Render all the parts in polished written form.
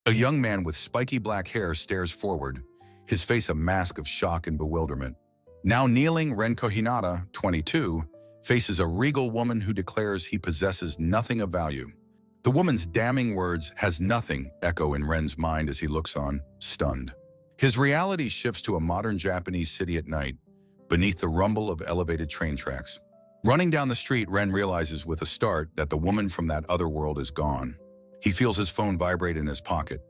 A young man with spiky black hair stares forward, his face a mask of shock and bewilderment. Now kneeling, Ren Kohinata, 22, faces a regal woman who declares he possesses nothing of value. The woman's damning words "has nothing" echo in Ren's mind as he looks on, stunned. His reality shifts to a modern Japanese city at night, beneath the rumble of elevated train tracks. Running down the street, Ren realizes with a start that the woman from that other world is gone. He feels his phone vibrate in his pocket,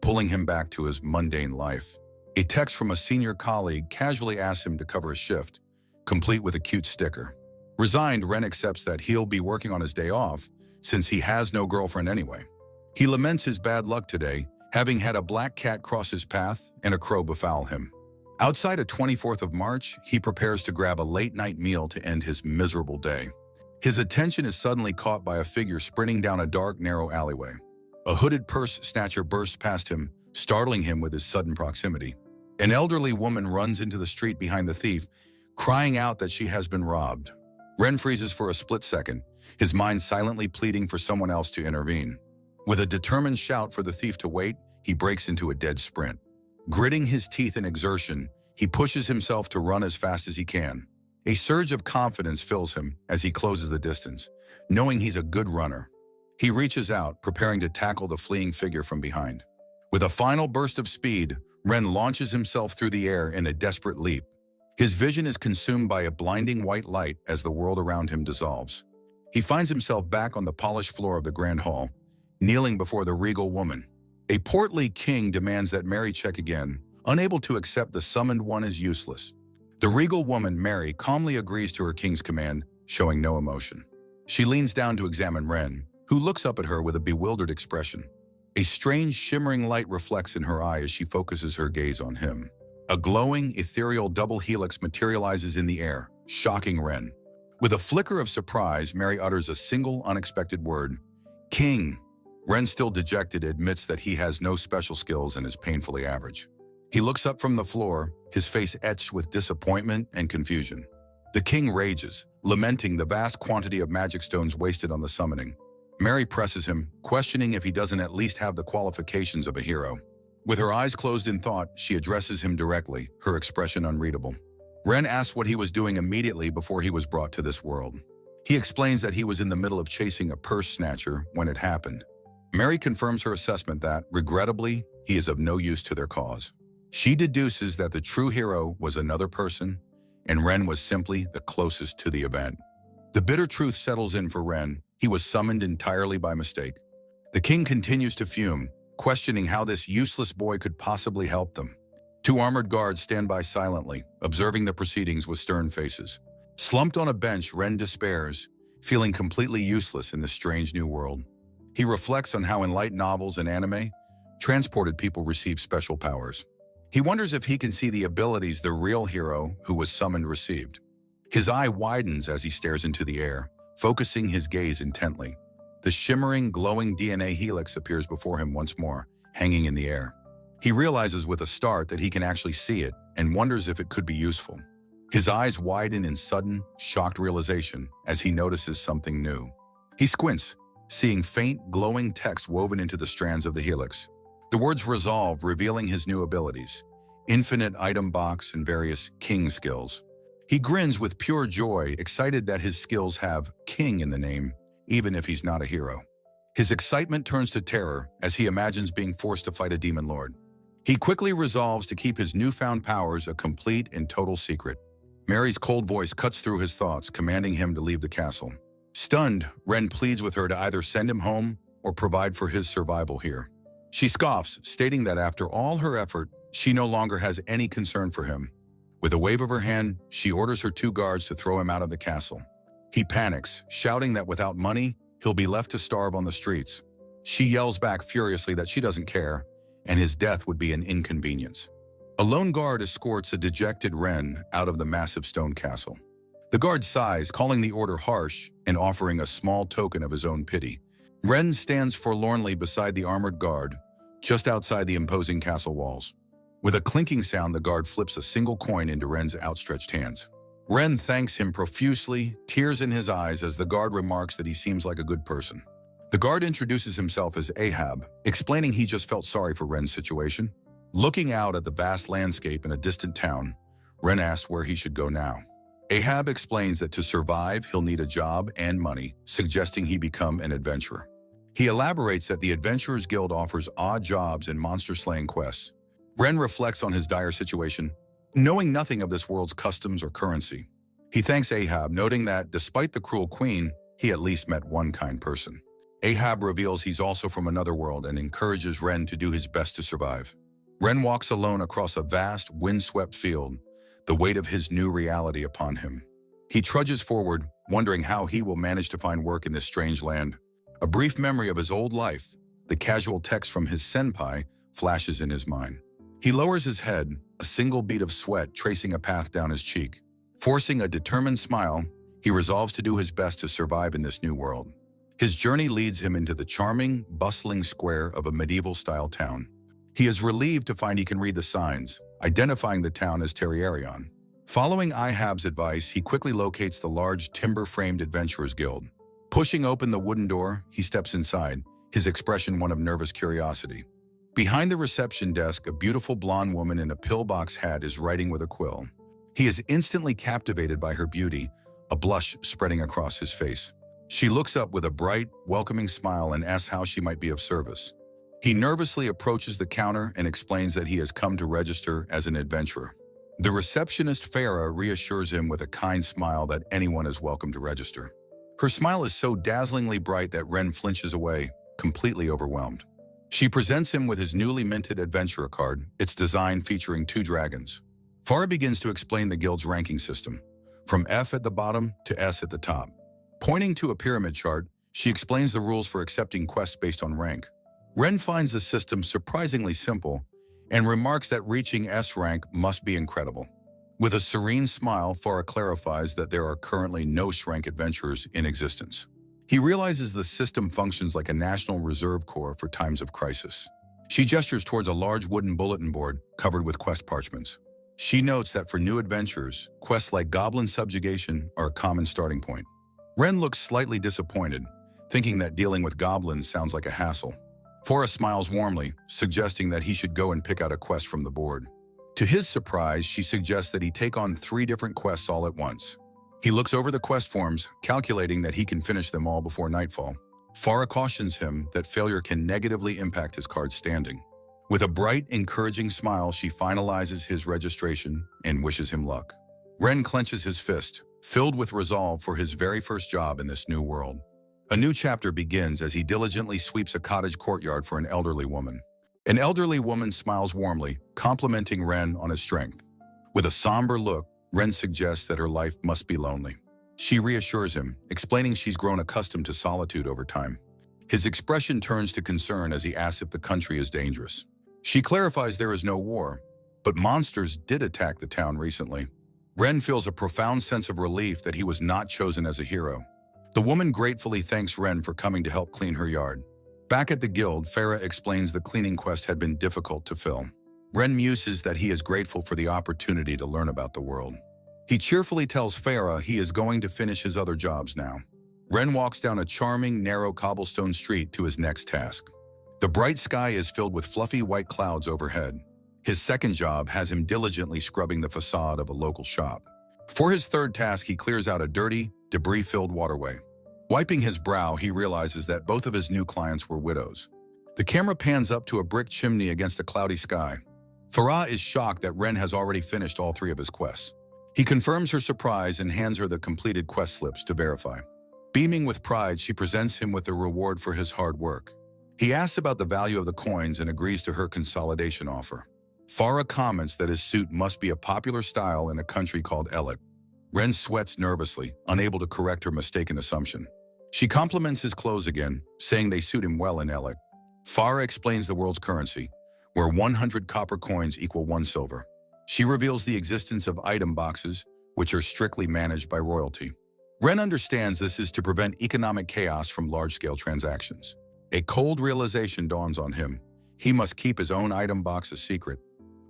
pulling him back to his mundane life. A text from a senior colleague casually asks him to cover a shift, complete with a cute sticker. Resigned, Ren accepts that he'll be working on his day off, since he has no girlfriend anyway. He laments his bad luck today, having had a black cat cross his path and a crow befoul him. Outside a 24th of March, he prepares to grab a late-night meal to end his miserable day. His attention is suddenly caught by a figure sprinting down a dark, narrow alleyway. A hooded purse snatcher bursts past him, startling him with his sudden proximity. An elderly woman runs into the street behind the thief, crying out that she has been robbed. Ren freezes for a split second, his mind silently pleading for someone else to intervene. With a determined shout for the thief to wait, he breaks into a dead sprint. Gritting his teeth in exertion, he pushes himself to run as fast as he can. A surge of confidence fills him as he closes the distance, knowing he's a good runner. He reaches out, preparing to tackle the fleeing figure from behind. With a final burst of speed, Ren launches himself through the air in a desperate leap. His vision is consumed by a blinding white light as the world around him dissolves. He finds himself back on the polished floor of the Grand Hall, kneeling before the regal woman. A portly king demands that Mary check again, unable to accept the summoned one as useless. The regal woman, Mary, calmly agrees to her king's command, showing no emotion. She leans down to examine Ren, who looks up at her with a bewildered expression. A strange shimmering light reflects in her eye as she focuses her gaze on him. A glowing, ethereal double helix materializes in the air, shocking Ren. With a flicker of surprise, Mary utters a single unexpected word, "King." Ren, still dejected, admits that he has no special skills and is painfully average. He looks up from the floor, his face etched with disappointment and confusion. The king rages, lamenting the vast quantity of magic stones wasted on the summoning. Mary presses him, questioning if he doesn't at least have the qualifications of a hero. With her eyes closed in thought, she addresses him directly, her expression unreadable. Ren asks what he was doing immediately before he was brought to this world. He explains that he was in the middle of chasing a purse snatcher when it happened. Mary confirms her assessment that, regrettably, he is of no use to their cause. She deduces that the true hero was another person, and Ren was simply the closest to the event. The bitter truth settles in for Ren. He was summoned entirely by mistake. The king continues to fume, questioning how this useless boy could possibly help them. Two armored guards stand by silently, observing the proceedings with stern faces. Slumped on a bench, Ren despairs, feeling completely useless in this strange new world. He reflects on how in light novels and anime, transported people receive special powers. He wonders if he can see the abilities the real hero who was summoned received. His eye widens as he stares into the air, focusing his gaze intently. The shimmering, glowing DNA helix appears before him once more, hanging in the air. He realizes with a start that he can actually see it and wonders if it could be useful. His eyes widen in sudden, shocked realization as he notices something new. He squints, seeing faint, glowing text woven into the strands of the helix. The words resolve, revealing his new abilities, infinite item box and various king skills. He grins with pure joy, excited that his skills have king in the name, even if he's not a hero. His excitement turns to terror as he imagines being forced to fight a demon lord. He quickly resolves to keep his newfound powers a complete and total secret. Mary's cold voice cuts through his thoughts, commanding him to leave the castle. Stunned, Ren pleads with her to either send him home or provide for his survival here. She scoffs, stating that after all her effort, she no longer has any concern for him. With a wave of her hand, she orders her two guards to throw him out of the castle. He panics, shouting that without money, he'll be left to starve on the streets. She yells back furiously that she doesn't care, and his death would be an inconvenience. A lone guard escorts a dejected Ren out of the massive stone castle. The guard sighs, calling the order harsh and offering a small token of his own pity. Ren stands forlornly beside the armored guard, just outside the imposing castle walls. With a clinking sound, the guard flips a single coin into Ren's outstretched hands. Ren thanks him profusely, tears in his eyes as the guard remarks that he seems like a good person. The guard introduces himself as Ahab, explaining he just felt sorry for Ren's situation. Looking out at the vast landscape in a distant town, Ren asks where he should go now. Ahab explains that to survive, he'll need a job and money, suggesting he become an adventurer. He elaborates that the Adventurers Guild offers odd jobs and monster-slaying quests. Ren reflects on his dire situation, knowing nothing of this world's customs or currency. He thanks Ahab, noting that, despite the cruel queen, he at least met one kind person. Ahab reveals he's also from another world and encourages Ren to do his best to survive. Ren walks alone across a vast, windswept field, the weight of his new reality upon him. He trudges forward, wondering how he will manage to find work in this strange land. A brief memory of his old life, the casual text from his senpai, flashes in his mind. He lowers his head, a single bead of sweat tracing a path down his cheek. Forcing a determined smile, he resolves to do his best to survive in this new world. His journey leads him into the charming, bustling square of a medieval-style town. He is relieved to find he can read the signs, identifying the town as Terrierion. Following Ahab's advice, he quickly locates the large timber-framed Adventurers Guild. Pushing open the wooden door, he steps inside, his expression one of nervous curiosity. Behind the reception desk, a beautiful blonde woman in a pillbox hat is writing with a quill. He is instantly captivated by her beauty, a blush spreading across his face. She looks up with a bright, welcoming smile and asks how she might be of service. He nervously approaches the counter and explains that he has come to register as an adventurer. The receptionist Farah reassures him with a kind smile that anyone is welcome to register. Her smile is so dazzlingly bright that Ren flinches away, completely overwhelmed. She presents him with his newly minted adventurer card, its design featuring 2 dragons. Farah begins to explain the guild's ranking system, from F at the bottom to S at the top. Pointing to a pyramid chart, she explains the rules for accepting quests based on rank. Ren finds the system surprisingly simple and remarks that reaching S rank must be incredible. With a serene smile, Farah clarifies that there are currently no S-rank adventurers in existence. He realizes the system functions like a national reserve corps for times of crisis. She gestures towards a large wooden bulletin board covered with quest parchments. She notes that for new adventurers, quests like goblin subjugation are a common starting point. Ren looks slightly disappointed, thinking that dealing with goblins sounds like a hassle. Farah smiles warmly, suggesting that he should go and pick out a quest from the board. To his surprise, she suggests that he take on 3 different quests all at once. He looks over the quest forms, calculating that he can finish them all before nightfall. Farah cautions him that failure can negatively impact his card's standing. With a bright, encouraging smile, she finalizes his registration and wishes him luck. Ren clenches his fist, filled with resolve for his very first job in this new world. A new chapter begins as he diligently sweeps a cottage courtyard for an elderly woman. An elderly woman smiles warmly, complimenting Ren on his strength. With a somber look, Ren suggests that her life must be lonely. She reassures him, explaining she's grown accustomed to solitude over time. His expression turns to concern as he asks if the country is dangerous. She clarifies there is no war, but monsters did attack the town recently. Ren feels a profound sense of relief that he was not chosen as a hero. The woman gratefully thanks Ren for coming to help clean her yard. Back at the guild, Farah explains the cleaning quest had been difficult to fill. Ren muses that he is grateful for the opportunity to learn about the world. He cheerfully tells Farah he is going to finish his other jobs now. Ren walks down a charming, narrow cobblestone street to his next task. The bright sky is filled with fluffy white clouds overhead. His second job has him diligently scrubbing the facade of a local shop. For his third task, he clears out a dirty, debris-filled waterway. Wiping his brow, he realizes that both of his new clients were widows. The camera pans up to a brick chimney against a cloudy sky. Farah is shocked that Ren has already finished all 3 of his quests. He confirms her surprise and hands her the completed quest slips to verify. Beaming with pride, she presents him with the reward for his hard work. He asks about the value of the coins and agrees to her consolidation offer. Farah comments that his suit must be a popular style in a country called Elik. Ren sweats nervously, unable to correct her mistaken assumption. She compliments his clothes again, saying they suit him well in Elik. Farah explains the world's currency, where 100 copper coins equal 1 silver. She reveals the existence of item boxes, which are strictly managed by royalty. Ren understands this is to prevent economic chaos from large-scale transactions. A cold realization dawns on him. He must keep his own item box a secret.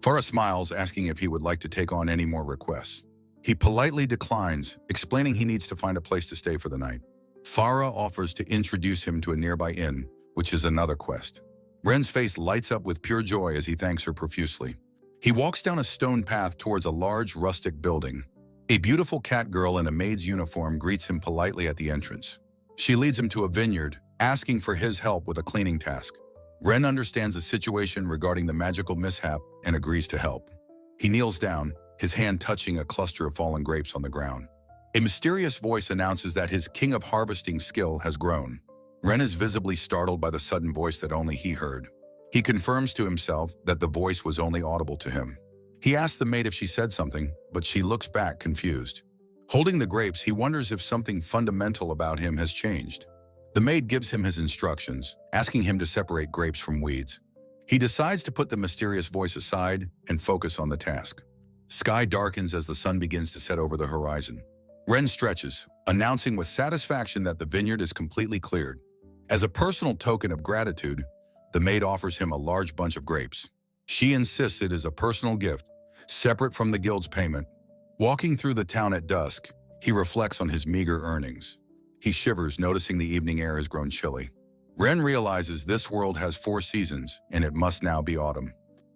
Farah smiles, asking if he would like to take on any more requests. He politely declines, explaining he needs to find a place to stay for the night. Farah offers to introduce him to a nearby inn, which is another quest. Ren's face lights up with pure joy as he thanks her profusely. He walks down a stone path towards a large rustic building. A beautiful cat girl in a maid's uniform greets him politely at the entrance. She leads him to a vineyard, asking for his help with a cleaning task. Ren understands the situation regarding the magical mishap and agrees to help. He kneels down, his hand touching a cluster of fallen grapes on the ground. A mysterious voice announces that his King of Harvesting skill has grown. Ren is visibly startled by the sudden voice that only he heard. He confirms to himself that the voice was only audible to him. He asks the maid if she said something, but she looks back confused. Holding the grapes, he wonders if something fundamental about him has changed. The maid gives him his instructions, asking him to separate grapes from weeds. He decides to put the mysterious voice aside and focus on the task. Sky darkens as the sun begins to set over the horizon. Ren stretches, announcing with satisfaction that the vineyard is completely cleared. As a personal token of gratitude, the maid offers him a large bunch of grapes. She insists it is a personal gift, separate from the guild's payment. Walking through the town at dusk, he reflects on his meager earnings. He shivers, noticing the evening air has grown chilly. Ren realizes this world has 4 seasons, and it must now be autumn.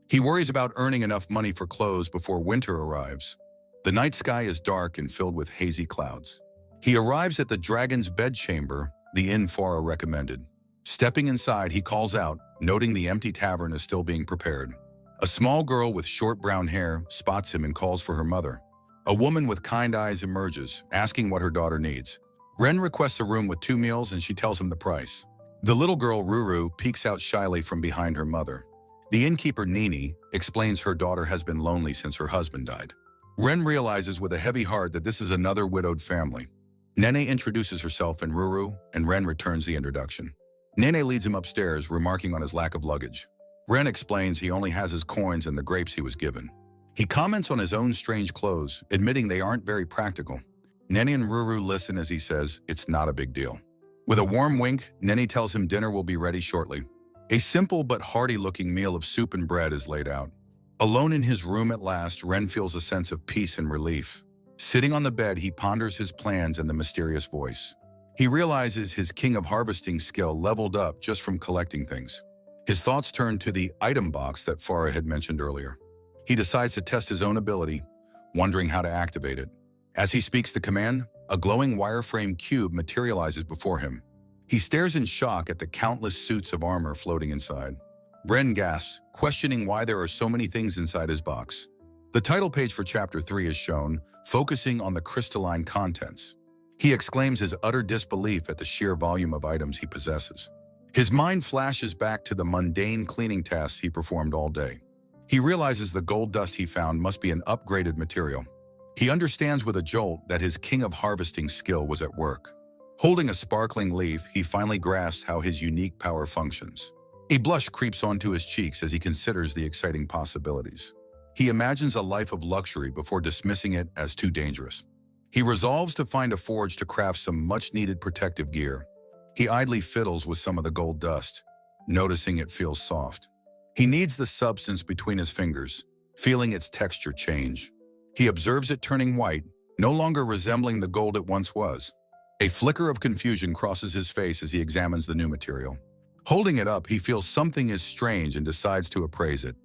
He worries about earning enough money for clothes before winter arrives. The night sky is dark and filled with hazy clouds. He arrives at the Dragon's Bedchamber, the inn Farah recommended. Stepping inside, he calls out, noting the empty tavern is still being prepared. A small girl with short brown hair spots him and calls for her mother. A woman with kind eyes emerges, asking what her daughter needs. Ren requests a room with 2 meals and she tells him the price. The little girl Ruru peeks out shyly from behind her mother. The innkeeper Nini explains her daughter has been lonely since her husband died. Ren realizes with a heavy heart that this is another widowed family. Nene introduces herself and Ruru, and Ren returns the introduction. Nene leads him upstairs, remarking on his lack of luggage. Ren explains he only has his coins and the grapes he was given. He comments on his own strange clothes, admitting they aren't very practical. Nene and Ruru listen as he says it's not a big deal. With a warm wink, Nene tells him dinner will be ready shortly. A simple but hearty-looking meal of soup and bread is laid out. Alone in his room at last, Ren feels a sense of peace and relief. Sitting on the bed, he ponders his plans and the mysterious voice. He realizes his King of Harvesting skill leveled up just from collecting things. His thoughts turn to the item box that Farah had mentioned earlier. He decides to test his own ability, wondering how to activate it. As he speaks the command, a glowing wireframe cube materializes before him. He stares in shock at the countless suits of armor floating inside. Ren gasps, questioning why there are so many things inside his box. The title page for Chapter 3 is shown, focusing on the crystalline contents. He exclaims his utter disbelief at the sheer volume of items he possesses. His mind flashes back to the mundane cleaning tasks he performed all day. He realizes the gold dust he found must be an upgraded material. He understands with a jolt that his King of Harvesting skill was at work. Holding a sparkling leaf, he finally grasps how his unique power functions. A blush creeps onto his cheeks as he considers the exciting possibilities. He imagines a life of luxury before dismissing it as too dangerous. He resolves to find a forge to craft some much-needed protective gear. He idly fiddles with some of the gold dust, noticing it feels soft. He kneads the substance between his fingers, feeling its texture change. He observes it turning white, no longer resembling the gold it once was. A flicker of confusion crosses his face as he examines the new material. Holding it up, he feels something is strange and decides to appraise it.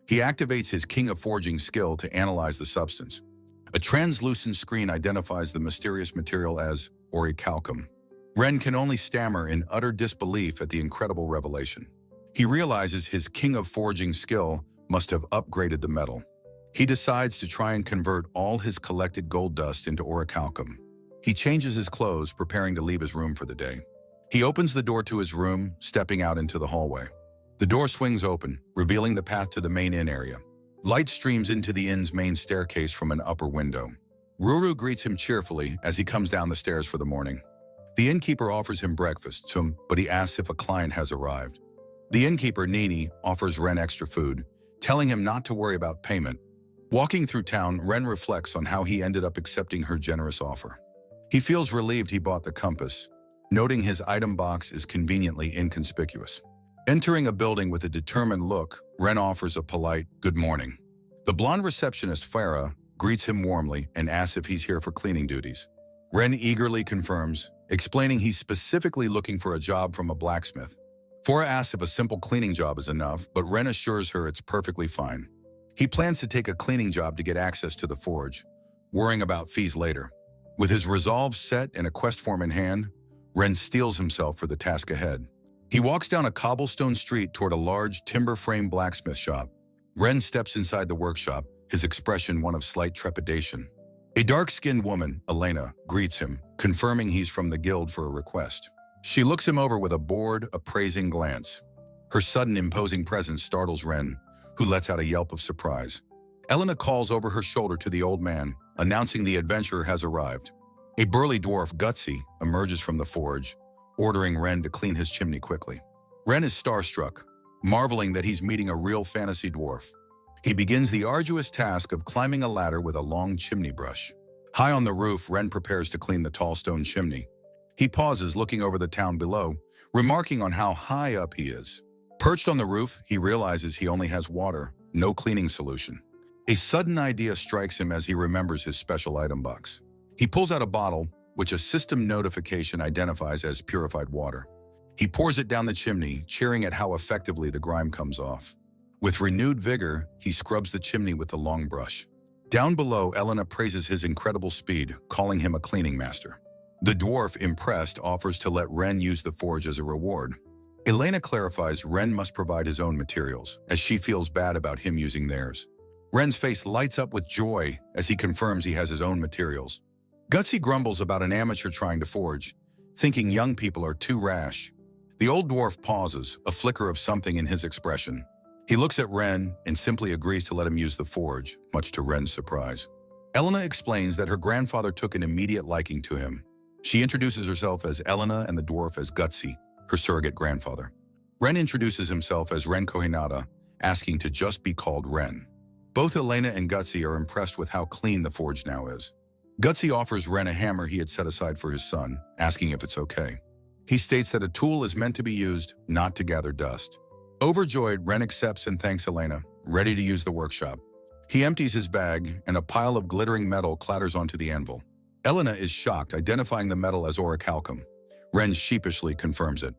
He activates his King of Forging skill to analyze the substance. A translucent screen identifies the mysterious material as orichalcum. Ren can only stammer in utter disbelief at the incredible revelation. He realizes his King of Forging skill must have upgraded the metal. He decides to try and convert all his collected gold dust into orichalcum. He changes his clothes, preparing to leave his room for the day. He opens the door to his room, stepping out into the hallway. The door swings open, revealing the path to the main inn area. Light streams into the inn's main staircase from an upper window. Ruru greets him cheerfully as he comes down the stairs for the morning. The innkeeper offers him breakfast, but he asks if a client has arrived. The innkeeper, Nini, offers Ren extra food, telling him not to worry about payment. Walking through town, Ren reflects on how he ended up accepting her generous offer. He feels relieved he bought the compass, noting his item box is conveniently inconspicuous. Entering a building with a determined look, Ren offers a polite good morning. The blonde receptionist, Farah, greets him warmly and asks if he's here for cleaning duties. Ren eagerly confirms, explaining he's specifically looking for a job from a blacksmith. Fora asks if a simple cleaning job is enough, but Ren assures her it's perfectly fine. He plans to take a cleaning job to get access to the forge, worrying about fees later. With his resolve set and a quest form in hand, Ren steels himself for the task ahead. He walks down a cobblestone street toward a large timber-frame blacksmith shop. Ren steps inside the workshop, his expression one of slight trepidation. A dark-skinned woman, Elena, greets him, confirming he's from the guild for a request. She looks him over with a bored, appraising glance. Her sudden imposing presence startles Ren, who lets out a yelp of surprise. Elena calls over her shoulder to the old man, announcing the adventurer has arrived. A burly dwarf, Gutsy, emerges from the forge, ordering Ren to clean his chimney quickly. Ren is starstruck, marveling that he's meeting a real fantasy dwarf. He begins the arduous task of climbing a ladder with a long chimney brush. High on the roof, Ren prepares to clean the tall stone chimney. He pauses, looking over the town below, remarking on how high up he is. Perched on the roof, he realizes he only has water, no cleaning solution. A sudden idea strikes him as he remembers his special item box. He pulls out a bottle, which a system notification identifies as purified water. He pours it down the chimney, cheering at how effectively the grime comes off. With renewed vigor, he scrubs the chimney with the long brush. Down below, Elena praises his incredible speed, calling him a cleaning master. The dwarf, impressed, offers to let Ren use the forge as a reward. Elena clarifies Ren must provide his own materials, as she feels bad about him using theirs. Ren's face lights up with joy as he confirms he has his own materials. Gutsy grumbles about an amateur trying to forge, thinking young people are too rash. The old dwarf pauses, a flicker of something in his expression. He looks at Ren and simply agrees to let him use the forge, much to Ren's surprise. Elena explains that her grandfather took an immediate liking to him. She introduces herself as Elena and the dwarf as Gutsy, her surrogate grandfather. Ren introduces himself as Ren Kohinata, asking to just be called Ren. Both Elena and Gutsy are impressed with how clean the forge now is. Gutsy offers Ren a hammer he had set aside for his son, asking if it's okay. He states that a tool is meant to be used, not to gather dust. Overjoyed, Ren accepts and thanks Elena, ready to use the workshop. He empties his bag, and a pile of glittering metal clatters onto the anvil. Elena is shocked, identifying the metal as orichalcum. Ren sheepishly confirms it.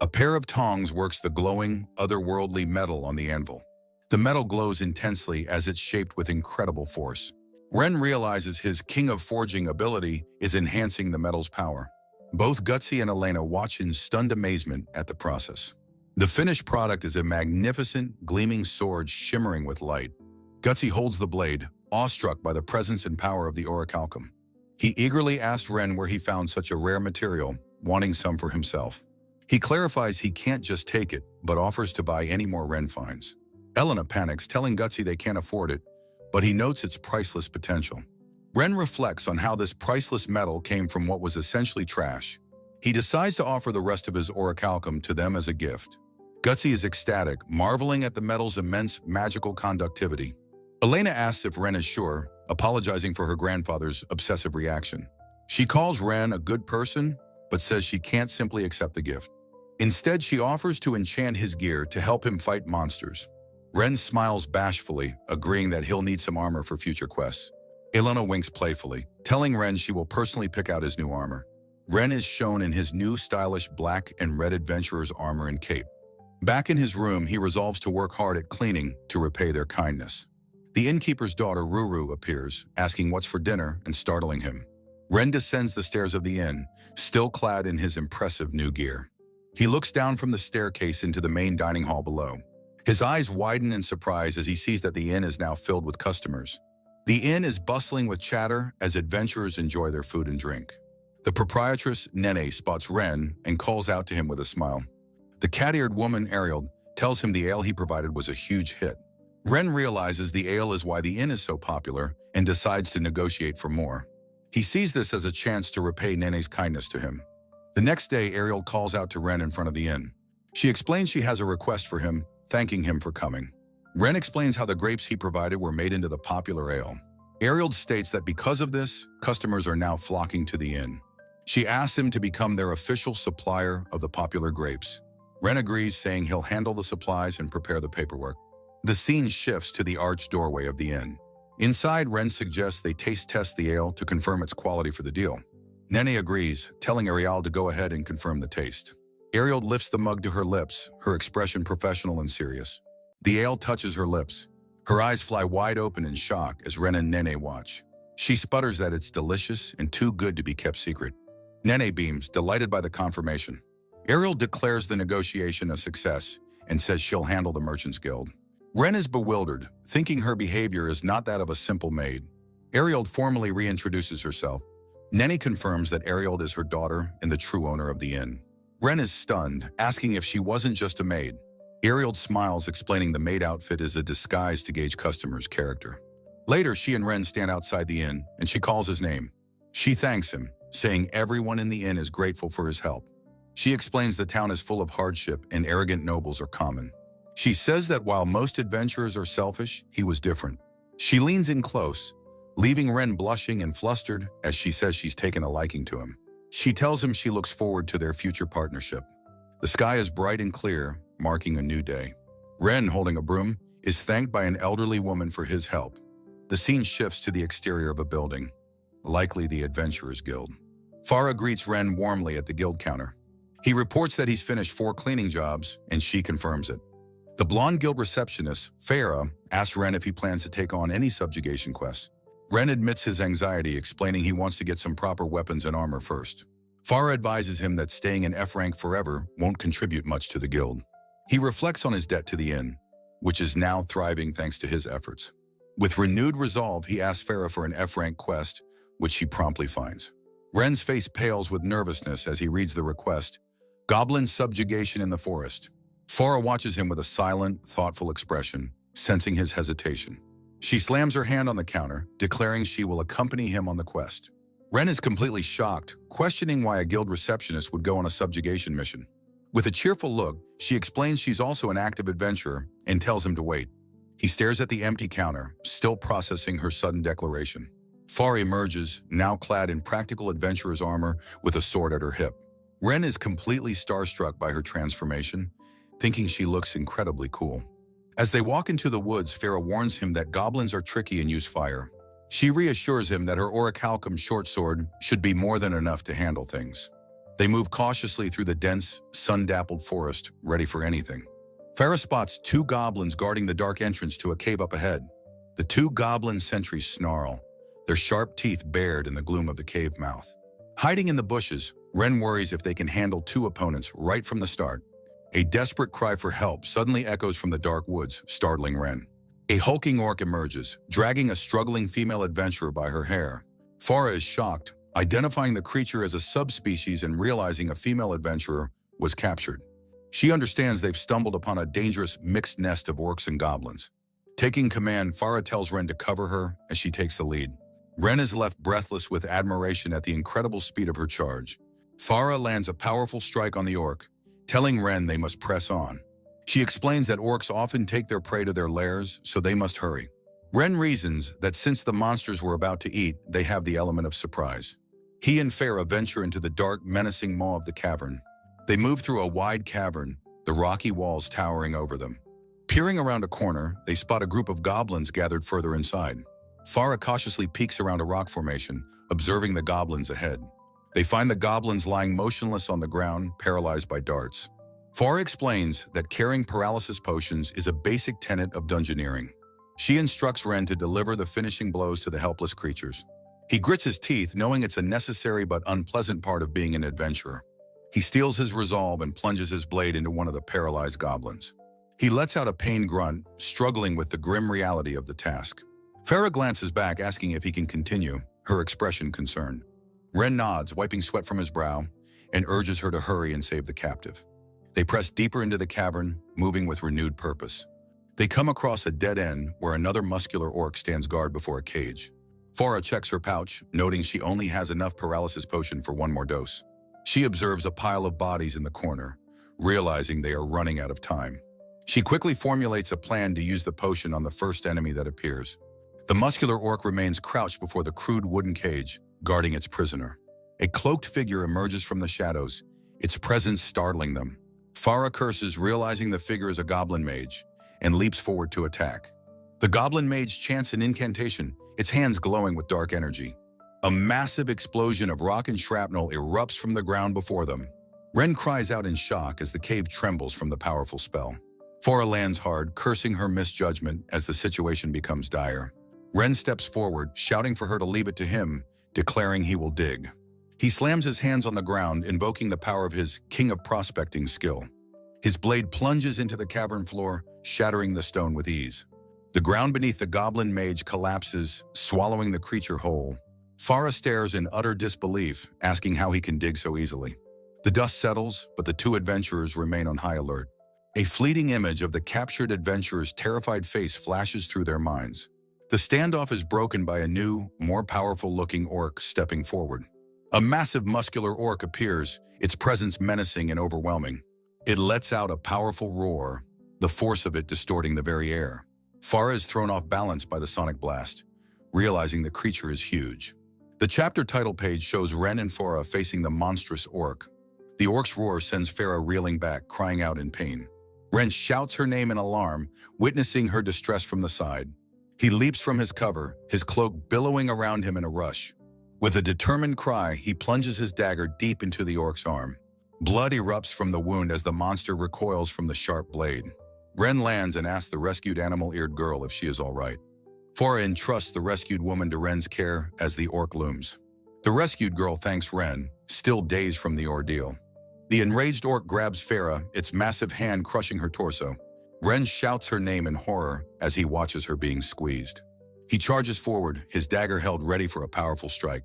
A pair of tongs works the glowing, otherworldly metal on the anvil. The metal glows intensely as it's shaped with incredible force. Ren realizes his King of Forging ability is enhancing the metal's power. Both Gutsy and Elena watch in stunned amazement at the process. The finished product is a magnificent, gleaming sword shimmering with light. Gutsy holds the blade, awestruck by the presence and power of the orichalcum. He eagerly asks Ren where he found such a rare material, wanting some for himself. He clarifies he can't just take it, but offers to buy any more Ren finds. Elena panics, telling Gutsy they can't afford it, but he notes its priceless potential. Ren reflects on how this priceless metal came from what was essentially trash. He decides to offer the rest of his orichalcum to them as a gift. Gutsy is ecstatic, marveling at the metal's immense magical conductivity. Elena asks if Ren is sure, apologizing for her grandfather's obsessive reaction. She calls Ren a good person, but says she can't simply accept the gift. Instead, she offers to enchant his gear to help him fight monsters. Ren smiles bashfully, agreeing that he'll need some armor for future quests. Elena winks playfully, telling Ren she will personally pick out his new armor. Ren is shown in his new stylish black and red adventurer's armor and cape. Back in his room, he resolves to work hard at cleaning to repay their kindness. The innkeeper's daughter, Ruru, appears, asking what's for dinner and startling him. Ren descends the stairs of the inn, still clad in his impressive new gear. He looks down from the staircase into the main dining hall below. His eyes widen in surprise as he sees that the inn is now filled with customers. The inn is bustling with chatter as adventurers enjoy their food and drink. The proprietress, Nene, spots Ren and calls out to him with a smile. The cat-eared woman, Ariel, tells him the ale he provided was a huge hit. Ren realizes the ale is why the inn is so popular and decides to negotiate for more. He sees this as a chance to repay Nene's kindness to him. The next day, Ariel calls out to Ren in front of the inn. She explains she has a request for him, thanking him for coming. Ren explains how the grapes he provided were made into the popular ale. Ariel states that because of this, customers are now flocking to the inn. She asks him to become their official supplier of the popular grapes. Ren agrees, saying he'll handle the supplies and prepare the paperwork. The scene shifts to the arched doorway of the inn. Inside, Ren suggests they taste test the ale to confirm its quality for the deal. Nene agrees, telling Ariel to go ahead and confirm the taste. Ariel lifts the mug to her lips, her expression professional and serious. The ale touches her lips. Her eyes fly wide open in shock as Ren and Nene watch. She sputters that it's delicious and too good to be kept secret. Nene beams, delighted by the confirmation. Ariel declares the negotiation a success and says she'll handle the Merchants Guild. Ren is bewildered, thinking her behavior is not that of a simple maid. Ariel formally reintroduces herself. Nene confirms that Ariel is her daughter and the true owner of the inn. Ren is stunned, asking if she wasn't just a maid. Ariel smiles, explaining the maid outfit is a disguise to gauge customers' character. Later, she and Ren stand outside the inn, and she calls his name. She thanks him, saying everyone in the inn is grateful for his help. She explains the town is full of hardship and arrogant nobles are common. She says that while most adventurers are selfish, he was different. She leans in close, leaving Ren blushing and flustered as she says she's taken a liking to him. She tells him she looks forward to their future partnership. The sky is bright and clear, marking a new day. Ren, holding a broom, is thanked by an elderly woman for his help. The scene shifts to the exterior of a building, likely the Adventurers Guild. Farah greets Ren warmly at the guild counter. He reports that he's finished 4 cleaning jobs, and she confirms it. The blonde guild receptionist, Farah, asks Ren if he plans to take on any subjugation quests. Ren admits his anxiety, explaining he wants to get some proper weapons and armor first. Farah advises him that staying in F rank forever won't contribute much to the guild. He reflects on his debt to the inn, which is now thriving thanks to his efforts. With renewed resolve, he asks Farah for an F rank quest, which she promptly finds. Ren's face pales with nervousness as he reads the request, Goblin Subjugation in the Forest. Farah watches him with a silent, thoughtful expression, sensing his hesitation. She slams her hand on the counter, declaring she will accompany him on the quest. Ren is completely shocked, questioning why a guild receptionist would go on a subjugation mission. With a cheerful look, she explains she's also an active adventurer and tells him to wait. He stares at the empty counter, still processing her sudden declaration. Farah emerges, now clad in practical adventurer's armor with a sword at her hip. Ren is completely starstruck by her transformation, thinking she looks incredibly cool. As they walk into the woods, Farah warns him that goblins are tricky and use fire. She reassures him that her orichalcum short sword should be more than enough to handle things. They move cautiously through the dense, sun-dappled forest, ready for anything. Farah spots 2 goblins guarding the dark entrance to a cave up ahead. The 2 goblin sentries snarl, their sharp teeth bared in the gloom of the cave mouth. Hiding in the bushes, Ren worries if they can handle 2 opponents right from the start. A desperate cry for help suddenly echoes from the dark woods, startling Ren. A hulking orc emerges, dragging a struggling female adventurer by her hair. Farah is shocked, identifying the creature as a subspecies and realizing a female adventurer was captured. She understands they've stumbled upon a dangerous mixed nest of orcs and goblins. Taking command, Farah tells Ren to cover her as she takes the lead. Ren is left breathless with admiration at the incredible speed of her charge. Farah lands a powerful strike on the orc, telling Ren they must press on. She explains that orcs often take their prey to their lairs, so they must hurry. Ren reasons that since the monsters were about to eat, they have the element of surprise. He and Farah venture into the dark, menacing maw of the cavern. They move through a wide cavern, the rocky walls towering over them. Peering around a corner, they spot a group of goblins gathered further inside. Farah cautiously peeks around a rock formation, observing the goblins ahead. They find the goblins lying motionless on the ground, paralyzed by darts. Farah explains that carrying paralysis potions is a basic tenet of dungeoneering. She instructs Ren to deliver the finishing blows to the helpless creatures. He grits his teeth, knowing it's a necessary but unpleasant part of being an adventurer. He steels his resolve and plunges his blade into one of the paralyzed goblins. He lets out a pained grunt, struggling with the grim reality of the task. Farah glances back, asking if he can continue, her expression concerned. Ren nods, wiping sweat from his brow, and urges her to hurry and save the captive. They press deeper into the cavern, moving with renewed purpose. They come across a dead end where another muscular orc stands guard before a cage. Farah checks her pouch, noting she only has enough paralysis potion for 1 more dose. She observes a pile of bodies in the corner, realizing they are running out of time. She quickly formulates a plan to use the potion on the first enemy that appears. The muscular orc remains crouched before the crude wooden cage, guarding its prisoner. A cloaked figure emerges from the shadows, its presence startling them. Farah curses, realizing the figure is a goblin mage, and leaps forward to attack. The goblin mage chants an incantation, its hands glowing with dark energy. A massive explosion of rock and shrapnel erupts from the ground before them. Ren cries out in shock as the cave trembles from the powerful spell. Fora lands hard, cursing her misjudgment as the situation becomes dire. Ren steps forward, shouting for her to leave it to him, declaring he will dig. He slams his hands on the ground, invoking the power of his King of Prospecting skill. His blade plunges into the cavern floor, shattering the stone with ease. The ground beneath the goblin mage collapses, swallowing the creature whole. Fara stares in utter disbelief, asking how he can dig so easily. The dust settles, but the two adventurers remain on high alert. A fleeting image of the captured adventurer's terrified face flashes through their minds. The standoff is broken by a new, more powerful-looking orc stepping forward. A massive muscular orc appears, its presence menacing and overwhelming. It lets out a powerful roar, the force of it distorting the very air. Fara is thrown off balance by the sonic blast, realizing the creature is huge. The chapter title page shows Ren and Fara facing the monstrous orc. The orc's roar sends Fara reeling back, crying out in pain. Ren shouts her name in alarm, witnessing her distress from the side. He leaps from his cover, his cloak billowing around him in a rush. With a determined cry, he plunges his dagger deep into the orc's arm. Blood erupts from the wound as the monster recoils from the sharp blade. Ren lands and asks the rescued animal-eared girl if she is all right. Fora entrusts the rescued woman to Ren's care as the orc looms. The rescued girl thanks Ren, still dazed from the ordeal. The enraged orc grabs Fara, its massive hand crushing her torso. Ren shouts her name in horror as he watches her being squeezed. He charges forward, his dagger held ready for a powerful strike.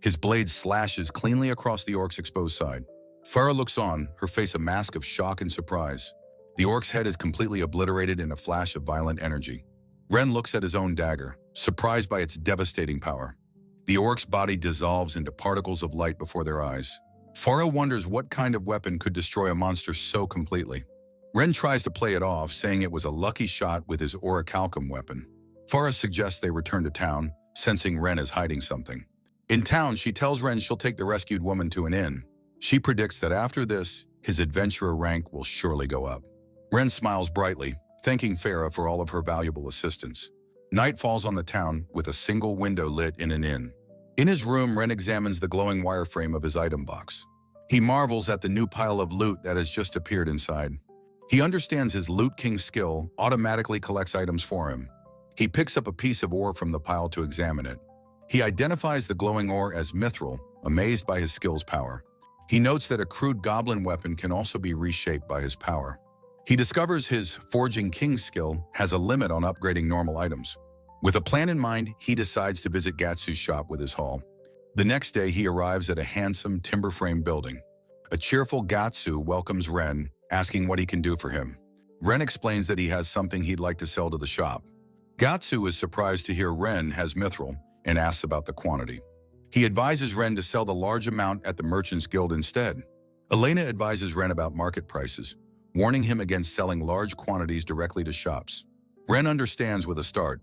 His blade slashes cleanly across the orc's exposed side. Fara looks on, her face a mask of shock and surprise. The orc's head is completely obliterated in a flash of violent energy. Ren looks at his own dagger, surprised by its devastating power. The orc's body dissolves into particles of light before their eyes. Fara wonders what kind of weapon could destroy a monster so completely. Ren tries to play it off, saying it was a lucky shot with his orichalcum weapon. Fara suggests they return to town, sensing Ren is hiding something. In town, she tells Ren she'll take the rescued woman to an inn. She predicts that after this, his adventurer rank will surely go up. Ren smiles brightly, thanking Fara for all of her valuable assistance. Night falls on the town with a single window lit in an inn. In his room, Ren examines the glowing wireframe of his item box. He marvels at the new pile of loot that has just appeared inside. He understands his Loot King skill automatically collects items for him. He picks up a piece of ore from the pile to examine it. He identifies the glowing ore as mithril, amazed by his skill's power. He notes that a crude goblin weapon can also be reshaped by his power. He discovers his Forging King skill has a limit on upgrading normal items. With a plan in mind, he decides to visit Gatsu's shop with his haul. The next day, he arrives at a handsome timber-frame building. A cheerful Gatsu welcomes Ren, asking what he can do for him. Ren explains that he has something he'd like to sell to the shop. Gatsu is surprised to hear Ren has mithril and asks about the quantity. He advises Ren to sell the large amount at the Merchants Guild instead. Elena advises Ren about market prices, warning him against selling large quantities directly to shops. Ren understands with a start,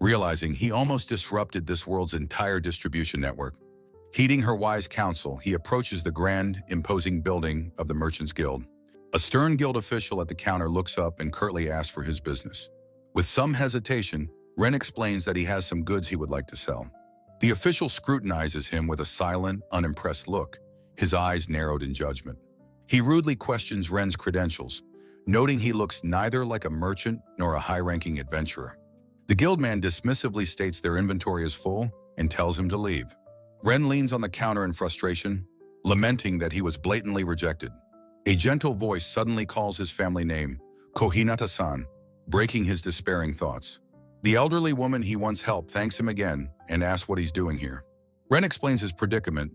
realizing he almost disrupted this world's entire distribution network. Heeding her wise counsel, he approaches the grand, imposing building of the Merchants Guild. A stern guild official at the counter looks up and curtly asks for his business. With some hesitation, Ren explains that he has some goods he would like to sell. The official scrutinizes him with a silent, unimpressed look, his eyes narrowed in judgment. He rudely questions Ren's credentials, noting he looks neither like a merchant nor a high-ranking adventurer. The guildman dismissively states their inventory is full and tells him to leave. Ren leans on the counter in frustration, lamenting that he was blatantly rejected. A gentle voice suddenly calls his family name, Kohinata-san, breaking his despairing thoughts. The elderly woman he once helped thanks him again and asks what he's doing here. Ren explains his predicament,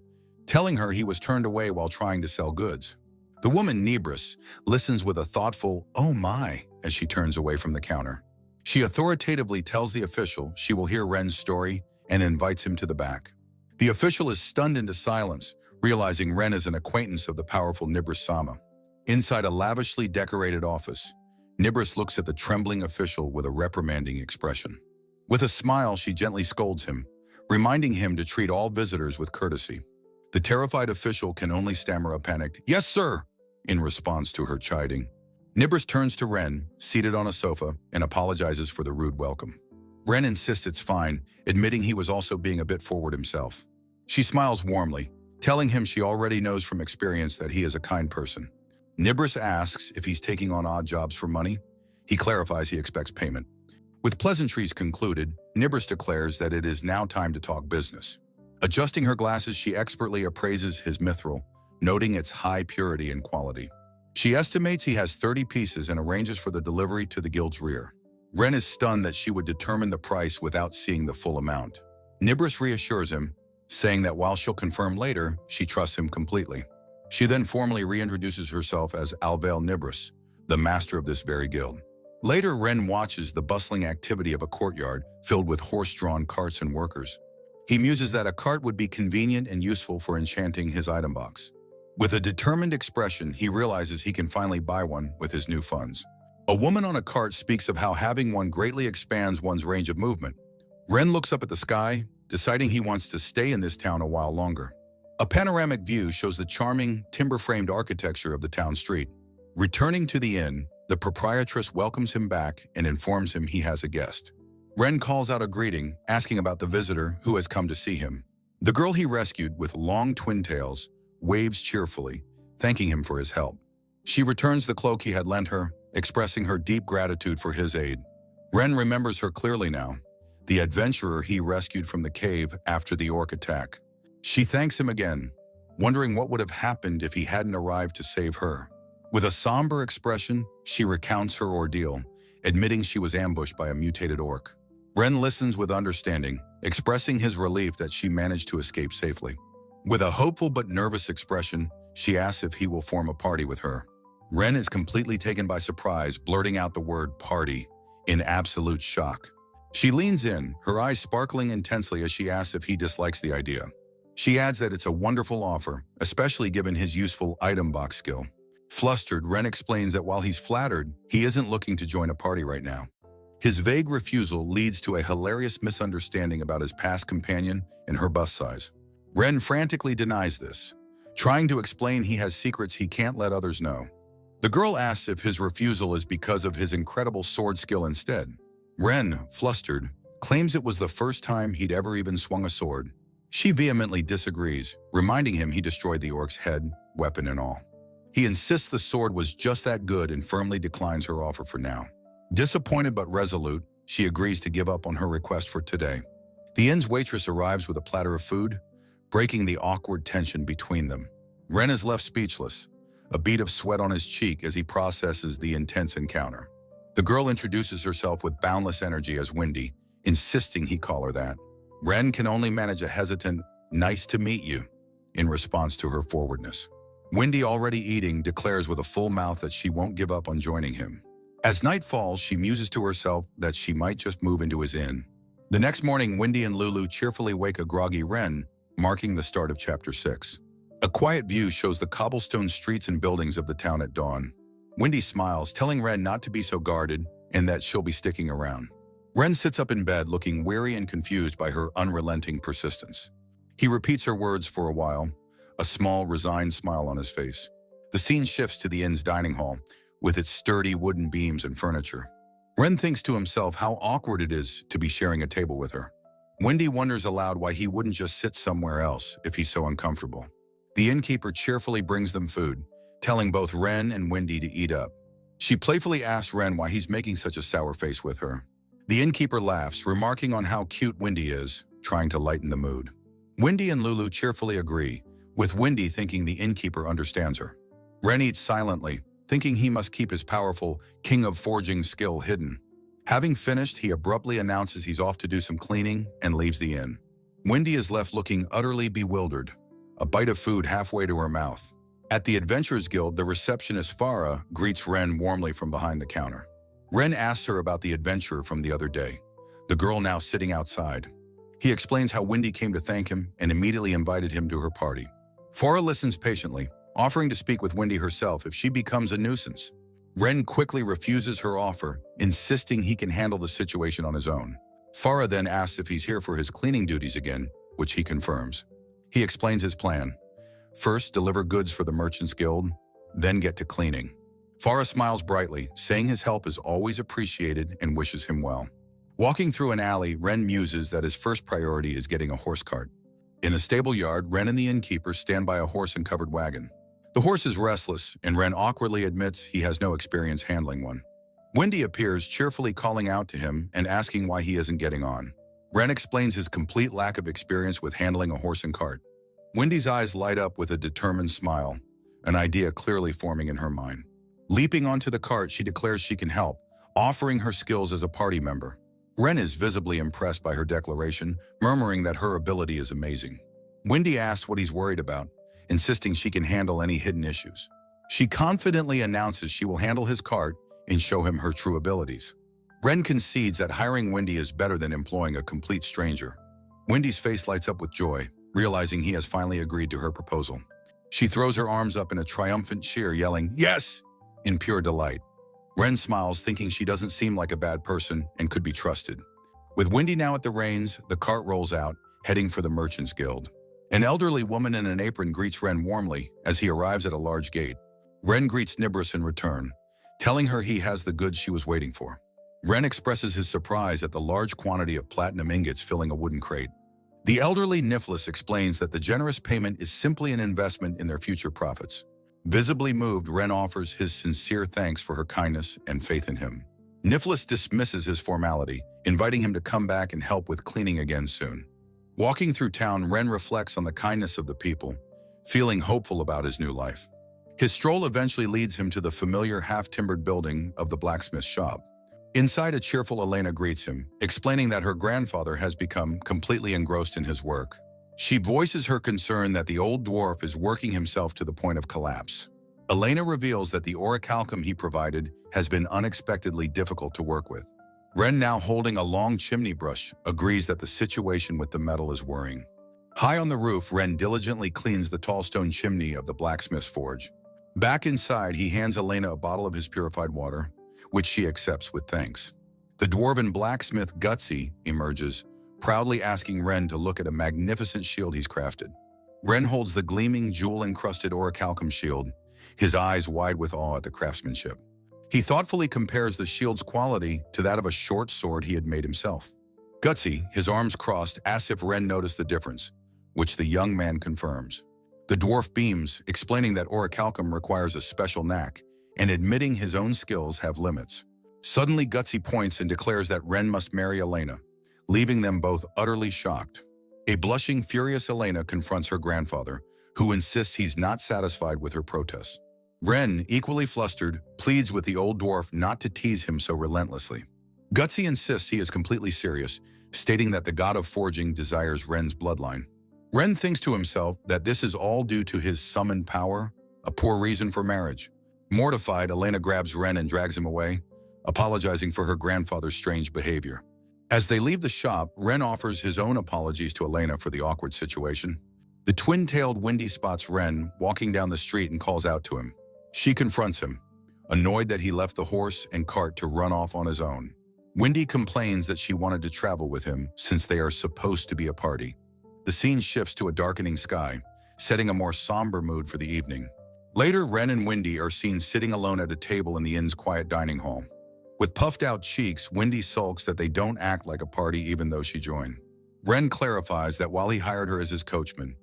telling her he was turned away while trying to sell goods. The woman, Nebris, listens with a thoughtful, "Oh my," as she turns away from the counter. She authoritatively tells the official she will hear Ren's story and invites him to the back. The official is stunned into silence, realizing Ren is an acquaintance of the powerful Nibris-sama. Inside a lavishly decorated office, Nibris looks at the trembling official with a reprimanding expression. With a smile, she gently scolds him, reminding him to treat all visitors with courtesy. The terrified official can only stammer a panicked, "Yes, sir," in response to her chiding. Nibris turns to Ren, seated on a sofa, and apologizes for the rude welcome. Ren insists it's fine, admitting he was also being a bit forward himself. She smiles warmly, telling him she already knows from experience that he is a kind person. Nibris asks if he's taking on odd jobs for money. He clarifies he expects payment. With pleasantries concluded, Nibris declares that it is now time to talk business. Adjusting her glasses, she expertly appraises his mithril, noting its high purity and quality. She estimates he has 30 pieces and arranges for the delivery to the guild's rear. Ren is stunned that she would determine the price without seeing the full amount. Nibris reassures him, saying that while she'll confirm later, she trusts him completely. She then formally reintroduces herself as Alvail Nibris, the master of this very guild. Later, Ren watches the bustling activity of a courtyard filled with horse-drawn carts and workers. He muses that a cart would be convenient and useful for enchanting his item box. With a determined expression, he realizes he can finally buy one with his new funds. A woman on a cart speaks of how having one greatly expands one's range of movement. Ren looks up at the sky, deciding he wants to stay in this town a while longer. A panoramic view shows the charming, timber-framed architecture of the town street. Returning to the inn, the proprietress welcomes him back and informs him he has a guest. Ren calls out a greeting, asking about the visitor who has come to see him. The girl he rescued, with long twin tails, waves cheerfully, thanking him for his help. She returns the cloak he had lent her, expressing her deep gratitude for his aid. Ren remembers her clearly now, the adventurer he rescued from the cave after the orc attack. She thanks him again, wondering what would have happened if he hadn't arrived to save her. With a somber expression, she recounts her ordeal, admitting she was ambushed by a mutated orc. Ren listens with understanding, expressing his relief that she managed to escape safely. With a hopeful but nervous expression, she asks if he will form a party with her. Ren is completely taken by surprise, blurting out the word party in absolute shock. She leans in, her eyes sparkling intensely as she asks if he dislikes the idea. She adds that it's a wonderful offer, especially given his useful item box skill. Flustered, Ren explains that while he's flattered, he isn't looking to join a party right now. His vague refusal leads to a hilarious misunderstanding about his past companion and her bust size. Ren frantically denies this, trying to explain he has secrets he can't let others know. The girl asks if his refusal is because of his incredible sword skill instead. Ren, flustered, claims it was the first time he'd ever even swung a sword. She vehemently disagrees, reminding him he destroyed the orc's head, weapon and all. He insists the sword was just that good and firmly declines her offer for now. Disappointed but resolute, she agrees to give up on her request for today. The inn's waitress arrives with a platter of food, breaking the awkward tension between them. Ren is left speechless, a bead of sweat on his cheek as he processes the intense encounter. The girl introduces herself with boundless energy as Wendy, insisting he call her that. Ren can only manage a hesitant, "Nice to meet you," in response to her forwardness. Wendy, already eating, declares with a full mouth that she won't give up on joining him. As night falls, she muses to herself that she might just move into his inn. The next morning, Wendy and Lulu cheerfully wake a groggy Ren, marking the start of Chapter 6. A quiet view shows the cobblestone streets and buildings of the town at dawn. Wendy smiles, telling Ren not to be so guarded and that she'll be sticking around. Ren sits up in bed, looking weary and confused by her unrelenting persistence. He repeats her words for a while, a small, resigned smile on his face. The scene shifts to the inn's dining hall, with its sturdy wooden beams and furniture. Ren thinks to himself how awkward it is to be sharing a table with her. Wendy wonders aloud why he wouldn't just sit somewhere else if he's so uncomfortable. The innkeeper cheerfully brings them food, telling both Ren and Wendy to eat up. She playfully asks Ren why he's making such a sour face with her. The innkeeper laughs, remarking on how cute Wendy is, trying to lighten the mood. Wendy and Lulu cheerfully agree, with Wendy thinking the innkeeper understands her. Ren eats silently, thinking he must keep his powerful King of Forging skill hidden. Having finished, he abruptly announces he's off to do some cleaning and leaves the inn. Wendy is left looking utterly bewildered, a bite of food halfway to her mouth. At the Adventurers Guild, the receptionist Farah greets Ren warmly from behind the counter. Ren asks her about the adventurer from the other day, the girl now sitting outside. He explains how Wendy came to thank him and immediately invited him to her party. Farah listens patiently, offering to speak with Wendy herself if she becomes a nuisance. Ren quickly refuses her offer, insisting he can handle the situation on his own. Farah then asks if he's here for his cleaning duties again, which he confirms. He explains his plan. First, deliver goods for the Merchants Guild, then get to cleaning. Farah smiles brightly, saying his help is always appreciated and wishes him well. Walking through an alley, Ren muses that his first priority is getting a horse cart. In a stable yard, Ren and the innkeeper stand by a horse and covered wagon. The horse is restless, and Ren awkwardly admits he has no experience handling one. Wendy appears, cheerfully calling out to him and asking why he isn't getting on. Ren explains his complete lack of experience with handling a horse and cart. Wendy's eyes light up with a determined smile, an idea clearly forming in her mind. Leaping onto the cart, she declares she can help, offering her skills as a party member. Ren is visibly impressed by her declaration, murmuring that her ability is amazing. Wendy asks what he's worried about, insisting she can handle any hidden issues. She confidently announces she will handle his cart and show him her true abilities. Ren concedes that hiring Wendy is better than employing a complete stranger. Wendy's face lights up with joy, realizing he has finally agreed to her proposal. She throws her arms up in a triumphant cheer, yelling, "Yes!" in pure delight. Ren smiles, thinking she doesn't seem like a bad person and could be trusted. With Wendy now at the reins, the cart rolls out, heading for the Merchants Guild. An elderly woman in an apron greets Ren warmly as he arrives at a large gate. Ren greets Nibris in return, telling her he has the goods she was waiting for. Ren expresses his surprise at the large quantity of platinum ingots filling a wooden crate. The elderly Niflis explains that the generous payment is simply an investment in their future profits. Visibly moved, Ren offers his sincere thanks for her kindness and faith in him. Niflis dismisses his formality, inviting him to come back and help with cleaning again soon. Walking through town, Ren reflects on the kindness of the people, feeling hopeful about his new life. His stroll eventually leads him to the familiar half-timbered building of the blacksmith's shop. Inside, a cheerful Elena greets him, explaining that her grandfather has become completely engrossed in his work. She voices her concern that the old dwarf is working himself to the point of collapse. Elena reveals that the orichalcum he provided has been unexpectedly difficult to work with. Ren, now holding a long chimney brush, agrees that the situation with the metal is worrying. High on the roof, Ren diligently cleans the tall stone chimney of the blacksmith's forge. Back inside, he hands Elena a bottle of his purified water, which she accepts with thanks. The dwarven blacksmith Gutsy emerges, proudly asking Ren to look at a magnificent shield he's crafted. Ren holds the gleaming, jewel-encrusted orichalcum shield, his eyes wide with awe at the craftsmanship. He thoughtfully compares the shield's quality to that of a short sword he had made himself. Gutsy, his arms crossed, asks if Ren noticed the difference, which the young man confirms. The dwarf beams, explaining that orichalcum requires a special knack, and admitting his own skills have limits. Suddenly, Gutsy points and declares that Ren must marry Elena, leaving them both utterly shocked. A blushing, furious Elena confronts her grandfather, who insists he's not satisfied with her protests. Ren, equally flustered, pleads with the old dwarf not to tease him so relentlessly. Gutsy insists he is completely serious, stating that the god of forging desires Ren's bloodline. Ren thinks to himself that this is all due to his summoned power, a poor reason for marriage. Mortified, Elena grabs Ren and drags him away, apologizing for her grandfather's strange behavior. As they leave the shop, Ren offers his own apologies to Elena for the awkward situation. The twin-tailed Wendy spots Ren walking down the street and calls out to him. She confronts him, annoyed that he left the horse and cart to run off on his own. Wendy complains that she wanted to travel with him since they are supposed to be a party. The scene shifts to a darkening sky, setting a more somber mood for the evening. Later, Ren and Wendy are seen sitting alone at a table in the inn's quiet dining hall. With puffed-out cheeks, Wendy sulks that they don't act like a party even though she joined. Ren clarifies that while he hired her as his coachman,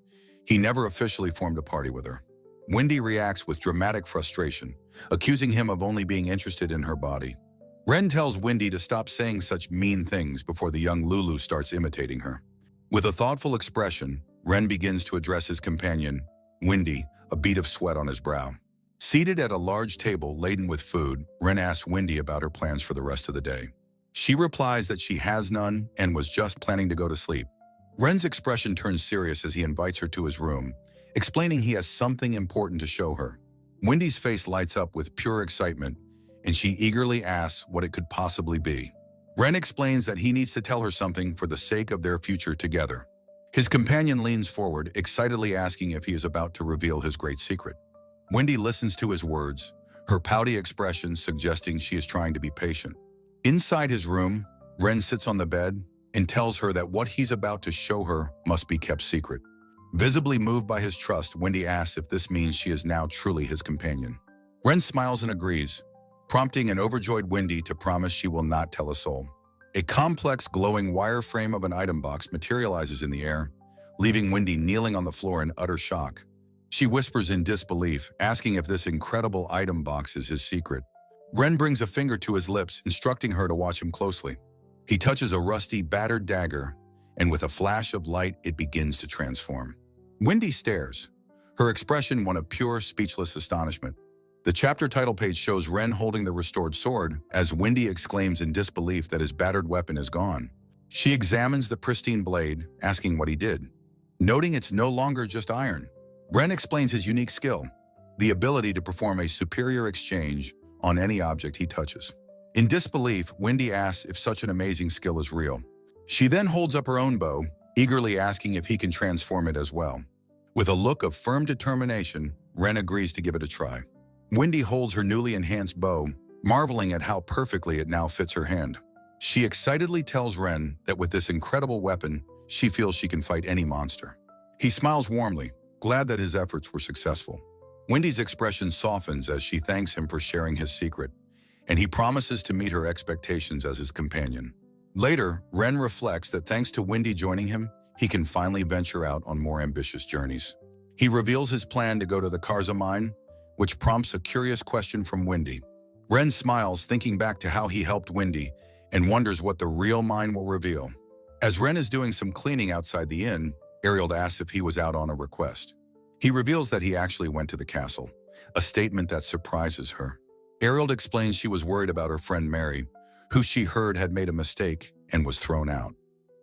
he never officially formed a party with her. Wendy reacts with dramatic frustration, accusing him of only being interested in her body. Ren tells Wendy to stop saying such mean things before the young Lulu starts imitating her. With a thoughtful expression, Ren begins to address his companion, Wendy, a bead of sweat on his brow. Seated at a large table laden with food, Ren asks Wendy about her plans for the rest of the day. She replies that she has none and was just planning to go to sleep. Ren's expression turns serious as he invites her to his room, explaining he has something important to show her. Wendy's face lights up with pure excitement, and she eagerly asks what it could possibly be. Ren explains that he needs to tell her something for the sake of their future together. His companion leans forward, excitedly asking if he is about to reveal his great secret. Wendy listens to his words, her pouty expression suggesting she is trying to be patient. Inside his room, Ren sits on the bed and tells her that what he's about to show her must be kept secret. Visibly moved by his trust, Wendy asks if this means she is now truly his companion. Ren smiles and agrees, prompting an overjoyed Wendy to promise she will not tell a soul. A complex, glowing wireframe of an item box materializes in the air, leaving Wendy kneeling on the floor in utter shock. She whispers in disbelief, asking if this incredible item box is his secret. Ren brings a finger to his lips, instructing her to watch him closely. He touches a rusty, battered dagger, and with a flash of light, it begins to transform. Wendy stares, her expression one of pure, speechless astonishment. The chapter title page shows Ren holding the restored sword as Wendy exclaims in disbelief that his battered weapon is gone. She examines the pristine blade, asking what he did. Noting it's no longer just iron, Ren explains his unique skill, the ability to perform a superior exchange on any object he touches. In disbelief, Wendy asks if such an amazing skill is real. She then holds up her own bow, eagerly asking if he can transform it as well. With a look of firm determination, Ren agrees to give it a try. Wendy holds her newly enhanced bow, marveling at how perfectly it now fits her hand. She excitedly tells Ren that with this incredible weapon, she feels she can fight any monster. He smiles warmly, glad that his efforts were successful. Wendy's expression softens as she thanks him for sharing his secret, and he promises to meet her expectations as his companion. Later, Ren reflects that thanks to Wendy joining him, he can finally venture out on more ambitious journeys. He reveals his plan to go to the Karza mine, which prompts a curious question from Wendy. Ren smiles, thinking back to how he helped Wendy, and wonders what the real mine will reveal. As Ren is doing some cleaning outside the inn, Ariel asks if he was out on a request. He reveals that he actually went to the castle, a statement that surprises her. Ariel explains she was worried about her friend Mary, who she heard had made a mistake and was thrown out.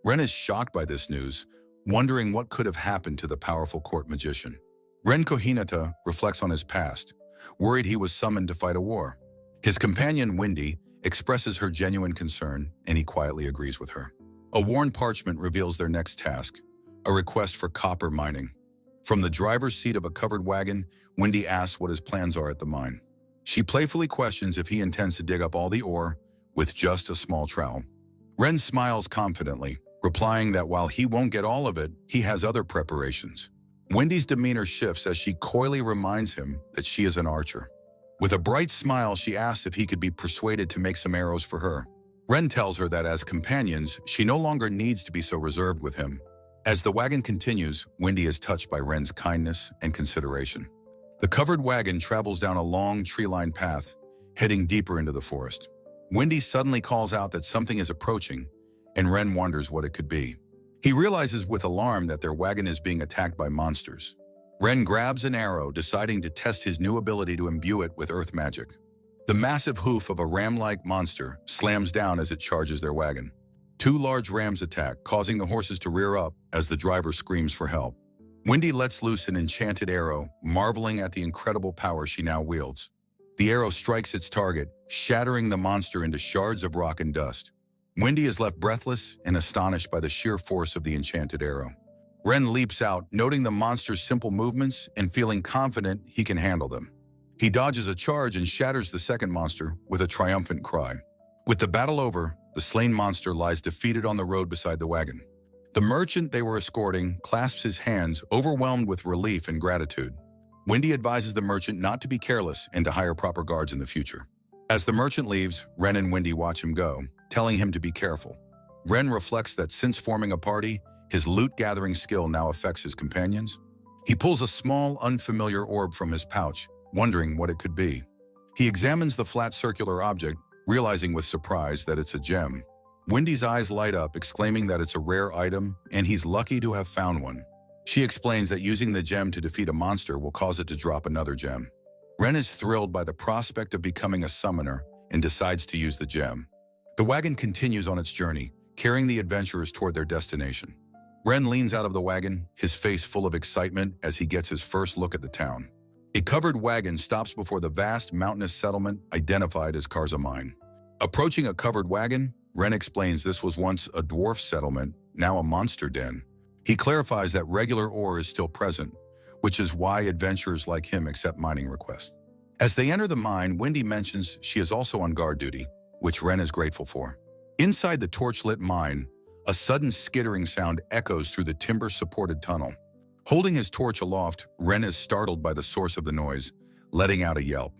Ren is shocked by this news, wondering what could have happened to the powerful court magician. Ren Kohinata reflects on his past, worried he was summoned to fight a war. His companion Wendy expresses her genuine concern, and he quietly agrees with her. A worn parchment reveals their next task, a request for copper mining. From the driver's seat of a covered wagon, Wendy asks what his plans are at the mine. She playfully questions if he intends to dig up all the ore with just a small trowel. Ren smiles confidently, replying that while he won't get all of it, he has other preparations. Wendy's demeanor shifts as she coyly reminds him that she is an archer. With a bright smile, she asks if he could be persuaded to make some arrows for her. Ren tells her that as companions, she no longer needs to be so reserved with him. As the wagon continues, Wendy is touched by Ren's kindness and consideration. The covered wagon travels down a long, tree-lined path, heading deeper into the forest. Wendy suddenly calls out that something is approaching, and Ren wonders what it could be. He realizes with alarm that their wagon is being attacked by monsters. Ren grabs an arrow, deciding to test his new ability to imbue it with earth magic. The massive hoof of a ram-like monster slams down as it charges their wagon. Two large rams attack, causing the horses to rear up as the driver screams for help. Wendy lets loose an enchanted arrow, marveling at the incredible power she now wields. The arrow strikes its target, shattering the monster into shards of rock and dust. Wendy is left breathless and astonished by the sheer force of the enchanted arrow. Ren leaps out, noting the monster's simple movements and feeling confident he can handle them. He dodges a charge and shatters the second monster with a triumphant cry. With the battle over, the slain monster lies defeated on the road beside the wagon. The merchant they were escorting clasps his hands, overwhelmed with relief and gratitude. Wendy advises the merchant not to be careless and to hire proper guards in the future. As the merchant leaves, Ren and Wendy watch him go, telling him to be careful. Ren reflects that since forming a party, his loot-gathering skill now affects his companions. He pulls a small, unfamiliar orb from his pouch, wondering what it could be. He examines the flat circular object, realizing with surprise that it's a gem. Wendy's eyes light up, exclaiming that it's a rare item and he's lucky to have found one. She explains that using the gem to defeat a monster will cause it to drop another gem. Ren is thrilled by the prospect of becoming a summoner and decides to use the gem. The wagon continues on its journey, carrying the adventurers toward their destination. Ren leans out of the wagon, his face full of excitement as he gets his first look at the town. A covered wagon stops before the vast mountainous settlement identified as Karza Mine. Approaching a covered wagon, Ren explains this was once a dwarf settlement, now a monster den. He clarifies that regular ore is still present, which is why adventurers like him accept mining requests. As they enter the mine, Wendy mentions she is also on guard duty, which Ren is grateful for. Inside the torch-lit mine, a sudden skittering sound echoes through the timber-supported tunnel. Holding his torch aloft, Ren is startled by the source of the noise, letting out a yelp.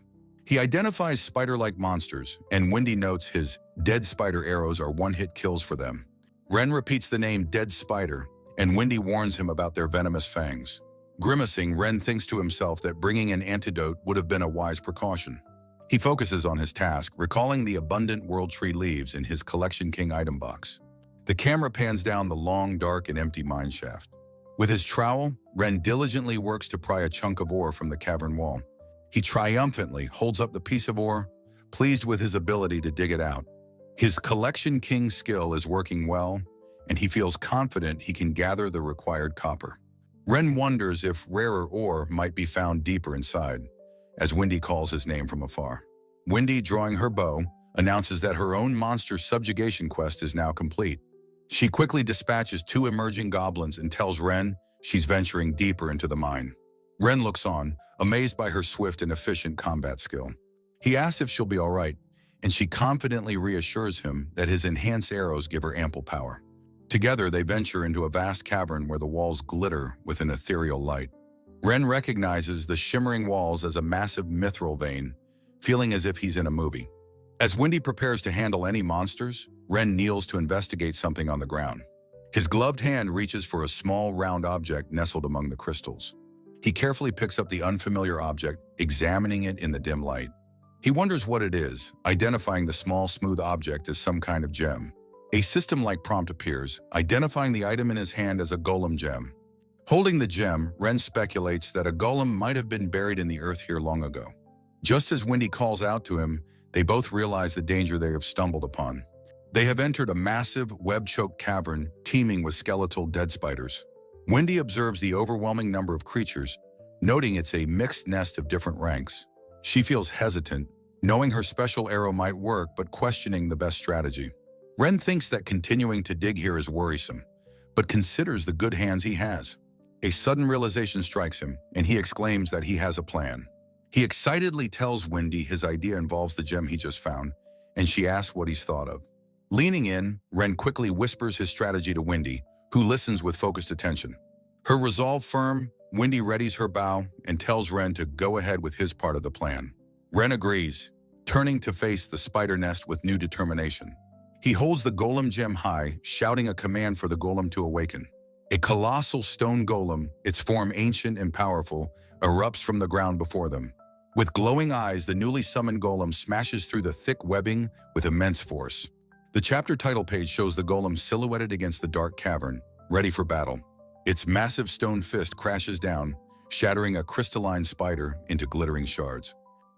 He identifies spider-like monsters, and Wendy notes his dead spider arrows are one-hit kills for them. Ren repeats the name Dead Spider, and Wendy warns him about their venomous fangs. Grimacing, Ren thinks to himself that bringing an antidote would have been a wise precaution. He focuses on his task, recalling the abundant World Tree leaves in his Collection King item box. The camera pans down the long, dark, and empty mine shaft. With his trowel, Ren diligently works to pry a chunk of ore from the cavern wall. He triumphantly holds up the piece of ore, pleased with his ability to dig it out. His Collection King skill is working well, and he feels confident he can gather the required copper. Ren wonders if rarer ore might be found deeper inside, as Wendy calls his name from afar. Wendy, drawing her bow, announces that her own monster subjugation quest is now complete. She quickly dispatches 2 emerging goblins and tells Ren she's venturing deeper into the mine. Ren looks on, amazed by her swift and efficient combat skill. He asks if she'll be all right, and she confidently reassures him that his enhanced arrows give her ample power. Together, they venture into a vast cavern where the walls glitter with an ethereal light. Ren recognizes the shimmering walls as a massive mithril vein, feeling as if he's in a movie. As Wendy prepares to handle any monsters, Ren kneels to investigate something on the ground. His gloved hand reaches for a small, round object nestled among the crystals. He carefully picks up the unfamiliar object, examining it in the dim light. He wonders what it is, identifying the small, smooth object as some kind of gem. A system-like prompt appears, identifying the item in his hand as a golem gem. Holding the gem, Ren speculates that a golem might have been buried in the earth here long ago. Just as Wendy calls out to him, they both realize the danger they have stumbled upon. They have entered a massive, web-choked cavern teeming with skeletal dead spiders. Wendy observes the overwhelming number of creatures, noting it's a mixed nest of different ranks. She feels hesitant, knowing her special arrow might work but questioning the best strategy. Ren thinks that continuing to dig here is worrisome, but considers the good hands he has. A sudden realization strikes him, and he exclaims that he has a plan. He excitedly tells Wendy his idea involves the gem he just found, and she asks what he's thought of. Leaning in, Ren quickly whispers his strategy to Wendy, who listens with focused attention. Her resolve firm, Wendy readies her bow and tells Ren to go ahead with his part of the plan. Ren agrees, turning to face the spider nest with new determination. He holds the golem gem high, shouting a command for the golem to awaken. A colossal stone golem, its form ancient and powerful, erupts from the ground before them. With glowing eyes, the newly summoned golem smashes through the thick webbing with immense force. The chapter title page shows the golem silhouetted against the dark cavern, ready for battle. Its massive stone fist crashes down, shattering a crystalline spider into glittering shards.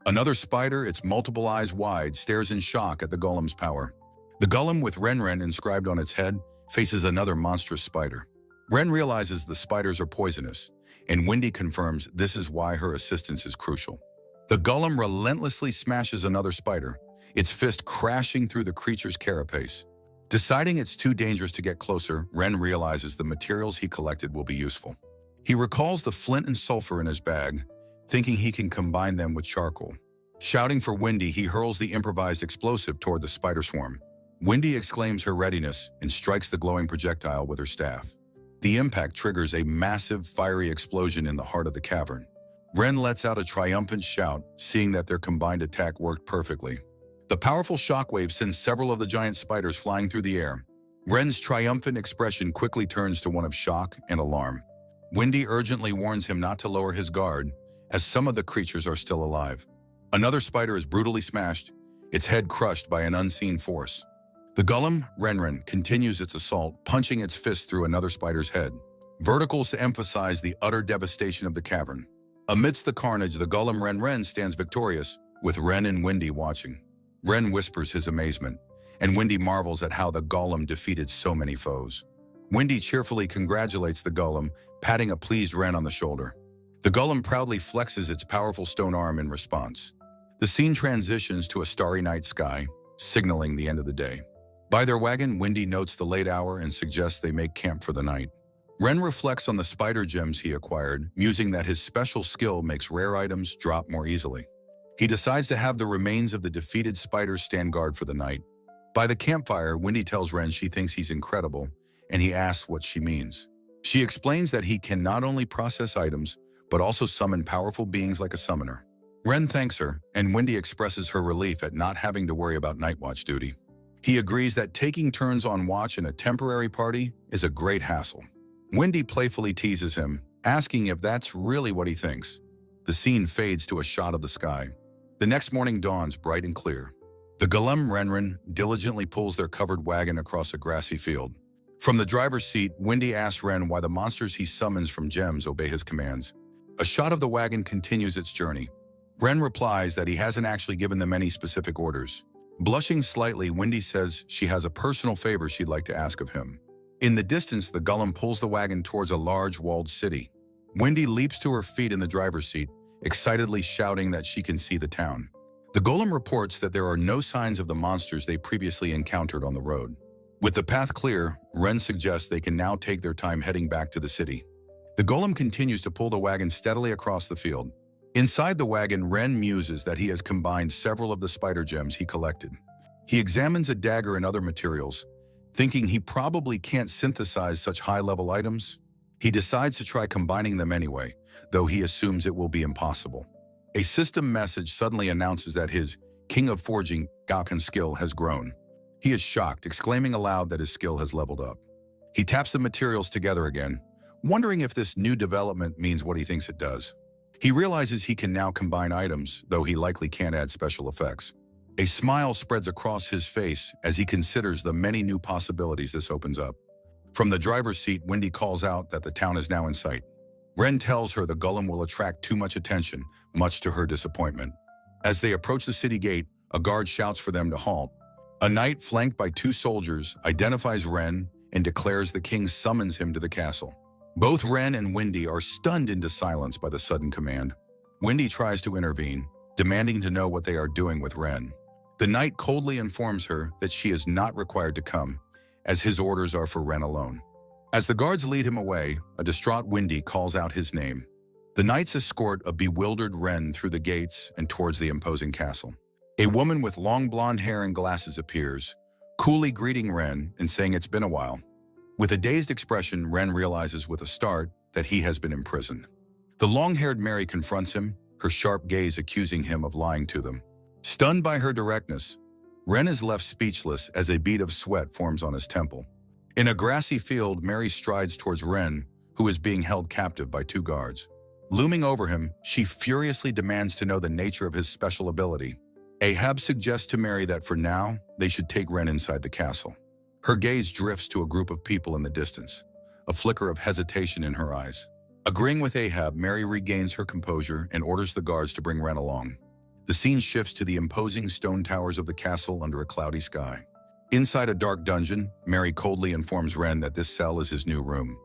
Another spider, its multiple eyes wide, stares in shock at the golem's power. The golem with Ren inscribed on its head faces another monstrous spider. Ren realizes the spiders are poisonous, and Wendy confirms this is why her assistance is crucial. The golem relentlessly smashes another spider, its fist crashing through the creature's carapace. Deciding it's too dangerous to get closer, Ren realizes the materials he collected will be useful. He recalls the flint and sulfur in his bag, thinking he can combine them with charcoal. Shouting for Wendy, he hurls the improvised explosive toward the spider swarm. Wendy exclaims her readiness and strikes the glowing projectile with her staff. The impact triggers a massive, fiery explosion in the heart of the cavern. Ren lets out a triumphant shout, seeing that their combined attack worked perfectly. The powerful shockwave sends several of the giant spiders flying through the air. Ren's triumphant expression quickly turns to one of shock and alarm. Wendy urgently warns him not to lower his guard, as some of the creatures are still alive. Another spider is brutally smashed, its head crushed by an unseen force. The golem, Ren, continues its assault, punching its fist through another spider's head. Verticals emphasize the utter devastation of the cavern. Amidst the carnage, the golem Ren stands victorious, with Ren and Wendy watching. Ren whispers his amazement, and Wendy marvels at how the golem defeated so many foes. Wendy cheerfully congratulates the golem, patting a pleased Ren on the shoulder. The golem proudly flexes its powerful stone arm in response. The scene transitions to a starry night sky, signaling the end of the day. By their wagon, Wendy notes the late hour and suggests they make camp for the night. Ren reflects on the spider gems he acquired, musing that his special skill makes rare items drop more easily. He decides to have the remains of the defeated spiders stand guard for the night. By the campfire, Wendy tells Ren she thinks he's incredible, and he asks what she means. She explains that he can not only process items, but also summon powerful beings like a summoner. Ren thanks her, and Wendy expresses her relief at not having to worry about night watch duty. He agrees that taking turns on watch in a temporary party is a great hassle. Wendy playfully teases him, asking if that's really what he thinks. The scene fades to a shot of the sky. The next morning dawns bright and clear. The golem Renren diligently pulls their covered wagon across a grassy field. From the driver's seat, Wendy asks Ren why the monsters he summons from gems obey his commands. A shot of the wagon continues its journey. Ren replies that he hasn't actually given them any specific orders. Blushing slightly, Wendy says she has a personal favor she'd like to ask of him. In the distance, the golem pulls the wagon towards a large walled city. Wendy leaps to her feet in the driver's seat, excitedly shouting that she can see the town. The golem reports that there are no signs of the monsters they previously encountered on the road. With the path clear, Ren suggests they can now take their time heading back to the city. The golem continues to pull the wagon steadily across the field. Inside the wagon, Ren muses that he has combined several of the spider gems he collected. He examines a dagger and other materials, thinking he probably can't synthesize such high-level items. He decides to try combining them anyway, though he assumes it will be impossible. A system message suddenly announces that his King of Forging Gaken skill has grown. He is shocked, exclaiming aloud that his skill has leveled up. He taps the materials together again, wondering if this new development means what he thinks it does. He realizes he can now combine items, though he likely can't add special effects. A smile spreads across his face as he considers the many new possibilities this opens up. From the driver's seat, Wendy calls out that the town is now in sight. Ren tells her the golem will attract too much attention, much to her disappointment. As they approach the city gate, a guard shouts for them to halt. A knight flanked by 2 soldiers identifies Ren and declares the king summons him to the castle. Both Ren and Wendy are stunned into silence by the sudden command. Wendy tries to intervene, demanding to know what they are doing with Ren. The knight coldly informs her that she is not required to come, as his orders are for Ren alone. As the guards lead him away, a distraught Wendy calls out his name. The knights escort a bewildered Ren through the gates and towards the imposing castle. A woman with long blonde hair and glasses appears, coolly greeting Ren and saying it's been a while. With a dazed expression, Ren realizes with a start that he has been imprisoned. The long-haired Mary confronts him, her sharp gaze accusing him of lying to them. Stunned by her directness, Ren is left speechless as a bead of sweat forms on his temple. In a grassy field, Mary strides towards Ren, who is being held captive by 2 guards. Looming over him, she furiously demands to know the nature of his special ability. Ahab suggests to Mary that for now, they should take Ren inside the castle. Her gaze drifts to a group of people in the distance, a flicker of hesitation in her eyes. Agreeing with Ahab, Mary regains her composure and orders the guards to bring Ren along. The scene shifts to the imposing stone towers of the castle under a cloudy sky. Inside a dark dungeon, Mary coldly informs Ren that this cell is his new room.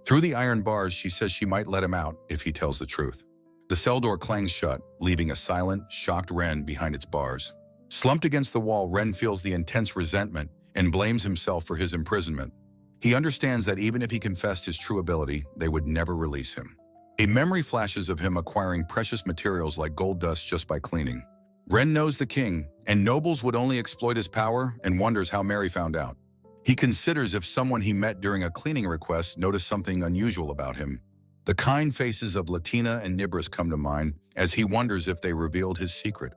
Through the iron bars, she says she might let him out if he tells the truth. The cell door clangs shut, leaving a silent, shocked Ren behind its bars. Slumped against the wall, Ren feels the intense resentment and blames himself for his imprisonment. He understands that even if he confessed his true ability, they would never release him. A memory flashes of him acquiring precious materials like gold dust just by cleaning. Ren knows the king, and nobles would only exploit his power, and wonders how Mary found out. He considers if someone he met during a cleaning request noticed something unusual about him. The kind faces of Latina and Nibris come to mind as he wonders if they revealed his secret.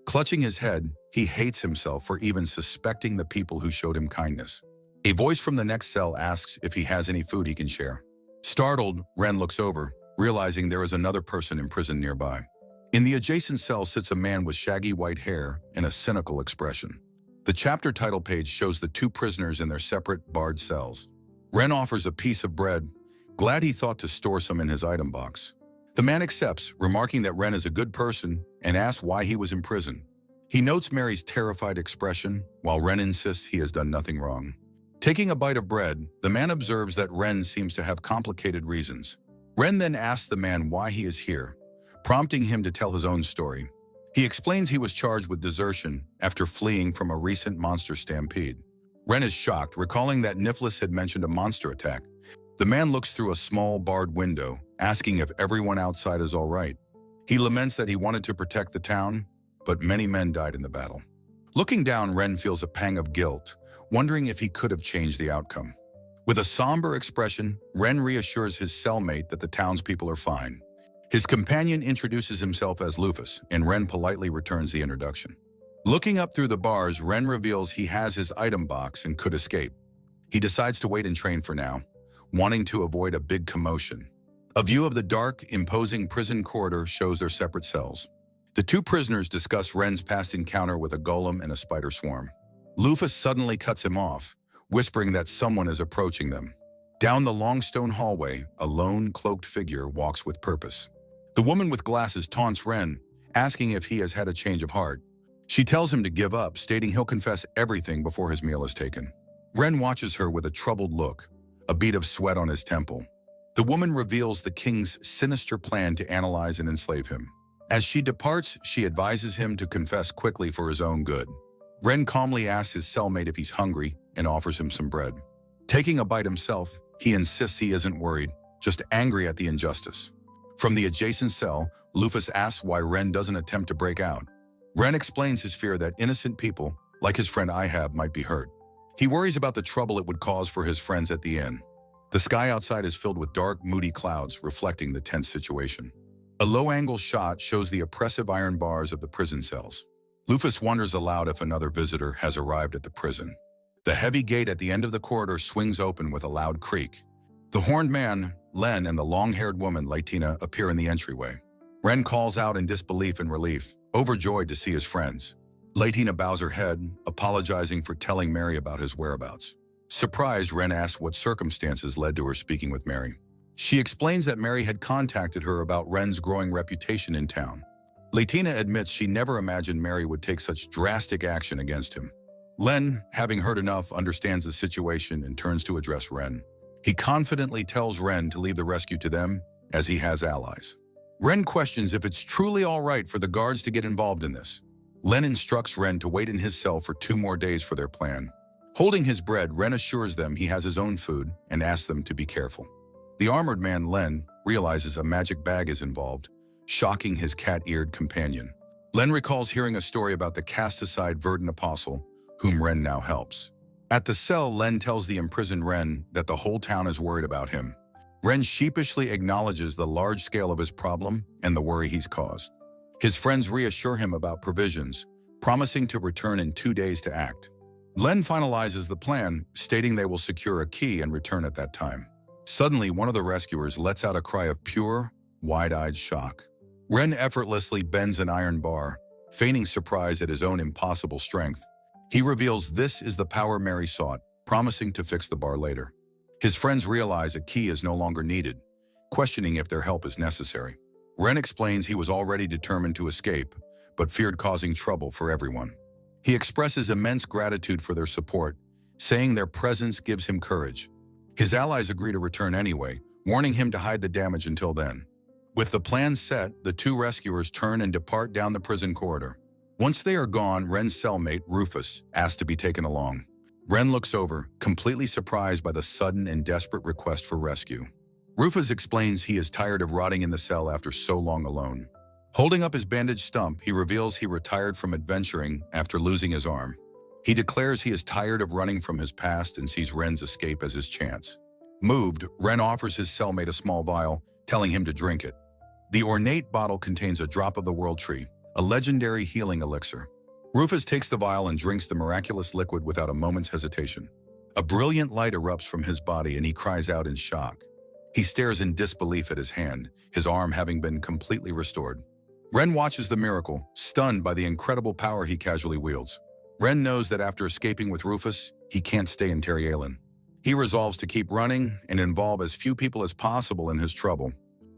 Clutching his head, he hates himself for even suspecting the people who showed him kindness. A voice from the next cell asks if he has any food he can share. Startled, Ren looks over, realizing there is another person imprisoned nearby. In the adjacent cell sits a man with shaggy white hair and a cynical expression. The chapter title page shows the 2 prisoners in their separate, barred cells. Ren offers a piece of bread, glad he thought to store some in his item box. The man accepts, remarking that Ren is a good person and asks why he was in prison. He notes Mary's terrified expression, while Ren insists he has done nothing wrong. Taking a bite of bread, the man observes that Ren seems to have complicated reasons. Ren then asks the man why he is here, prompting him to tell his own story. He explains he was charged with desertion after fleeing from a recent monster stampede. Ren is shocked, recalling that Niflis had mentioned a monster attack. The man looks through a small barred window, asking if everyone outside is all right. He laments that he wanted to protect the town, but many men died in the battle. Looking down, Ren feels a pang of guilt, wondering if he could have changed the outcome. With a somber expression, Ren reassures his cellmate that the townspeople are fine. His companion introduces himself as Lufus, and Ren politely returns the introduction. Looking up through the bars, Ren reveals he has his item box and could escape. He decides to wait and train for now, wanting to avoid a big commotion. A view of the dark, imposing prison corridor shows their separate cells. The two prisoners discuss Ren's past encounter with a golem and a spider swarm. Lufus suddenly cuts him off, whispering that someone is approaching them. Down the long stone hallway, a lone, cloaked figure walks with purpose. The woman with glasses taunts Ren, asking if he has had a change of heart. She tells him to give up, stating he'll confess everything before his meal is taken. Ren watches her with a troubled look, a bead of sweat on his temple. The woman reveals the king's sinister plan to analyze and enslave him. As she departs, she advises him to confess quickly for his own good. Ren calmly asks his cellmate if he's hungry and offers him some bread. Taking a bite himself, he insists he isn't worried, just angry at the injustice. From the adjacent cell, Lufus asks why Ren doesn't attempt to break out. Ren explains his fear that innocent people, like his friend Ihab, might be hurt. He worries about the trouble it would cause for his friends at the inn. The sky outside is filled with dark, moody clouds, reflecting the tense situation. A low-angle shot shows the oppressive iron bars of the prison cells. Lufus wonders aloud if another visitor has arrived at the prison. The heavy gate at the end of the corridor swings open with a loud creak. The horned man, Len, and the long-haired woman, Latina, appear in the entryway. Ren calls out in disbelief and relief, overjoyed to see his friends. Latina bows her head, apologizing for telling Mary about his whereabouts. Surprised, Ren asks what circumstances led to her speaking with Mary. She explains that Mary had contacted her about Ren's growing reputation in town. Latina admits she never imagined Mary would take such drastic action against him. Len, having heard enough, understands the situation and turns to address Ren. He confidently tells Ren to leave the rescue to them, as he has allies. Ren questions if it's truly all right for the guards to get involved in this. Len instructs Ren to wait in his cell for 2 more days for their plan. Holding his bread, Ren assures them he has his own food and asks them to be careful. The armored man, Len, realizes a magic bag is involved, shocking his cat-eared companion. Len recalls hearing a story about the cast-aside Verdant Apostle, whom Ren now helps. At the cell, Len tells the imprisoned Ren that the whole town is worried about him. Ren sheepishly acknowledges the large scale of his problem and the worry he's caused. His friends reassure him about provisions, promising to return in 2 days to act. Len finalizes the plan, stating they will secure a key and return at that time. Suddenly, one of the rescuers lets out a cry of pure, wide-eyed shock. Ren effortlessly bends an iron bar, feigning surprise at his own impossible strength. He reveals this is the power Mary sought, promising to fix the bar later. His friends realize a key is no longer needed, questioning if their help is necessary. Ren explains he was already determined to escape, but feared causing trouble for everyone. He expresses immense gratitude for their support, saying their presence gives him courage. His allies agree to return anyway, warning him to hide the damage until then. With the plan set, the 2 rescuers turn and depart down the prison corridor. Once they are gone, Ren's cellmate, Rufus, asks to be taken along. Ren looks over, completely surprised by the sudden and desperate request for rescue. Rufus explains he is tired of rotting in the cell after so long alone. Holding up his bandaged stump, he reveals he retired from adventuring after losing his arm. He declares he is tired of running from his past and sees Ren's escape as his chance. Moved, Ren offers his cellmate a small vial, telling him to drink it. The ornate bottle contains a drop of the world tree, a legendary healing elixir. Rufus takes the vial and drinks the miraculous liquid without a moment's hesitation. A brilliant light erupts from his body and he cries out in shock. He stares in disbelief at his hand, his arm having been completely restored. Ren watches the miracle, stunned by the incredible power he casually wields. Ren knows that after escaping with Rufus, he can't stay in Terrialen. He resolves to keep running and involve as few people as possible in his trouble.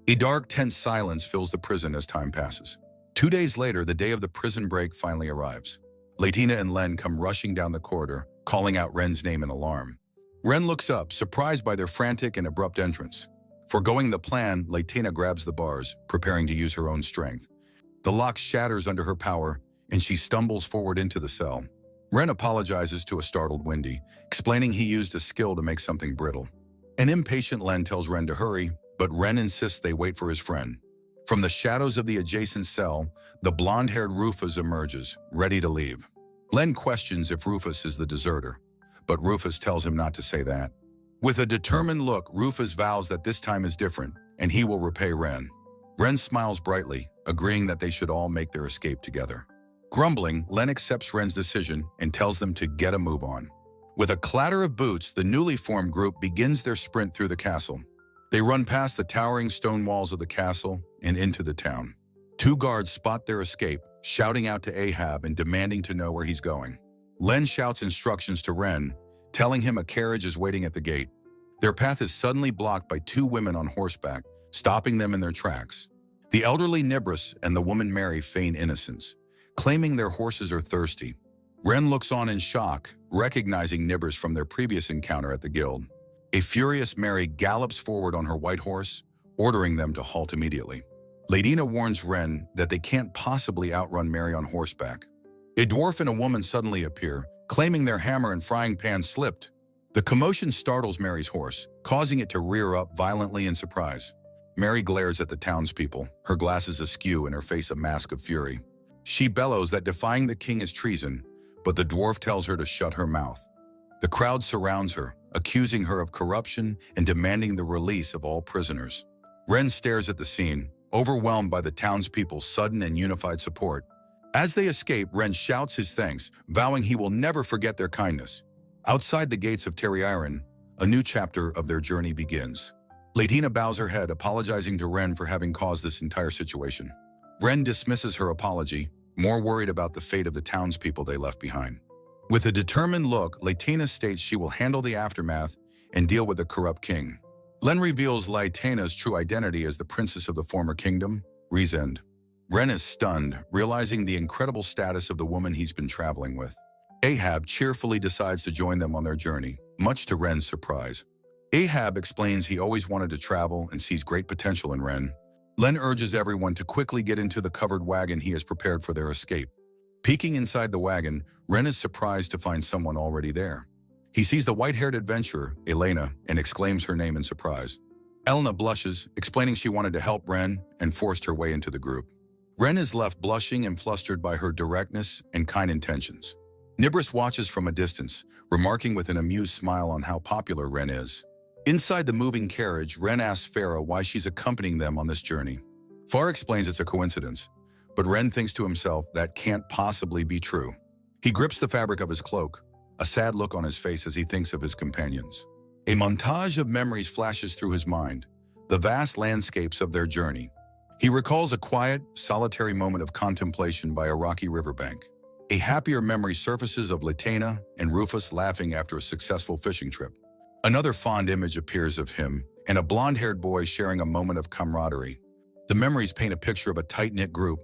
A dark, tense silence fills the prison as time passes. 2 days later, the day of the prison break finally arrives. Latina and Len come rushing down the corridor, calling out Ren's name in alarm. Ren looks up, surprised by their frantic and abrupt entrance. Foregoing the plan, Latina grabs the bars, preparing to use her own strength. The lock shatters under her power, and she stumbles forward into the cell. Ren apologizes to a startled Wendy, explaining he used a skill to make something brittle. An impatient Len tells Ren to hurry, but Ren insists they wait for his friend. From the shadows of the adjacent cell, the blonde-haired Rufus emerges, ready to leave. Len questions if Rufus is the deserter, but Rufus tells him not to say that. With a determined look, Rufus vows that this time is different, and he will repay Ren. Ren smiles brightly, agreeing that they should all make their escape together. Grumbling, Len accepts Ren's decision and tells them to get a move on. With a clatter of boots, the newly formed group begins their sprint through the castle. They run past the towering stone walls of the castle and into the town. Two guards spot their escape, shouting out to Ahab and demanding to know where he's going. Len shouts instructions to Ren, telling him a carriage is waiting at the gate. Their path is suddenly blocked by two women on horseback, stopping them in their tracks. The elderly Nibris and the woman Mary feign innocence, claiming their horses are thirsty. Ren looks on in shock, recognizing Nibris from their previous encounter at the guild. A furious Mary gallops forward on her white horse, ordering them to halt immediately. Ladina warns Ren that they can't possibly outrun Mary on horseback. A dwarf and a woman suddenly appear, claiming their hammer and frying pan slipped. The commotion startles Mary's horse, causing it to rear up violently in surprise. Mary glares at the townspeople, her glasses askew and her face a mask of fury. She bellows that defying the king is treason, but the dwarf tells her to shut her mouth. The crowd surrounds her, accusing her of corruption and demanding the release of all prisoners. Ren stares at the scene, overwhelmed by the townspeople's sudden and unified support. As they escape, Ren shouts his thanks, vowing he will never forget their kindness. Outside the gates of Terriiron, a new chapter of their journey begins. Latina bows her head, apologizing to Ren for having caused this entire situation. Ren dismisses her apology, more worried about the fate of the townspeople they left behind. With a determined look, Latina states she will handle the aftermath and deal with the corrupt king. Len reveals Latina's true identity as the princess of the former kingdom, Rezend. Ren is stunned, realizing the incredible status of the woman he's been traveling with. Ahab cheerfully decides to join them on their journey, much to Ren's surprise. Ahab explains he always wanted to travel and sees great potential in Ren. Len urges everyone to quickly get into the covered wagon he has prepared for their escape. Peeking inside the wagon, Ren is surprised to find someone already there. He sees the white-haired adventurer, Elena, and exclaims her name in surprise. Elena blushes, explaining she wanted to help Ren and forced her way into the group. Ren is left blushing and flustered by her directness and kind intentions. Nibris watches from a distance, remarking with an amused smile on how popular Ren is. Inside the moving carriage, Ren asks Farah why she's accompanying them on this journey. Farah explains it's a coincidence, but Ren thinks to himself that can't possibly be true. He grips the fabric of his cloak, a sad look on his face as he thinks of his companions. A montage of memories flashes through his mind, the vast landscapes of their journey. He recalls a quiet, solitary moment of contemplation by a rocky riverbank. A happier memory surfaces of Latina and Rufus laughing after a successful fishing trip. Another fond image appears of him and a blonde-haired boy sharing a moment of camaraderie. The memories paint a picture of a tight-knit group,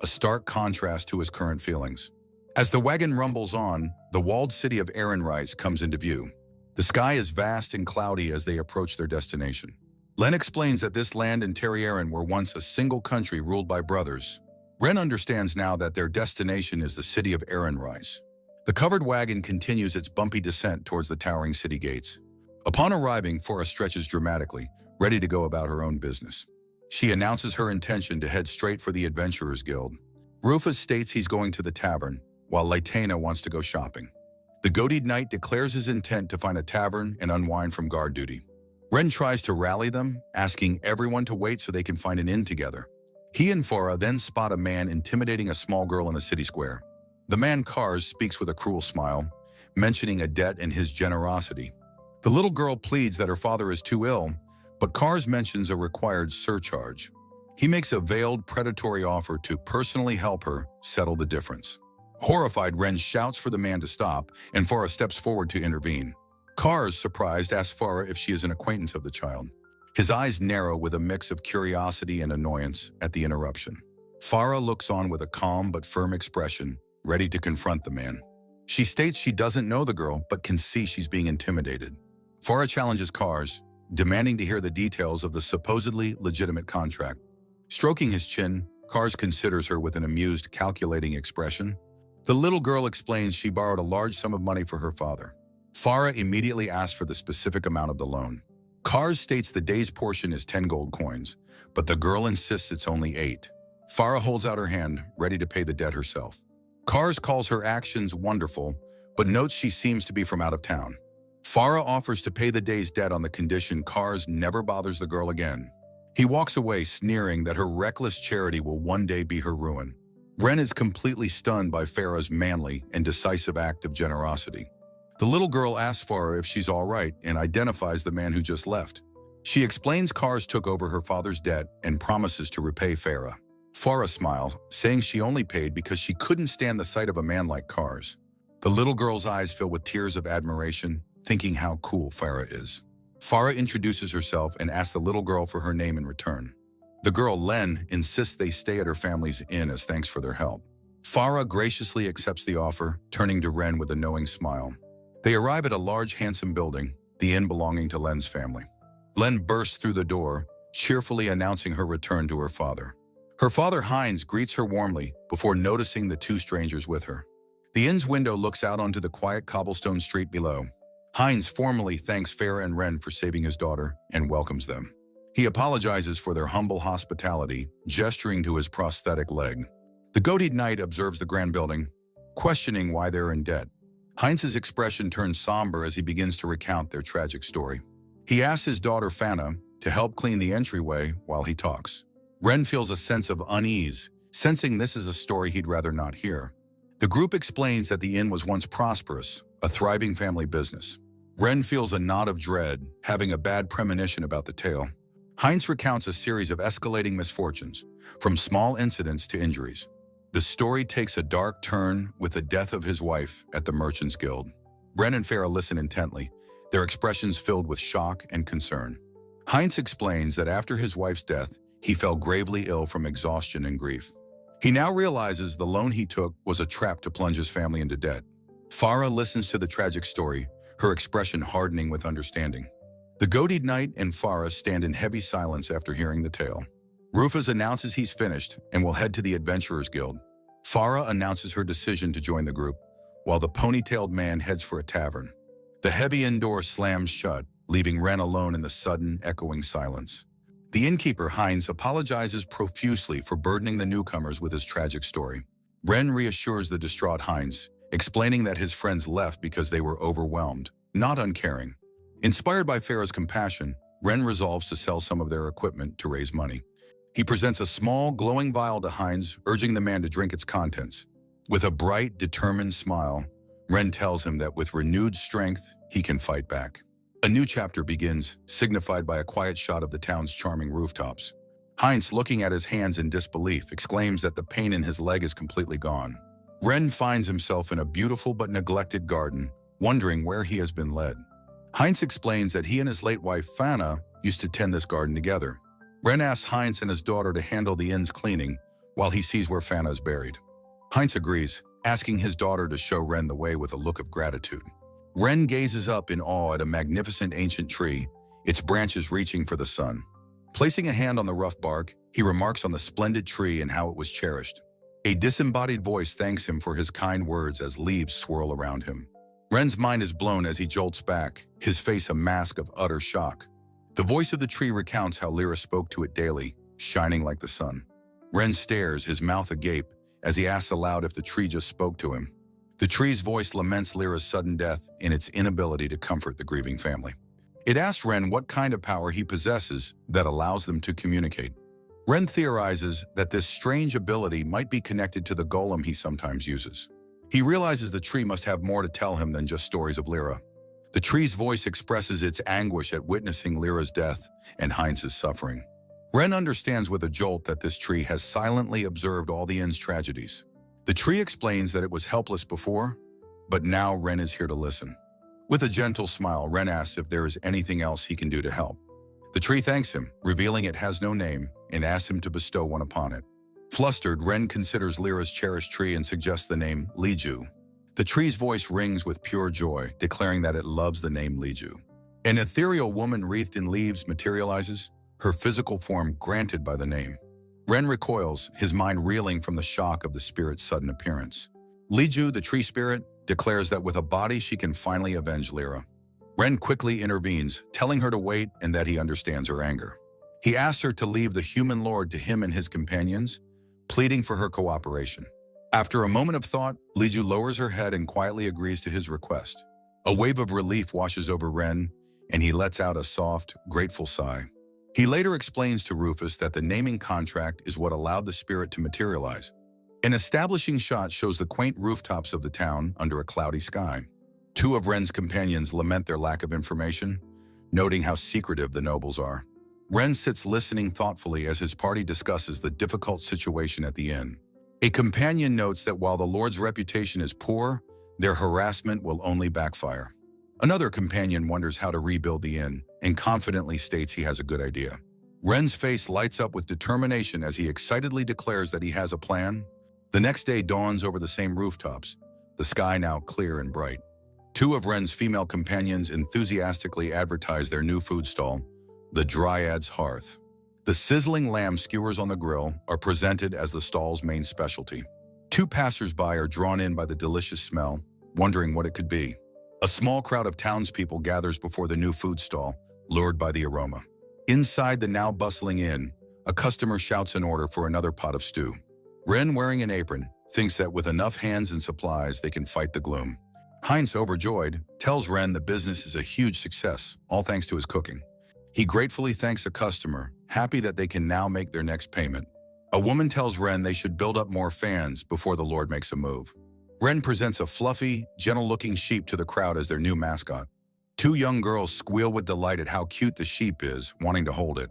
a stark contrast to his current feelings. As the wagon rumbles on, the walled city of Ehrenreich comes into view. The sky is vast and cloudy as they approach their destination. Len explains that this land and Terriiron were once a single country ruled by brothers. Ren understands now that their destination is the city of Ehrenreich. The covered wagon continues its bumpy descent towards the towering city gates. Upon arriving, Farah stretches dramatically, ready to go about her own business. She announces her intention to head straight for the Adventurers Guild. Rufus states he's going to the tavern, while Latina wants to go shopping. The goateed knight declares his intent to find a tavern and unwind from guard duty. Ren tries to rally them, asking everyone to wait so they can find an inn together. He and Farah then spot a man intimidating a small girl in a city square. The man Kars speaks with a cruel smile, mentioning a debt and his generosity. The little girl pleads that her father is too ill, but Kars mentions a required surcharge. He makes a veiled, predatory offer to personally help her settle the difference. Horrified, Ren shouts for the man to stop, and Farah steps forward to intervene. Kars, surprised, asks Farah if she is an acquaintance of the child. His eyes narrow with a mix of curiosity and annoyance at the interruption. Farah looks on with a calm but firm expression, ready to confront the man. She states she doesn't know the girl, but can see she's being intimidated. Farah challenges Kars, demanding to hear the details of the supposedly legitimate contract. Stroking his chin, Kars considers her with an amused, calculating expression. The little girl explains she borrowed a large sum of money for her father. Farah immediately asks for the specific amount of the loan. Kars states the day's portion is 10 gold coins, but the girl insists it's only 8. Farah holds out her hand, ready to pay the debt herself. Kars calls her actions wonderful, but notes she seems to be from out of town. Farah offers to pay the day's debt on the condition Kars never bothers the girl again. He walks away, sneering that her reckless charity will one day be her ruin. Ren is completely stunned by Farah's manly and decisive act of generosity. The little girl asks Farah if she's all right and identifies the man who just left. She explains cars took over her father's debt and promises to repay Farah. Farah smiles, saying she only paid because she couldn't stand the sight of a man like cars. The little girl's eyes fill with tears of admiration, thinking how cool Farah is. Farah introduces herself and asks the little girl for her name in return. The girl, Len, insists they stay at her family's inn as thanks for their help. Farah graciously accepts the offer, turning to Ren with a knowing smile. They arrive at a large, handsome building, the inn belonging to Len's family. Len bursts through the door, cheerfully announcing her return to her father. Her father, Heinz, greets her warmly before noticing the two strangers with her. The inn's window looks out onto the quiet cobblestone street below. Heinz formally thanks Farah and Ren for saving his daughter and welcomes them. He apologizes for their humble hospitality, gesturing to his prosthetic leg. The goated knight observes the grand building, questioning why they're in debt. Heinz's expression turns somber as he begins to recount their tragic story. He asks his daughter Fana to help clean the entryway while he talks. Ren feels a sense of unease, sensing this is a story he'd rather not hear. The group explains that the inn was once prosperous, a thriving family business. Ren feels a knot of dread, having a bad premonition about the tale. Heinz recounts a series of escalating misfortunes, from small incidents to injuries. The story takes a dark turn with the death of his wife at the Merchants Guild. Ren and Farah listen intently, their expressions filled with shock and concern. Heinz explains that after his wife's death, he fell gravely ill from exhaustion and grief. He now realizes the loan he took was a trap to plunge his family into debt. Farah listens to the tragic story, her expression hardening with understanding. The goated knight and Farah stand in heavy silence after hearing the tale. Rufus announces he's finished and will head to the Adventurers Guild. Farah announces her decision to join the group, while the ponytailed man heads for a tavern. The heavy inn door slams shut, leaving Ren alone in the sudden, echoing silence. The innkeeper, Heinz, apologizes profusely for burdening the newcomers with his tragic story. Ren reassures the distraught Heinz, explaining that his friends left because they were overwhelmed, not uncaring. Inspired by Farah's compassion, Ren resolves to sell some of their equipment to raise money. He presents a small, glowing vial to Heinz, urging the man to drink its contents. With a bright, determined smile, Ren tells him that with renewed strength, he can fight back. A new chapter begins, signified by a quiet shot of the town's charming rooftops. Heinz, looking at his hands in disbelief, exclaims that the pain in his leg is completely gone. Ren finds himself in a beautiful but neglected garden, wondering where he has been led. Heinz explains that he and his late wife, Fana, used to tend this garden together. Ren asks Heinz and his daughter to handle the inn's cleaning while he sees where Fana is buried. Heinz agrees, asking his daughter to show Ren the way with a look of gratitude. Ren gazes up in awe at a magnificent ancient tree, its branches reaching for the sun. Placing a hand on the rough bark, he remarks on the splendid tree and how it was cherished. A disembodied voice thanks him for his kind words as leaves swirl around him. Ren's mind is blown as he jolts back, his face a mask of utter shock. The voice of the tree recounts how Lyra spoke to it daily, shining like the sun. Ren stares, his mouth agape, as he asks aloud if the tree just spoke to him. The tree's voice laments Lyra's sudden death in its inability to comfort the grieving family. It asks Ren what kind of power he possesses that allows them to communicate. Ren theorizes that this strange ability might be connected to the golem he sometimes uses. He realizes the tree must have more to tell him than just stories of Lyra. The tree's voice expresses its anguish at witnessing Lyra's death and Heinz's suffering. Ren understands with a jolt that this tree has silently observed all the inn's tragedies. The tree explains that it was helpless before, but now Ren is here to listen. With a gentle smile, Ren asks if there is anything else he can do to help. The tree thanks him, revealing it has no name, and asks him to bestow one upon it. Flustered, Ren considers Lyra's cherished tree and suggests the name Liju. The tree's voice rings with pure joy, declaring that it loves the name Liju. An ethereal woman wreathed in leaves materializes, her physical form granted by the name. Ren recoils, his mind reeling from the shock of the spirit's sudden appearance. Liju, the tree spirit, declares that with a body she can finally avenge Lyra. Ren quickly intervenes, telling her to wait and that he understands her anger. He asks her to leave the human lord to him and his companions, pleading for her cooperation. After a moment of thought, Liju lowers her head and quietly agrees to his request. A wave of relief washes over Ren, and he lets out a soft, grateful sigh. He later explains to Rufus that the naming contract is what allowed the spirit to materialize. An establishing shot shows the quaint rooftops of the town under a cloudy sky. Two of Ren's companions lament their lack of information, noting how secretive the nobles are. Ren sits listening thoughtfully as his party discusses the difficult situation at the inn. A companion notes that while the Lord's reputation is poor, their harassment will only backfire. Another companion wonders how to rebuild the inn and confidently states he has a good idea. Ren's face lights up with determination as he excitedly declares that he has a plan. The next day dawns over the same rooftops, the sky now clear and bright. Two of Ren's female companions enthusiastically advertise their new food stall, the Dryad's Hearth. The sizzling lamb skewers on the grill are presented as the stall's main specialty. Two passers-by are drawn in by the delicious smell, wondering what it could be. A small crowd of townspeople gathers before the new food stall, lured by the aroma. Inside the now bustling inn, a customer shouts an order for another pot of stew. Ren, wearing an apron, thinks that with enough hands and supplies, they can fight the gloom. Heinz, overjoyed, tells Ren the business is a huge success, all thanks to his cooking. He gratefully thanks a customer, happy that they can now make their next payment. A woman tells Ren they should build up more fans before the Lord makes a move. Ren presents a fluffy, gentle-looking sheep to the crowd as their new mascot. Two young girls squeal with delight at how cute the sheep is, wanting to hold it.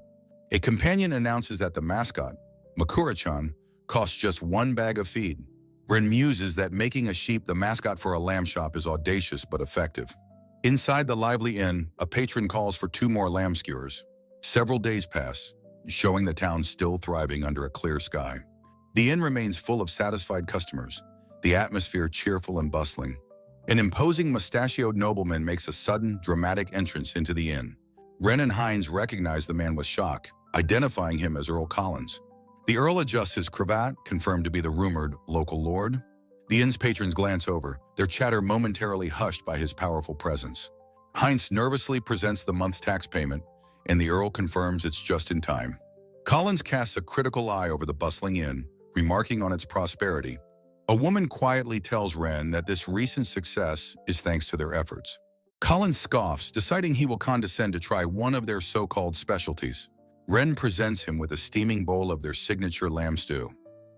A companion announces that the mascot, Makura-chan, costs just 1 bag of feed. Ren muses that making a sheep the mascot for a lamb shop is audacious but effective. Inside the lively inn, a patron calls for 2 more lamb skewers. Several days pass, showing the town still thriving under a clear sky. The inn remains full of satisfied customers, the atmosphere cheerful and bustling. An imposing mustachioed nobleman makes a sudden, dramatic entrance into the inn. Ren and Heinz recognize the man with shock, identifying him as Earl Collins. The Earl adjusts his cravat, confirmed to be the rumored local lord. The inn's patrons glance over, their chatter momentarily hushed by his powerful presence. Heinz nervously presents the month's tax payment, and the Earl confirms it's just in time. Collins casts a critical eye over the bustling inn, remarking on its prosperity. A woman quietly tells Ren that this recent success is thanks to their efforts. Collins scoffs, deciding he will condescend to try one of their so-called specialties. Ren presents him with a steaming bowl of their signature lamb stew.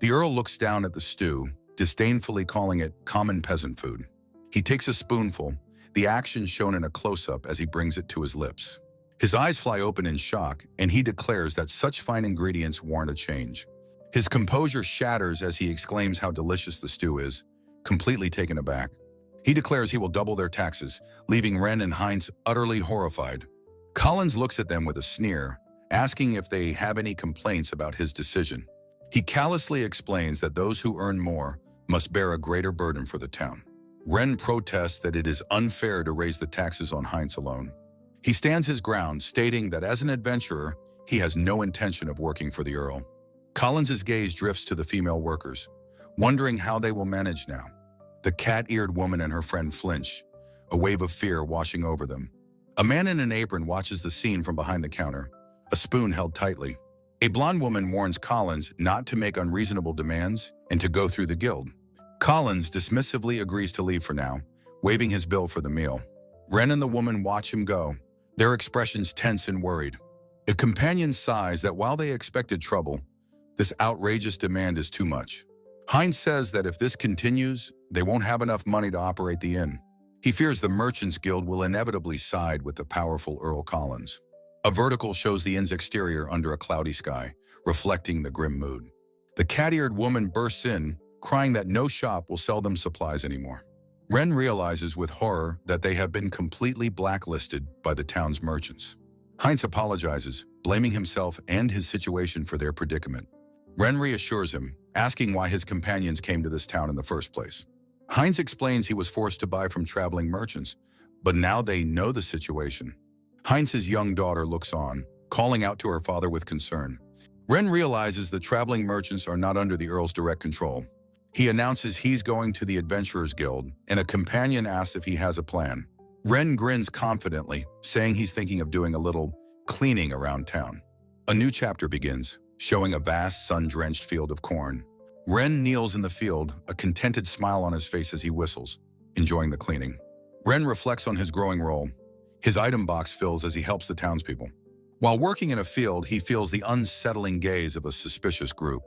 The Earl looks down at the stew, disdainfully calling it common peasant food. He takes a spoonful, the action shown in a close-up as he brings it to his lips. His eyes fly open in shock, and he declares that such fine ingredients warrant a change. His composure shatters as he exclaims how delicious the stew is, completely taken aback. He declares he will double their taxes, leaving Ren and Heinz utterly horrified. Collins looks at them with a sneer, asking if they have any complaints about his decision. He callously explains that those who earn more must bear a greater burden for the town. Ren protests that it is unfair to raise the taxes on Heinz alone. He stands his ground, stating that as an adventurer, he has no intention of working for the Earl. Collins's gaze drifts to the female workers, wondering how they will manage now. The cat-eared woman and her friend flinch, a wave of fear washing over them. A man in an apron watches the scene from behind the counter, a spoon held tightly. A blonde woman warns Collins not to make unreasonable demands and to go through the guild. Collins dismissively agrees to leave for now, waiving his bill for the meal. Ren and the woman watch him go, their expressions tense and worried. A companion sighs that while they expected trouble, this outrageous demand is too much. Heinz says that if this continues, they won't have enough money to operate the inn. He fears the Merchants Guild will inevitably side with the powerful Earl Collins. A vertical shows the inn's exterior under a cloudy sky, reflecting the grim mood. The cat-eared woman bursts in, crying that no shop will sell them supplies anymore. Ren realizes with horror that they have been completely blacklisted by the town's merchants. Heinz apologizes, blaming himself and his situation for their predicament. Ren reassures him, asking why his companions came to this town in the first place. Heinz explains he was forced to buy from traveling merchants, but now they know the situation. Heinz's young daughter looks on, calling out to her father with concern. Ren realizes the traveling merchants are not under the Earl's direct control. He announces he's going to the Adventurers Guild, and a companion asks if he has a plan. Ren grins confidently, saying he's thinking of doing a little cleaning around town. A new chapter begins, showing a vast sun-drenched field of corn. Ren kneels in the field, a contented smile on his face as he whistles, enjoying the cleaning. Ren reflects on his growing role. His item box fills as he helps the townspeople. While working in a field, he feels the unsettling gaze of a suspicious group.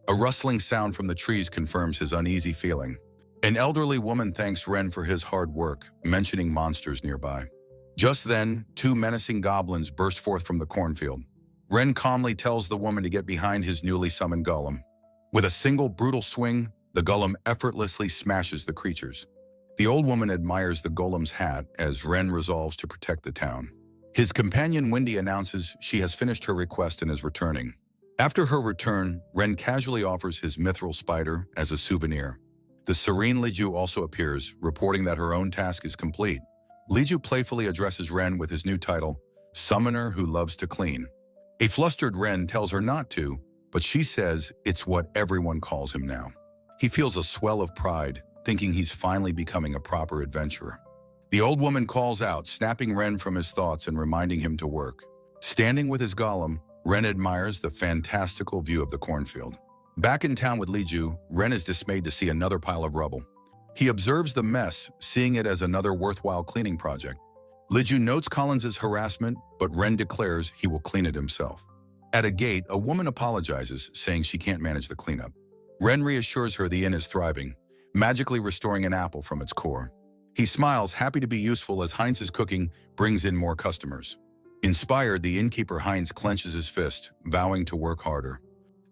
A rustling sound from the trees confirms his uneasy feeling. An elderly woman thanks Ren for his hard work, mentioning monsters nearby. Just then, two menacing goblins burst forth from the cornfield. Ren calmly tells the woman to get behind his newly summoned golem. With a single brutal swing, the golem effortlessly smashes the creatures. The old woman admires the golem's hat as Ren resolves to protect the town. His companion Wendy announces she has finished her request and is returning. After her return, Ren casually offers his mithril spider as a souvenir. The serene Liju also appears, reporting that her own task is complete. Liju playfully addresses Ren with his new title, Summoner Who Loves to Clean. A flustered Ren tells her not to, but she says it's what everyone calls him now. He feels a swell of pride, thinking he's finally becoming a proper adventurer. The old woman calls out, snapping Ren from his thoughts and reminding him to work. Standing with his golem, Ren admires the fantastical view of the cornfield. Back in town with Liju, Ren is dismayed to see another pile of rubble. He observes the mess, seeing it as another worthwhile cleaning project. Liju notes Collins's harassment, but Ren declares he will clean it himself. At a gate, a woman apologizes, saying she can't manage the cleanup. Ren reassures her the inn is thriving, magically restoring an apple from its core. He smiles, happy to be useful as Heinz's cooking brings in more customers. Inspired, the innkeeper Heinz clenches his fist, vowing to work harder.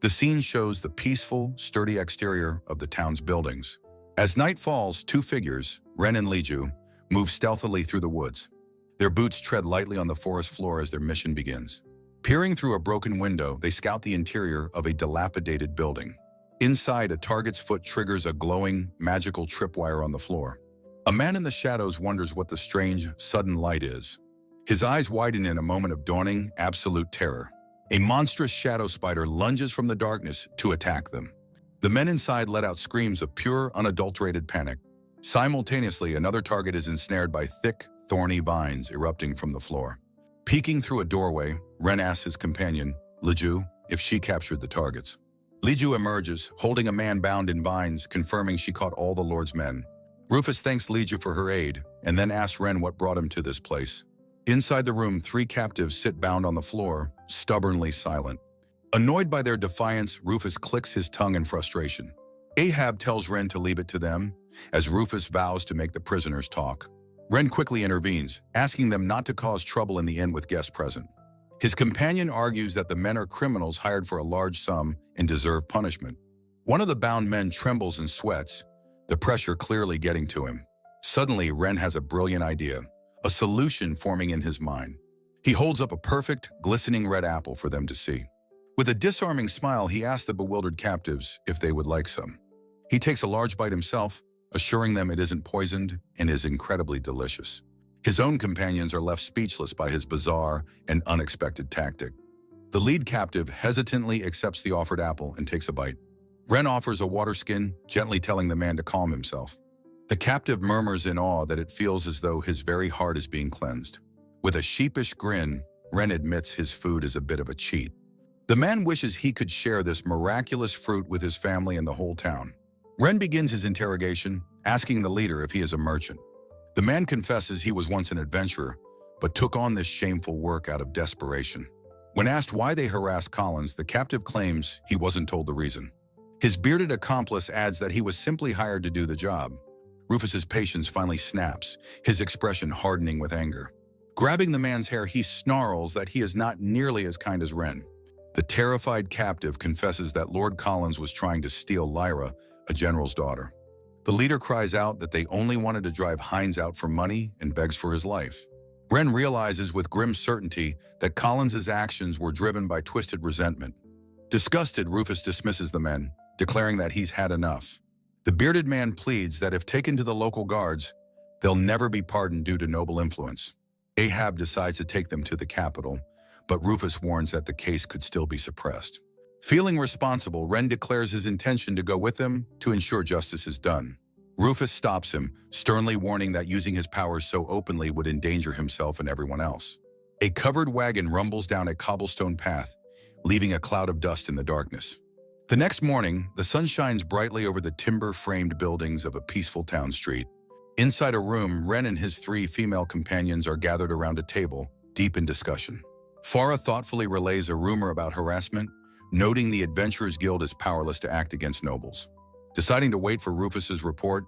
The scene shows the peaceful, sturdy exterior of the town's buildings. As night falls, two figures, Ren and Liju, move stealthily through the woods. Their boots tread lightly on the forest floor as their mission begins. Peering through a broken window, they scout the interior of a dilapidated building. Inside, a target's foot triggers a glowing, magical tripwire on the floor. A man in the shadows wonders what the strange, sudden light is. His eyes widen in a moment of dawning, absolute terror. A monstrous shadow spider lunges from the darkness to attack them. The men inside let out screams of pure, unadulterated panic. Simultaneously, another target is ensnared by thick, thorny vines erupting from the floor. Peeking through a doorway, Ren asks his companion, Liju, if she captured the targets. Liju emerges, holding a man bound in vines, confirming she caught all the Lord's men. Rufus thanks Liju for her aid, and then asks Ren what brought him to this place. Inside the room, three captives sit bound on the floor, stubbornly silent. Annoyed by their defiance, Rufus clicks his tongue in frustration. Ahab tells Ren to leave it to them, as Rufus vows to make the prisoners talk. Ren quickly intervenes, asking them not to cause trouble in the inn with guests present. His companion argues that the men are criminals hired for a large sum and deserve punishment. One of the bound men trembles and sweats, the pressure clearly getting to him. Suddenly, Ren has a brilliant idea, a solution forming in his mind. He holds up a perfect, glistening red apple for them to see. With a disarming smile, he asks the bewildered captives if they would like some. He takes a large bite himself, assuring them it isn't poisoned and is incredibly delicious. His own companions are left speechless by his bizarre and unexpected tactic. The lead captive hesitantly accepts the offered apple and takes a bite. Ren offers a water skin, gently telling the man to calm himself. The captive murmurs in awe that it feels as though his very heart is being cleansed. With a sheepish grin, Ren admits his food is a bit of a cheat. The man wishes he could share this miraculous fruit with his family and the whole town. Ren begins his interrogation, asking the leader if he is a merchant. The man confesses he was once an adventurer, but took on this shameful work out of desperation. When asked why they harassed Collins, the captive claims he wasn't told the reason. His bearded accomplice adds that he was simply hired to do the job. Rufus's patience finally snaps, his expression hardening with anger. Grabbing the man's hair, he snarls that he is not nearly as kind as Ren. The terrified captive confesses that Lord Collins was trying to steal Lyra, a general's daughter. The leader cries out that they only wanted to drive Heinz out for money and begs for his life. Ren realizes with grim certainty that Collins's actions were driven by twisted resentment. Disgusted, Rufus dismisses the men, declaring that he's had enough. The bearded man pleads that if taken to the local guards, they'll never be pardoned due to noble influence. Ahab decides to take them to the capital, but Rufus warns that the case could still be suppressed. Feeling responsible, Ren declares his intention to go with them to ensure justice is done. Rufus stops him, sternly warning that using his powers so openly would endanger himself and everyone else. A covered wagon rumbles down a cobblestone path, leaving a cloud of dust in the darkness. The next morning, the sun shines brightly over the timber-framed buildings of a peaceful town street. Inside a room, Ren and his three female companions are gathered around a table, deep in discussion. Farah thoughtfully relays a rumor about harassment, noting the Adventurers Guild is powerless to act against nobles. Deciding to wait for Rufus's report,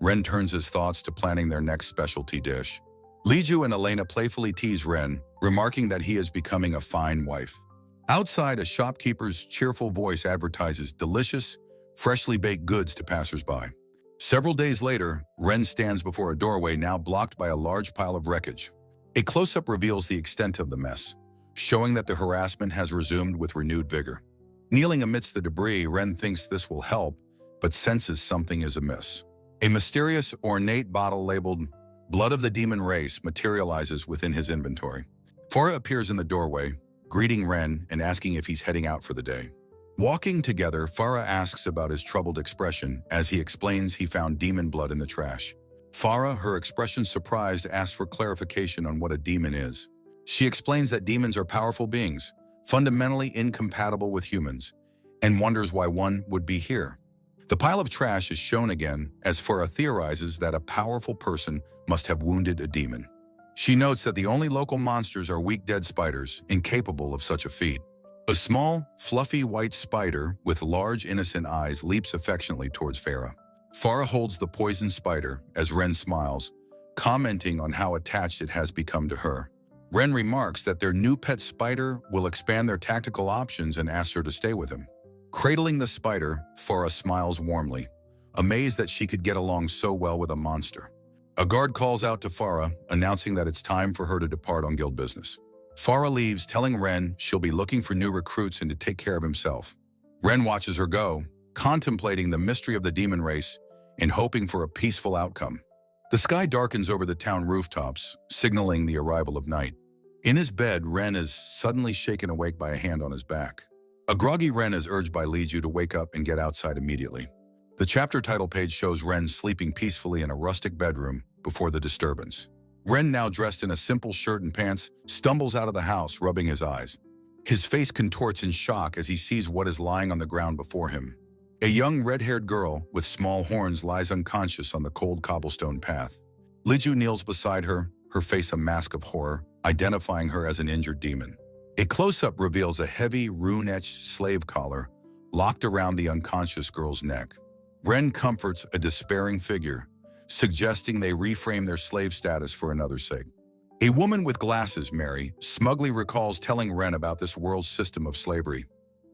Ren turns his thoughts to planning their next specialty dish. Liju and Elena playfully tease Ren, remarking that he is becoming a fine wife. Outside, a shopkeeper's cheerful voice advertises delicious, freshly baked goods to passersby. Several days later, Ren stands before a doorway now blocked by a large pile of wreckage. A close-up reveals the extent of the mess, showing that the harassment has resumed with renewed vigor. Kneeling amidst the debris, Ren thinks this will help, but senses something is amiss. A mysterious, ornate bottle labeled Blood of the Demon Race materializes within his inventory. Farah appears in the doorway, greeting Ren and asking if he's heading out for the day. Walking together, Farah asks about his troubled expression as he explains he found demon blood in the trash. Farah, her expression surprised, asks for clarification on what a demon is. She explains that demons are powerful beings, fundamentally incompatible with humans, and wonders why one would be here. The pile of trash is shown again as Farah theorizes that a powerful person must have wounded a demon. She notes that the only local monsters are weak dead spiders, incapable of such a feat. A small, fluffy white spider with large innocent eyes leaps affectionately towards Farah. Farah holds the poisoned spider as Ren smiles, commenting on how attached it has become to her. Ren remarks that their new pet spider will expand their tactical options and asks her to stay with him. Cradling the spider, Farah smiles warmly, amazed that she could get along so well with a monster. A guard calls out to Farah, announcing that it's time for her to depart on guild business. Farah leaves, telling Ren she'll be looking for new recruits and to take care of himself. Ren watches her go, contemplating the mystery of the demon race and hoping for a peaceful outcome. The sky darkens over the town rooftops, signaling the arrival of night. In his bed, Ren is suddenly shaken awake by a hand on his back. A groggy Ren is urged by Liju to wake up and get outside immediately. The chapter title page shows Ren sleeping peacefully in a rustic bedroom before the disturbance. Ren, now dressed in a simple shirt and pants, stumbles out of the house, rubbing his eyes. His face contorts in shock as he sees what is lying on the ground before him. A young red-haired girl with small horns lies unconscious on the cold cobblestone path. Liju kneels beside her, her face a mask of horror, identifying her as an injured demon. A close-up reveals a heavy, rune-etched slave collar locked around the unconscious girl's neck. Ren comforts a despairing figure, suggesting they reframe their slave status for another's sake. A woman with glasses, Mary, smugly recalls telling Ren about this world's system of slavery.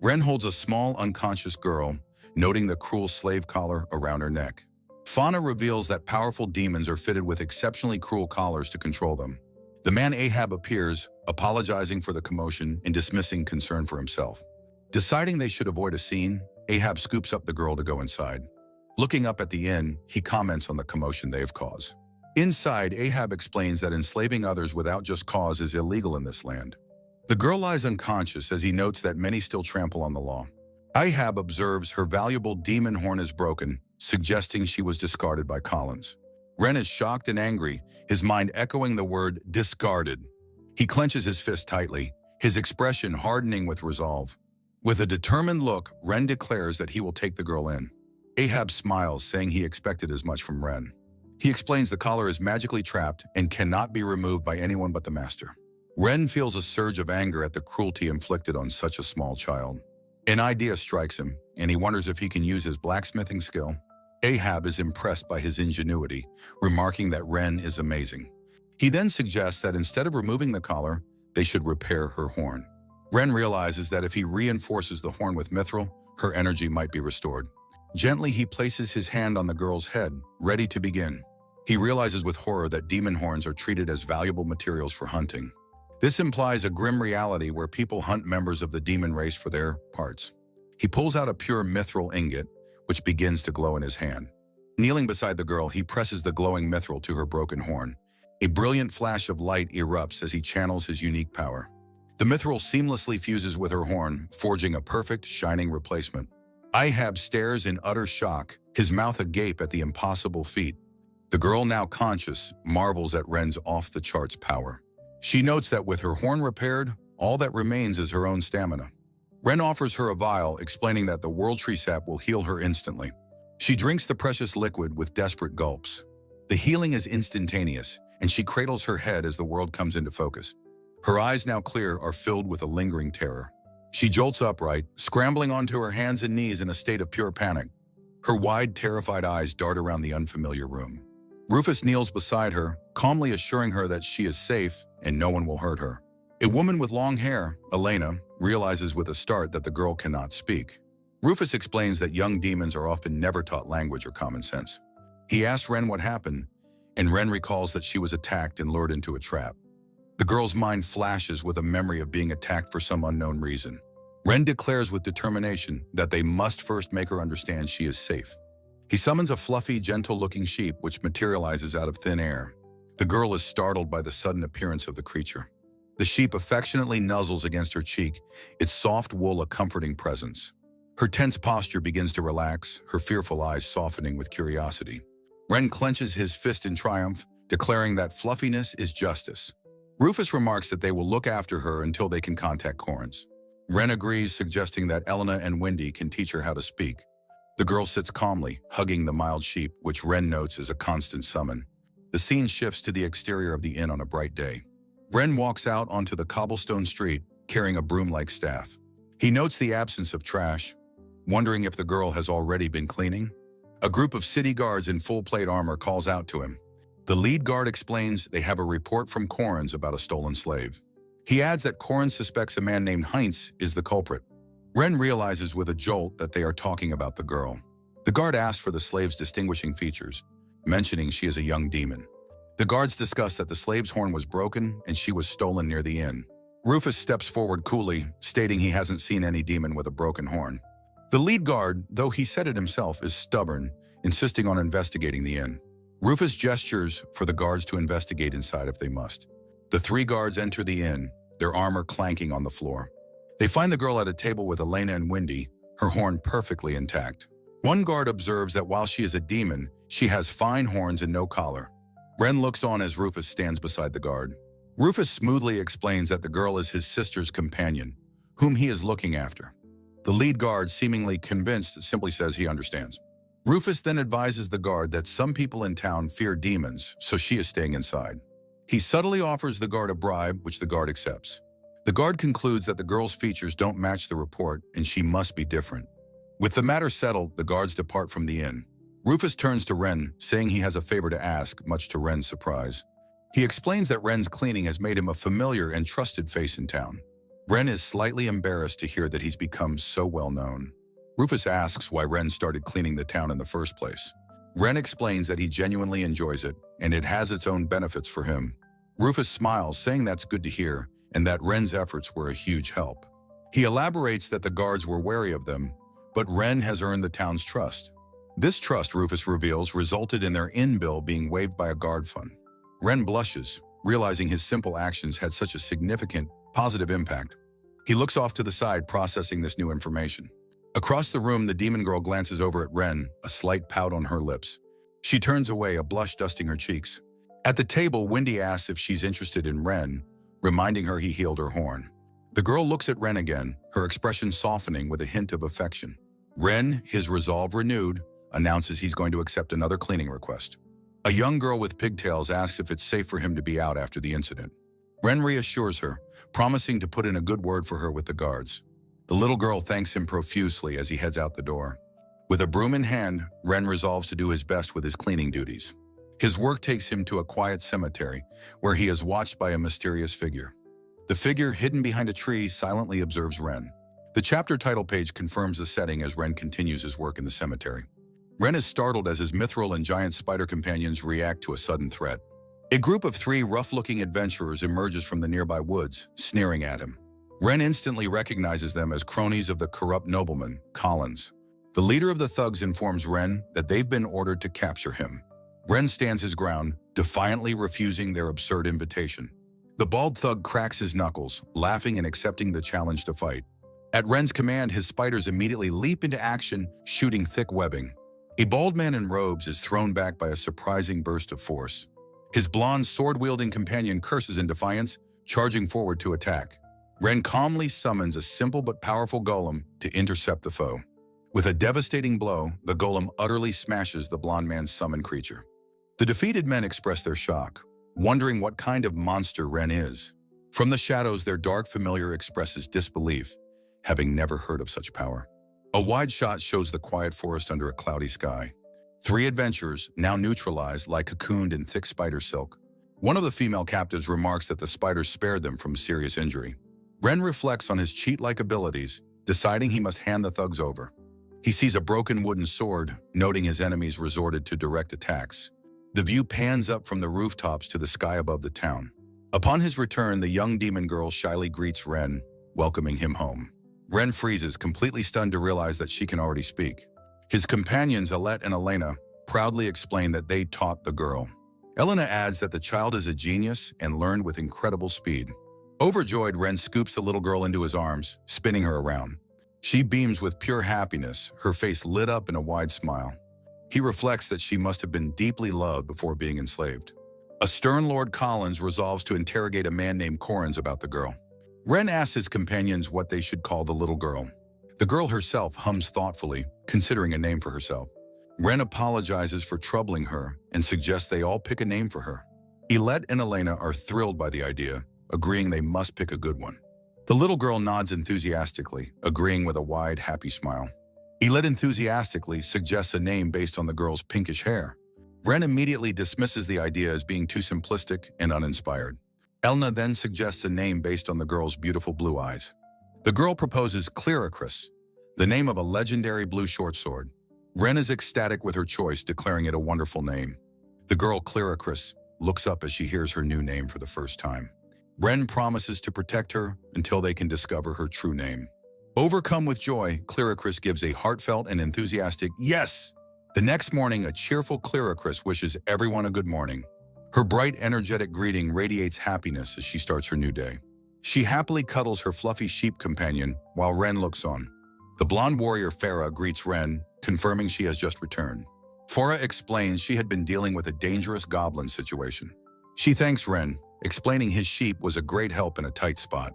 Ren holds a small, unconscious girl, noting the cruel slave collar around her neck. Fauna reveals that powerful demons are fitted with exceptionally cruel collars to control them. The man Ahab appears, apologizing for the commotion and dismissing concern for himself. Deciding they should avoid a scene, Ahab scoops up the girl to go inside. Looking up at the inn, he comments on the commotion they have caused. Inside, Ahab explains that enslaving others without just cause is illegal in this land. The girl lies unconscious as he notes that many still trample on the law. Ahab observes her valuable demon horn is broken, suggesting she was discarded by Collins. Ren is shocked and angry, his mind echoing the word discarded. He clenches his fist tightly, his expression hardening with resolve. With a determined look, Ren declares that he will take the girl in. Ahab smiles, saying he expected as much from Ren. He explains the collar is magically trapped and cannot be removed by anyone but the master. Ren feels a surge of anger at the cruelty inflicted on such a small child. An idea strikes him, and he wonders if he can use his blacksmithing skill. Ahab is impressed by his ingenuity, remarking that Ren is amazing. He then suggests that instead of removing the collar, they should repair her horn. Ren realizes that if he reinforces the horn with mithril, her energy might be restored. Gently, he places his hand on the girl's head, ready to begin. He realizes with horror that demon horns are treated as valuable materials for hunting. This implies a grim reality where people hunt members of the demon race for their parts. He pulls out a pure mithril ingot, which begins to glow in his hand. Kneeling beside the girl, he presses the glowing mithril to her broken horn. A brilliant flash of light erupts as he channels his unique power. The mithril seamlessly fuses with her horn, forging a perfect, shining replacement. Ahab stares in utter shock, his mouth agape at the impossible feat. The girl, now conscious, marvels at Ren's off-the-charts power. She notes that with her horn repaired, all that remains is her own stamina. Ren offers her a vial, explaining that the World Tree sap will heal her instantly. She drinks the precious liquid with desperate gulps. The healing is instantaneous, and she cradles her head as the world comes into focus. Her eyes, now clear, are filled with a lingering terror. She jolts upright, scrambling onto her hands and knees in a state of pure panic. Her wide, terrified eyes dart around the unfamiliar room. Rufus kneels beside her, calmly assuring her that she is safe and no one will hurt her. A woman with long hair, Elena, realizes with a start that the girl cannot speak. Rufus explains that young demons are often never taught language or common sense. He asks Ren what happened, and Ren recalls that she was attacked and lured into a trap. The girl's mind flashes with a memory of being attacked for some unknown reason. Ren declares with determination that they must first make her understand she is safe. He summons a fluffy, gentle-looking sheep which materializes out of thin air. The girl is startled by the sudden appearance of the creature. The sheep affectionately nuzzles against her cheek, its soft wool a comforting presence. Her tense posture begins to relax, her fearful eyes softening with curiosity. Ren clenches his fist in triumph, declaring that fluffiness is justice. Rufus remarks that they will look after her until they can contact Corins. Ren agrees, suggesting that Elena and Wendy can teach her how to speak. The girl sits calmly, hugging the mild sheep, which Ren notes is a constant summon. The scene shifts to the exterior of the inn on a bright day. Ren walks out onto the cobblestone street, carrying a broom-like staff. He notes the absence of trash, wondering if the girl has already been cleaning. A group of city guards in full plate armor calls out to him. The lead guard explains they have a report from Corins about a stolen slave. He adds that Corins suspects a man named Heinz is the culprit. Ren realizes with a jolt that they are talking about the girl. The guard asks for the slave's distinguishing features, mentioning she is a young demon. The guards discuss that the slave's horn was broken and she was stolen near the inn. Rufus steps forward coolly, stating he hasn't seen any demon with a broken horn. The lead guard, though he said it himself, is stubborn, insisting on investigating the inn. Rufus gestures for the guards to investigate inside if they must. The three guards enter the inn, their armor clanking on the floor. They find the girl at a table with Elena and Wendy, her horn perfectly intact. One guard observes that while she is a demon, she has fine horns and no collar. Ren looks on as Rufus stands beside the guard. Rufus smoothly explains that the girl is his sister's companion, whom he is looking after. The lead guard, seemingly convinced, simply says he understands. Rufus then advises the guard that some people in town fear demons, so she is staying inside. He subtly offers the guard a bribe, which the guard accepts. The guard concludes that the girl's features don't match the report and she must be different. With the matter settled, the guards depart from the inn. Rufus turns to Ren, saying he has a favor to ask, much to Ren's surprise. He explains that Ren's cleaning has made him a familiar and trusted face in town. Ren is slightly embarrassed to hear that he's become so well known. Rufus asks why Ren started cleaning the town in the first place. Ren explains that he genuinely enjoys it, and it has its own benefits for him. Rufus smiles, saying that's good to hear, and that Ren's efforts were a huge help. He elaborates that the guards were wary of them, but Ren has earned the town's trust. This trust, Rufus reveals, resulted in their inn bill being waived by a guard fund. Ren blushes, realizing his simple actions had such a significant, positive impact. He looks off to the side, processing this new information. Across the room, the demon girl glances over at Ren, a slight pout on her lips. She turns away, a blush dusting her cheeks. At the table, Wendy asks if she's interested in Ren, reminding her he healed her horn. The girl looks at Ren again, her expression softening with a hint of affection. Ren, his resolve renewed, announces he's going to accept another cleaning request. A young girl with pigtails asks if it's safe for him to be out after the incident. Ren reassures her, promising to put in a good word for her with the guards. The little girl thanks him profusely as he heads out the door. With a broom in hand, Ren resolves to do his best with his cleaning duties. His work takes him to a quiet cemetery, where he is watched by a mysterious figure. The figure, hidden behind a tree, silently observes Ren. The chapter title page confirms the setting as Ren continues his work in the cemetery. Ren is startled as his mithril and giant spider companions react to a sudden threat. A group of three rough-looking adventurers emerges from the nearby woods, sneering at him. Ren instantly recognizes them as cronies of the corrupt nobleman, Collins. The leader of the thugs informs Ren that they've been ordered to capture him. Ren stands his ground, defiantly refusing their absurd invitation. The bald thug cracks his knuckles, laughing and accepting the challenge to fight. At Ren's command, his spiders immediately leap into action, shooting thick webbing. A bald man in robes is thrown back by a surprising burst of force. His blonde, sword-wielding companion curses in defiance, charging forward to attack. Ren calmly summons a simple but powerful golem to intercept the foe. With a devastating blow, the golem utterly smashes the blonde man's summoned creature. The defeated men express their shock, wondering what kind of monster Ren is. From the shadows, their dark familiar expresses disbelief, having never heard of such power. A wide shot shows the quiet forest under a cloudy sky. Three adventurers, now neutralized, lie cocooned in thick spider silk. One of the female captives remarks that the spiders spared them from serious injury. Ren reflects on his cheat-like abilities, deciding he must hand the thugs over. He sees a broken wooden sword, noting his enemies resorted to direct attacks. The view pans up from the rooftops to the sky above the town. Upon his return, the young demon girl shyly greets Ren, welcoming him home. Ren freezes, completely stunned to realize that she can already speak. His companions, Alette and Elena, proudly explain that they taught the girl. Elena adds that the child is a genius and learned with incredible speed. Overjoyed, Ren scoops the little girl into his arms, spinning her around. She beams with pure happiness, her face lit up in a wide smile. He reflects that she must have been deeply loved before being enslaved. A stern Lord Collins resolves to interrogate a man named Corrins about the girl. Ren asks his companions what they should call the little girl. The girl herself hums thoughtfully, considering a name for herself. Ren apologizes for troubling her and suggests they all pick a name for her. Elette and Elena are thrilled by the idea, agreeing they must pick a good one. The little girl nods enthusiastically, agreeing with a wide, happy smile. Elette enthusiastically suggests a name based on the girl's pinkish hair. Ren immediately dismisses the idea as being too simplistic and uninspired. Elena then suggests a name based on the girl's beautiful blue eyes. The girl proposes Clearacris, the name of a legendary blue short sword. Ren is ecstatic with her choice, declaring it a wonderful name. The girl Clearacris looks up as she hears her new name for the first time. Ren promises to protect her until they can discover her true name. Overcome with joy, Clearacris gives a heartfelt and enthusiastic yes! The next morning, a cheerful Clearacris wishes everyone a good morning. Her bright, energetic greeting radiates happiness as she starts her new day. She happily cuddles her fluffy sheep companion while Ren looks on. The blonde warrior Farah greets Ren, confirming she has just returned. Farah explains she had been dealing with a dangerous goblin situation. She thanks Ren, explaining his sheep was a great help in a tight spot.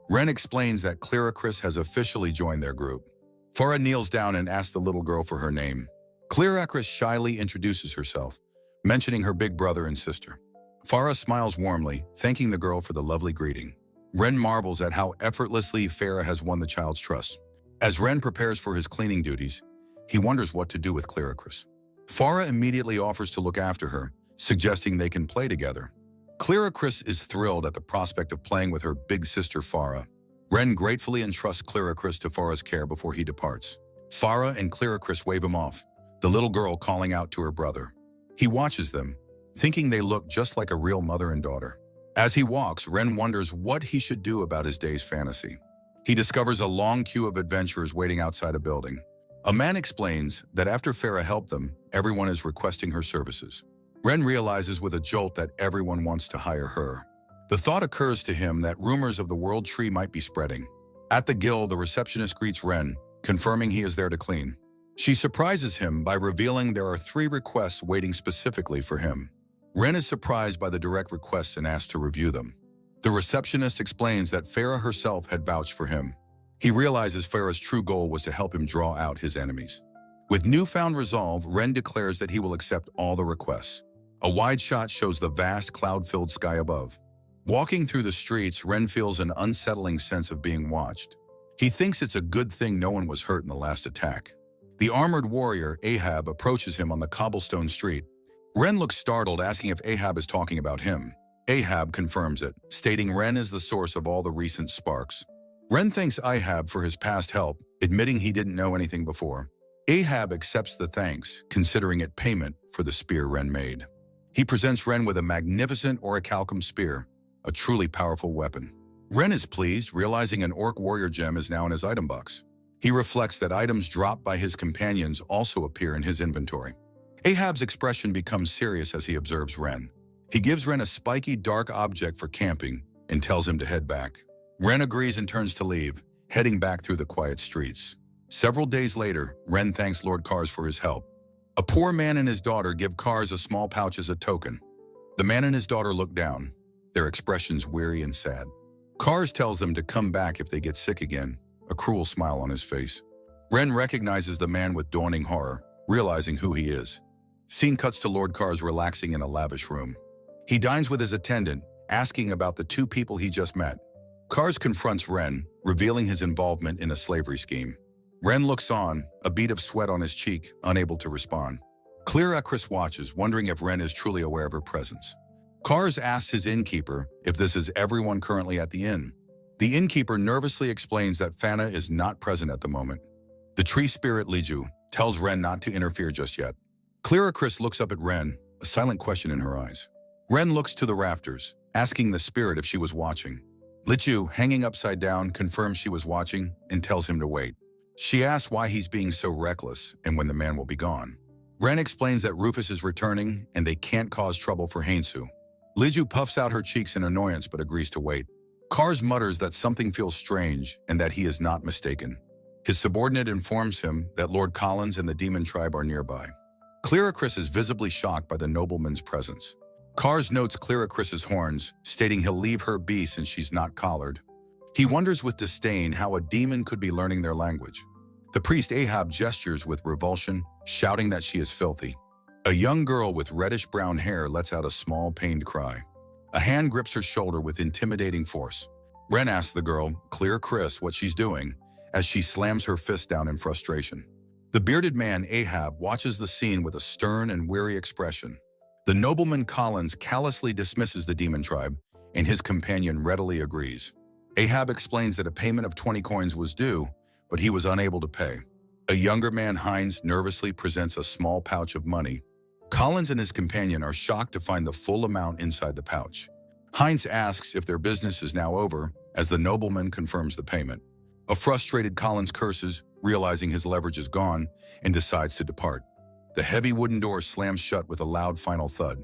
Ren explains that Clearacris has officially joined their group. Farah kneels down and asks the little girl for her name. Clearacris shyly introduces herself, mentioning her big brother and sister. Farah smiles warmly, thanking the girl for the lovely greeting. Ren marvels at how effortlessly Farah has won the child's trust. As Ren prepares for his cleaning duties, he wonders what to do with Clearacris. Farah immediately offers to look after her, suggesting they can play together. Clearacris is thrilled at the prospect of playing with her big sister Farah. Ren gratefully entrusts Clearacris to Farah's care before he departs. Farah and Clearacris wave him off, the little girl calling out to her brother. He watches them, thinking they look just like a real mother and daughter. As he walks, Ren wonders what he should do about his day's fantasy. He discovers a long queue of adventurers waiting outside a building. A man explains that after Farah helped them, everyone is requesting her services. Ren realizes with a jolt that everyone wants to hire her. The thought occurs to him that rumors of the World Tree might be spreading. At the guild, the receptionist greets Ren, confirming he is there to clean. She surprises him by revealing there are 3 requests waiting specifically for him. Ren is surprised by the direct requests and asks to review them. The receptionist explains that Farah herself had vouched for him. He realizes Farah's true goal was to help him draw out his enemies. With newfound resolve, Ren declares that he will accept all the requests. A wide shot shows the vast cloud-filled sky above. Walking through the streets, Ren feels an unsettling sense of being watched. He thinks it's a good thing no one was hurt in the last attack. The armored warrior, Ahab, approaches him on the cobblestone street. Ren looks startled, asking if Ahab is talking about him. Ahab confirms it, stating Ren is the source of all the recent sparks. Ren thanks Ahab for his past help, admitting he didn't know anything before. Ahab accepts the thanks, considering it payment for the spear Ren made. He presents Ren with a magnificent orichalcum spear, a truly powerful weapon. Ren is pleased, realizing an orc warrior gem is now in his item box. He reflects that items dropped by his companions also appear in his inventory. Ahab's expression becomes serious as he observes Ren. He gives Ren a spiky, dark object for camping and tells him to head back. Ren agrees and turns to leave, heading back through the quiet streets. Several days later, Ren thanks Lord Kars for his help. A poor man and his daughter give Kars a small pouch as a token. The man and his daughter look down, their expressions weary and sad. Kars tells them to come back if they get sick again, a cruel smile on his face. Ren recognizes the man with dawning horror, realizing who he is. Scene cuts to Lord Kars relaxing in a lavish room. He dines with his attendant, asking about the 2 people he just met. Kars confronts Ren, revealing his involvement in a slavery scheme. Ren looks on, a bead of sweat on his cheek, unable to respond. Chris watches, wondering if Ren is truly aware of her presence. Kars asks his innkeeper if this is everyone currently at the inn. The innkeeper nervously explains that Fana is not present at the moment. The tree spirit Liju tells Ren not to interfere just yet. Chris looks up at Ren, a silent question in her eyes. Ren looks to the rafters, asking the spirit if she was watching. Liju, hanging upside down, confirms she was watching and tells him to wait. She asks why he's being so reckless and when the man will be gone. Ren explains that Rufus is returning and they can't cause trouble for Hainsu. Liju puffs out her cheeks in annoyance but agrees to wait. Kars mutters that something feels strange and that he is not mistaken. His subordinate informs him that Lord Collins and the demon tribe are nearby. Chris is visibly shocked by the nobleman's presence. Kars notes Chris's horns, stating he'll leave her be since she's not collared. He wonders with disdain how a demon could be learning their language. The priest Ahab gestures with revulsion, shouting that she is filthy. A young girl with reddish-brown hair lets out a small, pained cry. A hand grips her shoulder with intimidating force. Ren asks the girl, Chris, what she's doing, as she slams her fist down in frustration. The bearded man, Ahab, watches the scene with a stern and weary expression. The nobleman Collins callously dismisses the demon tribe, and his companion readily agrees. Ahab explains that a payment of 20 coins was due, but he was unable to pay. A younger man, Heinz, nervously presents a small pouch of money. Collins and his companion are shocked to find the full amount inside the pouch. Heinz asks if their business is now over, as the nobleman confirms the payment. A frustrated Collins curses, realizing his leverage is gone, and decides to depart. The heavy wooden door slams shut with a loud final thud.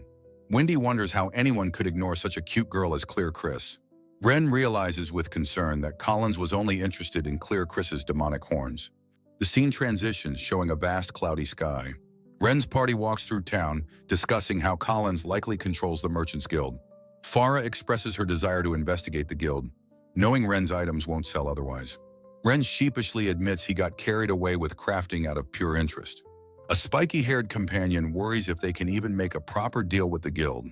Wendy wonders how anyone could ignore such a cute girl as Chris. Ren realizes with concern that Collins was only interested in Chris's demonic horns. The scene transitions, showing a vast cloudy sky. Ren's party walks through town, discussing how Collins likely controls the Merchants Guild. Farah expresses her desire to investigate the guild, knowing Ren's items won't sell otherwise. Ren sheepishly admits he got carried away with crafting out of pure interest. A spiky-haired companion worries if they can even make a proper deal with the guild.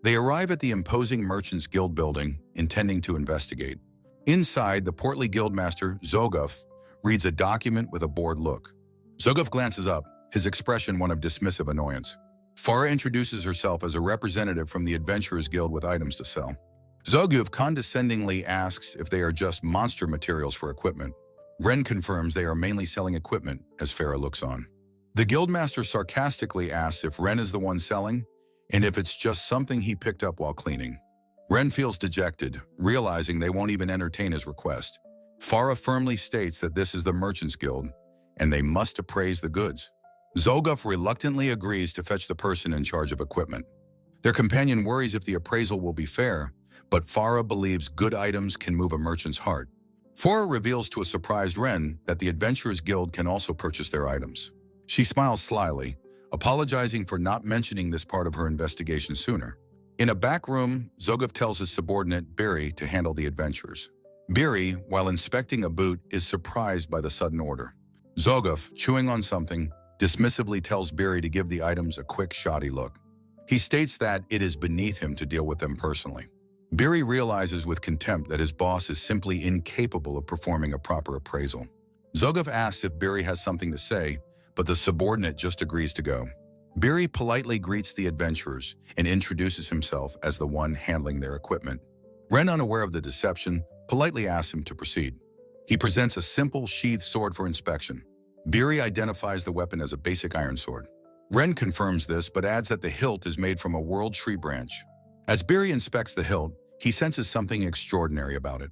They arrive at the imposing Merchants Guild building, intending to investigate. Inside, the portly guildmaster, Zoguf, reads a document with a bored look. Zoguf glances up, his expression one of dismissive annoyance. Farah introduces herself as a representative from the Adventurers Guild with items to sell. Zoguf condescendingly asks if they are just monster materials for equipment. Ren confirms they are mainly selling equipment, as Farah looks on. The guildmaster sarcastically asks if Ren is the one selling, and if it's just something he picked up while cleaning. Ren feels dejected, realizing they won't even entertain his request. Farah firmly states that this is the Merchants Guild, and they must appraise the goods. Zoguf reluctantly agrees to fetch the person in charge of equipment. Their companion worries if the appraisal will be fair, but Farah believes good items can move a merchant's heart. Farah reveals to a surprised Ren that the Adventurers Guild can also purchase their items. She smiles slyly, apologizing for not mentioning this part of her investigation sooner. In a back room, Zoguf tells his subordinate, Biri, to handle the adventurers. Biri, while inspecting a boot, is surprised by the sudden order. Zoguf, chewing on something, dismissively tells Biri to give the items a quick, shoddy look. He states that it is beneath him to deal with them personally. Biri realizes with contempt that his boss is simply incapable of performing a proper appraisal. Zoguf asks if Biri has something to say, but the subordinate just agrees to go. Biri politely greets the adventurers and introduces himself as the one handling their equipment. Ren, unaware of the deception, politely asks him to proceed. He presents a simple sheathed sword for inspection. Biri identifies the weapon as a basic iron sword. Ren confirms this but adds that the hilt is made from a world tree branch. As Biri inspects the hilt, he senses something extraordinary about it.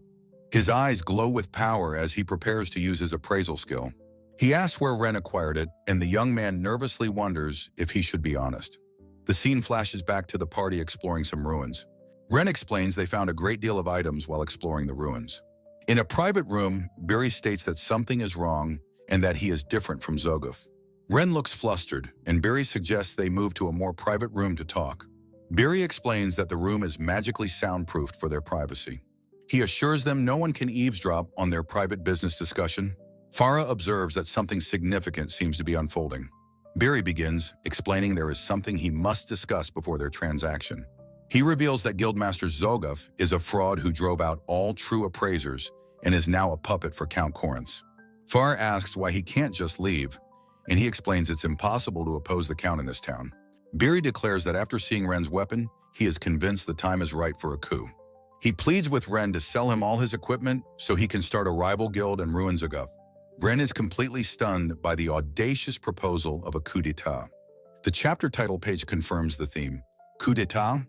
His eyes glow with power as he prepares to use his appraisal skill. He asks where Ren acquired it, and the young man nervously wonders if he should be honest. The scene flashes back to the party exploring some ruins. Ren explains they found a great deal of items while exploring the ruins. In a private room, Biri states that something is wrong and that he is different from Zoguf. Ren looks flustered, and Biri suggests they move to a more private room to talk. Biri explains that the room is magically soundproofed for their privacy. He assures them no one can eavesdrop on their private business discussion. Farah observes that something significant seems to be unfolding. Biri begins, explaining there is something he must discuss before their transaction. He reveals that Guildmaster Zoguf is a fraud who drove out all true appraisers and is now a puppet for Count Corinth. Farah asks why he can't just leave, and he explains it's impossible to oppose the Count in this town. Biri declares that after seeing Ren's weapon, he is convinced the time is right for a coup. He pleads with Ren to sell him all his equipment so he can start a rival guild and ruin Zaguf. Ren is completely stunned by the audacious proposal of a coup d'etat. The chapter title page confirms the theme. Coup d'etat?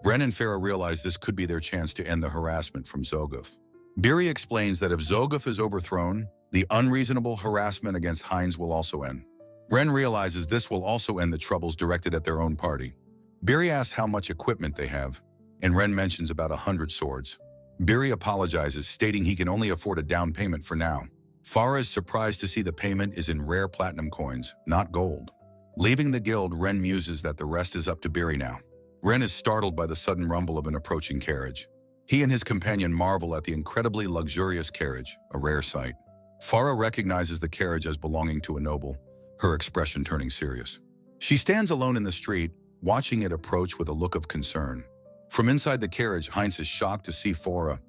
Ren and Farah realize this could be their chance to end the harassment from Zoguf. Biri explains that if Zoguf is overthrown, the unreasonable harassment against Heinz will also end. Ren realizes this will also end the troubles directed at their own party. Biri asks how much equipment they have, and Ren mentions about 100 swords. Biri apologizes, stating he can only afford a down payment for now. Farah is surprised to see the payment is in rare platinum coins, not gold. Leaving the guild, Ren muses that the rest is up to Biri now. Ren is startled by the sudden rumble of an approaching carriage. He and his companion marvel at the incredibly luxurious carriage, a rare sight. Farah recognizes the carriage as belonging to a noble, her expression turning serious. She stands alone in the street, watching it approach with a look of concern. From inside the carriage, Heinz is shocked to see Farah.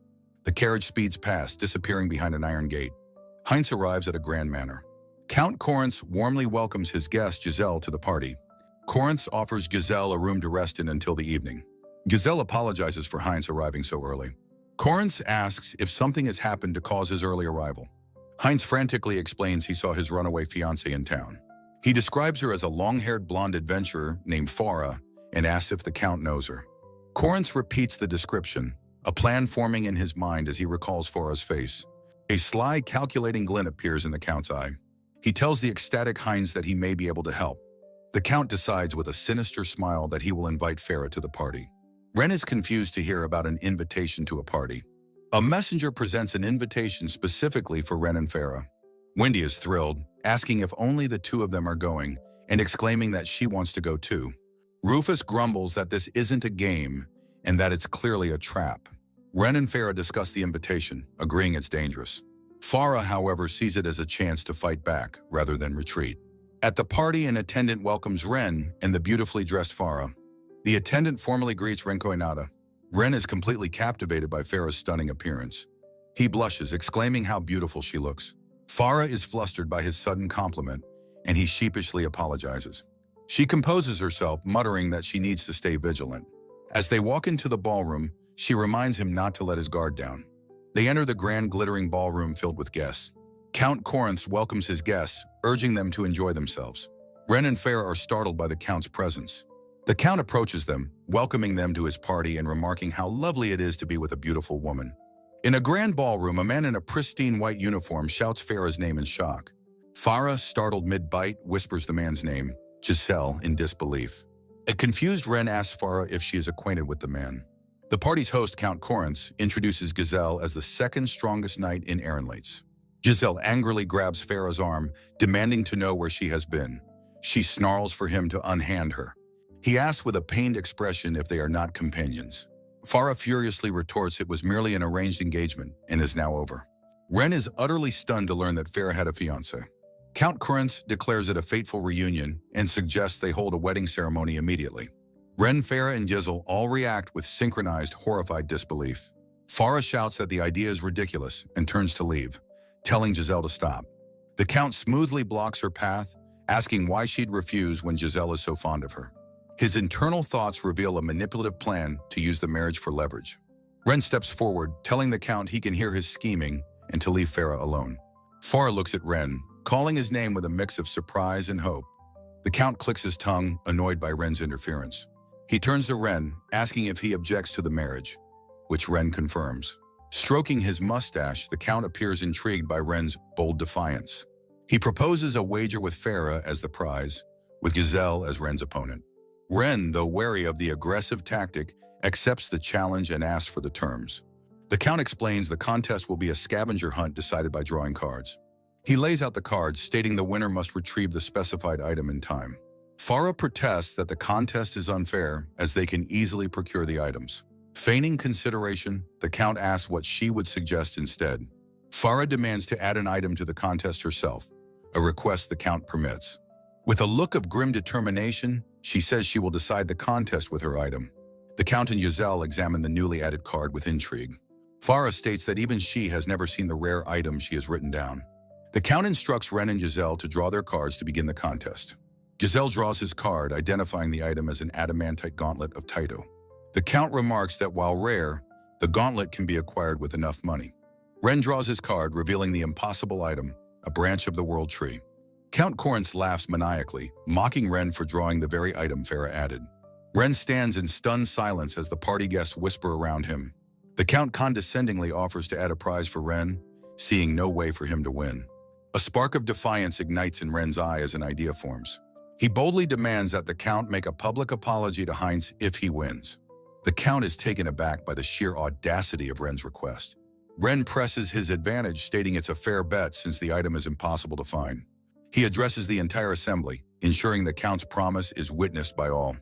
The carriage speeds past, disappearing behind an iron gate. Heinz arrives at a grand manor. Count Corinth warmly welcomes his guest, Giselle, to the party. Corinth offers Giselle a room to rest in until the evening. Giselle apologizes for Heinz arriving so early. Corinth asks if something has happened to cause his early arrival. Heinz frantically explains he saw his runaway fiancée in town. He describes her as a long-haired blonde adventurer named Farah and asks if the Count knows her. Corinth repeats the description, a plan forming in his mind as he recalls Farah's face. A sly, calculating glint appears in the Count's eye. He tells the ecstatic Heinz that he may be able to help. The Count decides with a sinister smile that he will invite Farah to the party. Ren is confused to hear about an invitation to a party. A messenger presents an invitation specifically for Ren and Farah. Wendy is thrilled, asking if only the two of them are going, and exclaiming that she wants to go too. Rufus grumbles that this isn't a game and that it's clearly a trap. Ren and Farah discuss the invitation, agreeing it's dangerous. Farah, however, sees it as a chance to fight back rather than retreat. At the party, an attendant welcomes Ren and the beautifully dressed Farah. The attendant formally greets Renko Hinata. Ren is completely captivated by Farah's stunning appearance. He blushes, exclaiming how beautiful she looks. Farah is flustered by his sudden compliment, and he sheepishly apologizes. She composes herself, muttering that she needs to stay vigilant. As they walk into the ballroom, she reminds him not to let his guard down. They enter the grand glittering ballroom filled with guests. Count Corinth welcomes his guests, urging them to enjoy themselves. Ren and Farah are startled by the Count's presence. The Count approaches them, welcoming them to his party and remarking how lovely it is to be with a beautiful woman. In a grand ballroom, a man in a pristine white uniform shouts Farah's name in shock. Farah, startled mid-bite, whispers the man's name, Giselle, in disbelief. A confused Ren asks Farah if she is acquainted with the man. The party's host, Count Corinth, introduces Giselle as the second strongest knight in Ehrenlates. Giselle angrily grabs Farah's arm, demanding to know where she has been. She snarls for him to unhand her. He asks with a pained expression if they are not companions. Farah furiously retorts it was merely an arranged engagement and is now over. Ren is utterly stunned to learn that Farah had a fiancé. Count Corinth declares it a fateful reunion and suggests they hold a wedding ceremony immediately. Ren, Farah, and Giselle all react with synchronized, horrified disbelief. Farah shouts that the idea is ridiculous and turns to leave, telling Giselle to stop. The Count smoothly blocks her path, asking why she'd refuse when Giselle is so fond of her. His internal thoughts reveal a manipulative plan to use the marriage for leverage. Ren steps forward, telling the Count he can hear his scheming and to leave Farah alone. Farah looks at Ren, calling his name with a mix of surprise and hope. The Count clicks his tongue, annoyed by Ren's interference. He turns to Ren, asking if he objects to the marriage, which Ren confirms. Stroking his mustache, the Count appears intrigued by Ren's bold defiance. He proposes a wager with Farah as the prize, with Giselle as Ren's opponent. Ren, though wary of the aggressive tactic, accepts the challenge and asks for the terms. The Count explains the contest will be a scavenger hunt decided by drawing cards. He lays out the cards, stating the winner must retrieve the specified item in time. Farah protests that the contest is unfair, as they can easily procure the items. Feigning consideration, the Count asks what she would suggest instead. Farah demands to add an item to the contest herself, a request the Count permits. With a look of grim determination, she says she will decide the contest with her item. The Count and Giselle examine the newly added card with intrigue. Farah states that even she has never seen the rare item she has written down. The Count instructs Ren and Giselle to draw their cards to begin the contest. Giselle draws his card, identifying the item as an adamantite gauntlet of Taito. The Count remarks that while rare, the gauntlet can be acquired with enough money. Ren draws his card, revealing the impossible item, a branch of the world tree. Count Corinth laughs maniacally, mocking Ren for drawing the very item Farah added. Ren stands in stunned silence as the party guests whisper around him. The Count condescendingly offers to add a prize for Ren, seeing no way for him to win. A spark of defiance ignites in Ren's eye as an idea forms. He boldly demands that the Count make a public apology to Heinz if he wins. The Count is taken aback by the sheer audacity of Ren's request. Ren presses his advantage, stating it's a fair bet since the item is impossible to find. He addresses the entire assembly, ensuring the Count's promise is witnessed by all.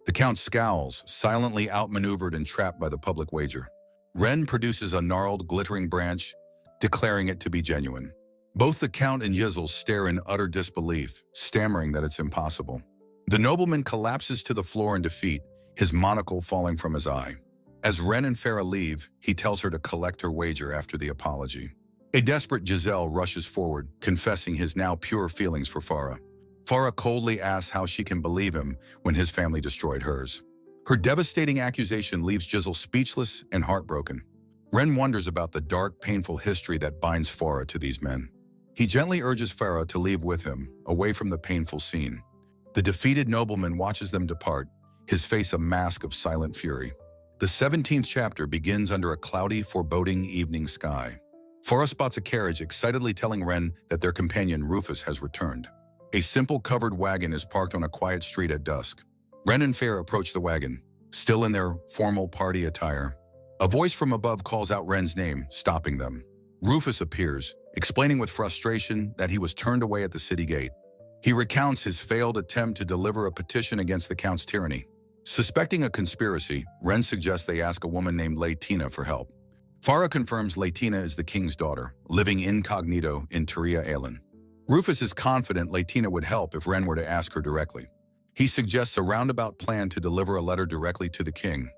The Count scowls, silently outmaneuvered and trapped by the public wager. Ren produces a gnarled, glittering branch, declaring it to be genuine. Both the Count and Giselle stare in utter disbelief, stammering that it's impossible. The nobleman collapses to the floor in defeat, his monocle falling from his eye. As Ren and Farah leave, he tells her to collect her wager after the apology. A desperate Giselle rushes forward, confessing his now pure feelings for Farah. Farah coldly asks how she can believe him when his family destroyed hers. Her devastating accusation leaves Giselle speechless and heartbroken. Ren wonders about the dark, painful history that binds Farah to these men. He gently urges Farah to leave with him, away from the painful scene. The defeated nobleman watches them depart, his face a mask of silent fury. The 17th chapter begins under a cloudy, foreboding evening sky. Farah spots a carriage, excitedly telling Ren that their companion Rufus has returned. A simple covered wagon is parked on a quiet street at dusk. Ren and Farah approach the wagon, still in their formal party attire. A voice from above calls out Ren's name, stopping them. Rufus appears, explaining with frustration that he was turned away at the city gate. He recounts his failed attempt to deliver a petition against the Count's tyranny. Suspecting a conspiracy, Ren suggests they ask a woman named Latina for help. Farah confirms Latina is the king's daughter, living incognito in Turia Alan. Rufus is confident Latina would help if Ren were to ask her directly. He suggests a roundabout plan to deliver a letter directly to the king.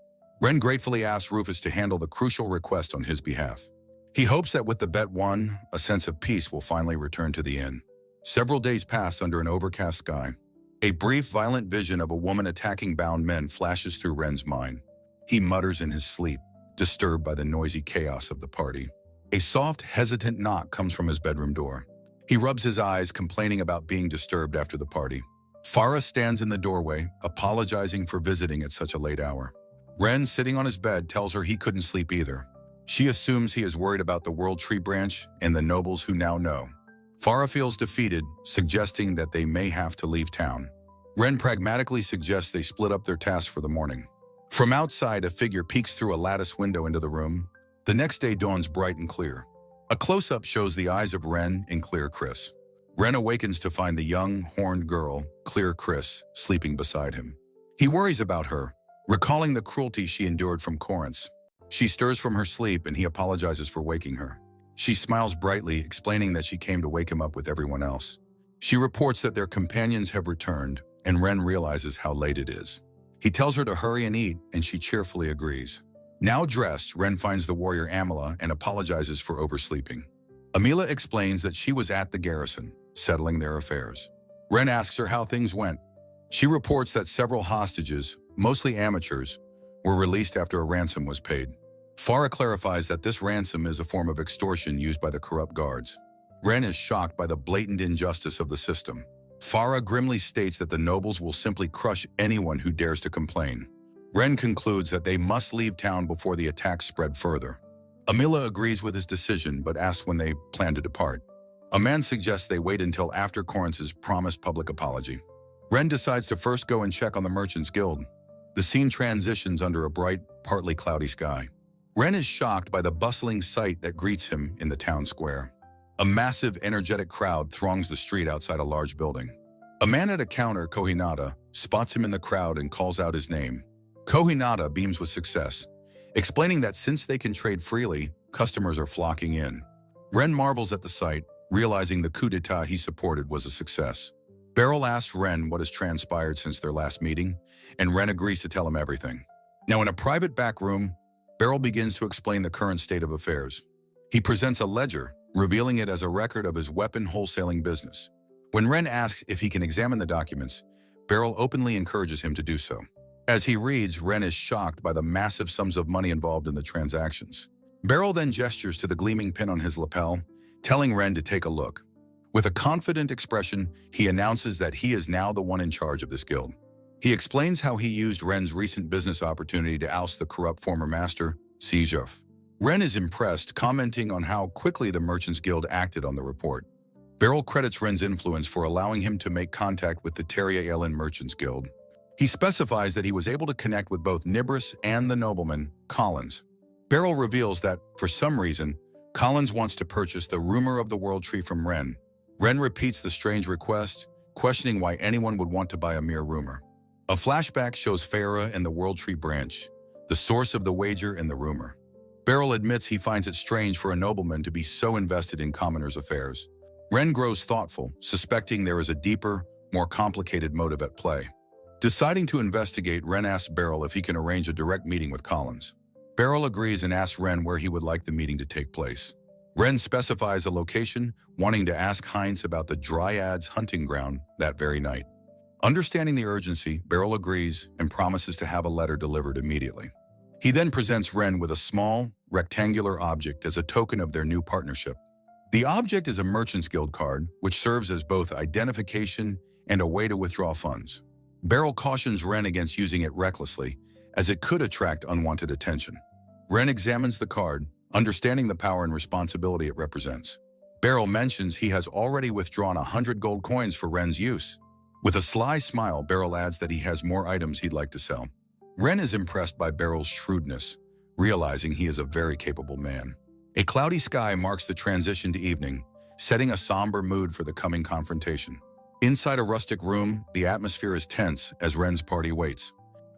Ren gratefully asks Rufus to handle the crucial request on his behalf. He hopes that with the bet won, a sense of peace will finally return to the inn. Several days pass under an overcast sky. A brief, violent vision of a woman attacking bound men flashes through Ren's mind. He mutters in his sleep, disturbed by the noisy chaos of the party. A soft, hesitant knock comes from his bedroom door. He rubs his eyes, complaining about being disturbed after the party. Farah stands in the doorway, apologizing for visiting at such a late hour. Ren, sitting on his bed, tells her he couldn't sleep either. She assumes he is worried about the World Tree branch and the nobles who now know. Farah feels defeated, suggesting that they may have to leave town. Ren pragmatically suggests they split up their tasks for the morning. From outside, a figure peeks through a lattice window into the room. The next day dawns bright and clear. A close-up shows the eyes of Ren and Clear Chris. Ren awakens to find the young, horned girl, Clear Chris, sleeping beside him. He worries about her, recalling the cruelty she endured from Corinth. She stirs from her sleep and he apologizes for waking her. She smiles brightly, explaining that she came to wake him up with everyone else. She reports that their companions have returned, and Ren realizes how late it is. He tells her to hurry and eat, and she cheerfully agrees. Now dressed, Ren finds the warrior Amila and apologizes for oversleeping. Amila explains that she was at the garrison, settling their affairs. Ren asks her how things went. She reports that several hostages, mostly amateurs, were released after a ransom was paid. Farah clarifies that this ransom is a form of extortion used by the corrupt guards. Ren is shocked by the blatant injustice of the system. Farah grimly states that the nobles will simply crush anyone who dares to complain. Ren concludes that they must leave town before the attacks spread further. Amila agrees with his decision but asks when they plan to depart. A man suggests they wait until after Corinth's promised public apology. Ren decides to first go and check on the Merchants Guild. The scene transitions under a bright, partly cloudy sky. Ren is shocked by the bustling sight that greets him in the town square. A massive, energetic crowd throngs the street outside a large building. A man at a counter, Kohinata, spots him in the crowd and calls out his name. Kohinata beams with success, explaining that since they can trade freely, customers are flocking in. Ren marvels at the sight, realizing the coup d'etat he supported was a success. Beryl asks Ren what has transpired since their last meeting, and Ren agrees to tell him everything. Now, in a private back room, Beryl begins to explain the current state of affairs. He presents a ledger, revealing it as a record of his weapon wholesaling business. When Ren asks if he can examine the documents, Beryl openly encourages him to do so. As he reads, Ren is shocked by the massive sums of money involved in the transactions. Beryl then gestures to the gleaming pin on his lapel, telling Ren to take a look. With a confident expression, he announces that he is now the one in charge of this guild. He explains how he used Ren's recent business opportunity to oust the corrupt former master, Sijuf. Ren is impressed, commenting on how quickly the Merchants Guild acted on the report. Beryl credits Ren's influence for allowing him to make contact with the Terria Ellen Merchants Guild. He specifies that he was able to connect with both Nibris and the nobleman, Collins. Beryl reveals that, for some reason, Collins wants to purchase the Rumor of the World Tree from Ren. Ren repeats the strange request, questioning why anyone would want to buy a mere rumor. A flashback shows Farah and the World Tree branch, the source of the wager and the rumor. Beryl admits he finds it strange for a nobleman to be so invested in commoners' affairs. Ren grows thoughtful, suspecting there is a deeper, more complicated motive at play. Deciding to investigate, Ren asks Beryl if he can arrange a direct meeting with Collins. Beryl agrees and asks Ren where he would like the meeting to take place. Ren specifies a location, wanting to ask Heinz about the Dryads' hunting ground that very night. Understanding the urgency, Beryl agrees and promises to have a letter delivered immediately. He then presents Ren with a small, rectangular object as a token of their new partnership. The object is a Merchants Guild card, which serves as both identification and a way to withdraw funds. Beryl cautions Ren against using it recklessly, as it could attract unwanted attention. Ren examines the card, understanding the power and responsibility it represents. Beryl mentions he has already withdrawn 100 gold coins for Ren's use. With a sly smile, Beryl adds that he has more items he'd like to sell. Ren is impressed by Beryl's shrewdness, realizing he is a very capable man. A cloudy sky marks the transition to evening, setting a somber mood for the coming confrontation. Inside a rustic room, the atmosphere is tense as Ren's party waits.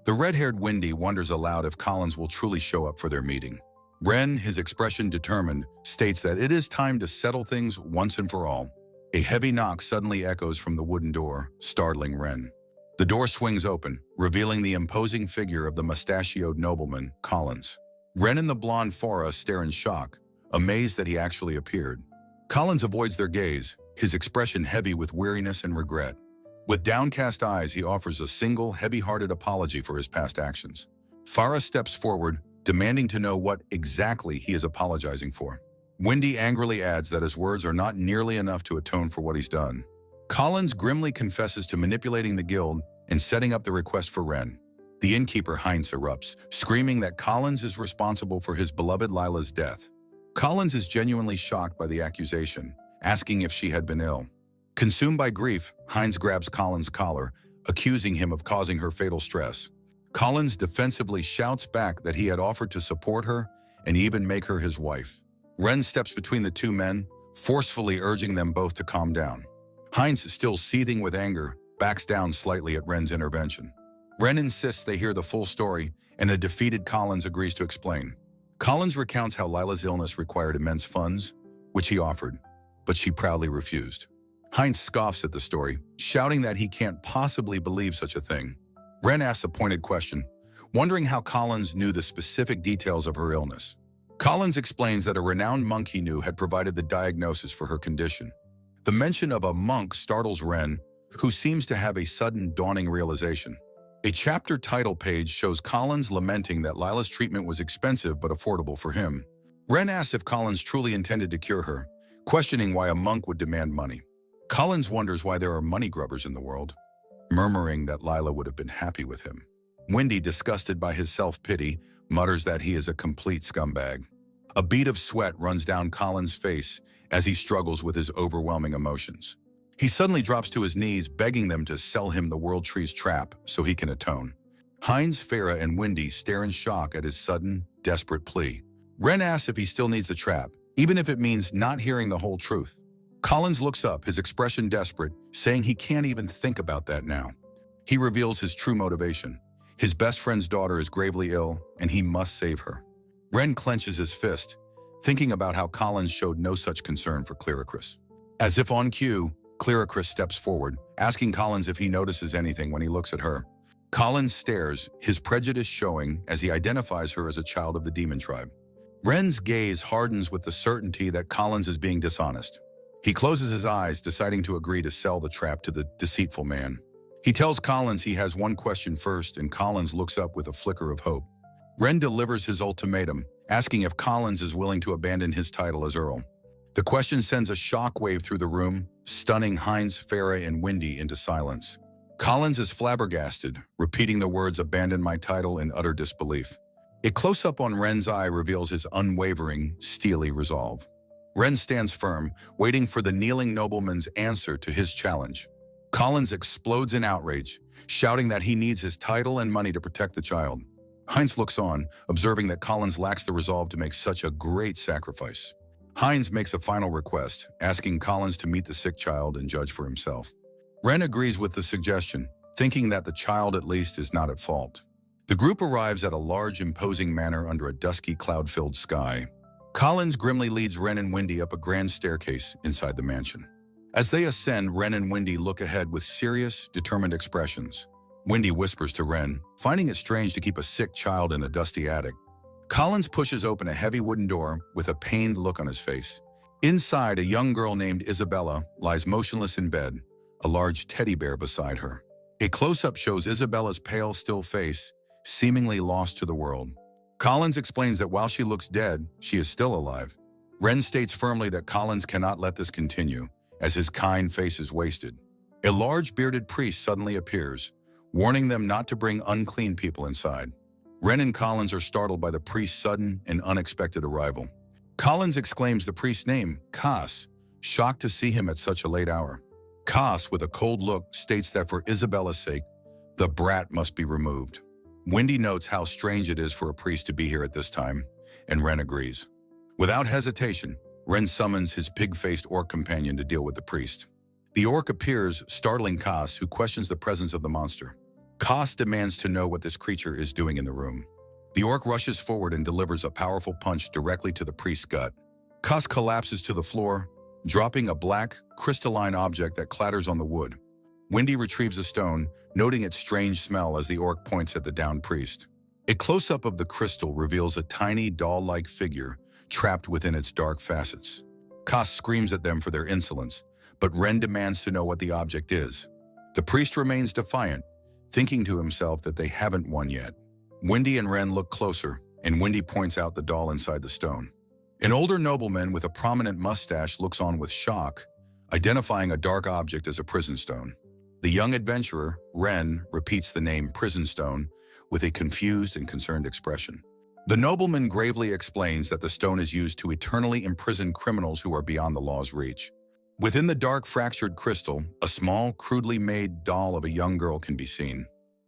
The red-haired Wendy wonders aloud if Collins will truly show up for their meeting. Ren, his expression determined, states that it is time to settle things once and for all. A heavy knock suddenly echoes from the wooden door, startling Ren. The door swings open, revealing the imposing figure of the mustachioed nobleman, Collins. Ren and the blonde Farah stare in shock, amazed that he actually appeared. Collins avoids their gaze, his expression heavy with weariness and regret. With downcast eyes, he offers a single, heavy-hearted apology for his past actions. Farah steps forward, demanding to know what exactly he is apologizing for. Wendy angrily adds that his words are not nearly enough to atone for what he's done. Collins grimly confesses to manipulating the guild and setting up the request for Ren. The innkeeper Heinz erupts, screaming that Collins is responsible for his beloved Lila's death. Collins is genuinely shocked by the accusation, asking if she had been ill. Consumed by grief, Heinz grabs Collins' collar, accusing him of causing her fatal stress. Collins defensively shouts back that he had offered to support her and even make her his wife. Ren steps between the two men, forcefully urging them both to calm down. Heinz, still seething with anger, backs down slightly at Ren's intervention. Ren insists they hear the full story, and a defeated Collins agrees to explain. Collins recounts how Lila's illness required immense funds, which he offered, but she proudly refused. Heinz scoffs at the story, shouting that he can't possibly believe such a thing. Ren asks a pointed question, wondering how Collins knew the specific details of her illness. Collins explains that a renowned monk he knew had provided the diagnosis for her condition. The mention of a monk startles Ren, who seems to have a sudden dawning realization. A chapter title page shows Collins lamenting that Lila's treatment was expensive but affordable for him. Ren asks if Collins truly intended to cure her, questioning why a monk would demand money. Collins wonders why there are money grubbers in the world, murmuring that Lila would have been happy with him. Wendy, disgusted by his self-pity, mutters that he is a complete scumbag. A bead of sweat runs down Collins' face as he struggles with his overwhelming emotions. He suddenly drops to his knees, begging them to sell him the World Tree's trap so he can atone. Heinz, Farah, and Wendy stare in shock at his sudden, desperate plea. Ren asks if he still needs the trap, even if it means not hearing the whole truth. Collins looks up, his expression desperate, saying he can't even think about that now. He reveals his true motivation. His best friend's daughter is gravely ill, and he must save her. Ren clenches his fist, thinking about how Collins showed no such concern for Clearicris. As if on cue, Clearicris steps forward, asking Collins if he notices anything when he looks at her. Collins stares, his prejudice showing as he identifies her as a child of the demon tribe. Ren's gaze hardens with the certainty that Collins is being dishonest. He closes his eyes, deciding to agree to sell the trap to the deceitful man. He tells Collins he has one question first, and Collins looks up with a flicker of hope. Ren delivers his ultimatum, asking if Collins is willing to abandon his title as Earl. The question sends a shockwave through the room, stunning Heinz, Farah, and Wendy into silence. Collins is flabbergasted, repeating the words "abandon my title" in utter disbelief. A close-up on Ren's eye reveals his unwavering, steely resolve. Ren stands firm, waiting for the kneeling nobleman's answer to his challenge. Collins explodes in outrage, shouting that he needs his title and money to protect the child. Heinz looks on, observing that Collins lacks the resolve to make such a great sacrifice. Heinz makes a final request, asking Collins to meet the sick child and judge for himself. Ren agrees with the suggestion, thinking that the child at least is not at fault. The group arrives at a large, imposing manor under a dusky, cloud-filled sky. Collins grimly leads Ren and Wendy up a grand staircase inside the mansion. As they ascend, Ren and Wendy look ahead with serious, determined expressions. Wendy whispers to Ren, finding it strange to keep a sick child in a dusty attic. Collins pushes open a heavy wooden door with a pained look on his face. Inside, a young girl named Isabella lies motionless in bed, a large teddy bear beside her. A close-up shows Isabella's pale, still face, seemingly lost to the world. Collins explains that while she looks dead, she is still alive. Ren states firmly that Collins cannot let this continue, as his kind face is wasted. A large bearded priest suddenly appears, warning them not to bring unclean people inside. Ren and Collins are startled by the priest's sudden and unexpected arrival. Collins exclaims the priest's name, Kas, shocked to see him at such a late hour. Kas, with a cold look, states that for Isabella's sake, the brat must be removed. Wendy notes how strange it is for a priest to be here at this time, and Ren agrees. Without hesitation, Ren summons his pig-faced orc companion to deal with the priest. The orc appears, startling Kas, who questions the presence of the monster. Kas demands to know what this creature is doing in the room. The orc rushes forward and delivers a powerful punch directly to the priest's gut. Kas collapses to the floor, dropping a black, crystalline object that clatters on the wood. Wendy retrieves a stone, noting its strange smell as the orc points at the downed priest. A close-up of the crystal reveals a tiny, doll-like figure trapped within its dark facets. Kas screams at them for their insolence, but Ren demands to know what the object is. The priest remains defiant, thinking to himself that they haven't won yet. Wendy and Ren look closer, and Wendy points out the doll inside the stone. An older nobleman with a prominent mustache looks on with shock, identifying a dark object as a prison stone. The young adventurer, Ren, repeats the name prison stone with a confused and concerned expression. The nobleman gravely explains that the stone is used to eternally imprison criminals who are beyond the law's reach. Within the dark, fractured crystal, a small, crudely made doll of a young girl can be seen.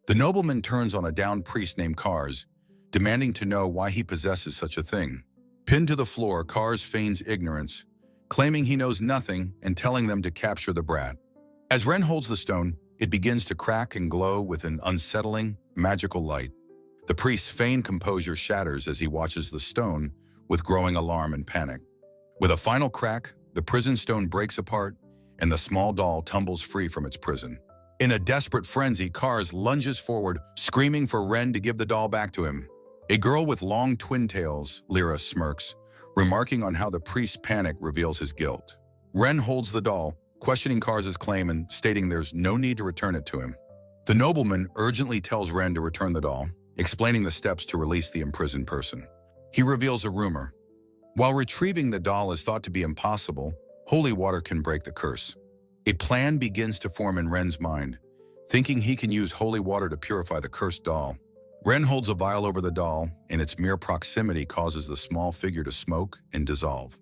The nobleman turns on a downed priest named Kars, demanding to know why he possesses such a thing. Pinned to the floor, Kars feigns ignorance, claiming he knows nothing and telling them to capture the brat. As Ren holds the stone, it begins to crack and glow with an unsettling, magical light. The priest's feigned composure shatters as he watches the stone with growing alarm and panic. With a final crack, the prison stone breaks apart and the small doll tumbles free from its prison. In a desperate frenzy, Kars lunges forward, screaming for Ren to give the doll back to him. A girl with long twin tails, Lyra, smirks, remarking on how the priest's panic reveals his guilt. Ren holds the doll, questioning Kars's claim and stating there's no need to return it to him. The nobleman urgently tells Ren to return the doll, explaining the steps to release the imprisoned person. He reveals a rumor. While retrieving the doll is thought to be impossible, holy water can break the curse. A plan begins to form in Ren's mind, thinking he can use holy water to purify the cursed doll. Ren holds a vial over the doll, and its mere proximity causes the small figure to smoke and dissolve.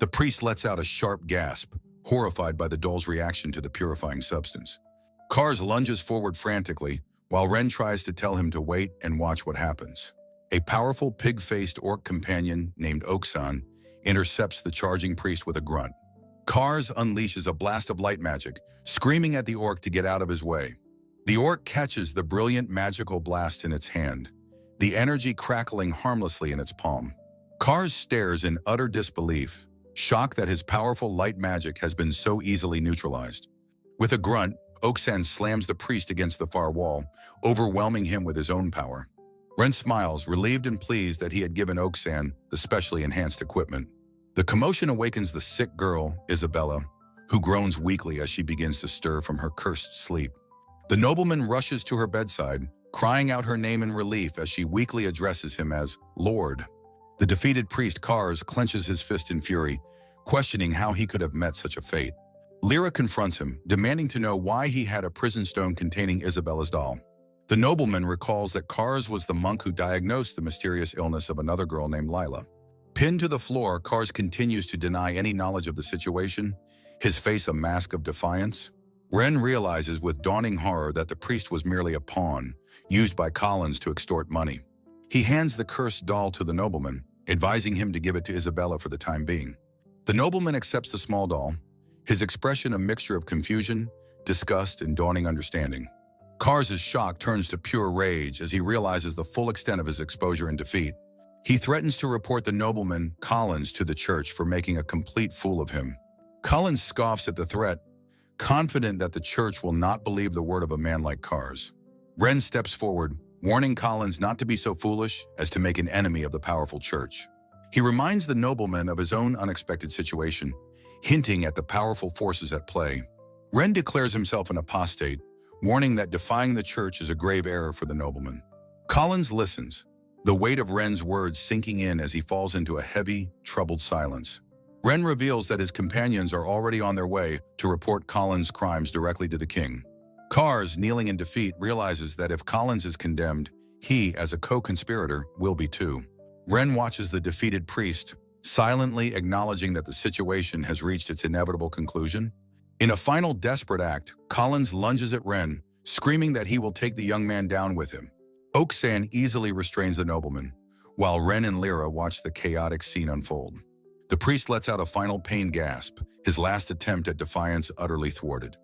The priest lets out a sharp gasp, horrified by the doll's reaction to the purifying substance. Kars lunges forward frantically, while Ren tries to tell him to wait and watch what happens. A powerful pig-faced orc companion named Oksan intercepts the charging priest with a grunt. Kars unleashes a blast of light magic, screaming at the orc to get out of his way. The orc catches the brilliant magical blast in its hand, the energy crackling harmlessly in its palm. Kars stares in utter disbelief, shocked that his powerful light magic has been so easily neutralized. With a grunt, Oksan slams the priest against the far wall, overwhelming him with his own power. Ren smiles, relieved and pleased that he had given Oak-san the specially enhanced equipment. The commotion awakens the sick girl, Isabella, who groans weakly as she begins to stir from her cursed sleep. The nobleman rushes to her bedside, crying out her name in relief as she weakly addresses him as Lord. The defeated priest Kars clenches his fist in fury, questioning how he could have met such a fate. Lyra confronts him, demanding to know why he had a prison stone containing Isabella's doll. The nobleman recalls that Kars was the monk who diagnosed the mysterious illness of another girl named Lila. Pinned to the floor, Kars continues to deny any knowledge of the situation, his face a mask of defiance. Ren realizes with dawning horror that the priest was merely a pawn, used by Collins to extort money. He hands the cursed doll to the nobleman, advising him to give it to Isabella for the time being. The nobleman accepts the small doll, his expression a mixture of confusion, disgust, and dawning understanding. Kars's shock turns to pure rage as he realizes the full extent of his exposure and defeat. He threatens to report the nobleman, Collins, to the church for making a complete fool of him. Collins scoffs at the threat, confident that the church will not believe the word of a man like Kars. Ren steps forward, warning Collins not to be so foolish as to make an enemy of the powerful church. He reminds the nobleman of his own unexpected situation, hinting at the powerful forces at play. Ren declares himself an apostate, warning that defying the church is a grave error for the nobleman. Collins listens, the weight of Ren's words sinking in as he falls into a heavy, troubled silence. Ren reveals that his companions are already on their way to report Collins' crimes directly to the king. Kars, kneeling in defeat, realizes that if Collins is condemned, he, as a co-conspirator, will be too. Ren watches the defeated priest, silently acknowledging that the situation has reached its inevitable conclusion. In a final desperate act, Collins lunges at Ren, screaming that he will take the young man down with him. Oak-san easily restrains the nobleman, while Ren and Lyra watch the chaotic scene unfold. The priest lets out a final pained gasp, his last attempt at defiance utterly thwarted.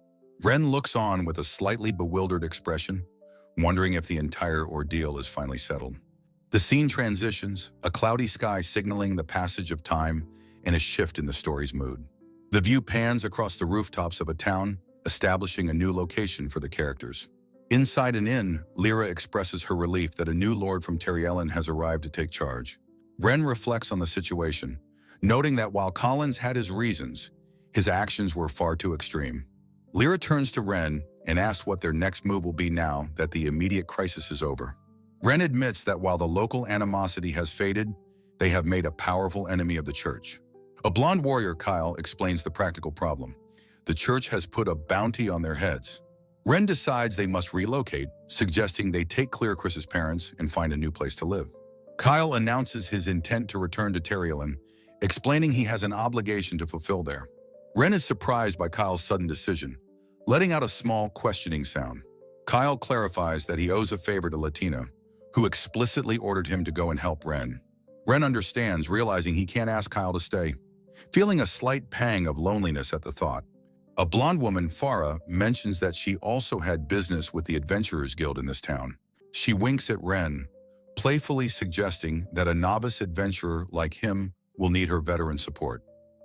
Ren looks on with a slightly bewildered expression, wondering if the entire ordeal is finally settled. The scene transitions, a cloudy sky signaling the passage of time and a shift in the story's mood. The view pans across the rooftops of a town, establishing a new location for the characters. Inside an inn, Lyra expresses her relief that a new lord from Terielen has arrived to take charge. Ren reflects on the situation, noting that while Collins had his reasons, his actions were far too extreme. Lyra turns to Ren and asks what their next move will be now that the immediate crisis is over. Ren admits that while the local animosity has faded, they have made a powerful enemy of the church. A blonde warrior, Kyle, explains the practical problem. The church has put a bounty on their heads. Ren decides they must relocate, suggesting they take Clearchris's parents and find a new place to live. Kyle announces his intent to return to Terielen, explaining he has an obligation to fulfill there. Ren is surprised by Kyle's sudden decision, letting out a small questioning sound. Kyle clarifies that he owes a favor to Latina, who explicitly ordered him to go and help Ren. Ren understands, realizing he can't ask Kyle to stay, feeling a slight pang of loneliness at the thought. A blonde woman, Farah, mentions that she also had business with the Adventurers Guild in this town. She winks at Ren, playfully suggesting that a novice adventurer like him will need her veteran support.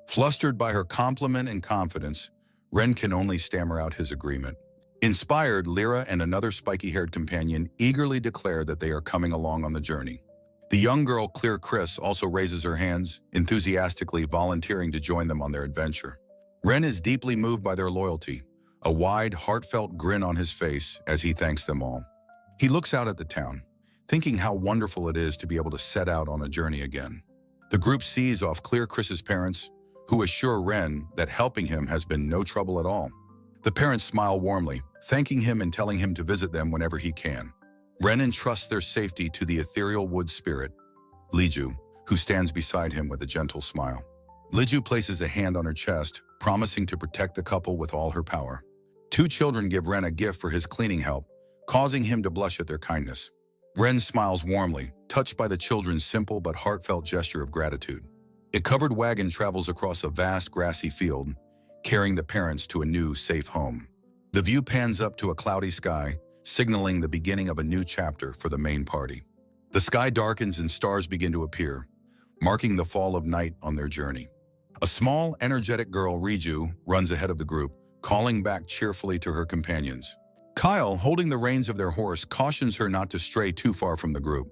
Flustered by her compliment and confidence, Ren can only stammer out his agreement. Inspired, Lyra and another spiky-haired companion eagerly declare that they are coming along on the journey. The young girl, Clearchris, also raises her hands, enthusiastically volunteering to join them on their adventure. Ren is deeply moved by their loyalty, a wide, heartfelt grin on his face as he thanks them all. He looks out at the town, thinking how wonderful it is to be able to set out on a journey again. The group sees off Clearchris's parents, who assure Ren that helping him has been no trouble at all. The parents smile warmly, thanking him and telling him to visit them whenever he can. Ren entrusts their safety to the ethereal wood spirit, Liju, who stands beside him with a gentle smile. Liju places a hand on her chest, promising to protect the couple with all her power. Two children give Ren a gift for his cleaning help, causing him to blush at their kindness. Ren smiles warmly, touched by the children's simple but heartfelt gesture of gratitude. A covered wagon travels across a vast grassy field, carrying the parents to a new, safe home. The view pans up to a cloudy sky, signaling the beginning of a new chapter for the main party. The sky darkens and stars begin to appear, marking the fall of night on their journey. A small, energetic girl, Riju, runs ahead of the group, calling back cheerfully to her companions. Kyle, holding the reins of their horse, cautions her not to stray too far from the group.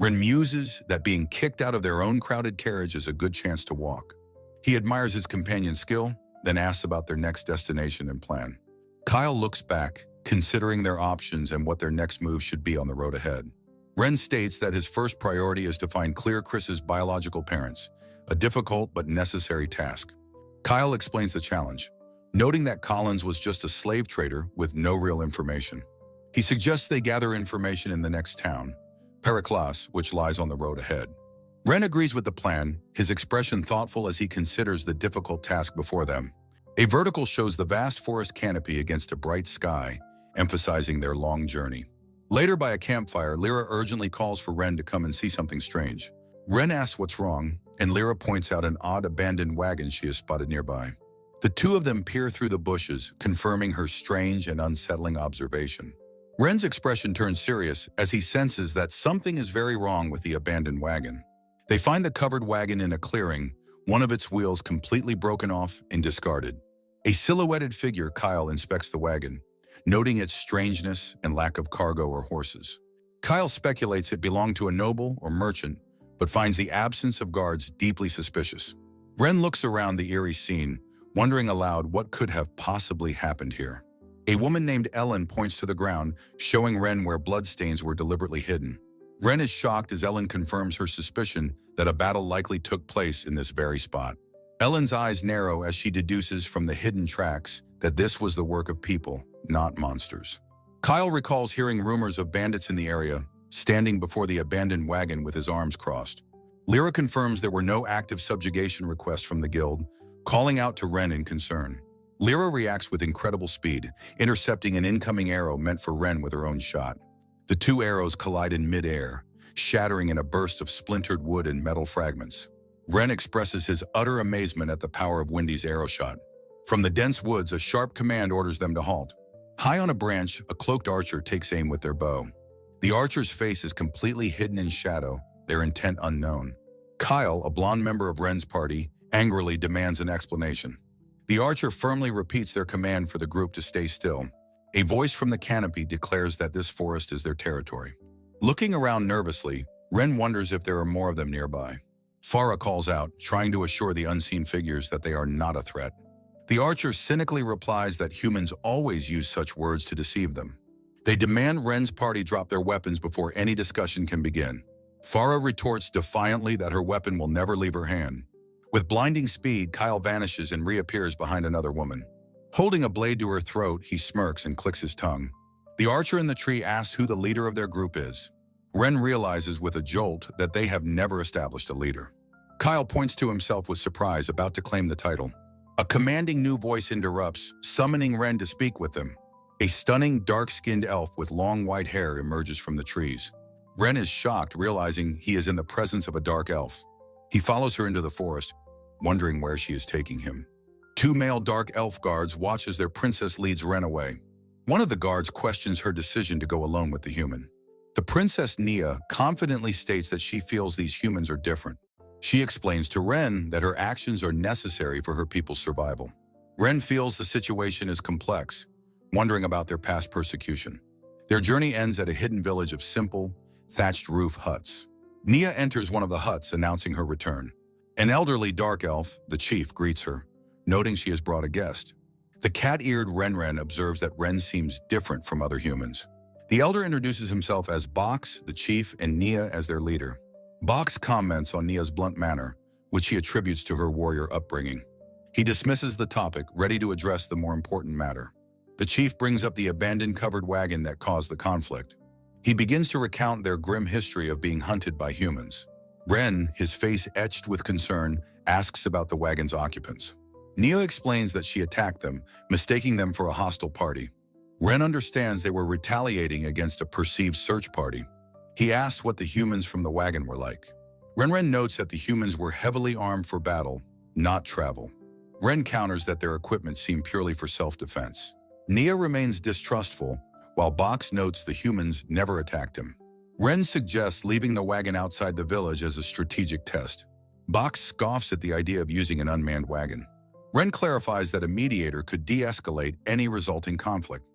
Ren muses that being kicked out of their own crowded carriage is a good chance to walk. He admires his companion's skill, then asks about their next destination and plan. Kyle looks back, considering their options and what their next move should be on the road ahead. Ren states that his first priority is to find Clear Chris's biological parents, a difficult but necessary task. Kyle explains the challenge, noting that Collins was just a slave trader with no real information. He suggests they gather information in the next town, Periclas, which lies on the road ahead. Ren agrees with the plan, his expression thoughtful as he considers the difficult task before them. A vertical shows the vast forest canopy against a bright sky, emphasizing their long journey. Later by a campfire, Lyra urgently calls for Ren to come and see something strange. Ren asks what's wrong, and Lyra points out an odd abandoned wagon she has spotted nearby. The two of them peer through the bushes, confirming her strange and unsettling observation. Ren's expression turns serious as he senses that something is very wrong with the abandoned wagon. They find the covered wagon in a clearing, one of its wheels completely broken off and discarded. A silhouetted figure, Kyle inspects the wagon, noting its strangeness and lack of cargo or horses. Kyle speculates it belonged to a noble or merchant, but finds the absence of guards deeply suspicious. Ren looks around the eerie scene, wondering aloud what could have possibly happened here. A woman named Ellen points to the ground, showing Ren where bloodstains were deliberately hidden. Ren is shocked as Ellen confirms her suspicion that a battle likely took place in this very spot. Ellen's eyes narrow as she deduces from the hidden tracks that this was the work of people, not monsters. Kyle recalls hearing rumors of bandits in the area, standing before the abandoned wagon with his arms crossed. Lyra confirms there were no active subjugation requests from the guild, calling out to Ren in concern. Lyra reacts with incredible speed, intercepting an incoming arrow meant for Ren with her own shot. The two arrows collide in mid-air, shattering in a burst of splintered wood and metal fragments. Ren expresses his utter amazement at the power of Wendy's arrow shot. From the dense woods, a sharp command orders them to halt. High on a branch, a cloaked archer takes aim with their bow. The archer's face is completely hidden in shadow, their intent unknown. Kyle, a blonde member of Ren's party, angrily demands an explanation. The archer firmly repeats their command for the group to stay still. A voice from the canopy declares that this forest is their territory. Looking around nervously, Ren wonders if there are more of them nearby. Farah calls out, trying to assure the unseen figures that they are not a threat. The archer cynically replies that humans always use such words to deceive them. They demand Ren's party drop their weapons before any discussion can begin. Farah retorts defiantly that her weapon will never leave her hand. With blinding speed, Kyle vanishes and reappears behind another woman. Holding a blade to her throat, he smirks and clicks his tongue. The archer in the tree asks who the leader of their group is. Ren realizes with a jolt that they have never established a leader. Kyle points to himself with surprise, about to claim the title. A commanding new voice interrupts, summoning Ren to speak with them. A stunning, dark-skinned elf with long white hair emerges from the trees. Ren is shocked, realizing he is in the presence of a dark elf. He follows her into the forest, wondering where she is taking him. Two male dark elf guards watch as their princess leads Ren away. One of the guards questions her decision to go alone with the human. The princess Nia confidently states that she feels these humans are different. She explains to Ren that her actions are necessary for her people's survival. Ren feels the situation is complex, wondering about their past persecution. Their journey ends at a hidden village of simple, thatched roof huts. Nia enters one of the huts, announcing her return. An elderly dark elf, the chief, greets her, noting she has brought a guest. The cat-eared Renren observes that Ren seems different from other humans. The elder introduces himself as Box, the chief, and Nia as their leader. Box comments on Nia's blunt manner, which he attributes to her warrior upbringing. He dismisses the topic, ready to address the more important matter. The chief brings up the abandoned covered wagon that caused the conflict. He begins to recount their grim history of being hunted by humans. Ren, his face etched with concern, asks about the wagon's occupants. Nia explains that she attacked them, mistaking them for a hostile party. Ren understands they were retaliating against a perceived search party. He asks what the humans from the wagon were like. Ren notes that the humans were heavily armed for battle, not travel. Ren counters that their equipment seemed purely for self-defense. Nia remains distrustful, while Box notes the humans never attacked him. Ren suggests leaving the wagon outside the village as a strategic test. Box scoffs at the idea of using an unmanned wagon. Ren clarifies that a mediator could de-escalate any resulting conflict.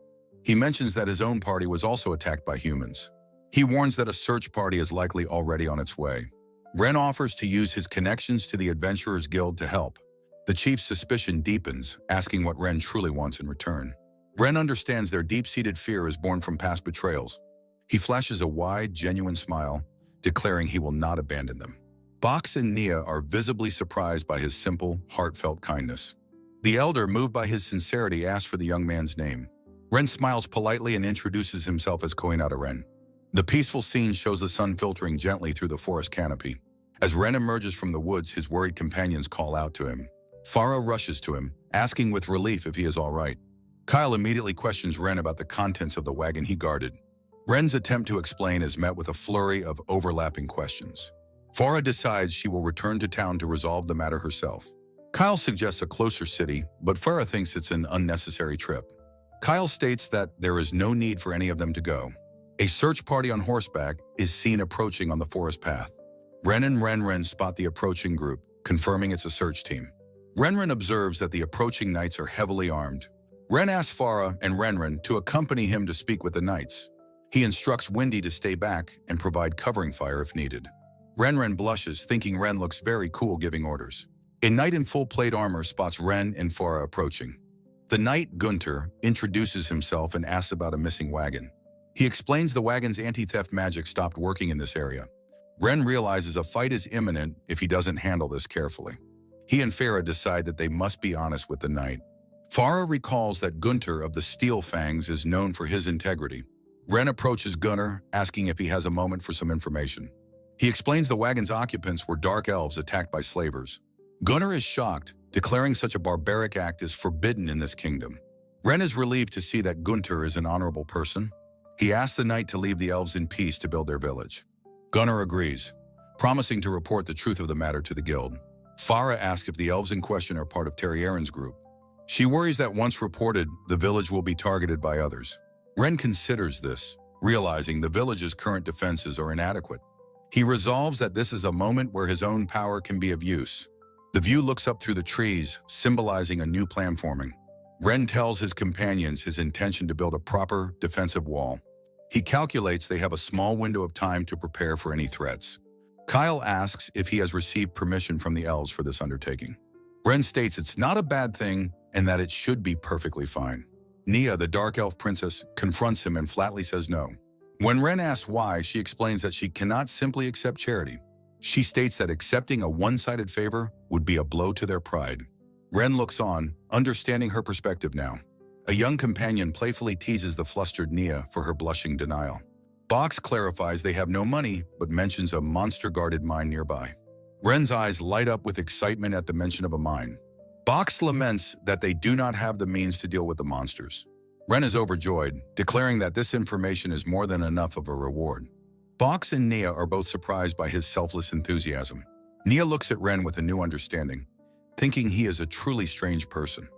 He mentions that his own party was also attacked by humans. He warns that a search party is likely already on its way. Ren offers to use his connections to the Adventurers Guild to help. The chief's suspicion deepens, asking what Ren truly wants in return. Ren understands their deep-seated fear is born from past betrayals. He flashes a wide, genuine smile, declaring he will not abandon them. Box and Nia are visibly surprised by his simple, heartfelt kindness. The elder, moved by his sincerity, asks for the young man's name. Ren smiles politely and introduces himself as Koinata Ren. The peaceful scene shows the sun filtering gently through the forest canopy. As Ren emerges from the woods, his worried companions call out to him. Farah rushes to him, asking with relief if he is all right. Kyle immediately questions Ren about the contents of the wagon he guarded. Ren's attempt to explain is met with a flurry of overlapping questions. Farah decides she will return to town to resolve the matter herself. Kyle suggests a closer city, but Farah thinks it's an unnecessary trip. Kyle states that there is no need for any of them to go. A search party on horseback is seen approaching on the forest path. Ren and Renren spot the approaching group, confirming it's a search team. Renren observes that the approaching knights are heavily armed. Ren asks Farah and Renren to accompany him to speak with the knights. He instructs Wendy to stay back and provide covering fire if needed. Renren blushes, thinking Ren looks very cool giving orders. A knight in full plate armor spots Ren and Farah approaching. The knight, Gunter, introduces himself and asks about a missing wagon. He explains the wagon's anti-theft magic stopped working in this area. Ren realizes a fight is imminent if he doesn't handle this carefully. He and Farah decide that they must be honest with the knight. Farah recalls that Gunter of the Steel Fangs is known for his integrity. Ren approaches Gunter, asking if he has a moment for some information. He explains the wagon's occupants were dark elves attacked by slavers. Gunter is shocked, declaring such a barbaric act is forbidden in this kingdom. Ren is relieved to see that Gunter is an honorable person. He asks the knight to leave the elves in peace to build their village. Gunter agrees, promising to report the truth of the matter to the guild. Farah asks if the elves in question are part of Terrieren's group. She worries that once reported, the village will be targeted by others. Ren considers this, realizing the village's current defenses are inadequate. He resolves that this is a moment where his own power can be of use. The view looks up through the trees, symbolizing a new plan forming. Ren tells his companions his intention to build a proper defensive wall. He calculates they have a small window of time to prepare for any threats. Kyle asks if he has received permission from the elves for this undertaking. Ren states it's not a bad thing and that it should be perfectly fine. Nia, the dark elf princess, confronts him and flatly says no. When Ren asks why, she explains that she cannot simply accept charity. She states that accepting a one-sided favor would be a blow to their pride. Ren looks on, understanding her perspective now. A young companion playfully teases the flustered Nia for her blushing denial. Box clarifies they have no money, but mentions a monster-guarded mine nearby. Ren's eyes light up with excitement at the mention of a mine. Box laments that they do not have the means to deal with the monsters. Ren is overjoyed, declaring that this information is more than enough of a reward. Box and Nia are both surprised by his selfless enthusiasm. Nia looks at Ren with a new understanding, thinking he is a truly strange person.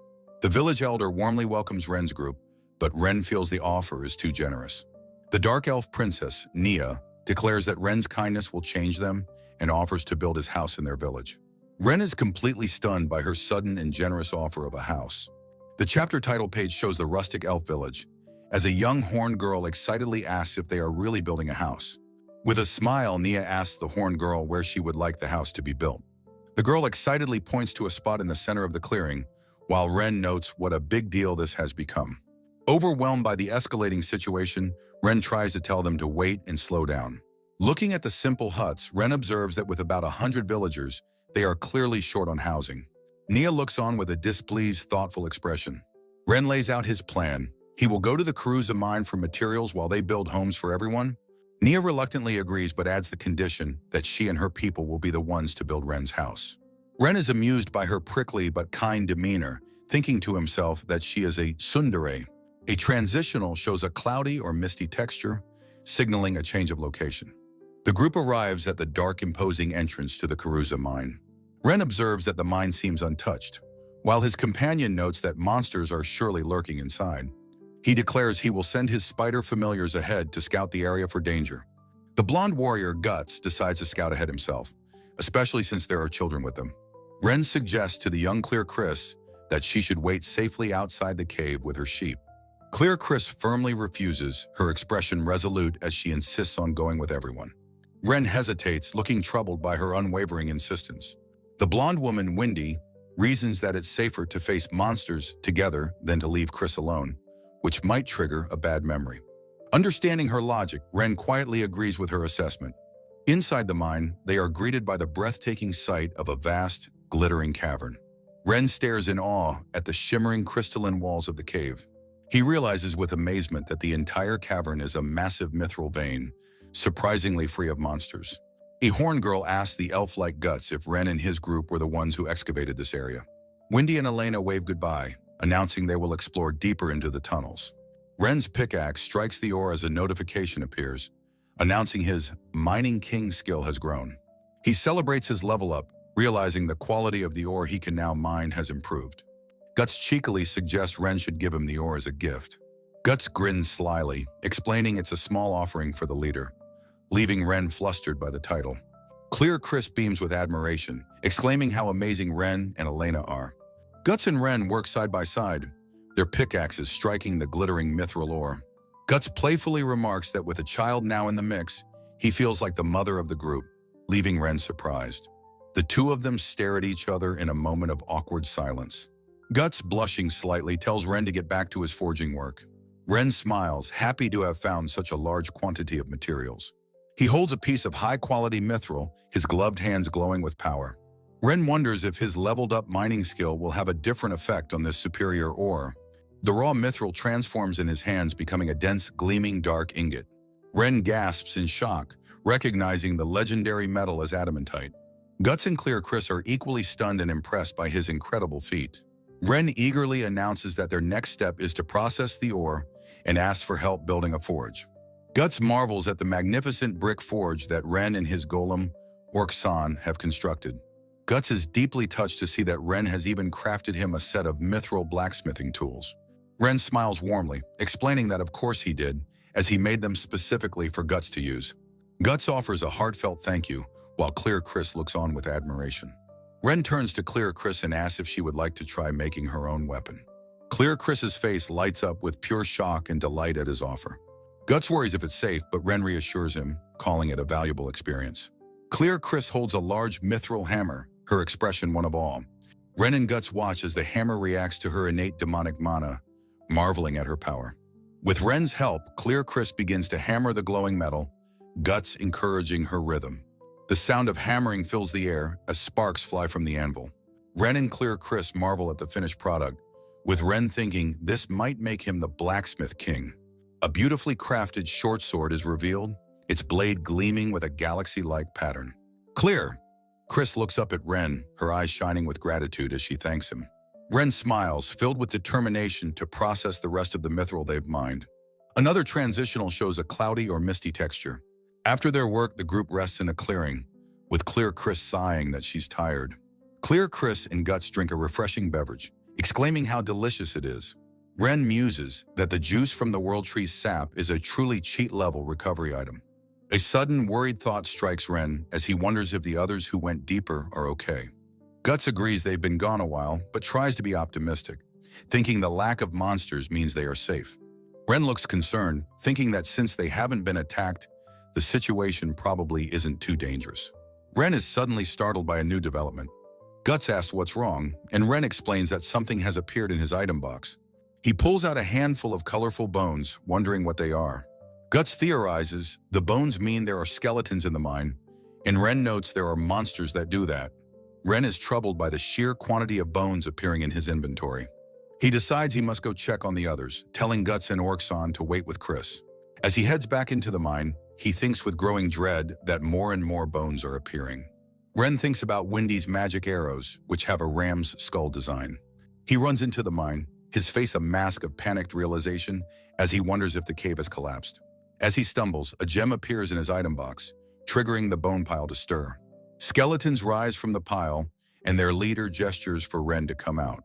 The village elder warmly welcomes Ren's group, but Ren feels the offer is too generous. The dark elf princess, Nia, declares that Ren's kindness will change them and offers to build his house in their village. Ren is completely stunned by her sudden and generous offer of a house. The chapter title page shows the rustic elf village, as a young horned girl excitedly asks if they are really building a house. With a smile, Nia asks the horned girl where she would like the house to be built. The girl excitedly points to a spot in the center of the clearing, while Ren notes what a big deal this has become. Overwhelmed by the escalating situation, Ren tries to tell them to wait and slow down. Looking at the simple huts, Ren observes that with about 100 villagers, they are clearly short on housing. Nia looks on with a displeased, thoughtful expression. Ren lays out his plan. He will go to the Karuza mine for materials while they build homes for everyone. Nia reluctantly agrees but adds the condition that she and her people will be the ones to build Ren's house. Ren is amused by her prickly but kind demeanor, thinking to himself that she is a tsundere. A transitional shows a cloudy or misty texture, signaling a change of location. The group arrives at the dark, imposing entrance to the Karuza mine. Ren observes that the mine seems untouched, while his companion notes that monsters are surely lurking inside. He declares he will send his spider familiars ahead to scout the area for danger. The blonde warrior, Guts, decides to scout ahead himself, especially since there are children with them. Ren suggests to the young Clear Chris that she should wait safely outside the cave with her sheep. Clear Chris firmly refuses, her expression resolute as she insists on going with everyone. Ren hesitates, looking troubled by her unwavering insistence. The blonde woman, Wendy, reasons that it's safer to face monsters together than to leave Chris alone, which might trigger a bad memory. Understanding her logic, Ren quietly agrees with her assessment. Inside the mine, they are greeted by the breathtaking sight of a vast, glittering cavern. Ren stares in awe at the shimmering crystalline walls of the cave. He realizes with amazement that the entire cavern is a massive mithril vein, surprisingly free of monsters. A horn girl asks the elf-like Guts if Ren and his group were the ones who excavated this area. Wendy and Elena wave goodbye, announcing they will explore deeper into the tunnels. Ren's pickaxe strikes the ore as a notification appears, announcing his Mining King skill has grown. He celebrates his level up, realizing the quality of the ore he can now mine has improved. Guts cheekily suggests Ren should give him the ore as a gift. Guts grins slyly, explaining it's a small offering for the leader, leaving Ren flustered by the title. Clear Chris beams with admiration, exclaiming how amazing Ren and Elena are. Guts and Ren work side by side, their pickaxes striking the glittering mithril ore. Guts playfully remarks that with a child now in the mix, he feels like the mother of the group, leaving Ren surprised. The two of them stare at each other in a moment of awkward silence. Guts, blushing slightly, tells Ren to get back to his forging work. Ren smiles, happy to have found such a large quantity of materials. He holds a piece of high-quality mithril, his gloved hands glowing with power. Ren wonders if his leveled-up mining skill will have a different effect on this superior ore. The raw mithril transforms in his hands, becoming a dense, gleaming dark ingot. Ren gasps in shock, recognizing the legendary metal as adamantite. Guts and Clear Chris are equally stunned and impressed by his incredible feat. Ren eagerly announces that their next step is to process the ore and asks for help building a forge. Guts marvels at the magnificent brick forge that Ren and his golem, Orc-san, have constructed. Guts is deeply touched to see that Ren has even crafted him a set of mithril blacksmithing tools. Ren smiles warmly, explaining that of course he did, as he made them specifically for Guts to use. Guts offers a heartfelt thank you, while Clear Chris looks on with admiration. Ren turns to Clear Chris and asks if she would like to try making her own weapon. Clear Chris's face lights up with pure shock and delight at his offer. Guts worries if it's safe, but Ren reassures him, calling it a valuable experience. Clear Chris holds a large mithril hammer, her expression one of awe. Ren and Guts watch as the hammer reacts to her innate demonic mana, marveling at her power. With Ren's help, Clear Chris begins to hammer the glowing metal, Guts encouraging her rhythm. The sound of hammering fills the air as sparks fly from the anvil. Ren and Clear Chris marvel at the finished product, with Ren thinking this might make him the blacksmith king. A beautifully crafted short sword is revealed, its blade gleaming with a galaxy-like pattern. Clear! Chris looks up at Ren, her eyes shining with gratitude as she thanks him. Ren smiles, filled with determination to process the rest of the mithril they've mined. Another transitional shows a cloudy or misty texture. After their work, the group rests in a clearing, with Clear Chris sighing that she's tired. Clear Chris and Guts drink a refreshing beverage, exclaiming how delicious it is. Ren muses that the juice from the World Tree's sap is a truly cheat-level recovery item. A sudden, worried thought strikes Ren as he wonders if the others who went deeper are okay. Guts agrees they've been gone a while, but tries to be optimistic, thinking the lack of monsters means they are safe. Ren looks concerned, thinking that since they haven't been attacked, the situation probably isn't too dangerous. Ren is suddenly startled by a new development. Guts asks what's wrong, and Ren explains that something has appeared in his item box. He pulls out a handful of colorful bones, wondering what they are. Guts theorizes the bones mean there are skeletons in the mine, and Ren notes there are monsters that do that. Ren is troubled by the sheer quantity of bones appearing in his inventory. He decides he must go check on the others, telling Guts and Orc-san to wait with Chris. As he heads back into the mine, he thinks with growing dread that more and more bones are appearing. Ren thinks about Wendy's magic arrows, which have a ram's skull design. He runs into the mine, his face a mask of panicked realization as he wonders if the cave has collapsed. As he stumbles, a gem appears in his item box, triggering the bone pile to stir. Skeletons rise from the pile, and their leader gestures for Ren to come out.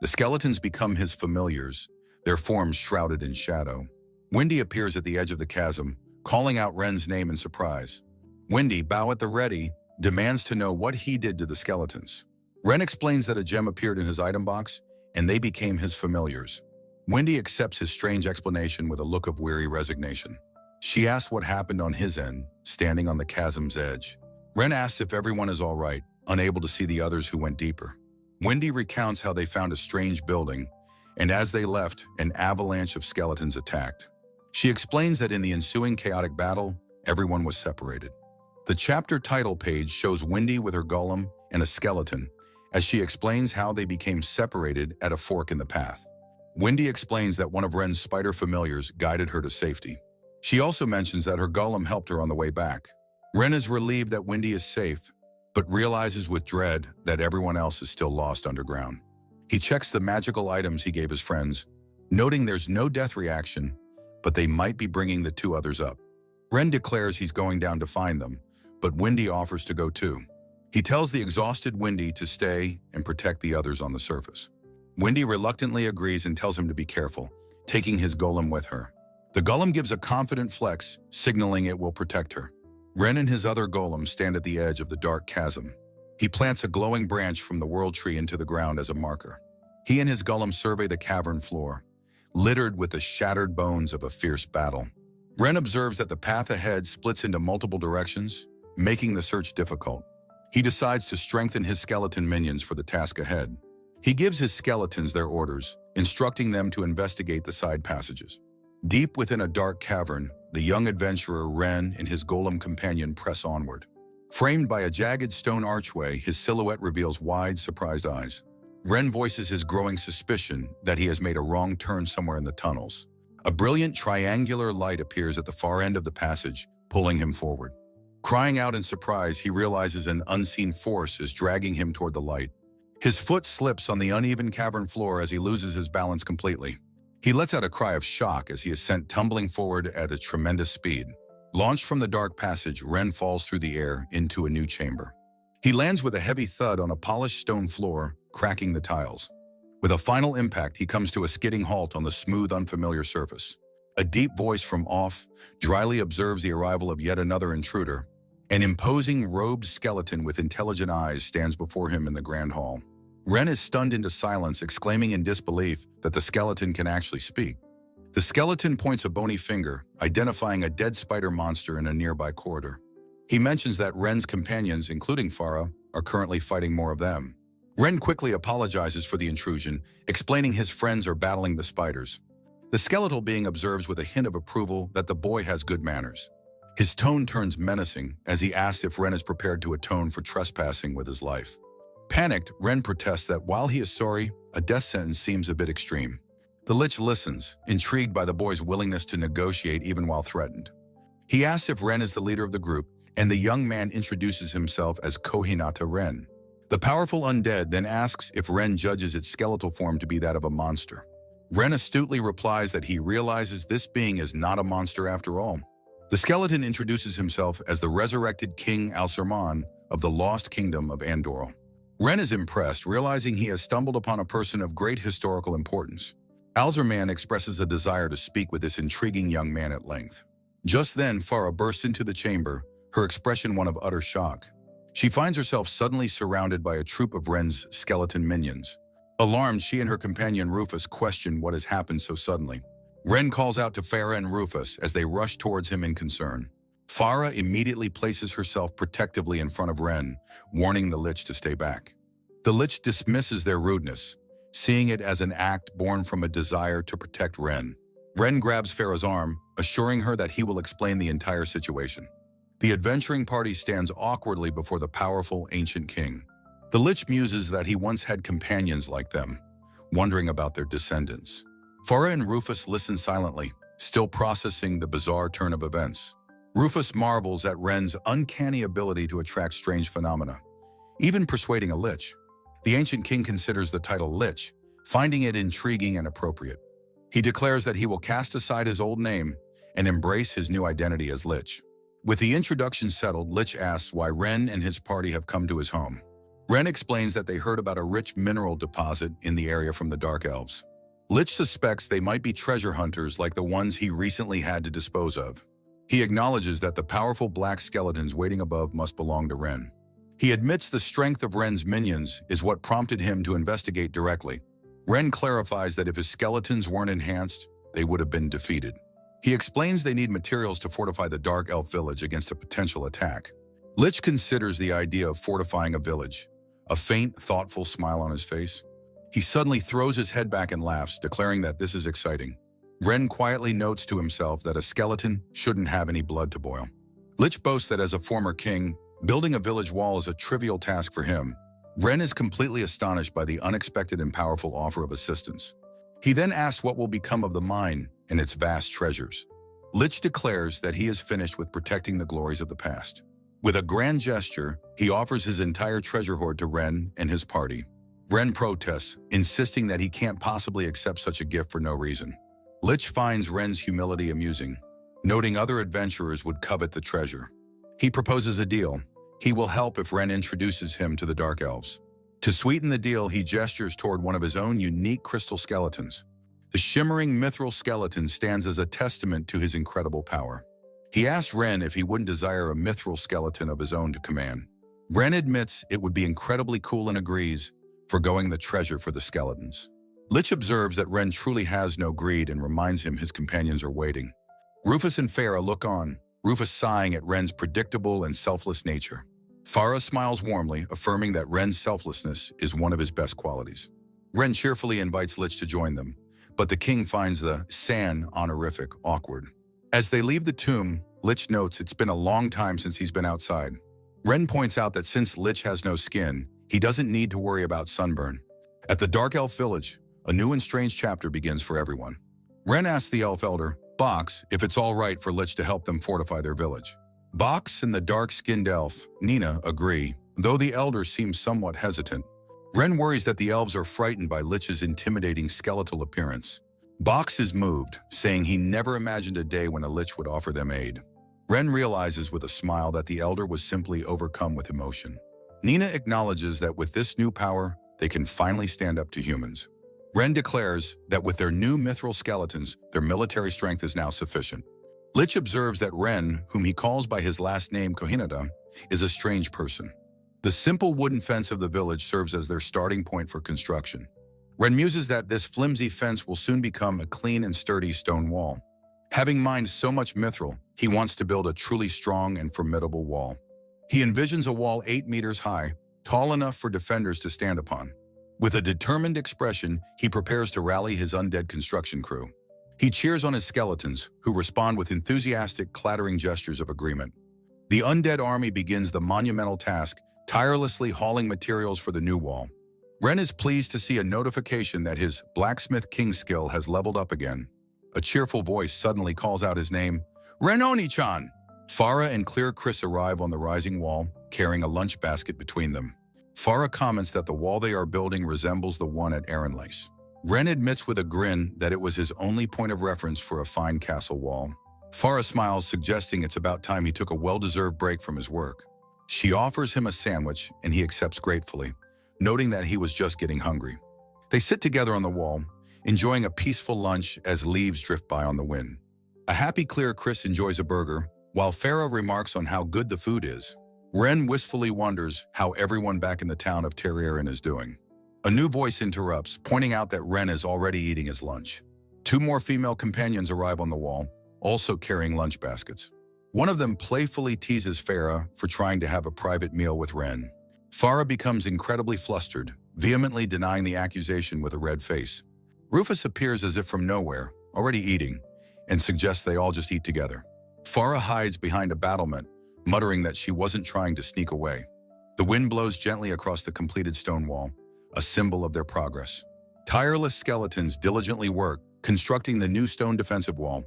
The skeletons become his familiars, their forms shrouded in shadow. Wendy appears at the edge of the chasm, calling out Ren's name in surprise. Wendy, bow at the ready, demands to know what he did to the skeletons. Ren explains that a gem appeared in his item box, and they became his familiars. Wendy accepts his strange explanation with a look of weary resignation. She asks what happened on his end, standing on the chasm's edge. Ren asks if everyone is all right, unable to see the others who went deeper. Wendy recounts how they found a strange building, and as they left, an avalanche of skeletons attacked. She explains that in the ensuing chaotic battle, everyone was separated. The chapter title page shows Wendy with her golem and a skeleton, as she explains how they became separated at a fork in the path. Wendy explains that one of Ren's spider familiars guided her to safety. She also mentions that her golem helped her on the way back. Ren is relieved that Wendy is safe, but realizes with dread that everyone else is still lost underground. He checks the magical items he gave his friends, noting there's no death reaction, but they might be bringing the two others up. Ren declares he's going down to find them, but Wendy offers to go too. He tells the exhausted Wendy to stay and protect the others on the surface. Wendy reluctantly agrees and tells him to be careful, taking his golem with her. The golem gives a confident flex, signaling it will protect her. Ren and his other golems stand at the edge of the dark chasm. He plants a glowing branch from the world tree into the ground as a marker. He and his golem survey the cavern floor, littered with the shattered bones of a fierce battle. Ren observes that the path ahead splits into multiple directions, making the search difficult. He decides to strengthen his skeleton minions for the task ahead. He gives his skeletons their orders, instructing them to investigate the side passages. Deep within a dark cavern, the young adventurer Ren and his golem companion press onward. Framed by a jagged stone archway, his silhouette reveals wide, surprised eyes. Ren voices his growing suspicion that he has made a wrong turn somewhere in the tunnels. A brilliant triangular light appears at the far end of the passage, pulling him forward. Crying out in surprise, he realizes an unseen force is dragging him toward the light. His foot slips on the uneven cavern floor as he loses his balance completely. He lets out a cry of shock as he is sent tumbling forward at a tremendous speed. Launched from the dark passage, Ren falls through the air into a new chamber. He lands with a heavy thud on a polished stone floor, cracking the tiles. With a final impact, he comes to a skidding halt on the smooth, unfamiliar surface. A deep voice from off dryly observes the arrival of yet another intruder. An imposing robed skeleton with intelligent eyes stands before him in the grand hall. Ren is stunned into silence, exclaiming in disbelief that the skeleton can actually speak. The skeleton points a bony finger, identifying a dead spider monster in a nearby corridor. He mentions that Ren's companions, including Farah, are currently fighting more of them. Ren quickly apologizes for the intrusion, explaining his friends are battling the spiders. The skeletal being observes with a hint of approval that the boy has good manners. His tone turns menacing as he asks if Ren is prepared to atone for trespassing with his life. Panicked, Ren protests that while he is sorry, a death sentence seems a bit extreme. The Lich listens, intrigued by the boy's willingness to negotiate even while threatened. He asks if Ren is the leader of the group, and the young man introduces himself as Kohinata Ren. The powerful undead then asks if Ren judges its skeletal form to be that of a monster. Ren astutely replies that he realizes this being is not a monster after all. The skeleton introduces himself as the resurrected King Al-Serman of the lost kingdom of Andoril. Ren is impressed, realizing he has stumbled upon a person of great historical importance. Al-Serman expresses a desire to speak with this intriguing young man at length. Just then, Farah bursts into the chamber, her expression one of utter shock. She finds herself suddenly surrounded by a troop of Ren's skeleton minions. Alarmed, she and her companion Rufus question what has happened so suddenly. Ren calls out to Farah and Rufus as they rush towards him in concern. Farah immediately places herself protectively in front of Ren, warning the Lich to stay back. The Lich dismisses their rudeness, seeing it as an act born from a desire to protect Ren. Ren grabs Farah's arm, assuring her that he will explain the entire situation. The adventuring party stands awkwardly before the powerful ancient king. The Lich muses that he once had companions like them, wondering about their descendants. Farah and Rufus listen silently, still processing the bizarre turn of events. Rufus marvels at Ren's uncanny ability to attract strange phenomena, even persuading a Lich. The ancient king considers the title Lich, finding it intriguing and appropriate. He declares that he will cast aside his old name and embrace his new identity as Lich. With the introduction settled, Lich asks why Ren and his party have come to his home. Ren explains that they heard about a rich mineral deposit in the area from the Dark Elves. Lich suspects they might be treasure hunters like the ones he recently had to dispose of. He acknowledges that the powerful black skeletons waiting above must belong to Ren. He admits the strength of Ren's minions is what prompted him to investigate directly. Ren clarifies that if his skeletons weren't enhanced, they would have been defeated. He explains they need materials to fortify the Dark Elf village against a potential attack. Lich considers the idea of fortifying a village, a faint, thoughtful smile on his face. He suddenly throws his head back and laughs, declaring that this is exciting. Ren quietly notes to himself that a skeleton shouldn't have any blood to boil. Lich boasts that as a former king, building a village wall is a trivial task for him. Ren is completely astonished by the unexpected and powerful offer of assistance. He then asks what will become of the mine and its vast treasures. Lich declares that he is finished with protecting the glories of the past. With a grand gesture, he offers his entire treasure hoard to Ren and his party. Ren protests, insisting that he can't possibly accept such a gift for no reason. Lich finds Ren's humility amusing, noting other adventurers would covet the treasure. He proposes a deal. He will help if Ren introduces him to the Dark Elves. To sweeten the deal, he gestures toward one of his own unique crystal skeletons. The shimmering mithril skeleton stands as a testament to his incredible power. He asks Ren if he wouldn't desire a mithril skeleton of his own to command. Ren admits it would be incredibly cool and agrees, forgoing the treasure for the skeletons. Lich observes that Ren truly has no greed and reminds him his companions are waiting. Rufus and Farah look on, Rufus sighing at Ren's predictable and selfless nature. Farah smiles warmly, affirming that Ren's selflessness is one of his best qualities. Ren cheerfully invites Lich to join them, but the king finds the San honorific awkward. As they leave the tomb, Lich notes it's been a long time since he's been outside. Ren points out that since Lich has no skin, he doesn't need to worry about sunburn. At the Dark Elf village, a new and strange chapter begins for everyone. Ren asks the elf elder, Box, if it's all right for Lich to help them fortify their village. Box and the dark-skinned elf, Nina, agree, though the elder seems somewhat hesitant. Ren worries that the elves are frightened by Lich's intimidating skeletal appearance. Box is moved, saying he never imagined a day when a Lich would offer them aid. Ren realizes with a smile that the elder was simply overcome with emotion. Nina acknowledges that with this new power, they can finally stand up to humans. Ren declares that with their new mithril skeletons, their military strength is now sufficient. Lich observes that Ren, whom he calls by his last name Kohinada, is a strange person. The simple wooden fence of the village serves as their starting point for construction. Ren muses that this flimsy fence will soon become a clean and sturdy stone wall. Having mined so much mithril, he wants to build a truly strong and formidable wall. He envisions a wall 8 meters high, tall enough for defenders to stand upon. With a determined expression, he prepares to rally his undead construction crew. He cheers on his skeletons, who respond with enthusiastic, clattering gestures of agreement. The undead army begins the monumental task, tirelessly hauling materials for the new wall. Ren is pleased to see a notification that his blacksmith king skill has leveled up again. A cheerful voice suddenly calls out his name, Renoni-chan! Farah and Clear Chris arrive on the rising wall, carrying a lunch basket between them. Farah comments that the wall they are building resembles the one at Lace. Ren admits with a grin that it was his only point of reference for a fine castle wall. Farah smiles, suggesting it's about time he took a well-deserved break from his work. She offers him a sandwich, and he accepts gratefully, noting that he was just getting hungry. They sit together on the wall, enjoying a peaceful lunch as leaves drift by on the wind. A happy Clear Chris enjoys a burger, while Farah remarks on how good the food is. Ren wistfully wonders how everyone back in the town of Terrierin is doing. A new voice interrupts, pointing out that Ren is already eating his lunch. 2 more female companions arrive on the wall, also carrying lunch baskets. One of them playfully teases Farah for trying to have a private meal with Ren. Farah becomes incredibly flustered, vehemently denying the accusation with a red face. Rufus appears as if from nowhere, already eating, and suggests they all just eat together. Farah hides behind a battlement, muttering that she wasn't trying to sneak away. The wind blows gently across the completed stone wall, a symbol of their progress. Tireless skeletons diligently work, constructing the new stone defensive wall.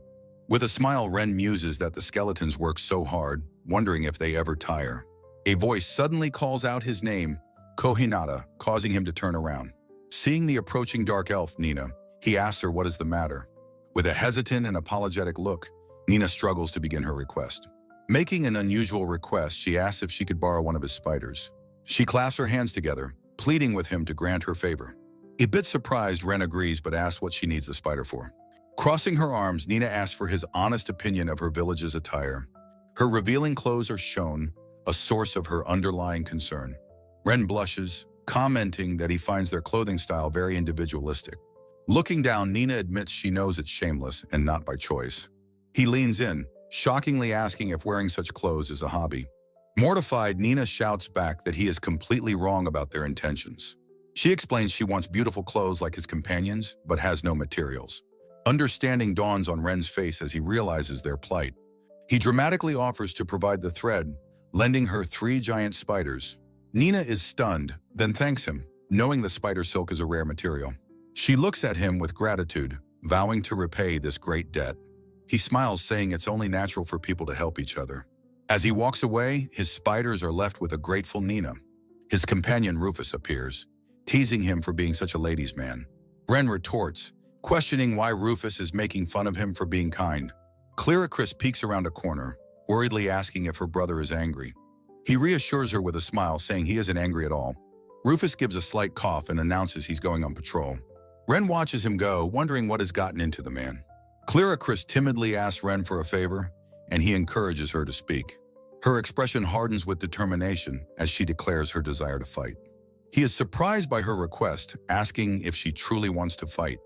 With a smile, Ren muses that the skeletons work so hard, wondering if they ever tire. A voice suddenly calls out his name, Kohinada, causing him to turn around. Seeing the approaching dark elf, Nina, he asks her what is the matter. With a hesitant and apologetic look, Nina struggles to begin her request. Making an unusual request, she asks if she could borrow one of his spiders. She clasps her hands together, pleading with him to grant her favor. A bit surprised, Ren agrees but asks what she needs the spider for. Crossing her arms, Nina asks for his honest opinion of her village's attire. Her revealing clothes are shown, a source of her underlying concern. Ren blushes, commenting that he finds their clothing style very individualistic. Looking down, Nina admits she knows it's shameless and not by choice. He leans in, shockingly asking if wearing such clothes is a hobby. Mortified, Nina shouts back that he is completely wrong about their intentions. She explains she wants beautiful clothes like his companions, but has no materials. Understanding dawns on Ren's face as he realizes their plight. He dramatically offers to provide the thread, lending her 3 giant spiders. Nina is stunned, then thanks him, knowing the spider silk is a rare material. She looks at him with gratitude, vowing to repay this great debt. He smiles, saying it's only natural for people to help each other. As he walks away, his spiders are left with a grateful Nina. His companion Rufus appears, teasing him for being such a ladies' man. Ren retorts, questioning why Rufus is making fun of him for being kind. Clearacris peeks around a corner, worriedly asking if her brother is angry. He reassures her with a smile, saying he isn't angry at all. Rufus gives a slight cough and announces he's going on patrol. Ren watches him go, wondering what has gotten into the man. Clearacris timidly asks Ren for a favor, and he encourages her to speak. Her expression hardens with determination as she declares her desire to fight. He is surprised by her request, asking if she truly wants to fight.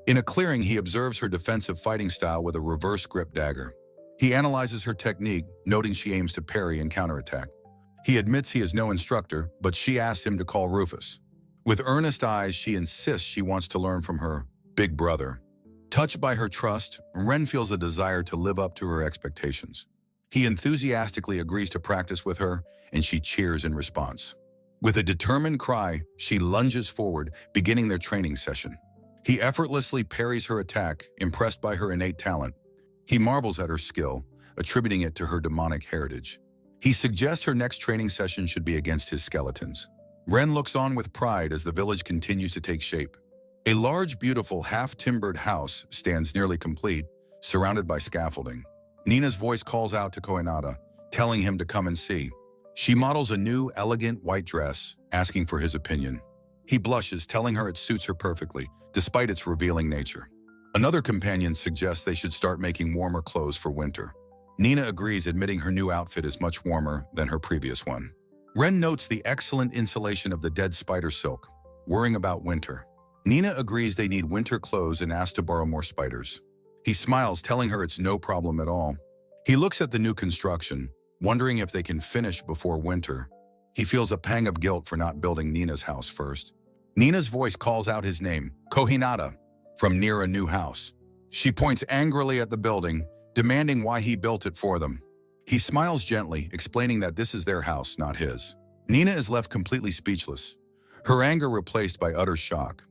In a clearing, he observes her defensive fighting style with a reverse grip dagger. He analyzes her technique, noting she aims to parry and counterattack. He admits he is no instructor, but she asks him to call Rufus. With earnest eyes, she insists she wants to learn from her big brother. Touched by her trust, Ren feels a desire to live up to her expectations. He enthusiastically agrees to practice with her, and she cheers in response. With a determined cry, she lunges forward, beginning their training session. He effortlessly parries her attack, impressed by her innate talent. He marvels at her skill, attributing it to her demonic heritage. He suggests her next training session should be against his skeletons. Ren looks on with pride as the village continues to take shape. A large, beautiful, half-timbered house stands nearly complete, surrounded by scaffolding. Nina's voice calls out to Koinada, telling him to come and see. She models a new, elegant white dress, asking for his opinion. He blushes, telling her it suits her perfectly, despite its revealing nature. Another companion suggests they should start making warmer clothes for winter. Nina agrees, admitting her new outfit is much warmer than her previous one. Ren notes the excellent insulation of the dead spider silk, worrying about winter. Nina agrees they need winter clothes and asks to borrow more spiders. He smiles, telling her it's no problem at all. He looks at the new construction, wondering if they can finish before winter. He feels a pang of guilt for not building Nina's house first. Nina's voice calls out his name, Kohinata, from near a new house. She points angrily at the building, demanding why he built it for them. He smiles gently, explaining that this is their house, not his. Nina is left completely speechless, her anger replaced by utter shock.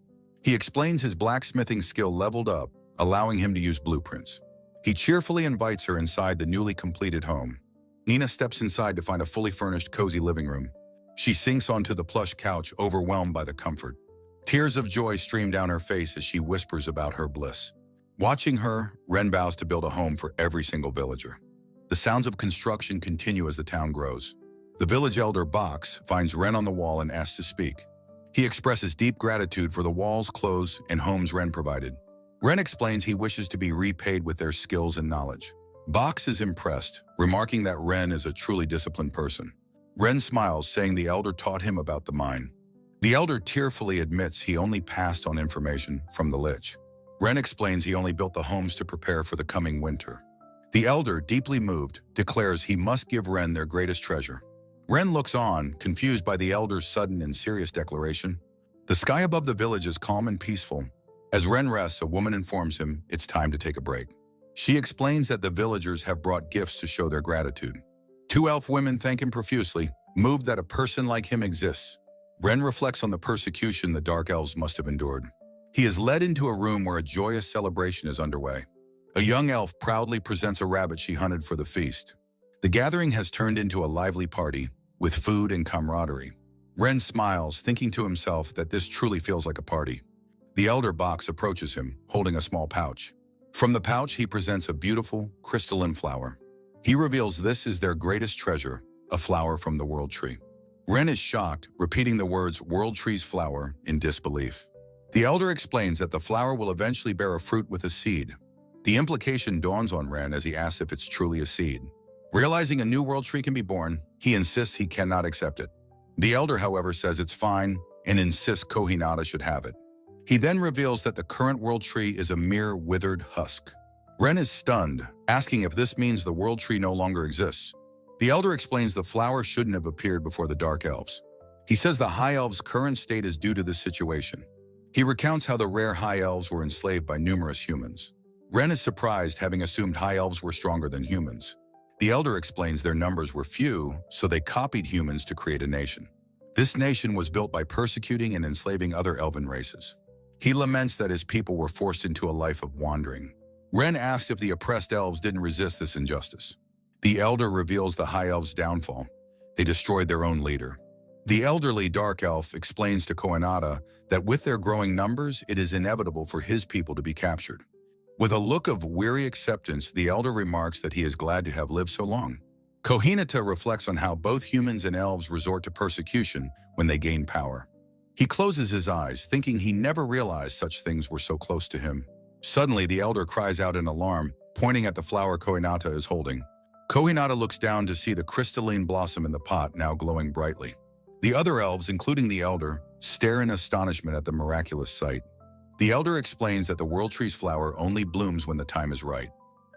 He explains his blacksmithing skill leveled up, allowing him to use blueprints. He cheerfully invites her inside the newly completed home. Nina steps inside to find a fully furnished, cozy living room. She sinks onto the plush couch, overwhelmed by the comfort. Tears of joy stream down her face as she whispers about her bliss. Watching her, Ren vows to build a home for every single villager. The sounds of construction continue as the town grows. The village elder Box finds Ren on the wall and asks to speak. He expresses deep gratitude for the walls, clothes, and homes Ren provided. Ren explains he wishes to be repaid with their skills and knowledge. Box is impressed, remarking that Ren is a truly disciplined person. Ren smiles, saying the elder taught him about the mine. The elder tearfully admits he only passed on information from the Lich. Ren explains he only built the homes to prepare for the coming winter. The elder, deeply moved, declares he must give Ren their greatest treasure. Ren looks on, confused by the elder's sudden and serious declaration. The sky above the village is calm and peaceful. As Ren rests, a woman informs him it's time to take a break. She explains that the villagers have brought gifts to show their gratitude. 2 elf women thank him profusely, moved that a person like him exists. Ren reflects on the persecution the dark elves must have endured. He is led into a room where a joyous celebration is underway. A young elf proudly presents a rabbit she hunted for the feast. The gathering has turned into a lively party, with food and camaraderie. Ren smiles, thinking to himself that this truly feels like a party. The elder Box approaches him, holding a small pouch. From the pouch, he presents a beautiful, crystalline flower. He reveals this is their greatest treasure, a flower from the World Tree. Ren is shocked, repeating the words World Tree's flower in disbelief. The elder explains that the flower will eventually bear a fruit with a seed. The implication dawns on Ren as he asks if it's truly a seed. Realizing a new world tree can be born, he insists he cannot accept it. The elder, however, says it's fine, and insists Kohinata should have it. He then reveals that the current world tree is a mere withered husk. Ren is stunned, asking if this means the world tree no longer exists. The elder explains the flower shouldn't have appeared before the Dark Elves. He says the High Elves' current state is due to this situation. He recounts how the rare High Elves were enslaved by numerous humans. Ren is surprised, having assumed High Elves were stronger than humans. The elder explains their numbers were few, so they copied humans to create a nation. This nation was built by persecuting and enslaving other elven races. He laments that his people were forced into a life of wandering. Ren asks if the oppressed elves didn't resist this injustice. The elder reveals the High Elves' downfall. They destroyed their own leader. The elderly Dark Elf explains to Kohinata that with their growing numbers, it is inevitable for his people to be captured. With a look of weary acceptance, the elder remarks that he is glad to have lived so long. Kohinata reflects on how both humans and elves resort to persecution when they gain power. He closes his eyes, thinking he never realized such things were so close to him. Suddenly, the elder cries out in alarm, pointing at the flower Kohinata is holding. Kohinata looks down to see the crystalline blossom in the pot now glowing brightly. The other elves, including the elder, stare in astonishment at the miraculous sight. The elder explains that the world tree's flower only blooms when the time is right.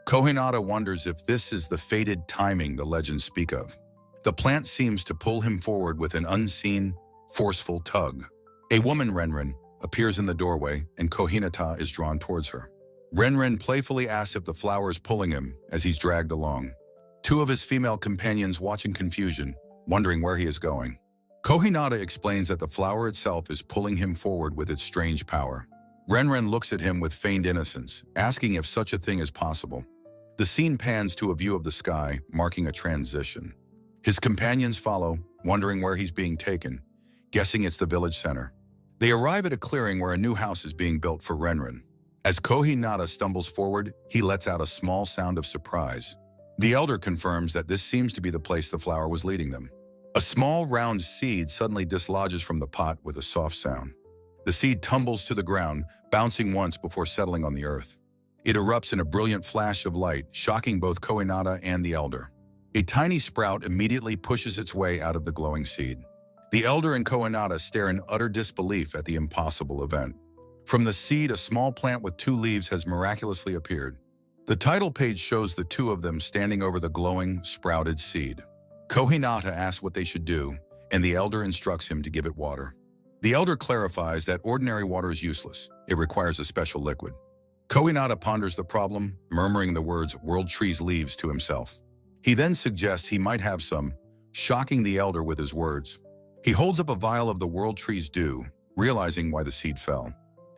Kohinata wonders if this is the fated timing the legends speak of. The plant seems to pull him forward with an unseen, forceful tug. A woman, Renren, appears in the doorway, and Kohinata is drawn towards her. Renren playfully asks if the flower is pulling him as he's dragged along. Two of his female companions watch in confusion, wondering where he is going. Kohinata explains that the flower itself is pulling him forward with its strange power. Renren looks at him with feigned innocence, asking if such a thing is possible. The scene pans to a view of the sky, marking a transition. His companions follow, wondering where he's being taken, guessing it's the village center. They arrive at a clearing where a new house is being built for Renren. As Kohinata stumbles forward, he lets out a small sound of surprise. The elder confirms that this seems to be the place the flower was leading them. A small round seed suddenly dislodges from the pot with a soft sound. The seed tumbles to the ground, bouncing once before settling on the earth. It erupts in a brilliant flash of light, shocking both Kohinata and the elder. A tiny sprout immediately pushes its way out of the glowing seed. The elder and Kohinata stare in utter disbelief at the impossible event. From the seed, a small plant with 2 leaves has miraculously appeared. The title page shows the 2 of them standing over the glowing, sprouted seed. Kohinata asks what they should do, and the elder instructs him to give it water. The elder clarifies that ordinary water is useless. It requires a special liquid. Kohinata ponders the problem, murmuring the words "world tree's leaves" to himself. He then suggests he might have some, shocking the elder with his words. He holds up a vial of the world tree's dew, realizing why the seed fell.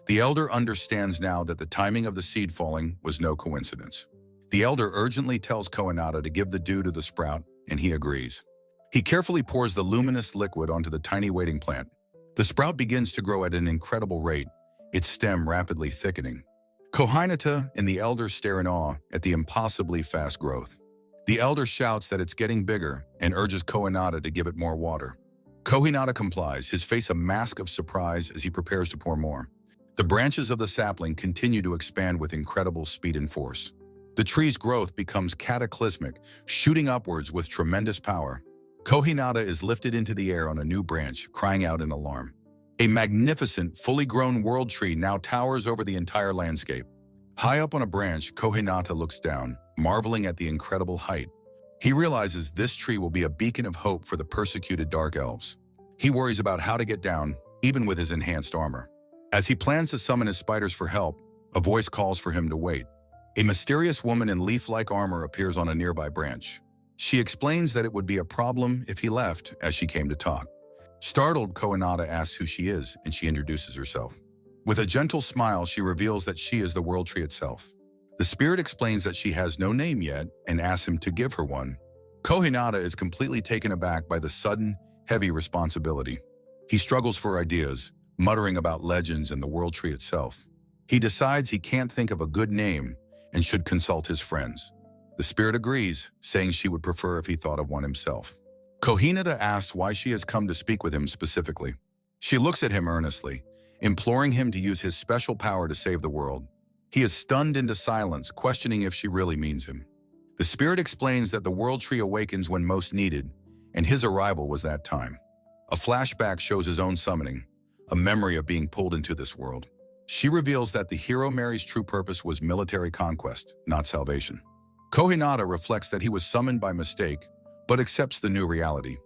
The elder understands now that the timing of the seed falling was no coincidence. The elder urgently tells Kohinata to give the dew to the sprout, and he agrees. He carefully pours the luminous liquid onto the tiny waiting plant. The sprout begins to grow at an incredible rate, its stem rapidly thickening. Kohinata and the elder stare in awe at the impossibly fast growth. The elder shouts that it's getting bigger and urges Kohinata to give it more water. Kohinata complies, his face a mask of surprise as he prepares to pour more. The branches of the sapling continue to expand with incredible speed and force. The tree's growth becomes cataclysmic, shooting upwards with tremendous power. Kohinata is lifted into the air on a new branch, crying out in alarm. A magnificent, fully grown world tree now towers over the entire landscape. High up on a branch, Kohinata looks down, marveling at the incredible height. He realizes this tree will be a beacon of hope for the persecuted Dark Elves. He worries about how to get down, even with his enhanced armor. As he plans to summon his spiders for help, a voice calls for him to wait. A mysterious woman in leaf-like armor appears on a nearby branch. She explains that it would be a problem if he left, as she came to talk. Startled, Kohinata asks who she is, and she introduces herself. With a gentle smile, she reveals that she is the world tree itself. The spirit explains that she has no name yet and asks him to give her one. Kohinata is completely taken aback by the sudden, heavy responsibility. He struggles for ideas, muttering about legends and the world tree itself. He decides he can't think of a good name and should consult his friends. The spirit agrees, saying she would prefer if he thought of one himself. Kohinata asks why she has come to speak with him specifically. She looks at him earnestly, imploring him to use his special power to save the world. He is stunned into silence, questioning if she really means him. The spirit explains that the world tree awakens when most needed, and his arrival was that time. A flashback shows his own summoning. a memory of being pulled into this world. She reveals that the hero Mary's true purpose was military conquest, not salvation. Kohinata reflects that he was summoned by mistake, but accepts the new reality.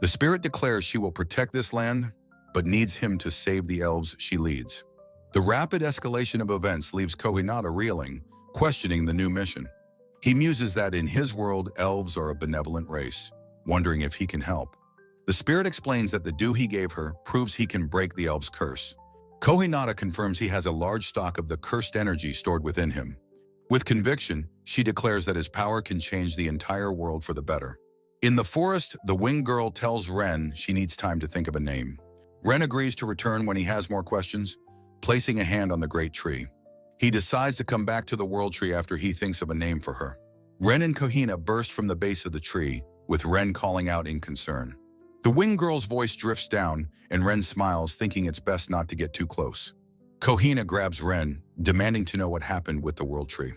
The spirit declares she will protect this land, but needs him to save the elves she leads. The rapid escalation of events leaves Kohinata reeling, questioning the new mission. He muses that in his world, elves are a benevolent race, wondering if he can help. The spirit explains that the due he gave her proves he can break the elves' curse. Kohinata confirms he has a large stock of the cursed energy stored within him. With conviction, she declares that his power can change the entire world for the better. In the forest, the winged girl tells Ren she needs time to think of a name. Ren agrees to return when he has more questions, placing a hand on the great tree. He decides to come back to the world tree after he thinks of a name for her. Ren and Kohina burst from the base of the tree, with Ren calling out in concern. The winged girl's voice drifts down, and Ren smiles, thinking it's best not to get too close. Kohina grabs Ren, demanding to know what happened with the world tree.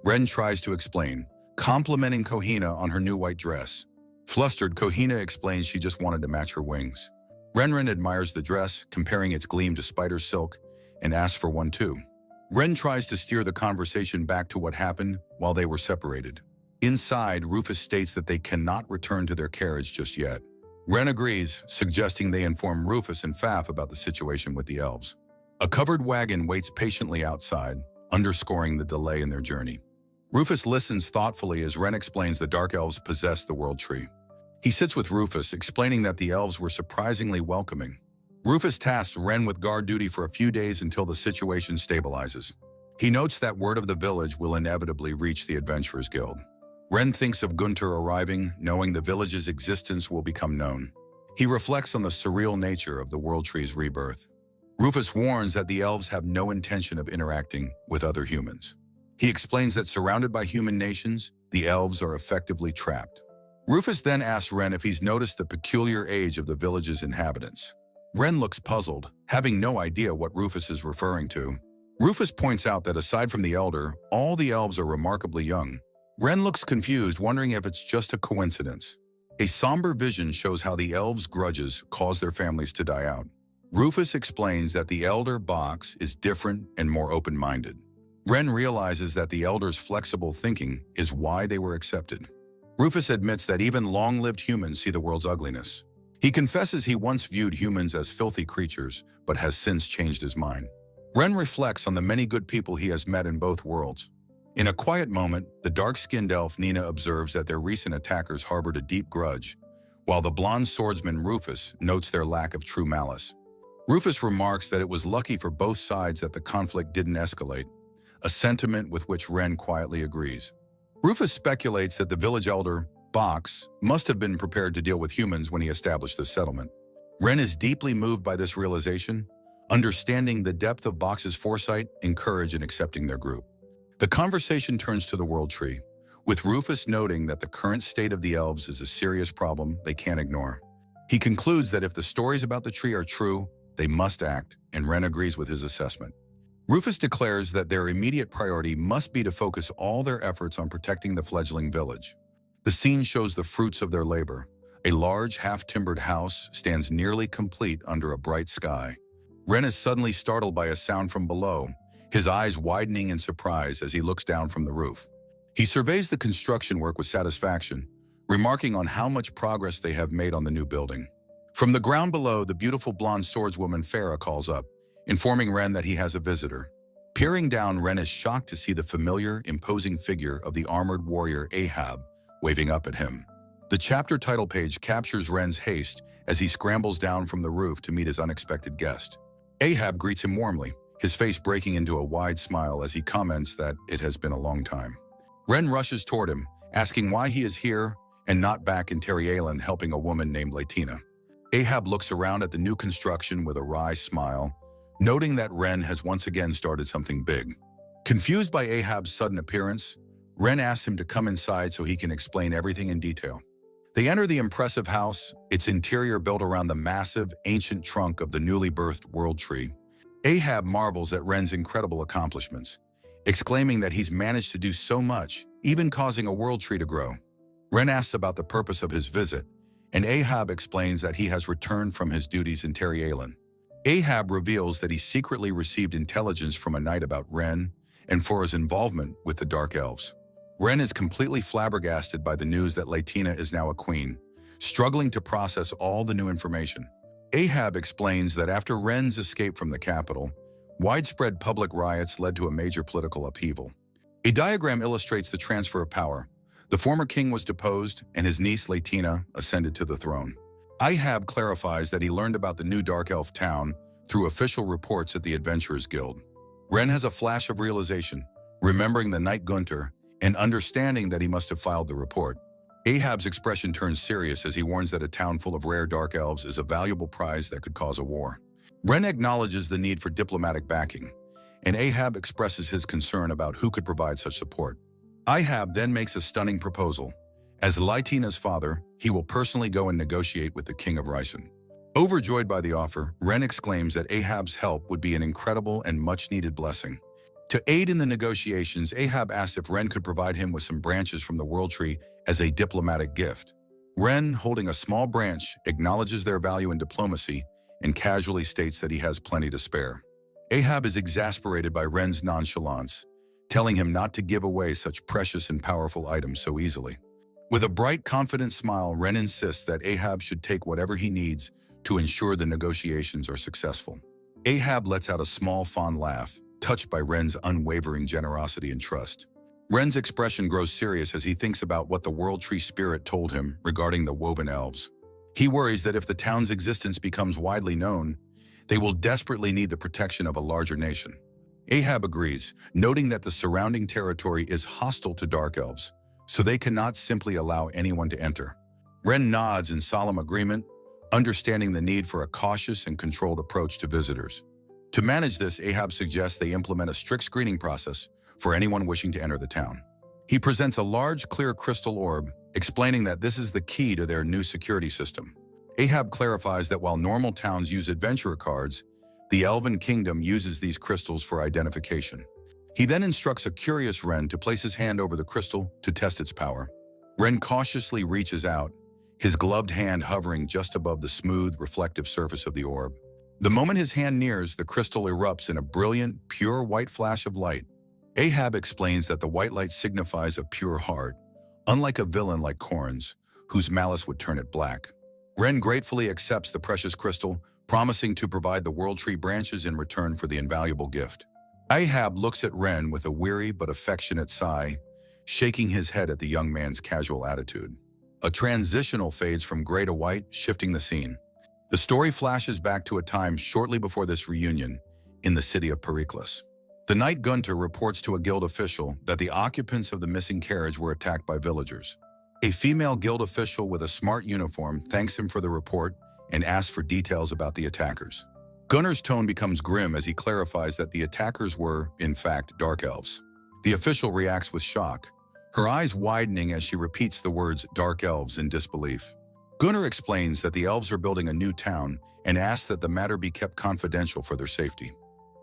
Ren tries to explain, complimenting Kohina on her new white dress. Flustered, Kohina explains she just wanted to match her wings. Ren admires the dress, comparing its gleam to spider silk, and asks for one too. Ren tries to steer the conversation back to what happened while they were separated. Inside, Rufus states that they cannot return to their carriage just yet. Ren agrees, suggesting they inform Rufus and Faf about the situation with the elves. A covered wagon waits patiently outside, underscoring the delay in their journey. Rufus listens thoughtfully as Ren explains the dark elves possess the world tree. He sits with Rufus, explaining that the elves were surprisingly welcoming. Rufus tasks Ren with guard duty for a few days until the situation stabilizes. He notes that word of the village will inevitably reach the Adventurers Guild. Ren thinks of Gunter arriving, knowing the village's existence will become known. He reflects on the surreal nature of the world tree's rebirth. Rufus warns that the elves have no intention of interacting with other humans. He explains that surrounded by human nations, the elves are effectively trapped. Rufus then asks Ren if he's noticed the peculiar age of the village's inhabitants. Ren looks puzzled, having no idea what Rufus is referring to. Rufus points out that aside from the elder, all the elves are remarkably young. Ren looks confused, wondering if it's just a coincidence. A somber vision shows how the elves' grudges cause their families to die out. Rufus explains that the elder Box is different and more open-minded. Ren realizes that the elder's flexible thinking is why they were accepted. Rufus admits that even long-lived humans see the world's ugliness. He confesses he once viewed humans as filthy creatures, but has since changed his mind. Ren reflects on the many good people he has met in both worlds. In a quiet moment, the dark-skinned elf Nina observes that their recent attackers harbored a deep grudge, while the blonde swordsman Rufus notes their lack of true malice. Rufus remarks that it was lucky for both sides that the conflict didn't escalate, a sentiment with which Ren quietly agrees. Rufus speculates that the village elder, Box, must have been prepared to deal with humans when he established this settlement. Ren is deeply moved by this realization, understanding the depth of Box's foresight and courage in accepting their group. The conversation turns to the world tree, with Rufus noting that the current state of the elves is a serious problem they can't ignore. He concludes that if the stories about the tree are true, they must act, and Ren agrees with his assessment. Rufus declares that their immediate priority must be to focus all their efforts on protecting the fledgling village. The scene shows the fruits of their labor. A large, half-timbered house stands nearly complete under a bright sky. Ren is suddenly startled by a sound from below, his eyes widening in surprise as he looks down from the roof. He surveys the construction work with satisfaction, remarking on how much progress they have made on the new building. From the ground below, the beautiful blonde swordswoman Farah calls up, informing Ren that he has a visitor. Peering down, Ren is shocked to see the familiar, imposing figure of the armored warrior Ahab waving up at him. The chapter title page captures Ren's haste as he scrambles down from the roof to meet his unexpected guest. Ahab greets him warmly, his face breaking into a wide smile as he comments that it has been a long time. Ren rushes toward him, asking why he is here and not back in Terry helping a woman named Latina. Ahab looks around at the new construction with a wry smile, noting that Ren has once again started something big. Confused by Ahab's sudden appearance, Ren asks him to come inside so he can explain everything in detail. They enter the impressive house, its interior built around the massive, ancient trunk of the newly birthed world tree. Ahab marvels at Ren's incredible accomplishments, exclaiming that he's managed to do so much, even causing a world tree to grow. Ren asks about the purpose of his visit, and Ahab explains that he has returned from his duties in Terry. Ahab reveals that he secretly received intelligence from a knight about Ren and for his involvement with the Dark Elves. Ren is completely flabbergasted by the news that Latina is now a queen, struggling to process all the new information. Ahab explains that after Ren's escape from the capital, widespread public riots led to a major political upheaval. A diagram illustrates the transfer of power. The former king was deposed, and his niece Latina ascended to the throne. Ahab clarifies that he learned about the new Dark Elf town through official reports at the Adventurers Guild. Ren has a flash of realization, remembering the Knight Gunter and understanding that he must have filed the report. Ahab's expression turns serious as he warns that a town full of rare Dark Elves is a valuable prize that could cause a war. Ren acknowledges the need for diplomatic backing, and Ahab expresses his concern about who could provide such support. Ahab then makes a stunning proposal. As Latina's father, he will personally go and negotiate with the king of Ryson. Overjoyed by the offer, Ren exclaims that Ahab's help would be an incredible and much-needed blessing. To aid in the negotiations, Ahab asks if Ren could provide him with some branches from the World Tree as a diplomatic gift. Ren, holding a small branch, acknowledges their value in diplomacy and casually states that he has plenty to spare. Ahab is exasperated by Ren's nonchalance, telling him not to give away such precious and powerful items so easily. With a bright, confident smile, Ren insists that Ahab should take whatever he needs to ensure the negotiations are successful. Ahab lets out a small, fond laugh, touched by Ren's unwavering generosity and trust. Ren's expression grows serious as he thinks about what the World Tree spirit told him regarding the Woven Elves. He worries that if the town's existence becomes widely known, they will desperately need the protection of a larger nation. Ahab agrees, noting that the surrounding territory is hostile to Dark Elves, so they cannot simply allow anyone to enter. Ren nods in solemn agreement, understanding the need for a cautious and controlled approach to visitors. To manage this, Ahab suggests they implement a strict screening process for anyone wishing to enter the town. He presents a large, clear crystal orb, explaining that this is the key to their new security system. Ahab clarifies that while normal towns use adventurer cards, the Elven Kingdom uses these crystals for identification. He then instructs a curious Ren to place his hand over the crystal to test its power. Ren cautiously reaches out, his gloved hand hovering just above the smooth, reflective surface of the orb. The moment his hand nears, the crystal erupts in a brilliant, pure white flash of light. Ahab explains that the white light signifies a pure heart, unlike a villain like Corrin's, whose malice would turn it black. Ren gratefully accepts the precious crystal, promising to provide the World Tree branches in return for the invaluable gift. Ahab looks at Ren with a weary but affectionate sigh, shaking his head at the young man's casual attitude. A transitional fades from gray to white, shifting the scene. The story flashes back to a time shortly before this reunion, in the city of Pericles. The Knight Gunter reports to a guild official that the occupants of the missing carriage were attacked by villagers. A female guild official with a smart uniform thanks him for the report and asks for details about the attackers. Gunter's tone becomes grim as he clarifies that the attackers were, in fact, Dark Elves. The official reacts with shock, her eyes widening as she repeats the words Dark Elves in disbelief. Gunter explains that the elves are building a new town and asks that the matter be kept confidential for their safety.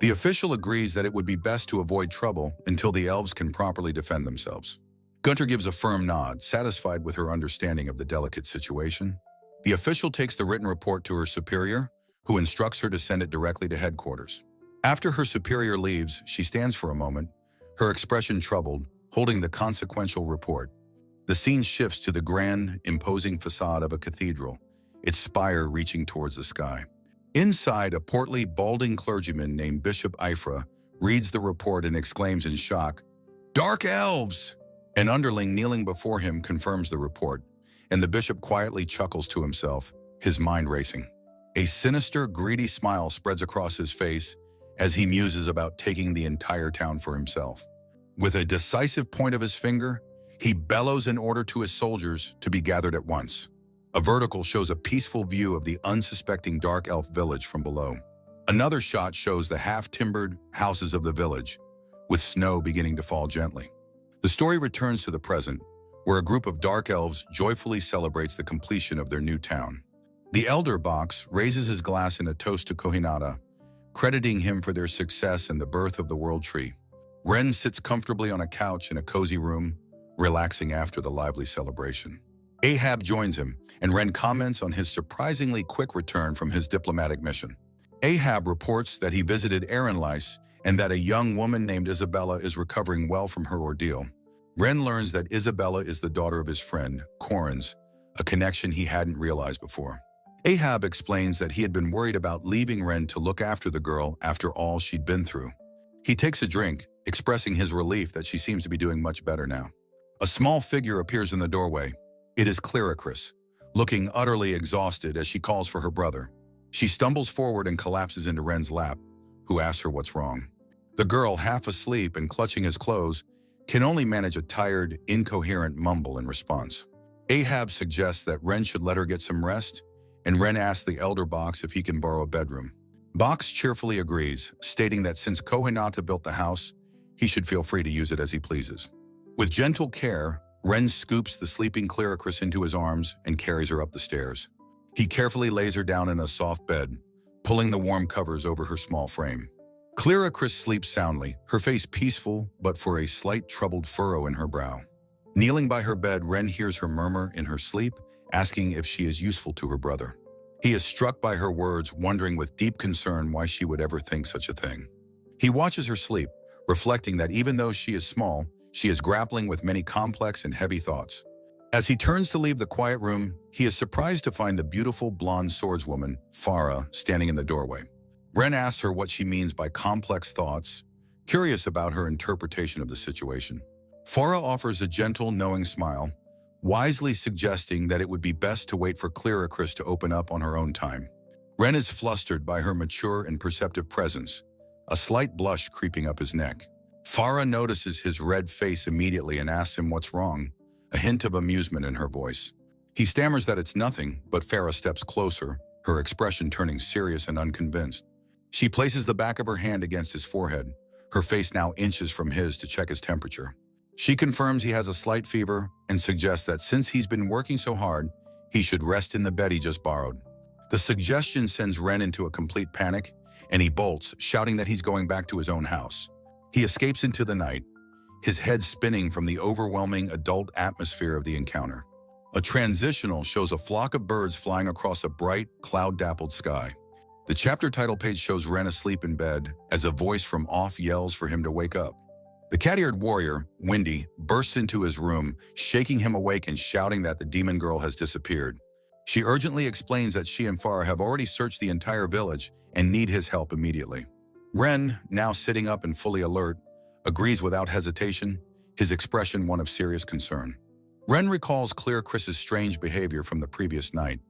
The official agrees that it would be best to avoid trouble until the elves can properly defend themselves. Gunter gives a firm nod, satisfied with her understanding of the delicate situation. The official takes the written report to her superior, who instructs her to send it directly to headquarters. After her superior leaves, she stands for a moment, her expression troubled, holding the consequential report. The scene shifts to the grand, imposing facade of a cathedral, its spire reaching towards the sky. Inside, a portly, balding clergyman named Bishop Ifra reads the report and exclaims in shock, "Dark Elves!" An underling kneeling before him confirms the report, and the bishop quietly chuckles to himself, his mind racing. A sinister, greedy smile spreads across his face as he muses about taking the entire town for himself. With a decisive point of his finger, he bellows an order to his soldiers to be gathered at once. A vertical shows a peaceful view of the unsuspecting Dark Elf village from below. Another shot shows the half-timbered houses of the village, with snow beginning to fall gently. The story returns to the present, where a group of Dark Elves joyfully celebrates the completion of their new town. The elder Box raises his glass in a toast to Kohinata, crediting him for their success and the birth of the World Tree. Ren sits comfortably on a couch in a cozy room, relaxing after the lively celebration. Ahab joins him, and Ren comments on his surprisingly quick return from his diplomatic mission. Ahab reports that he visited Aaron Lice and that a young woman named Isabella is recovering well from her ordeal. Ren learns that Isabella is the daughter of his friend, Corin's, a connection he hadn't realized before. Ahab explains that he had been worried about leaving Ren to look after the girl after all she'd been through. He takes a drink, expressing his relief that she seems to be doing much better now. A small figure appears in the doorway. It is Clearicris, looking utterly exhausted as she calls for her brother. She stumbles forward and collapses into Ren's lap, who asks her what's wrong. The girl, half asleep and clutching his clothes, can only manage a tired, incoherent mumble in response. Ahab suggests that Ren should let her get some rest, and Ren asks the elder Box if he can borrow a bedroom. Box cheerfully agrees, stating that since Kohinata built the house, he should feel free to use it as he pleases. With gentle care, Ren scoops the sleeping Clearicris into his arms and carries her up the stairs. He carefully lays her down in a soft bed, pulling the warm covers over her small frame. Clearicris sleeps soundly, her face peaceful but for a slight troubled furrow in her brow. Kneeling by her bed, Ren hears her murmur in her sleep, asking if she is useful to her brother. He is struck by her words, wondering with deep concern why she would ever think such a thing. He watches her sleep, reflecting that even though she is small, she is grappling with many complex and heavy thoughts. As he turns to leave the quiet room, he is surprised to find the beautiful blonde swordswoman, Farah, standing in the doorway. Ren asks her what she means by complex thoughts, curious about her interpretation of the situation. Farah offers a gentle, knowing smile, wisely suggesting that it would be best to wait for Clearicris to open up on her own time. Ren is flustered by her mature and perceptive presence, a slight blush creeping up his neck. Farah notices his red face immediately and asks him what's wrong, a hint of amusement in her voice. He stammers that it's nothing, but Farah steps closer, her expression turning serious and unconvinced. She places the back of her hand against his forehead, her face now inches from his to check his temperature. She confirms he has a slight fever and suggests that since he's been working so hard, he should rest in the bed he just borrowed. The suggestion sends Ren into a complete panic, and he bolts, shouting that he's going back to his own house. He escapes into the night, his head spinning from the overwhelming adult atmosphere of the encounter. A transitional shows a flock of birds flying across a bright, cloud-dappled sky. The chapter title page shows Ren asleep in bed as a voice from off yells for him to wake up. The cat-eared warrior, Windy, bursts into his room, shaking him awake and shouting that the demon girl has disappeared. She urgently explains that she and Farah have already searched the entire village and need his help immediately. Ren, now sitting up and fully alert, agrees without hesitation, his expression one of serious concern. Ren recalls Clearicris's strange behavior from the previous night,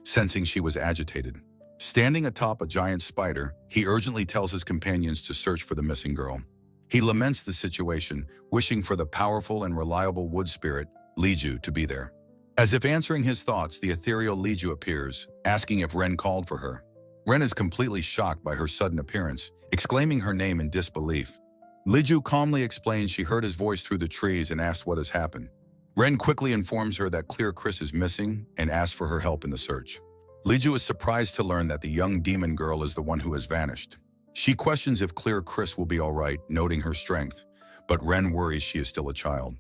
sensing she was agitated. Standing atop a giant spider, he urgently tells his companions to search for the missing girl. He laments the situation, wishing for the powerful and reliable wood spirit, Liju, to be there. As if answering his thoughts, the ethereal Liju appears, asking if Ren called for her. Ren is completely shocked by her sudden appearance, exclaiming her name in disbelief. Liju calmly explains she heard his voice through the trees and asks what has happened. Ren quickly informs her that Clearicris is missing and asks for her help in the search. Liju is surprised to learn that the young demon girl is the one who has vanished. She questions if Clearicris will be all right, noting her strength, but Ren worries she is still a child.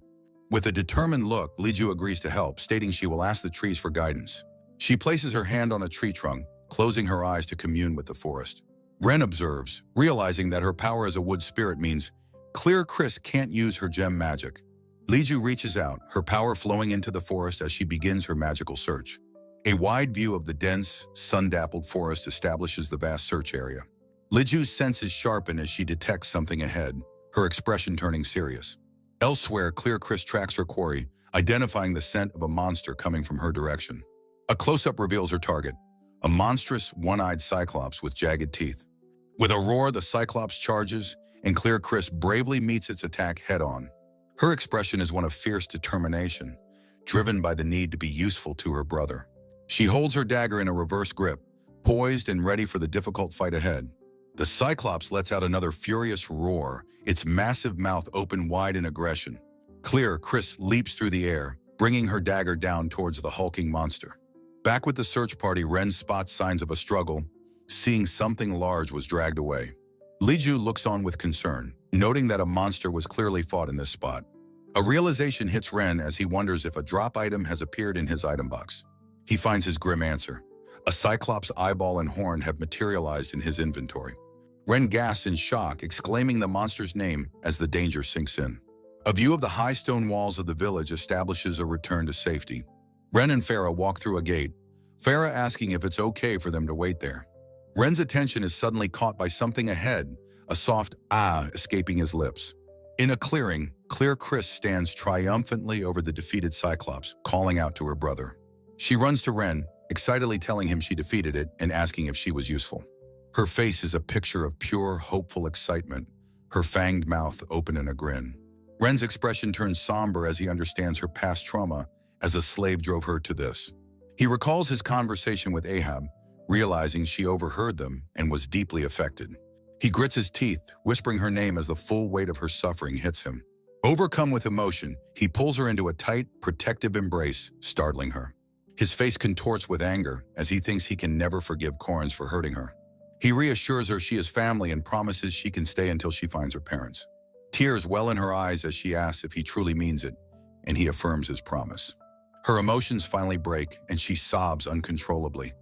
With a determined look, Liju agrees to help, stating she will ask the trees for guidance. She places her hand on a tree trunk, closing her eyes to commune with the forest. Ren observes, realizing that her power as a wood spirit means Clearicris can't use her gem magic. Liju reaches out, her power flowing into the forest as she begins her magical search. A wide view of the dense, sun-dappled forest establishes the vast search area. Liju's senses sharpen as she detects something ahead, her expression turning serious. Elsewhere, Clearicris tracks her quarry, identifying the scent of a monster coming from her direction. A close-up reveals her target, a monstrous, one-eyed cyclops with jagged teeth. With a roar, the cyclops charges, and Clearicris bravely meets its attack head-on. Her expression is one of fierce determination, driven by the need to be useful to her brother. She holds her dagger in a reverse grip, poised and ready for the difficult fight ahead. The cyclops lets out another furious roar, its massive mouth open wide in aggression. Clearicris leaps through the air, bringing her dagger down towards the hulking monster. Back with the search party, Ren spots signs of a struggle, seeing something large was dragged away. Liju looks on with concern, noting that a monster was clearly fought in this spot. A realization hits Ren as he wonders if a drop item has appeared in his item box. He finds his grim answer, A Cyclops eyeball and horn have materialized in his inventory. Ren gasps in shock, exclaiming the monster's name as the danger sinks in. A view of the high stone walls of the village establishes a return to safety. Ren and Farah walk through a gate, Farah asking if it's okay for them to wait there. Ren's attention is suddenly caught by something ahead, a soft "ah" escaping his lips. In a clearing, Clear Chris stands triumphantly over the defeated Cyclops, calling out to her brother. She runs to Ren, excitedly telling him she defeated it and asking if she was useful. Her face is a picture of pure, hopeful excitement, her fanged mouth open in a grin. Ren's expression turns somber as he understands her past trauma as a slave drove her to this. He recalls his conversation with Ahab, realizing she overheard them and was deeply affected. He grits his teeth, whispering her name as the full weight of her suffering hits him. Overcome with emotion, he pulls her into a tight, protective embrace, startling her. His face contorts with anger as he thinks he can never forgive Corrins for hurting her. He reassures her she is family and promises she can stay until she finds her parents. Tears well in her eyes as she asks if he truly means it, and he affirms his promise. Her emotions finally break, and she sobs uncontrollably,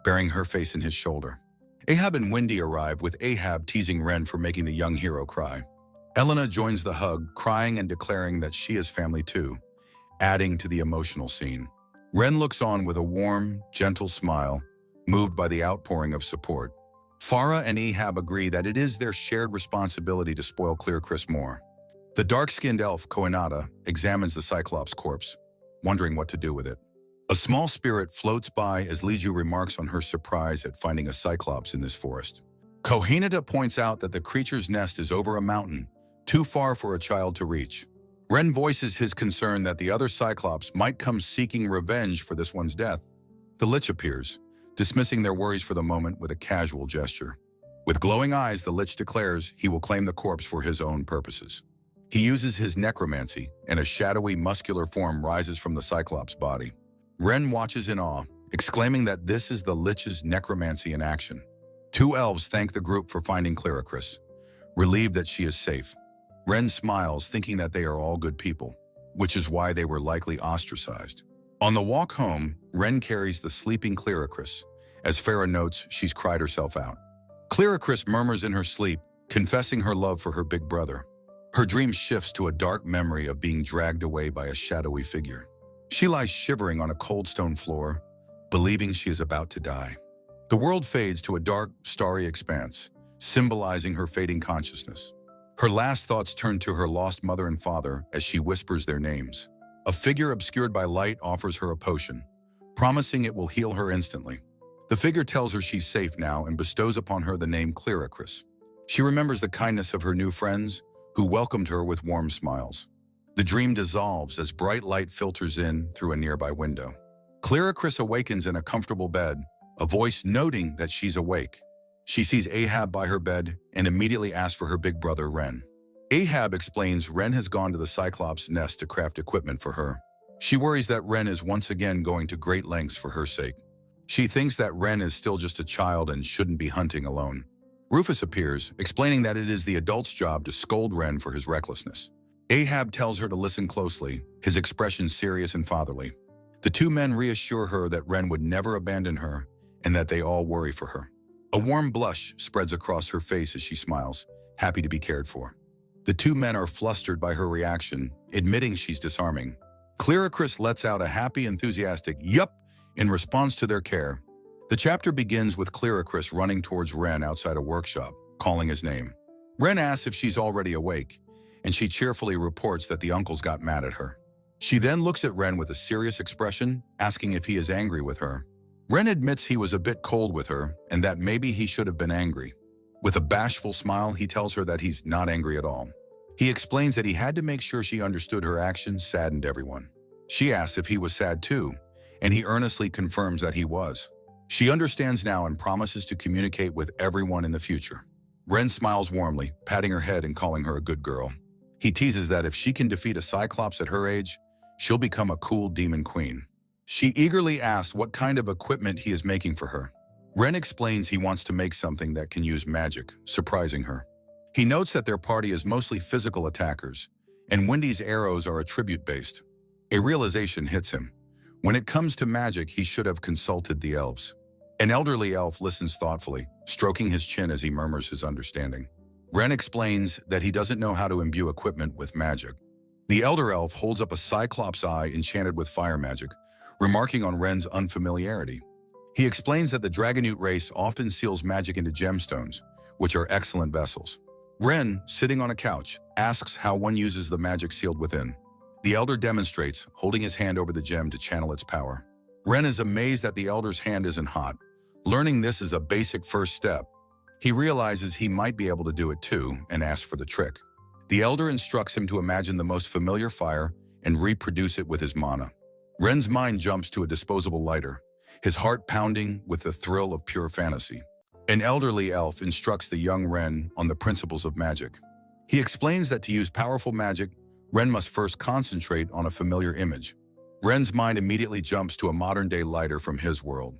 burying her face in his shoulder. Ahab and Wendy arrive, with Ahab teasing Ren for making the young hero cry. Elena joins the hug, crying and declaring that she is family too, adding to the emotional scene. Ren looks on with a warm, gentle smile, moved by the outpouring of support. Farah and Ahab agree that it is their shared responsibility to spoil Clear Chris more. The dark-skinned elf, Koinada, examines the Cyclops corpse, wondering what to do with it. A small spirit floats by as Liju remarks on her surprise at finding a Cyclops in this forest. Kohinada points out that the creature's nest is over a mountain, too far for a child to reach. Ren voices his concern that the other Cyclops might come seeking revenge for this one's death. The Lich appears, dismissing their worries for the moment with a casual gesture. With glowing eyes, the Lich declares he will claim the corpse for his own purposes. He uses his necromancy, and a shadowy, muscular form rises from the Cyclops' body. Ren watches in awe, exclaiming that this is the Lich's necromancy in action. Two elves thank the group for finding Clearicris, relieved that she is safe. Ren smiles, thinking that they are all good people, which is why they were likely ostracized. On the walk home, Ren carries the sleeping Clearicris. As Farah notes, she's cried herself out. Clearicris murmurs in her sleep, confessing her love for her big brother. Her dream shifts to a dark memory of being dragged away by a shadowy figure. She lies shivering on a cold stone floor, believing she is about to die. The world fades to a dark, starry expanse, symbolizing her fading consciousness. Her last thoughts turn to her lost mother and father as she whispers their names. A figure obscured by light offers her a potion, promising it will heal her instantly. The figure tells her she's safe now and bestows upon her the name Clearicris. She remembers the kindness of her new friends, who welcomed her with warm smiles. The dream dissolves as bright light filters in through a nearby window. Clearicris awakens in a comfortable bed, a voice noting that she's awake. She sees Ahab by her bed and immediately asks for her big brother, Ren. Ahab explains Ren has gone to the Cyclops' nest to craft equipment for her. She worries that Ren is once again going to great lengths for her sake. She thinks that Ren is still just a child and shouldn't be hunting alone. Rufus appears, explaining that it is the adult's job to scold Ren for his recklessness. Ahab tells her to listen closely, his expression serious and fatherly. The two men reassure her that Ren would never abandon her and that they all worry for her. A warm blush spreads across her face as she smiles, happy to be cared for. The two men are flustered by her reaction, admitting she's disarming. Clearicris lets out a happy, enthusiastic "yup" in response to their care. The chapter begins with Clearicris running towards Ren outside a workshop, calling his name. Ren asks if she's already awake, and she cheerfully reports that the uncles got mad at her. She then looks at Ren with a serious expression, asking if he is angry with her. Ren admits he was a bit cold with her and that maybe he should have been angry. With a bashful smile, he tells her that he's not angry at all. He explains that he had to make sure she understood her actions saddened everyone. She asks if he was sad too, and he earnestly confirms that he was. She understands now and promises to communicate with everyone in the future. Ren smiles warmly, patting her head and calling her a good girl. He teases that if she can defeat a Cyclops at her age, she'll become a cool demon queen. She eagerly asks what kind of equipment he is making for her. Ren explains he wants to make something that can use magic, surprising her. He notes that their party is mostly physical attackers, and Wendy's arrows are attribute-based. A realization hits him. When it comes to magic, he should have consulted the elves. An elderly elf listens thoughtfully, stroking his chin as he murmurs his understanding. Ren explains that he doesn't know how to imbue equipment with magic. The elder elf holds up a cyclops eye enchanted with fire magic, remarking on Ren's unfamiliarity. He explains that the Dragonute race often seals magic into gemstones, which are excellent vessels. Ren, sitting on a couch, asks how one uses the magic sealed within. The elder demonstrates, holding his hand over the gem to channel its power. Ren is amazed that the elder's hand isn't hot. Learning this is a basic first step. He realizes he might be able to do it too and asks for the trick. The elder instructs him to imagine the most familiar fire and reproduce it with his mana. Ren's mind jumps to a disposable lighter, his heart pounding with the thrill of pure fantasy. An elderly elf instructs the young Ren on the principles of magic. He explains that to use powerful magic, Ren must first concentrate on a familiar image. Ren's mind immediately jumps to a modern-day lighter from his world.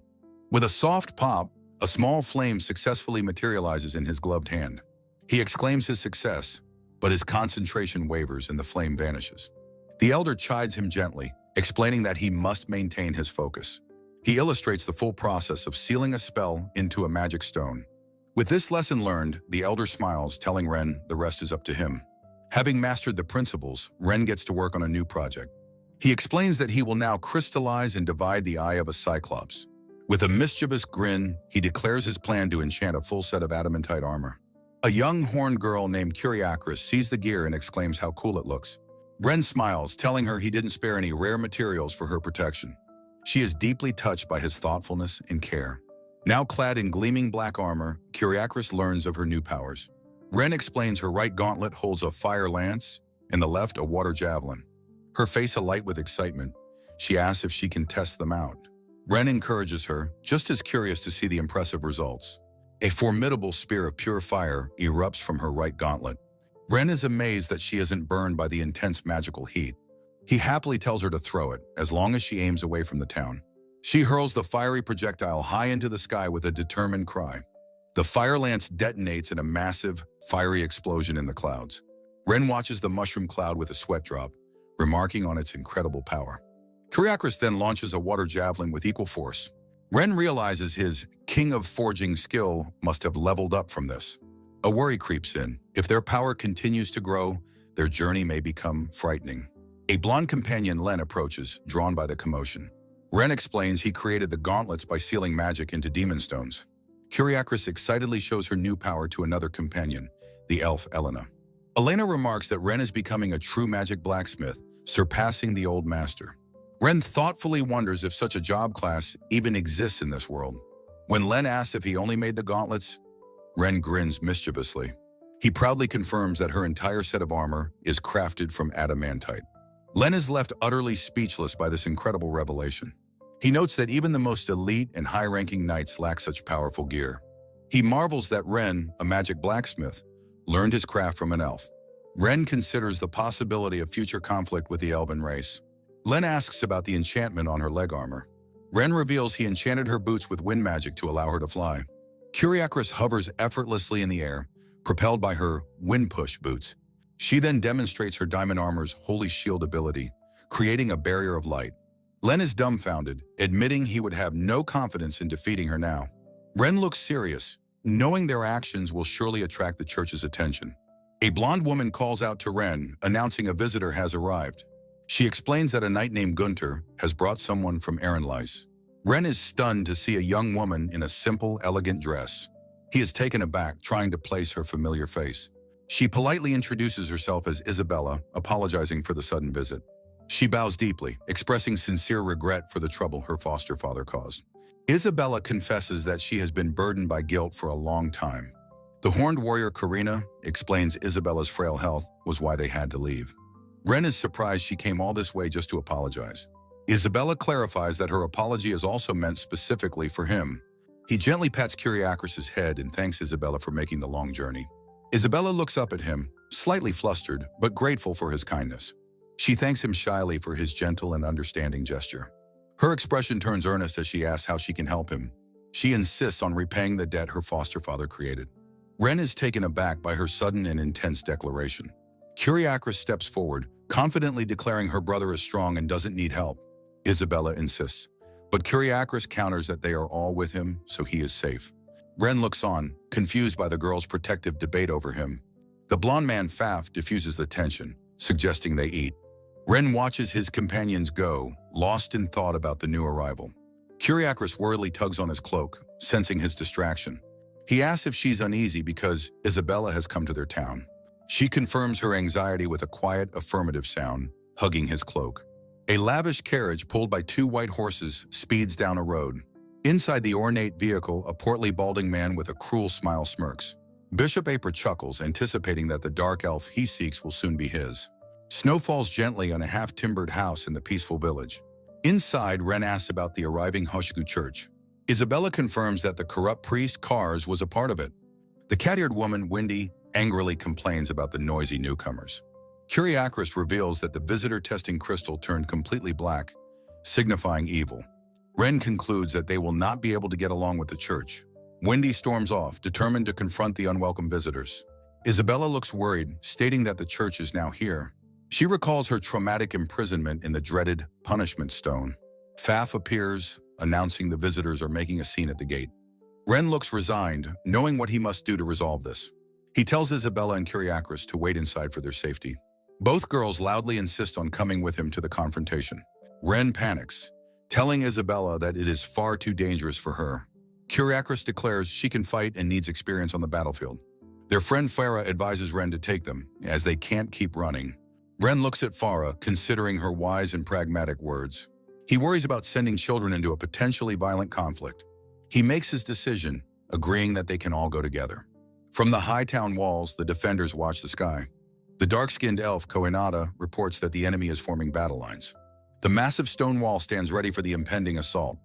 With a soft pop, a small flame successfully materializes in his gloved hand. He exclaims his success, but his concentration wavers and the flame vanishes. The elder chides him gently, explaining that he must maintain his focus. He illustrates the full process of sealing a spell into a magic stone. With this lesson learned, the elder smiles, telling Ren the rest is up to him. Having mastered the principles, Ren gets to work on a new project. He explains that he will now crystallize and divide the eye of a cyclops. With a mischievous grin, he declares his plan to enchant a full set of adamantite armor. A young horned girl named Kyriakris sees the gear and exclaims how cool it looks. Ren smiles, telling her he didn't spare any rare materials for her protection. She is deeply touched by his thoughtfulness and care. Now clad in gleaming black armor, Kyriakris learns of her new powers. Ren explains her right gauntlet holds a fire lance and the left a water javelin. Her face alight with excitement, she asks if she can test them out. Ren encourages her, just as curious to see the impressive results. A formidable spear of pure fire erupts from her right gauntlet. Ren is amazed that she isn't burned by the intense magical heat. He happily tells her to throw it, as long as she aims away from the town. She hurls the fiery projectile high into the sky with a determined cry. The fire lance detonates in a massive, fiery explosion in the clouds. Ren watches the mushroom cloud with a sweat drop, remarking on its incredible power. Kyriakris then launches a water javelin with equal force. Ren realizes his King of Forging skill must have leveled up from this. A worry creeps in. If their power continues to grow, their journey may become frightening. A blonde companion, Len, approaches, drawn by the commotion. Ren explains he created the gauntlets by sealing magic into demon stones. Kyriakris excitedly shows her new power to another companion, the elf Elena. Elena remarks that Ren is becoming a true magic blacksmith, surpassing the old master. Ren thoughtfully wonders if such a job class even exists in this world. When Len asks if he only made the gauntlets, Ren grins mischievously. He proudly confirms that her entire set of armor is crafted from adamantite. Len is left utterly speechless by this incredible revelation. He notes that even the most elite and high-ranking knights lack such powerful gear. He marvels that Ren, a magic blacksmith, learned his craft from an elf. Ren considers the possibility of future conflict with the elven race. Len asks about the enchantment on her leg armor. Ren reveals he enchanted her boots with wind magic to allow her to fly. Kyriakris hovers effortlessly in the air, propelled by her wind push boots. She then demonstrates her diamond armor's holy shield ability, creating a barrier of light. Len is dumbfounded, admitting he would have no confidence in defeating her now. Ren looks serious, knowing their actions will surely attract the church's attention. A blonde woman calls out to Ren, announcing a visitor has arrived. She explains that a knight named Gunter has brought someone from Ehrenleis. Ren is stunned to see a young woman in a simple, elegant dress. He is taken aback, trying to place her familiar face. She politely introduces herself as Isabella, apologizing for the sudden visit. She bows deeply, expressing sincere regret for the trouble her foster father caused. Isabella confesses that she has been burdened by guilt for a long time. The horned warrior Karina explains Isabella's frail health was why they had to leave. Ren is surprised she came all this way just to apologize. Isabella clarifies that her apology is also meant specifically for him. He gently pats Kyriakris' head and thanks Isabella for making the long journey. Isabella looks up at him, slightly flustered, but grateful for his kindness. She thanks him shyly for his gentle and understanding gesture. Her expression turns earnest as she asks how she can help him. She insists on repaying the debt her foster father created. Ren is taken aback by her sudden and intense declaration. Kyriakris steps forward, confidently declaring her brother is strong and doesn't need help. Isabella insists, But Kyriakos counters that they are all with him, so he is safe. Ren looks on, confused by the girls' protective debate over him. The blonde man Faf diffuses the tension, suggesting they eat. Ren watches his companions go, lost in thought about the new arrival. Kyriakos worriedly tugs on his cloak, sensing his distraction. He asks if she's uneasy because Isabella has come to their town. She confirms her anxiety with a quiet, affirmative sound, hugging his cloak. A lavish carriage pulled by 2 white horses speeds down a road. Inside the ornate vehicle, a portly balding man with a cruel smile smirks. Bishop Aper chuckles, anticipating that the dark elf he seeks will soon be his. Snow falls gently on a half-timbered house in the peaceful village. Inside, Ren asks about the arriving Hoshgu church. Isabella confirms that the corrupt priest Kars was a part of it. The cat-eared woman, Wendy, angrily complains about the noisy newcomers. Kyriakos reveals that the visitor-testing crystal turned completely black, signifying evil. Ren concludes that they will not be able to get along with the church. Wendy storms off, determined to confront the unwelcome visitors. Isabella looks worried, stating that the church is now here. She recalls her traumatic imprisonment in the dreaded punishment stone. Faf appears, announcing the visitors are making a scene at the gate. Ren looks resigned, knowing what he must do to resolve this. He tells Isabella and Kyriakos to wait inside for their safety. Both girls loudly insist on coming with him to the confrontation. Ren panics, telling Isabella that it is far too dangerous for her. Kyriakos declares she can fight and needs experience on the battlefield. Their friend Farah advises Ren to take them, as they can't keep running. Ren looks at Farah, considering her wise and pragmatic words. He worries about sending children into a potentially violent conflict. He makes his decision, agreeing that they can all go together. From the high town walls, the defenders watch the sky. The dark-skinned elf Koinada reports that the enemy is forming battle lines. The massive stone wall stands ready for the impending assault.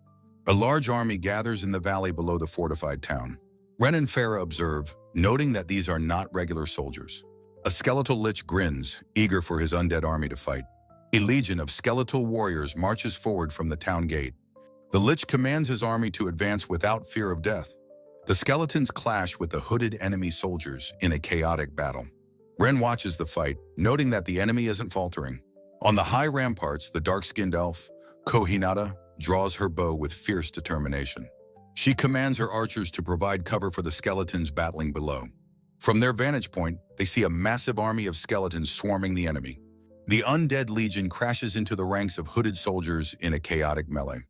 A large army gathers in the valley below the fortified town. Ren and Farah observe, noting that these are not regular soldiers. A skeletal lich grins, eager for his undead army to fight. A legion of skeletal warriors marches forward from the town gate. The lich commands his army to advance without fear of death. The skeletons clash with the hooded enemy soldiers in a chaotic battle. Ren watches the fight, noting that the enemy isn't faltering. On the high ramparts, the dark-skinned elf, Kohinata, draws her bow with fierce determination. She commands her archers to provide cover for the skeletons battling below. From their vantage point, they see a massive army of skeletons swarming the enemy. The undead legion crashes into the ranks of hooded soldiers in a chaotic melee.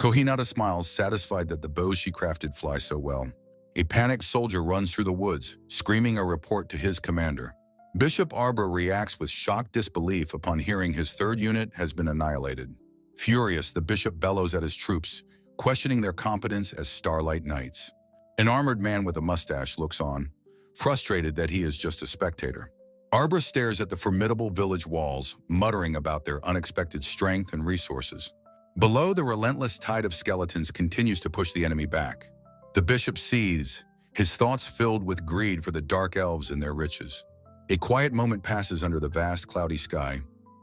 Kohinata smiles, satisfied that the bows she crafted fly so well. A panicked soldier runs through the woods, screaming a report to his commander. Bishop Arbor reacts with shocked disbelief upon hearing his 3rd unit has been annihilated. Furious, the bishop bellows at his troops, questioning their competence as Starlight Knights. An armored man with a mustache looks on, frustrated that he is just a spectator. Arbor stares at the formidable village walls, muttering about their unexpected strength and resources. Below, the relentless tide of skeletons continues to push the enemy back. The bishop seethes, his thoughts filled with greed for the dark elves and their riches. A quiet moment passes under the vast cloudy sky,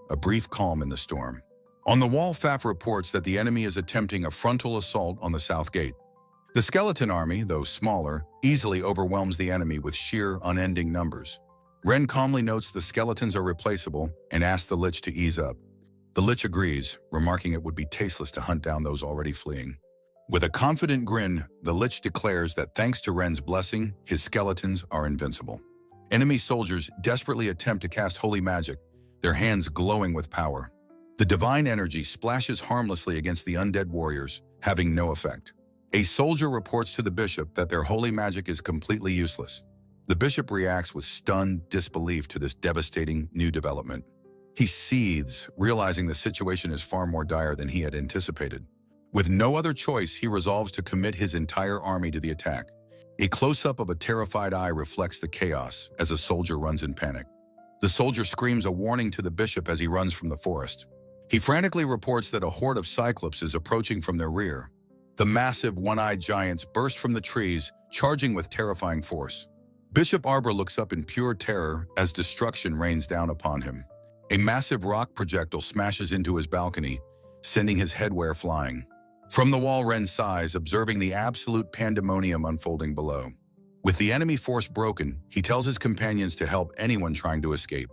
a brief calm in the storm. On the wall, Faf reports that the enemy is attempting a frontal assault on the south gate. The skeleton army, though smaller, easily overwhelms the enemy with sheer, unending numbers. Ren calmly notes the skeletons are replaceable and asks the lich to ease up. The lich agrees, remarking it would be tasteless to hunt down those already fleeing. With a confident grin, the lich declares that thanks to Ren's blessing, his skeletons are invincible. Enemy soldiers desperately attempt to cast holy magic, their hands glowing with power. The divine energy splashes harmlessly against the undead warriors, having no effect. A soldier reports to the bishop that their holy magic is completely useless. The bishop reacts with stunned disbelief to this devastating new development. He seethes, realizing the situation is far more dire than he had anticipated. With no other choice, he resolves to commit his entire army to the attack. A close-up of a terrified eye reflects the chaos as a soldier runs in panic. The soldier screams a warning to the bishop as he runs from the forest. He frantically reports that a horde of cyclops is approaching from their rear. The massive one-eyed giants burst from the trees, charging with terrifying force. Bishop Arbor looks up in pure terror as destruction rains down upon him. A massive rock projectile smashes into his balcony, sending his headwear flying. From the wall, Ren sighs, observing the absolute pandemonium unfolding below. With the enemy force broken, he tells his companions to help anyone trying to escape.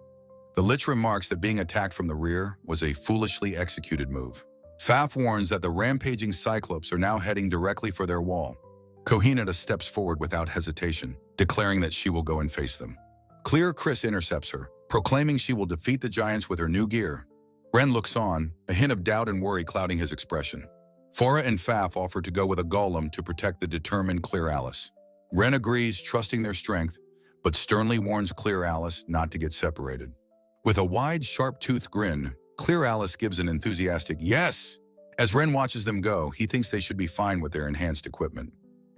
The lich remarks that being attacked from the rear was a foolishly executed move. Faf warns that the rampaging Cyclops are now heading directly for their wall. Kohinata steps forward without hesitation, declaring that she will go and face them. Clear Chris intercepts her, proclaiming she will defeat the giants with her new gear. Ren looks on, a hint of doubt and worry clouding his expression. Fora and Faf offer to go with a golem to protect the determined Clear Alice. Ren agrees, trusting their strength, but sternly warns Clear Alice not to get separated. With a wide, sharp-toothed grin, Clear Alice gives an enthusiastic yes. As Ren watches them go, he thinks they should be fine with their enhanced equipment.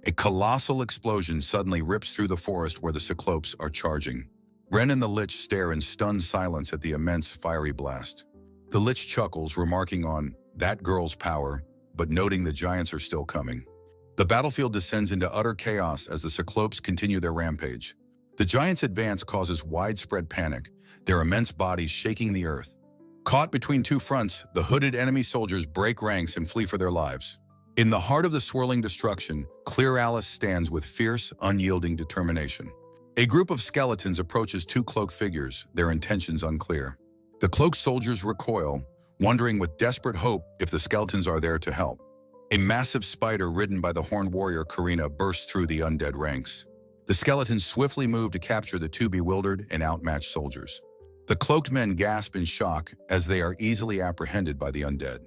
A colossal explosion suddenly rips through the forest where the Cyclopes are charging. Ren and the Lich stare in stunned silence at the immense fiery blast. The Lich chuckles, remarking on that girl's power, but noting the giants are still coming. The battlefield descends into utter chaos as the Cyclopes continue their rampage. The giants' advance causes widespread panic, their immense bodies shaking the earth. Caught between two fronts, the hooded enemy soldiers break ranks and flee for their lives. In the heart of the swirling destruction, Clear Alice stands with fierce, unyielding determination. A group of skeletons approaches two cloaked figures, their intentions unclear. The cloaked soldiers recoil, wondering with desperate hope if the skeletons are there to help. A massive spider ridden by the horned warrior Karina bursts through the undead ranks. The skeletons swiftly move to capture the two bewildered and outmatched soldiers. The cloaked men gasp in shock as they are easily apprehended by the undead.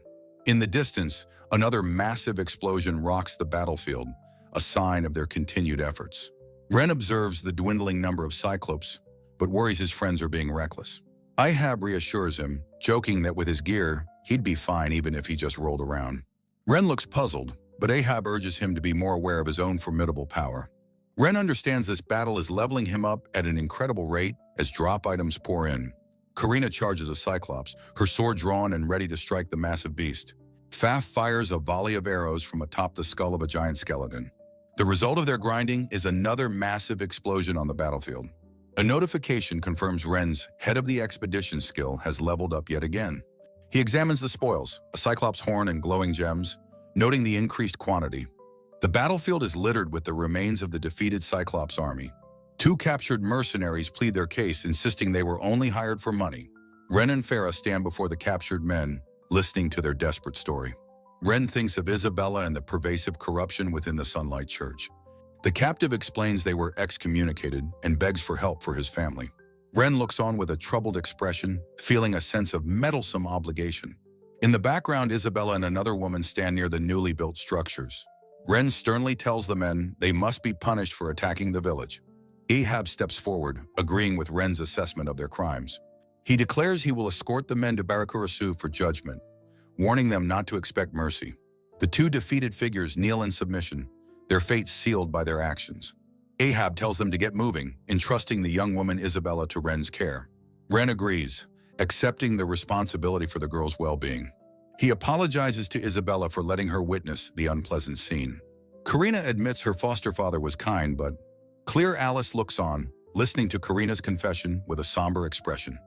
In the distance, another massive explosion rocks the battlefield, a sign of their continued efforts. Ren observes the dwindling number of Cyclopes, but worries his friends are being reckless. Ahab reassures him, joking that with his gear, he'd be fine even if he just rolled around. Ren looks puzzled, but Ahab urges him to be more aware of his own formidable power. Ren understands this battle is leveling him up at an incredible rate as drop items pour in. Karina charges a Cyclops, her sword drawn and ready to strike the massive beast. Faf fires a volley of arrows from atop the skull of a giant skeleton. The result of their grinding is another massive explosion on the battlefield. A notification confirms Ren's head of the expedition skill has leveled up yet again. He examines the spoils, a Cyclops horn and glowing gems, noting the increased quantity. The battlefield is littered with the remains of the defeated Cyclops army. Two captured mercenaries plead their case, insisting they were only hired for money. Ren and Farah stand before the captured men, listening to their desperate story. Ren thinks of Isabella and the pervasive corruption within the Sunlight Church. The captive explains they were excommunicated and begs for help for his family. Ren looks on with a troubled expression, feeling a sense of meddlesome obligation. In the background, Isabella and another woman stand near the newly built structures. Ren sternly tells the men they must be punished for attacking the village. Ahab steps forward, agreeing with Ren's assessment of their crimes. He declares he will escort the men to Barakurasu for judgment, warning them not to expect mercy. The two defeated figures kneel in submission, their fates sealed by their actions. Ahab tells them to get moving, entrusting the young woman Isabella to Ren's care. Ren agrees, accepting the responsibility for the girl's well-being. He apologizes to Isabella for letting her witness the unpleasant scene. Karina admits her foster father was kind, but Clear Alice looks on, listening to Karina's confession with a somber expression.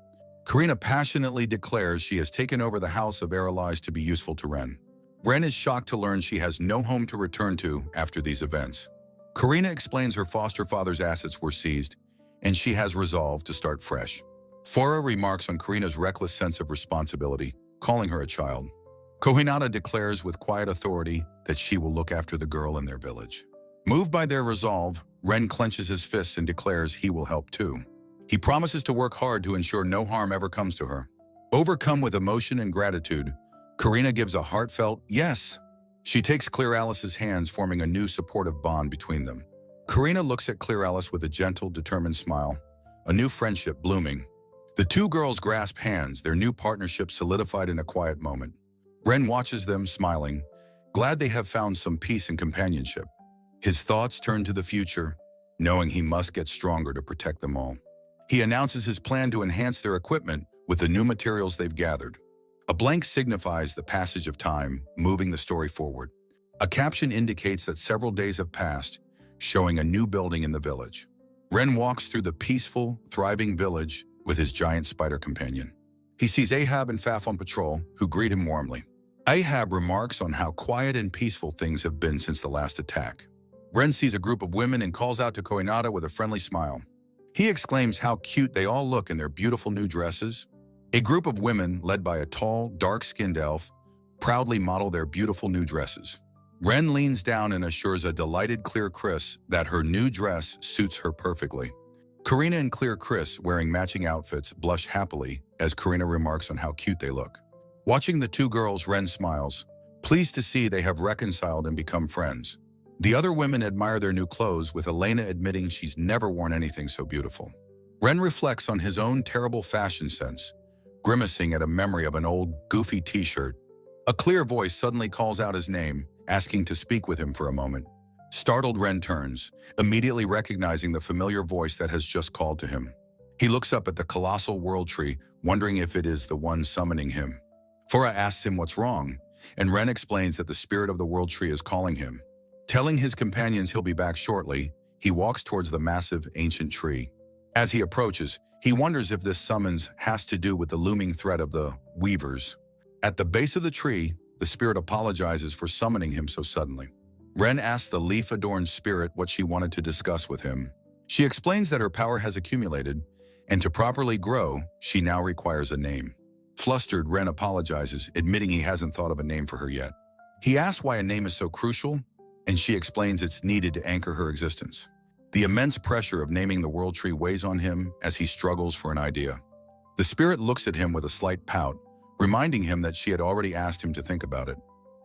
Karina passionately declares she has taken over the house of Aralise to be useful to Ren. Ren is shocked to learn she has no home to return to after these events. Karina explains her foster father's assets were seized, and she has resolved to start fresh. Fora remarks on Karina's reckless sense of responsibility, calling her a child. Kohinata declares with quiet authority that she will look after the girl in their village. Moved by their resolve, Ren clenches his fists and declares he will help too. He promises to work hard to ensure no harm ever comes to her. Overcome with emotion and gratitude, Karina gives a heartfelt yes. She takes Clear Alice's hands, forming a new supportive bond between them. Karina looks at Clear Alice with a gentle, determined smile, a new friendship blooming. The two girls grasp hands, their new partnership solidified in a quiet moment. Ren watches them, smiling, glad they have found some peace and companionship. His thoughts turn to the future, knowing he must get stronger to protect them all. He announces his plan to enhance their equipment with the new materials they've gathered. A blank signifies the passage of time, moving the story forward. A caption indicates that several days have passed, showing a new building in the village. Ren walks through the peaceful, thriving village with his giant spider companion. He sees Ahab and Faf on patrol, who greet him warmly. Ahab remarks on how quiet and peaceful things have been since the last attack. Ren sees a group of women and calls out to Kohinata with a friendly smile. He exclaims how cute they all look in their beautiful new dresses. A group of women, led by a tall, dark-skinned elf, proudly model their beautiful new dresses. Ren leans down and assures a delighted Clear Chris that her new dress suits her perfectly. Karina and Clear Chris, wearing matching outfits, blush happily as Karina remarks on how cute they look. Watching the two girls, Ren smiles, pleased to see they have reconciled and become friends. The other women admire their new clothes, with Elena admitting she's never worn anything so beautiful. Ren reflects on his own terrible fashion sense, grimacing at a memory of an old, goofy t-shirt. A clear voice suddenly calls out his name, asking to speak with him for a moment. Startled, Ren turns, immediately recognizing the familiar voice that has just called to him. He looks up at the colossal world tree, wondering if it is the one summoning him. Fora asks him what's wrong, and Ren explains that the spirit of the world tree is calling him. Telling his companions he'll be back shortly, he walks towards the massive, ancient tree. As he approaches, he wonders if this summons has to do with the looming threat of the Weavers. At the base of the tree, the spirit apologizes for summoning him so suddenly. Ren asks the leaf-adorned spirit what she wanted to discuss with him. She explains that her power has accumulated, and to properly grow, she now requires a name. Flustered, Ren apologizes, admitting he hasn't thought of a name for her yet. He asks why a name is so crucial, and she explains it's needed to anchor her existence. The immense pressure of naming the world tree weighs on him as he struggles for an idea. The spirit looks at him with a slight pout, reminding him that she had already asked him to think about it.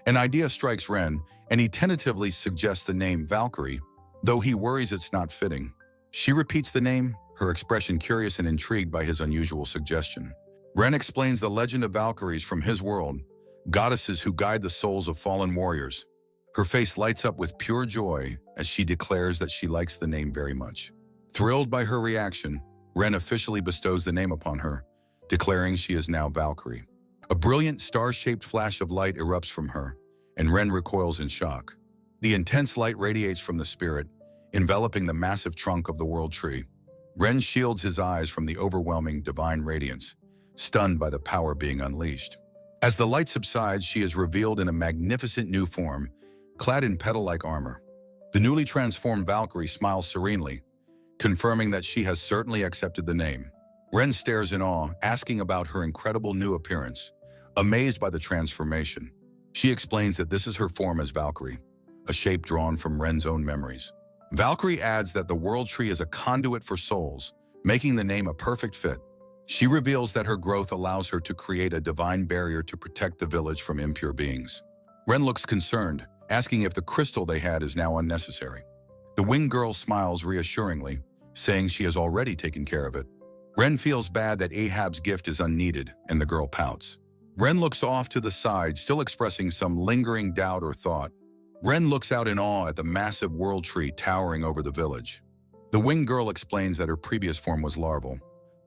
An idea strikes Ren, and he tentatively suggests the name Valkyrie, though he worries it's not fitting. She repeats the name, her expression curious and intrigued by his unusual suggestion. Ren explains the legend of Valkyries from his world, goddesses who guide the souls of fallen warriors. Her face lights up with pure joy as she declares that she likes the name very much. Thrilled by her reaction, Ren officially bestows the name upon her, declaring she is now Valkyrie. A brilliant star-shaped flash of light erupts from her, and Ren recoils in shock. The intense light radiates from the spirit, enveloping the massive trunk of the world tree. Ren shields his eyes from the overwhelming divine radiance, stunned by the power being unleashed. As the light subsides, she is revealed in a magnificent new form, clad in petal-like armor. The newly transformed Valkyrie smiles serenely, confirming that she has certainly accepted the name. Ren stares in awe, asking about her incredible new appearance, amazed by the transformation. She explains that this is her form as Valkyrie, a shape drawn from Ren's own memories. Valkyrie adds that the world tree is a conduit for souls, making the name a perfect fit. She reveals that her growth allows her to create a divine barrier to protect the village from impure beings. Ren looks concerned, asking if the crystal they had is now unnecessary. The winged girl smiles reassuringly, saying she has already taken care of it. Ren feels bad that Ahab's gift is unneeded, and the girl pouts. Ren looks off to the side, still expressing some lingering doubt or thought. Ren looks out in awe at the massive world tree towering over the village. The winged girl explains that her previous form was larval.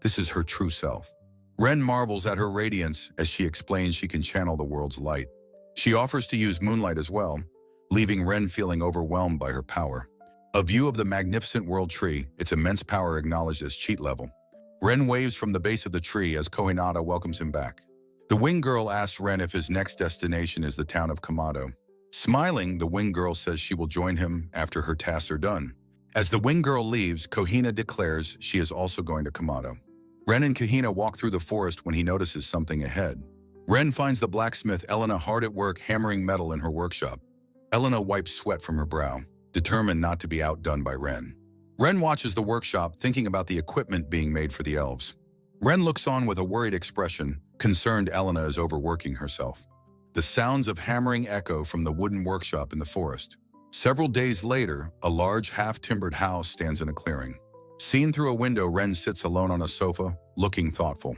This is her true self. Ren marvels at her radiance as she explains she can channel the world's light. She offers to use moonlight as well, leaving Ren feeling overwhelmed by her power. A view of the magnificent world tree, its immense power acknowledged as cheat level. Ren waves from the base of the tree as Kohinata welcomes him back. The winged girl asks Ren if his next destination is the town of Kamado. Smiling, the winged girl says she will join him after her tasks are done. As the winged girl leaves, Kohina declares she is also going to Kamado. Ren and Kohina walk through the forest when he notices something ahead. Ren finds the blacksmith Elena hard at work hammering metal in her workshop. Elena wipes sweat from her brow, determined not to be outdone by Ren. Ren watches the workshop, thinking about the equipment being made for the elves. Ren looks on with a worried expression, concerned Elena is overworking herself. The sounds of hammering echo from the wooden workshop in the forest. Several days later, a large half-timbered house stands in a clearing. Seen through a window, Ren sits alone on a sofa, looking thoughtful.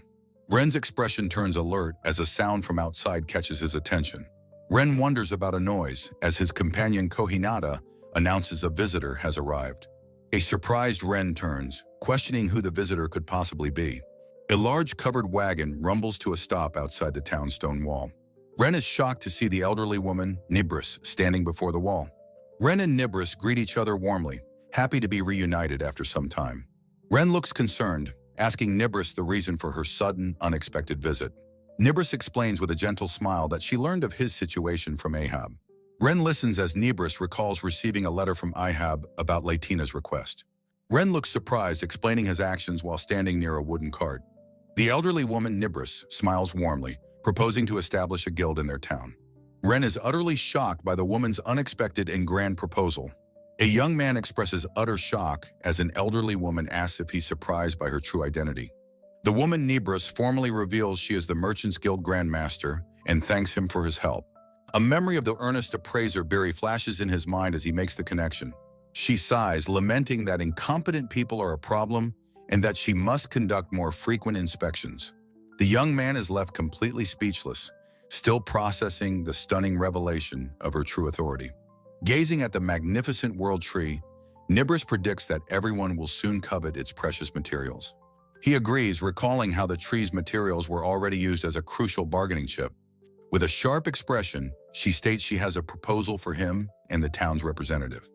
Ren's expression turns alert as a sound from outside catches his attention. Ren wonders about a noise as his companion Kohinata announces a visitor has arrived. A surprised Ren turns, questioning who the visitor could possibly be. A large covered wagon rumbles to a stop outside the town stone wall. Ren is shocked to see the elderly woman, Nibris, standing before the wall. Ren and Nibris greet each other warmly, happy to be reunited after some time. Ren looks concerned, asking Nibris the reason for her sudden, unexpected visit. Nibris explains with a gentle smile that she learned of his situation from Ahab. Ren listens as Nibris recalls receiving a letter from Ahab about Latina's request. Ren looks surprised, explaining his actions while standing near a wooden cart. The elderly woman, Nibris, smiles warmly, proposing to establish a guild in their town. Ren is utterly shocked by the woman's unexpected and grand proposal. A young man expresses utter shock as an elderly woman asks if he's surprised by her true identity. The woman Nebris formally reveals she is the Merchants Guild Grand Master and thanks him for his help. A memory of the earnest appraiser Barry flashes in his mind as he makes the connection. She sighs, lamenting that incompetent people are a problem and that she must conduct more frequent inspections. The young man is left completely speechless, still processing the stunning revelation of her true authority. Gazing at the magnificent world tree, Nebris predicts that everyone will soon covet its precious materials. He agrees, recalling how the tree's materials were already used as a crucial bargaining chip. With a sharp expression, she states she has a proposal for him and the town's representative.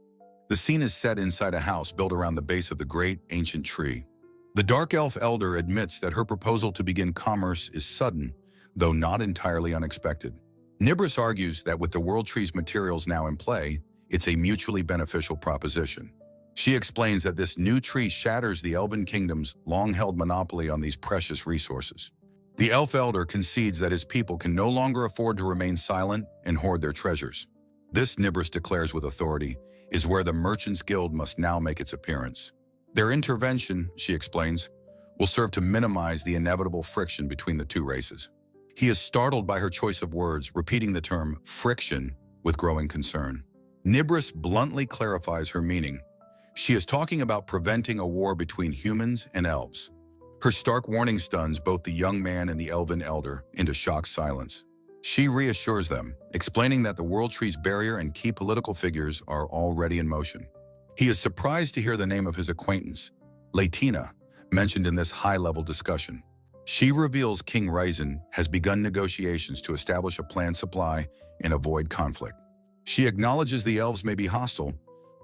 The scene is set inside a house built around the base of the great ancient tree. The dark elf elder admits that her proposal to begin commerce is sudden, though not entirely unexpected. Nebris argues that with the world tree's materials now in play, it's a mutually beneficial proposition. She explains that this new tree shatters the Elven Kingdom's long-held monopoly on these precious resources. The elf elder concedes that his people can no longer afford to remain silent and hoard their treasures. This, Nebris declares with authority, is where the Merchants Guild must now make its appearance. Their intervention, she explains, will serve to minimize the inevitable friction between the two races. He is startled by her choice of words, repeating the term friction with growing concern. Nebris bluntly clarifies her meaning. She is talking about preventing a war between humans and elves. Her stark warning stuns both the young man and the elven elder into shocked silence. She reassures them, explaining that the World Tree's barrier and key political figures are already in motion. He is surprised to hear the name of his acquaintance, Latina, mentioned in this high-level discussion. She reveals King Ryzen has begun negotiations to establish a planned supply and avoid conflict. She acknowledges the elves may be hostile,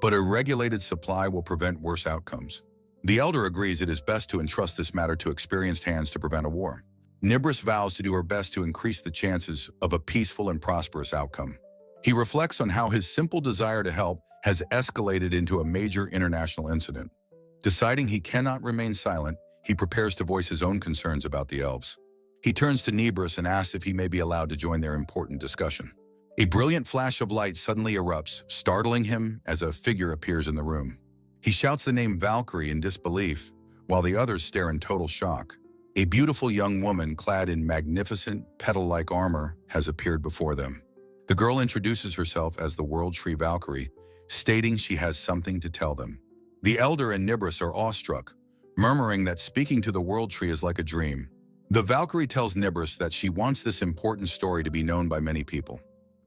but a regulated supply will prevent worse outcomes. The elder agrees it is best to entrust this matter to experienced hands to prevent a war. Nebris vows to do her best to increase the chances of a peaceful and prosperous outcome. He reflects on how his simple desire to help has escalated into a major international incident. Deciding he cannot remain silent, he prepares to voice his own concerns about the elves. He turns to Nebris and asks if he may be allowed to join their important discussion. A brilliant flash of light suddenly erupts, startling him as a figure appears in the room. He shouts the name Valkyrie in disbelief, while the others stare in total shock. A beautiful young woman clad in magnificent, petal-like armor has appeared before them. The girl introduces herself as the World Tree Valkyrie, stating she has something to tell them. The elder and Nebris are awestruck, murmuring that speaking to the World Tree is like a dream. The Valkyrie tells Nebris that she wants this important story to be known by many people.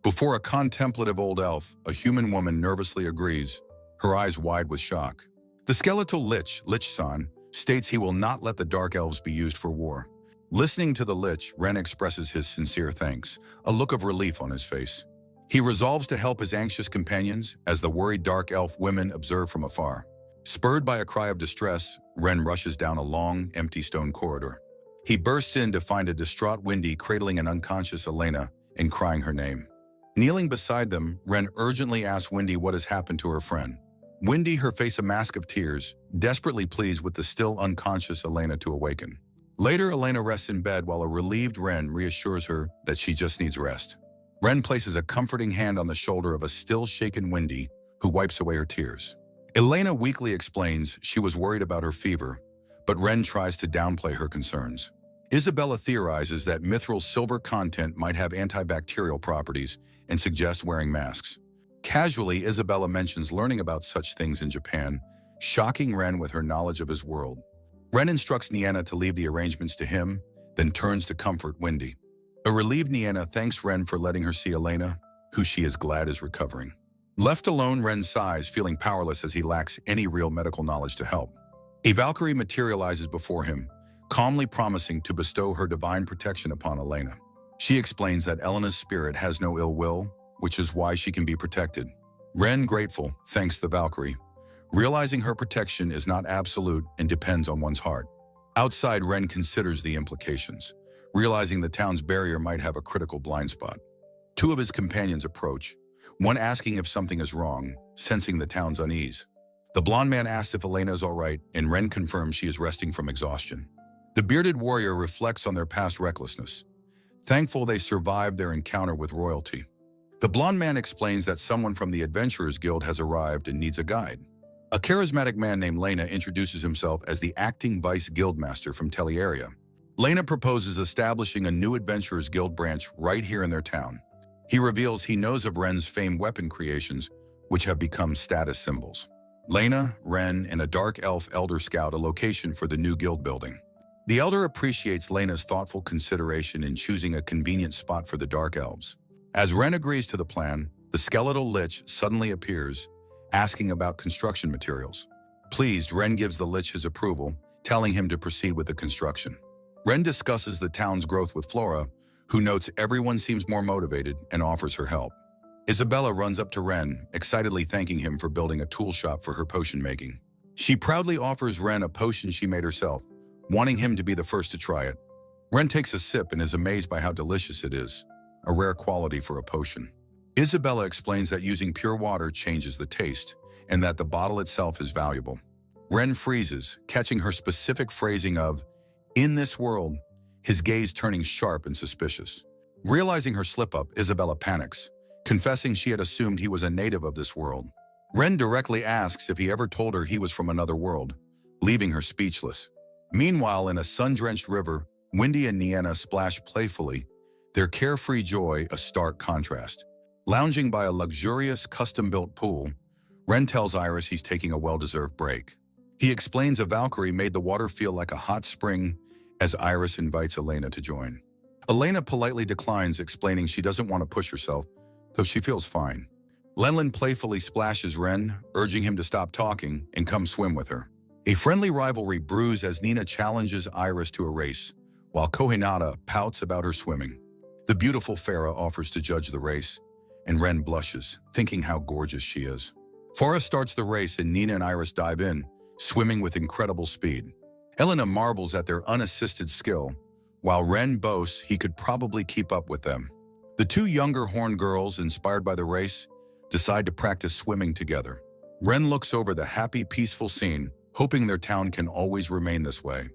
Before a contemplative old elf, a human woman nervously agrees, her eyes wide with shock. The skeletal Lich-san, states he will not let the Dark Elves be used for war. Listening to the Lich, Ren expresses his sincere thanks, a look of relief on his face. He resolves to help his anxious companions as the worried Dark Elf women observe from afar. Spurred by a cry of distress, Ren rushes down a long, empty stone corridor. He bursts in to find a distraught Wendy cradling an unconscious Elena and crying her name. Kneeling beside them, Ren urgently asks Wendy what has happened to her friend. Wendy, her face a mask of tears, desperately pleads with the still unconscious Elena to awaken. Later, Elena rests in bed while a relieved Ren reassures her that she just needs rest. Ren places a comforting hand on the shoulder of a still shaken Wendy, who wipes away her tears. Elena weakly explains she was worried about her fever, but Ren tries to downplay her concerns. Isabella theorizes that Mithril's silver content might have antibacterial properties and suggests wearing masks. Casually, Isabella mentions learning about such things in Japan, shocking Ren with her knowledge of his world. Ren instructs Nienna to leave the arrangements to him, then turns to comfort Wendy. A relieved Nienna thanks Ren for letting her see Elena, who she is glad is recovering. Left alone, Ren sighs, feeling powerless as he lacks any real medical knowledge to help. A Valkyrie materializes before him, calmly promising to bestow her divine protection upon Elena. She explains that Elena's spirit has no ill will, which is why she can be protected. Ren, grateful, thanks the Valkyrie, realizing her protection is not absolute and depends on one's heart. Outside, Ren considers the implications, realizing the town's barrier might have a critical blind spot. Two of his companions approach, one asking if something is wrong, sensing the town's unease. The blonde man asks if Elena is all right, and Ren confirms she is resting from exhaustion. The bearded warrior reflects on their past recklessness, thankful they survived their encounter with royalty. The blonde man explains that someone from the Adventurers Guild has arrived and needs a guide. A charismatic man named Lena introduces himself as the acting vice guildmaster from Telieria. Lena proposes establishing a new Adventurers Guild branch right here in their town. He reveals he knows of Ren's famed weapon creations, which have become status symbols. Lena, Ren, and a dark elf elder scout a location for the new guild building. The elder appreciates Lena's thoughtful consideration in choosing a convenient spot for the dark elves. As Ren agrees to the plan, the skeletal lich suddenly appears, asking about construction materials. Pleased, Ren gives the lich his approval, telling him to proceed with the construction. Ren discusses the town's growth with Flora, who notes everyone seems more motivated and offers her help. Isabella runs up to Ren, excitedly thanking him for building a tool shop for her potion making. She proudly offers Ren a potion she made herself, wanting him to be the first to try it. Ren takes a sip and is amazed by how delicious it is, a rare quality for a potion. Isabella explains that using pure water changes the taste, and that the bottle itself is valuable. Ren freezes, catching her specific phrasing of, "in this world," his gaze turning sharp and suspicious. Realizing her slip-up, Isabella panics, confessing she had assumed he was a native of this world. Ren directly asks if he ever told her he was from another world, leaving her speechless. Meanwhile, in a sun-drenched river, Wendy and Nienna splash playfully, their carefree joy a stark contrast. Lounging by a luxurious, custom-built pool, Ren tells Iris he's taking a well-deserved break. He explains a Valkyrie made the water feel like a hot spring as Iris invites Elena to join. Elena politely declines, explaining she doesn't want to push herself, though she feels fine. Lenlin playfully splashes Ren, urging him to stop talking and come swim with her. A friendly rivalry brews as Nina challenges Iris to a race, while Kohinata pouts about her swimming. The beautiful Farah offers to judge the race, and Ren blushes, thinking how gorgeous she is. Farah starts the race and Nina and Iris dive in, swimming with incredible speed. Elena marvels at their unassisted skill, while Ren boasts he could probably keep up with them. The two younger horned girls, inspired by the race, decide to practice swimming together. Ren looks over the happy, peaceful scene, hoping their town can always remain this way.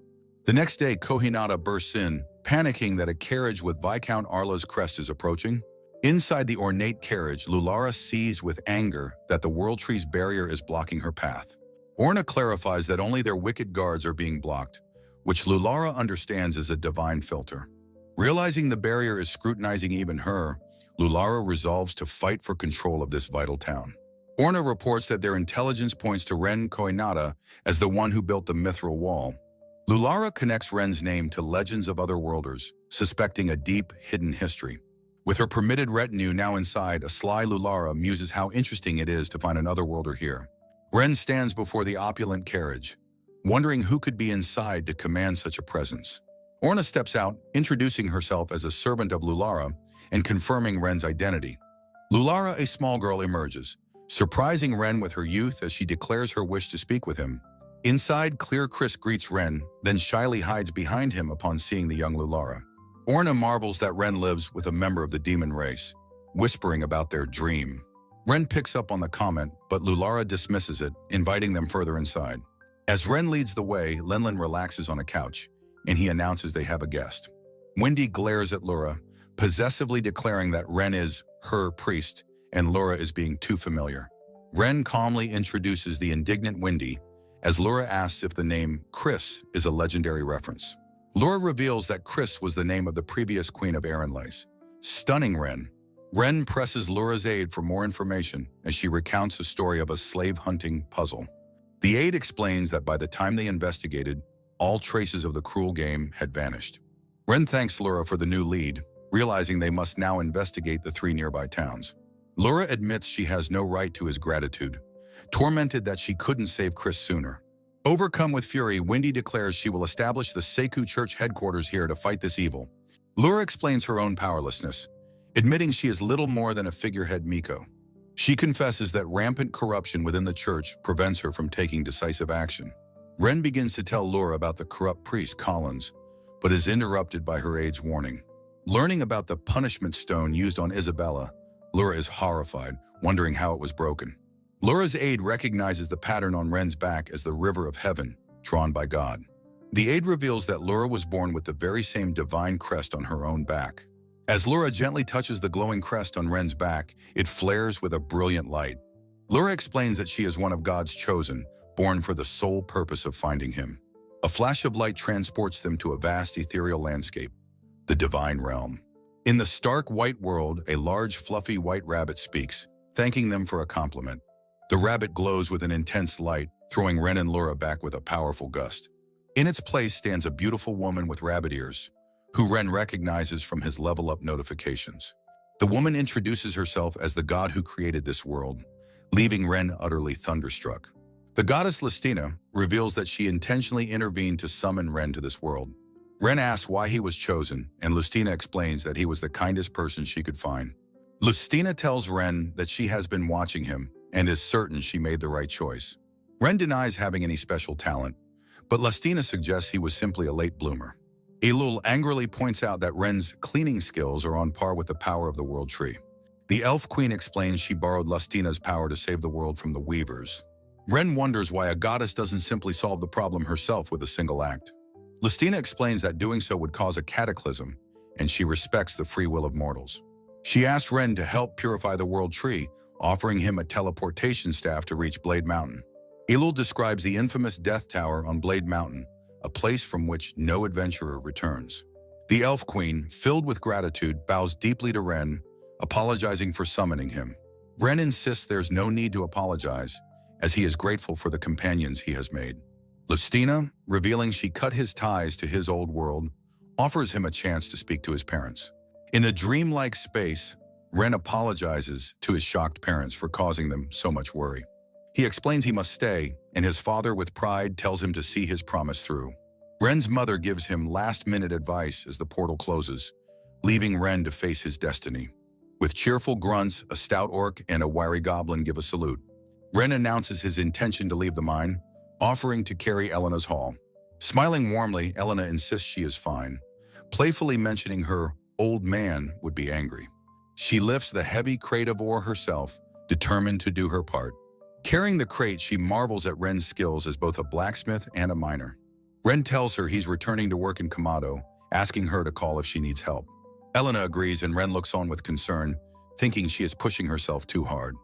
The next day, Kohinata bursts in, panicking that a carriage with Viscount Arla's crest is approaching. Inside the ornate carriage, Lulara sees with anger that the World Tree's barrier is blocking her path. Orna clarifies that only their wicked guards are being blocked, which Lulara understands is a divine filter. Realizing the barrier is scrutinizing even her, Lulara resolves to fight for control of this vital town. Orna reports that their intelligence points to Ren Koinata as the one who built the mithril wall. Lulara connects Ren's name to legends of otherworlders, suspecting a deep, hidden history. With her permitted retinue now inside, a sly Lulara muses how interesting it is to find an otherworlder here. Ren stands before the opulent carriage, wondering who could be inside to command such a presence. Orna steps out, introducing herself as a servant of Lulara and confirming Ren's identity. Lulara, a small girl, emerges, surprising Ren with her youth as she declares her wish to speak with him. Inside, Clear Chris greets Ren, then shyly hides behind him upon seeing the young Lulara. Orna marvels that Ren lives with a member of the demon race, whispering about their dream. Ren picks up on the comment, but Lulara dismisses it, inviting them further inside. As Ren leads the way, Lenlin relaxes on a couch, and he announces they have a guest. Wendy glares at Lura, possessively declaring that Ren is her priest, and Lura is being too familiar. Ren calmly introduces the indignant Wendy, as Lura asks if the name Chris is a legendary reference. Lura reveals that Chris was the name of the previous queen of Aaronlace, stunning Ren. Ren presses Lura's aide for more information as she recounts a story of a slave-hunting puzzle. The aide explains that by the time they investigated, all traces of the cruel game had vanished. Ren thanks Lura for the new lead, realizing they must now investigate the 3 nearby towns. Lura admits she has no right to his gratitude, tormented that she couldn't save Chris sooner. Overcome with fury, Wendy declares she will establish the Seiku Church headquarters here to fight this evil. Lura explains her own powerlessness, admitting she is little more than a figurehead Miko. She confesses that rampant corruption within the church prevents her from taking decisive action. Ren begins to tell Lura about the corrupt priest Collins, but is interrupted by her aide's warning. Learning about the punishment stone used on Isabella, Lura is horrified, wondering how it was broken. Lura's aide recognizes the pattern on Ren's back as the River of Heaven, drawn by God. The aide reveals that Lura was born with the very same divine crest on her own back. As Lura gently touches the glowing crest on Ren's back, it flares with a brilliant light. Lura explains that she is one of God's chosen, born for the sole purpose of finding him. A flash of light transports them to a vast ethereal landscape, the divine realm. In the stark white world, a large fluffy white rabbit speaks, thanking them for a compliment. The rabbit glows with an intense light, throwing Ren and Lura back with a powerful gust. In its place stands a beautiful woman with rabbit ears, who Ren recognizes from his level-up notifications. The woman introduces herself as the god who created this world, leaving Ren utterly thunderstruck. The goddess Lustina reveals that she intentionally intervened to summon Ren to this world. Ren asks why he was chosen, and Lustina explains that he was the kindest person she could find. Lustina tells Ren that she has been watching him and is certain she made the right choice. Ren denies having any special talent, but Lustina suggests he was simply a late bloomer. Elul angrily points out that Ren's cleaning skills are on par with the power of the World Tree. The Elf Queen explains she borrowed Lustina's power to save the world from the Weavers. Ren wonders why a goddess doesn't simply solve the problem herself with a single act. Lustina explains that doing so would cause a cataclysm, and she respects the free will of mortals. She asks Ren to help purify the World Tree, offering him a teleportation staff to reach Blade Mountain. Elul describes the infamous Death Tower on Blade Mountain, a place from which no adventurer returns. The Elf Queen, filled with gratitude, bows deeply to Ren, apologizing for summoning him. Ren insists there's no need to apologize, as he is grateful for the companions he has made. Lustina, revealing she cut his ties to his old world, offers him a chance to speak to his parents. In a dreamlike space, Ren apologizes to his shocked parents for causing them so much worry. He explains he must stay, and his father with pride tells him to see his promise through. Ren's mother gives him last-minute advice as the portal closes, leaving Ren to face his destiny. With cheerful grunts, a stout orc and a wiry goblin give a salute. Ren announces his intention to leave the mine, offering to carry Elena's haul. Smiling warmly, Elena insists she is fine, playfully mentioning her old man would be angry. She lifts the heavy crate of ore herself, determined to do her part. Carrying the crate, she marvels at Ren's skills as both a blacksmith and a miner. Ren tells her he's returning to work in Kamado, asking her to call if she needs help. Elena agrees, and Ren looks on with concern, thinking she is pushing herself too hard.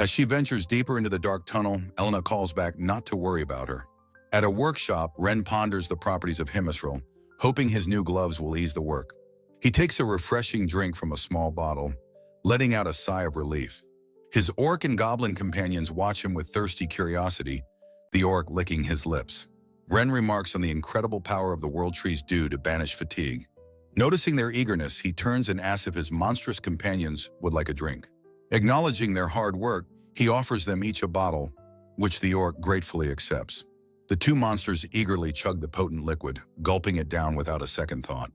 As she ventures deeper into the dark tunnel, Elena calls back not to worry about her. At a workshop, Ren ponders the properties of Hemisril, hoping his new gloves will ease the work. He takes a refreshing drink from a small bottle, letting out a sigh of relief. His orc and goblin companions watch him with thirsty curiosity, the orc licking his lips. Ren remarks on the incredible power of the World Tree's dew to banish fatigue. Noticing their eagerness, he turns and asks if his monstrous companions would like a drink. Acknowledging their hard work, he offers them each a bottle, which the orc gratefully accepts. The two monsters eagerly chug the potent liquid, gulping it down without a second thought.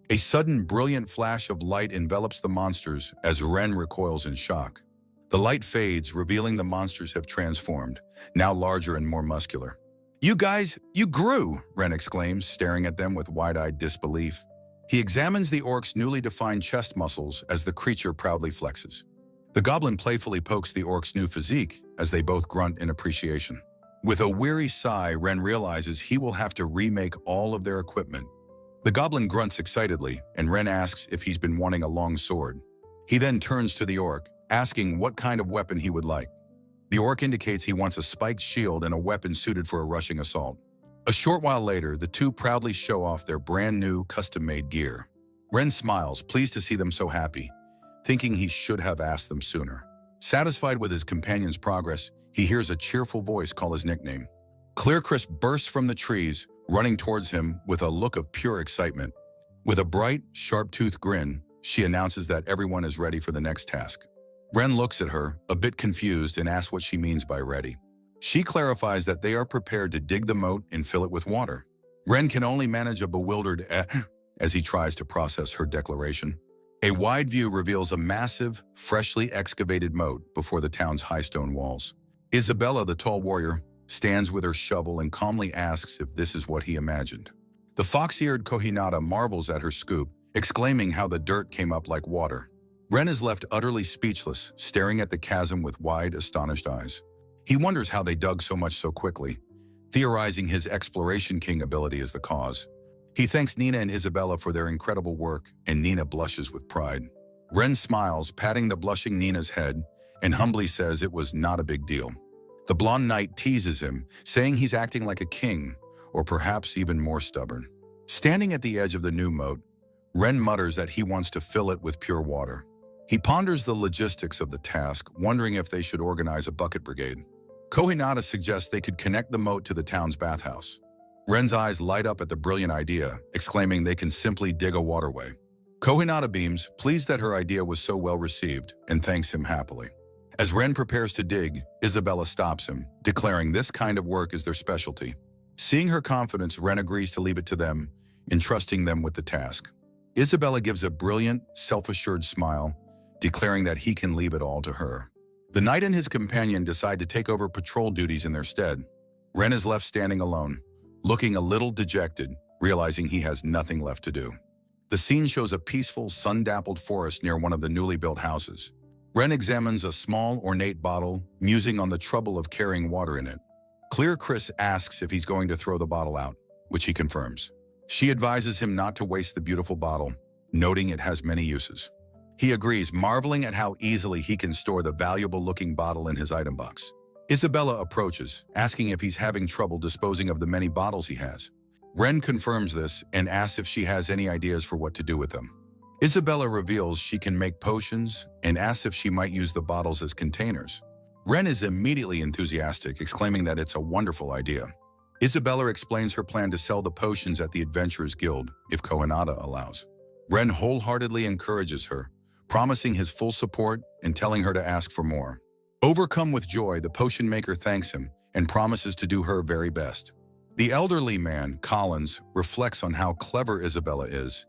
A sudden, brilliant flash of light envelops the monsters as Ren recoils in shock. The light fades, revealing the monsters have transformed, now larger and more muscular. "You guys, you grew!" Ren exclaims, staring at them with wide-eyed disbelief. He examines the orc's newly defined chest muscles as the creature proudly flexes. The goblin playfully pokes the orc's new physique as they both grunt in appreciation. With a weary sigh, Ren realizes he will have to remake all of their equipment. The goblin grunts excitedly, and Ren asks if he's been wanting a long sword. He then turns to the orc, asking what kind of weapon he would like. The orc indicates he wants a spiked shield and a weapon suited for a rushing assault. A short while later, the two proudly show off their brand-new, custom-made gear. Ren smiles, pleased to see them so happy, thinking he should have asked them sooner. Satisfied with his companion's progress, he hears a cheerful voice call his nickname. Clearcrisp bursts from the trees, running towards him with a look of pure excitement. With a bright, sharp-toothed grin, she announces that everyone is ready for the next task. Ren looks at her, a bit confused, and asks what she means by ready. She clarifies that they are prepared to dig the moat and fill it with water. Ren can only manage a bewildered as he tries to process her declaration. A wide view reveals a massive, freshly excavated moat before the town's high stone walls. Isabella, the tall warrior, stands with her shovel and calmly asks if this is what he imagined. The fox-eared Kohinata marvels at her scoop, exclaiming how the dirt came up like water. Ren is left utterly speechless, staring at the chasm with wide, astonished eyes. He wonders how they dug so much so quickly, theorizing his Exploration King ability is the cause. He thanks Nina and Isabella for their incredible work, and Nina blushes with pride. Ren smiles, patting the blushing Nina's head, and humbly says it was not a big deal. The blonde knight teases him, saying he's acting like a king, or perhaps even more stubborn. Standing at the edge of the new moat, Ren mutters that he wants to fill it with pure water. He ponders the logistics of the task, wondering if they should organize a bucket brigade. Kohinata suggests they could connect the moat to the town's bathhouse. Ren's eyes light up at the brilliant idea, exclaiming they can simply dig a waterway. Kohinata beams, pleased that her idea was so well received, and thanks him happily. As Ren prepares to dig, Isabella stops him, declaring this kind of work is their specialty. Seeing her confidence, Ren agrees to leave it to them, entrusting them with the task. Isabella gives a brilliant, self-assured smile, declaring that he can leave it all to her. The knight and his companion decide to take over patrol duties in their stead. Ren is left standing alone, looking a little dejected, realizing he has nothing left to do. The scene shows a peaceful, sun-dappled forest near one of the newly built houses. Ren examines a small, ornate bottle, musing on the trouble of carrying water in it. Clear Chris asks if he's going to throw the bottle out, which he confirms. She advises him not to waste the beautiful bottle, noting it has many uses. He agrees, marveling at how easily he can store the valuable-looking bottle in his item box. Isabella approaches, asking if he's having trouble disposing of the many bottles he has. Ren confirms this and asks if she has any ideas for what to do with them. Isabella reveals she can make potions and asks if she might use the bottles as containers. Ren is immediately enthusiastic, exclaiming that it's a wonderful idea. Isabella explains her plan to sell the potions at the Adventurers Guild, if Kohinata allows. Ren wholeheartedly encourages her, promising his full support and telling her to ask for more. Overcome with joy, the potion maker thanks him and promises to do her very best. The elderly man, Collins, reflects on how clever Isabella is,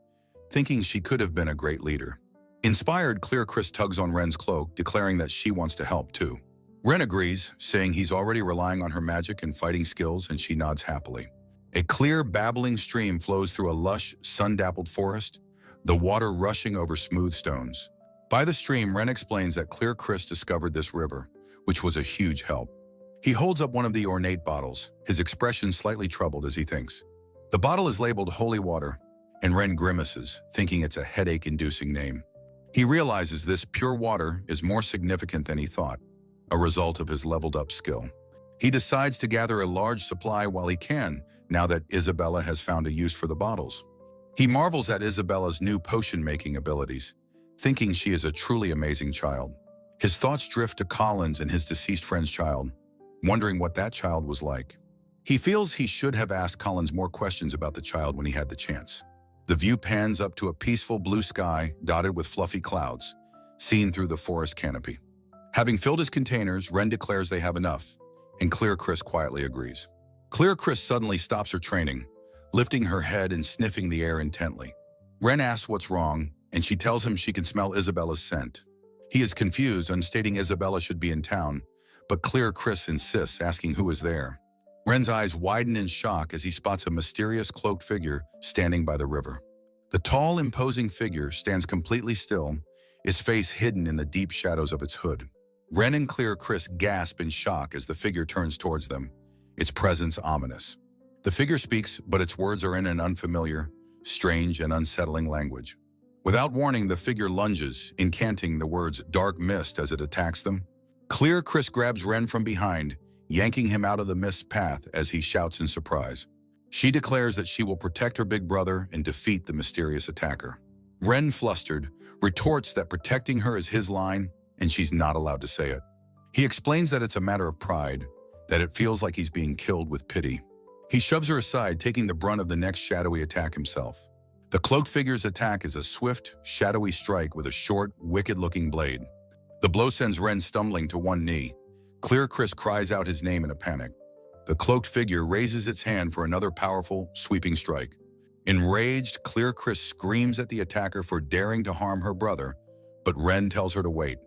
thinking she could have been a great leader. Inspired, Clear Chris tugs on Ren's cloak, declaring that she wants to help too. Ren agrees, saying he's already relying on her magic and fighting skills, and she nods happily. A clear, babbling stream flows through a lush, sun-dappled forest, the water rushing over smooth stones. By the stream, Ren explains that Clear Chris discovered this river, which was a huge help. He holds up one of the ornate bottles, his expression slightly troubled as he thinks. The bottle is labeled Holy Water, and Ren grimaces, thinking it's a headache-inducing name. He realizes this pure water is more significant than he thought, a result of his leveled-up skill. He decides to gather a large supply while he can, now that Isabella has found a use for the bottles. He marvels at Isabella's new potion-making abilities, thinking she is a truly amazing child. His thoughts drift to Collins and his deceased friend's child, wondering what that child was like. He feels he should have asked Collins more questions about the child when he had the chance. The view pans up to a peaceful blue sky dotted with fluffy clouds, seen through the forest canopy. Having filled his containers, Ren declares they have enough, and Clear Chris quietly agrees. Clear Chris suddenly stops her training, lifting her head and sniffing the air intently. Ren asks what's wrong, and she tells him she can smell Isabella's scent. He is confused, stating Isabella should be in town, but Clear Chris insists, asking who is there. Ren's eyes widen in shock as he spots a mysterious cloaked figure standing by the river. The tall, imposing figure stands completely still, his face hidden in the deep shadows of its hood. Ren and Clear Chris gasp in shock as the figure turns towards them, its presence ominous. The figure speaks, but its words are in an unfamiliar, strange, and unsettling language. Without warning, the figure lunges, incanting the words dark mist as it attacks them. Clear Chris grabs Ren from behind, yanking him out of the mist path as he shouts in surprise. She declares that she will protect her big brother and defeat the mysterious attacker. Ren, flustered, retorts that protecting her is his line and she's not allowed to say it. He explains that it's a matter of pride, that it feels like he's being killed with pity. He shoves her aside, taking the brunt of the next shadowy attack himself. The cloaked figure's attack is a swift, shadowy strike with a short, wicked-looking blade. The blow sends Ren stumbling to one knee. Clear Chris cries out his name in a panic. The cloaked figure raises its hand for another powerful, sweeping strike. Enraged, Clear Chris screams at the attacker for daring to harm her brother, but Ren tells her to wait.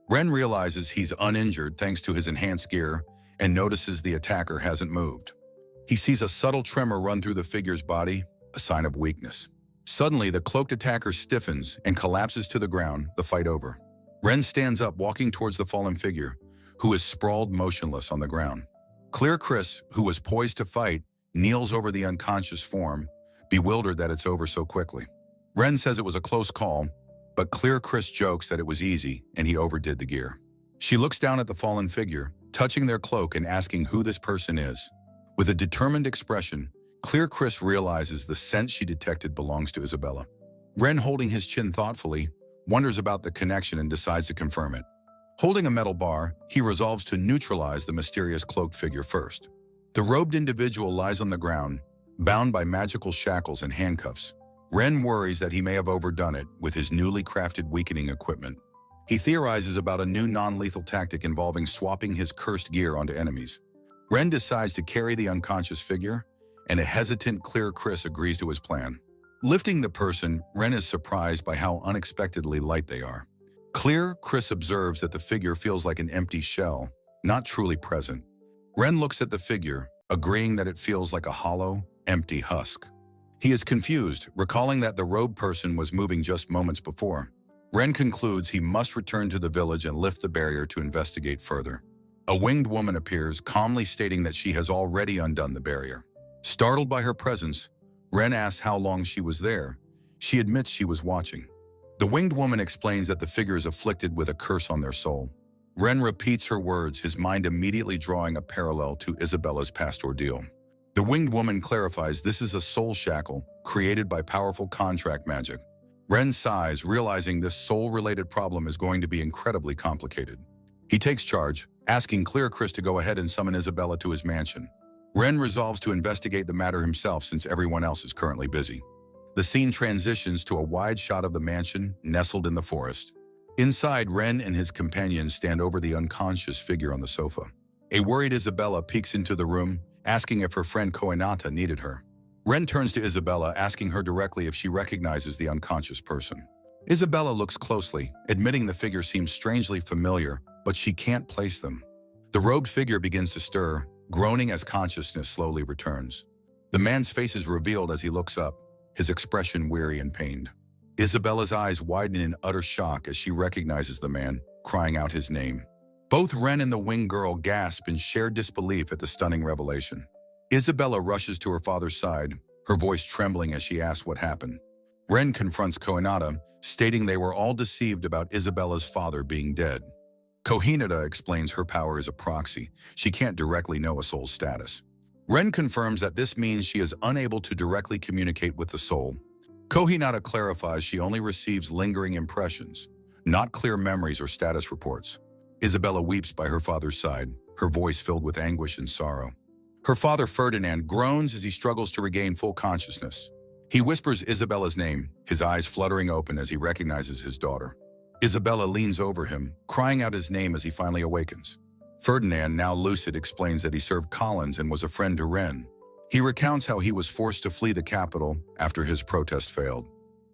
Ren realizes he's uninjured thanks to his enhanced gear and notices the attacker hasn't moved. He sees a subtle tremor run through the figure's body, a sign of weakness. Suddenly, the cloaked attacker stiffens and collapses to the ground, the fight over. Ren stands up, walking towards the fallen figure, who is sprawled motionless on the ground. Clear Chris, who was poised to fight, kneels over the unconscious form, bewildered that it's over so quickly. Ren says it was a close call, but Clear Chris jokes that it was easy and he overdid the gear. She looks down at the fallen figure, touching their cloak and asking who this person is. With a determined expression, Clear Chris realizes the scent she detected belongs to Isabella. Ren, holding his chin thoughtfully, wonders about the connection and decides to confirm it. Holding a metal bar, he resolves to neutralize the mysterious cloaked figure first. The robed individual lies on the ground, bound by magical shackles and handcuffs. Ren worries that he may have overdone it with his newly crafted weakening equipment. He theorizes about a new non-lethal tactic involving swapping his cursed gear onto enemies. Ren decides to carry the unconscious figure, and a hesitant Clear Chris agrees to his plan. Lifting the person, Ren is surprised by how unexpectedly light they are. Clear Chris observes that the figure feels like an empty shell, not truly present. Ren looks at the figure, agreeing that it feels like a hollow, empty husk. He is confused, recalling that the robed person was moving just moments before. Ren concludes he must return to the village and lift the barrier to investigate further. A winged woman appears, calmly stating that she has already undone the barrier. Startled by her presence, Ren asks how long she was there. She admits she was watching. The winged woman explains that the figure is afflicted with a curse on their soul. Ren repeats her words, his mind immediately drawing a parallel to Isabella's past ordeal. The winged woman clarifies this is a soul shackle created by powerful contract magic. Ren sighs, realizing this soul-related problem is going to be incredibly complicated. He takes charge, asking Clear Chris to go ahead and summon Isabella to his mansion. Ren resolves to investigate the matter himself since everyone else is currently busy. The scene transitions to a wide shot of the mansion nestled in the forest. Inside, Ren and his companions stand over the unconscious figure on the sofa. A worried Isabella peeks into the room, asking if her friend Koinata needed her. Ren turns to Isabella, asking her directly if she recognizes the unconscious person. Isabella looks closely, admitting the figure seems strangely familiar, but she can't place them. The robed figure begins to stir, groaning as consciousness slowly returns. The man's face is revealed as he looks up, his expression weary and pained. Isabella's eyes widen in utter shock as she recognizes the man, crying out his name. Both Ren and the winged girl gasp in shared disbelief at the stunning revelation. Isabella rushes to her father's side, her voice trembling as she asks what happened. Ren confronts Koinata, stating they were all deceived about Isabella's father being dead. Kohinata explains her power is a proxy. She can't directly know a soul's status. Ren confirms that this means she is unable to directly communicate with the soul. Kohinata clarifies she only receives lingering impressions, not clear memories or status reports. Isabella weeps by her father's side, her voice filled with anguish and sorrow. Her father Ferdinand groans as he struggles to regain full consciousness. He whispers Isabella's name, his eyes fluttering open as he recognizes his daughter. Isabella leans over him, crying out his name as he finally awakens. Ferdinand, now lucid, explains that he served Collins and was a friend to Ren. He recounts how he was forced to flee the capital after his protest failed.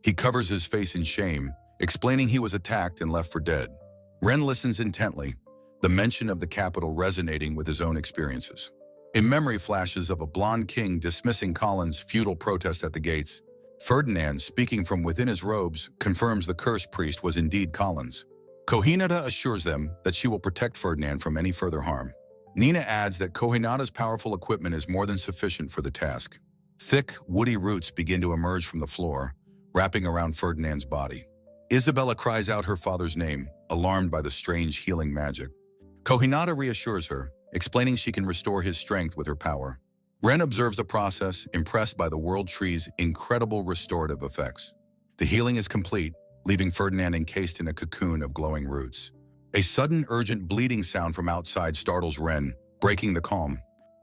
He covers his face in shame, explaining he was attacked and left for dead. Ren listens intently, the mention of the capital resonating with his own experiences. In memory flashes of a blonde king dismissing Collins' futile protest at the gates, Ferdinand, speaking from within his robes, confirms the cursed priest was indeed Collins. Kohinata assures them that she will protect Ferdinand from any further harm. Nina adds that Kohinata's powerful equipment is more than sufficient for the task. Thick, woody roots begin to emerge from the floor, wrapping around Ferdinand's body. Isabella cries out her father's name, alarmed by the strange healing magic. Kohinata reassures her, explaining she can restore his strength with her power. Ren observes the process, impressed by the world tree's incredible restorative effects. The healing is complete, leaving Ferdinand encased in a cocoon of glowing roots. A sudden, urgent bleeding sound from outside startles Ren, breaking the calm.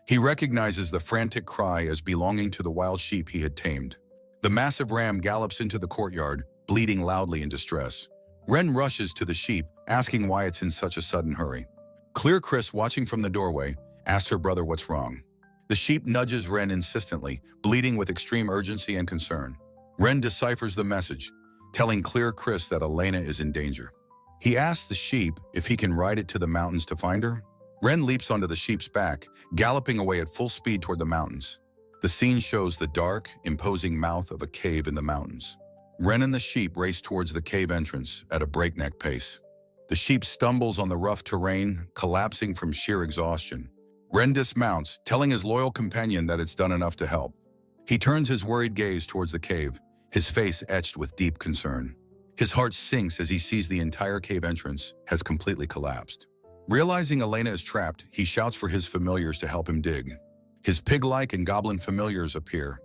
He recognizes the frantic cry as belonging to the wild sheep he had tamed. The massive ram gallops into the courtyard, bleating loudly in distress. Ren rushes to the sheep, asking why it's in such a sudden hurry. Clear Chris, watching from the doorway, asks her brother what's wrong. The sheep nudges Ren insistently, bleating with extreme urgency and concern. Ren deciphers the message, telling Clear Chris that Elena is in danger. He asks the sheep if he can ride it to the mountains to find her. Ren leaps onto the sheep's back, galloping away at full speed toward the mountains. The scene shows the dark, imposing mouth of a cave in the mountains. Ren and the sheep race towards the cave entrance at a breakneck pace. The sheep stumbles on the rough terrain, collapsing from sheer exhaustion. Ren dismounts, telling his loyal companion that it's done enough to help. He turns his worried gaze towards the cave, his face etched with deep concern. His heart sinks as he sees the entire cave entrance has completely collapsed. Realizing Elena is trapped, he shouts for his familiars to help him dig. His pig-like and goblin familiars appear,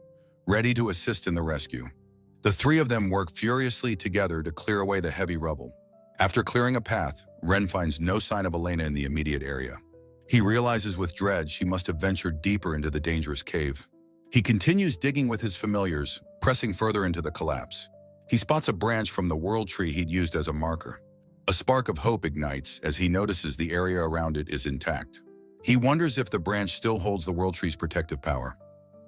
ready to assist in the rescue. The three of them work furiously together to clear away the heavy rubble. After clearing a path, Ren finds no sign of Elena in the immediate area. He realizes with dread she must have ventured deeper into the dangerous cave. He continues digging with his familiars, pressing further into the collapse. He spots a branch from the world tree he'd used as a marker. A spark of hope ignites as he notices the area around it is intact. He wonders if the branch still holds the world tree's protective power.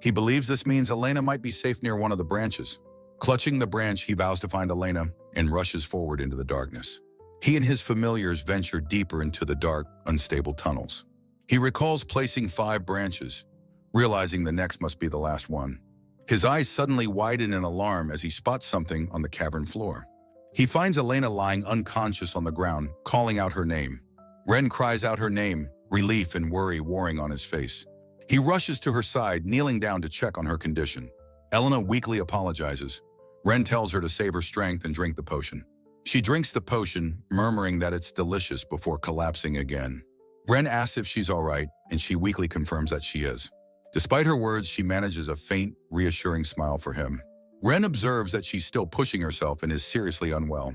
He believes this means Elena might be safe near one of the branches. Clutching the branch, he vows to find Elena and rushes forward into the darkness. He and his familiars venture deeper into the dark, unstable tunnels. He recalls placing 5 branches, realizing the next must be the last one. His eyes suddenly widen in alarm as he spots something on the cavern floor. He finds Elena lying unconscious on the ground, calling out her name. Ren cries out her name, relief and worry warring on his face. He rushes to her side, kneeling down to check on her condition. Elena weakly apologizes. Ren tells her to save her strength and drink the potion. She drinks the potion, murmuring that it's delicious before collapsing again. Ren asks if she's all right, and she weakly confirms that she is. Despite her words, she manages a faint, reassuring smile for him. Ren observes that she's still pushing herself and is seriously unwell.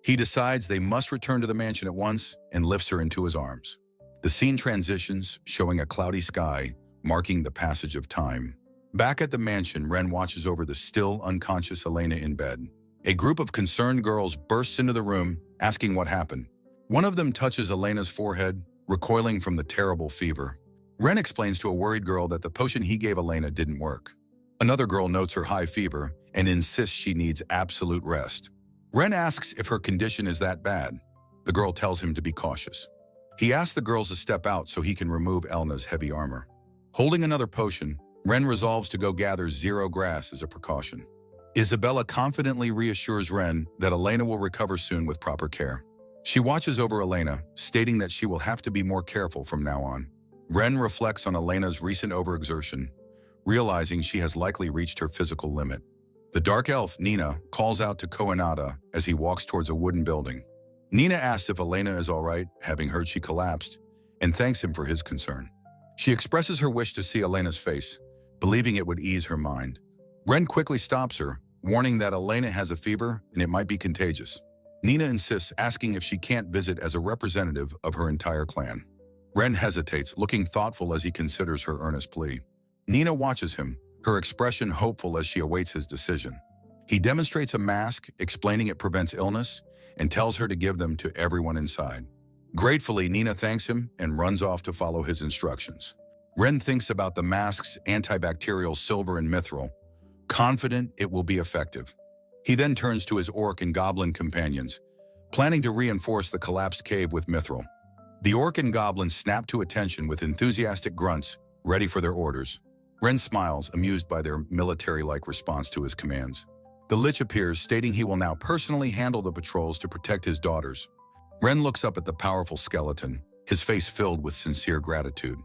He decides they must return to the mansion at once and lifts her into his arms. The scene transitions, showing a cloudy sky, marking the passage of time. Back at the mansion, Ren watches over the still unconscious Elena in bed. A group of concerned girls bursts into the room, asking what happened. One of them touches Elena's forehead, recoiling from the terrible fever. Ren explains to a worried girl that the potion he gave Elena didn't work. Another girl notes her high fever and insists she needs absolute rest. Ren asks if her condition is that bad. The girl tells him to be cautious. He asks the girls to step out so he can remove Elena's heavy armor. Holding another potion, Ren resolves to go gather 0 grass as a precaution. Isabella confidently reassures Ren that Elena will recover soon with proper care. She watches over Elena, stating that she will have to be more careful from now on. Ren reflects on Elena's recent overexertion, realizing she has likely reached her physical limit. The dark elf, Nina, calls out to Koenada as he walks towards a wooden building. Nina asks if Elena is all right, having heard she collapsed, and thanks him for his concern. She expresses her wish to see Elena's face, believing it would ease her mind. Ren quickly stops her, warning that Elena has a fever and it might be contagious. Nina insists, asking if she can't visit as a representative of her entire clan. Ren hesitates, looking thoughtful as he considers her earnest plea. Nina watches him, her expression hopeful as she awaits his decision. He demonstrates a mask, explaining it prevents illness, and tells her to give them to everyone inside. Gratefully, Nina thanks him and runs off to follow his instructions. Ren thinks about the mask's antibacterial silver and mithril, confident it will be effective. He then turns to his orc and goblin companions, planning to reinforce the collapsed cave with mithril. The orc and goblin snap to attention with enthusiastic grunts, ready for their orders. Ren smiles, amused by their military-like response to his commands. The Lich appears, stating he will now personally handle the patrols to protect his daughters. Ren looks up at the powerful skeleton, his face filled with sincere gratitude.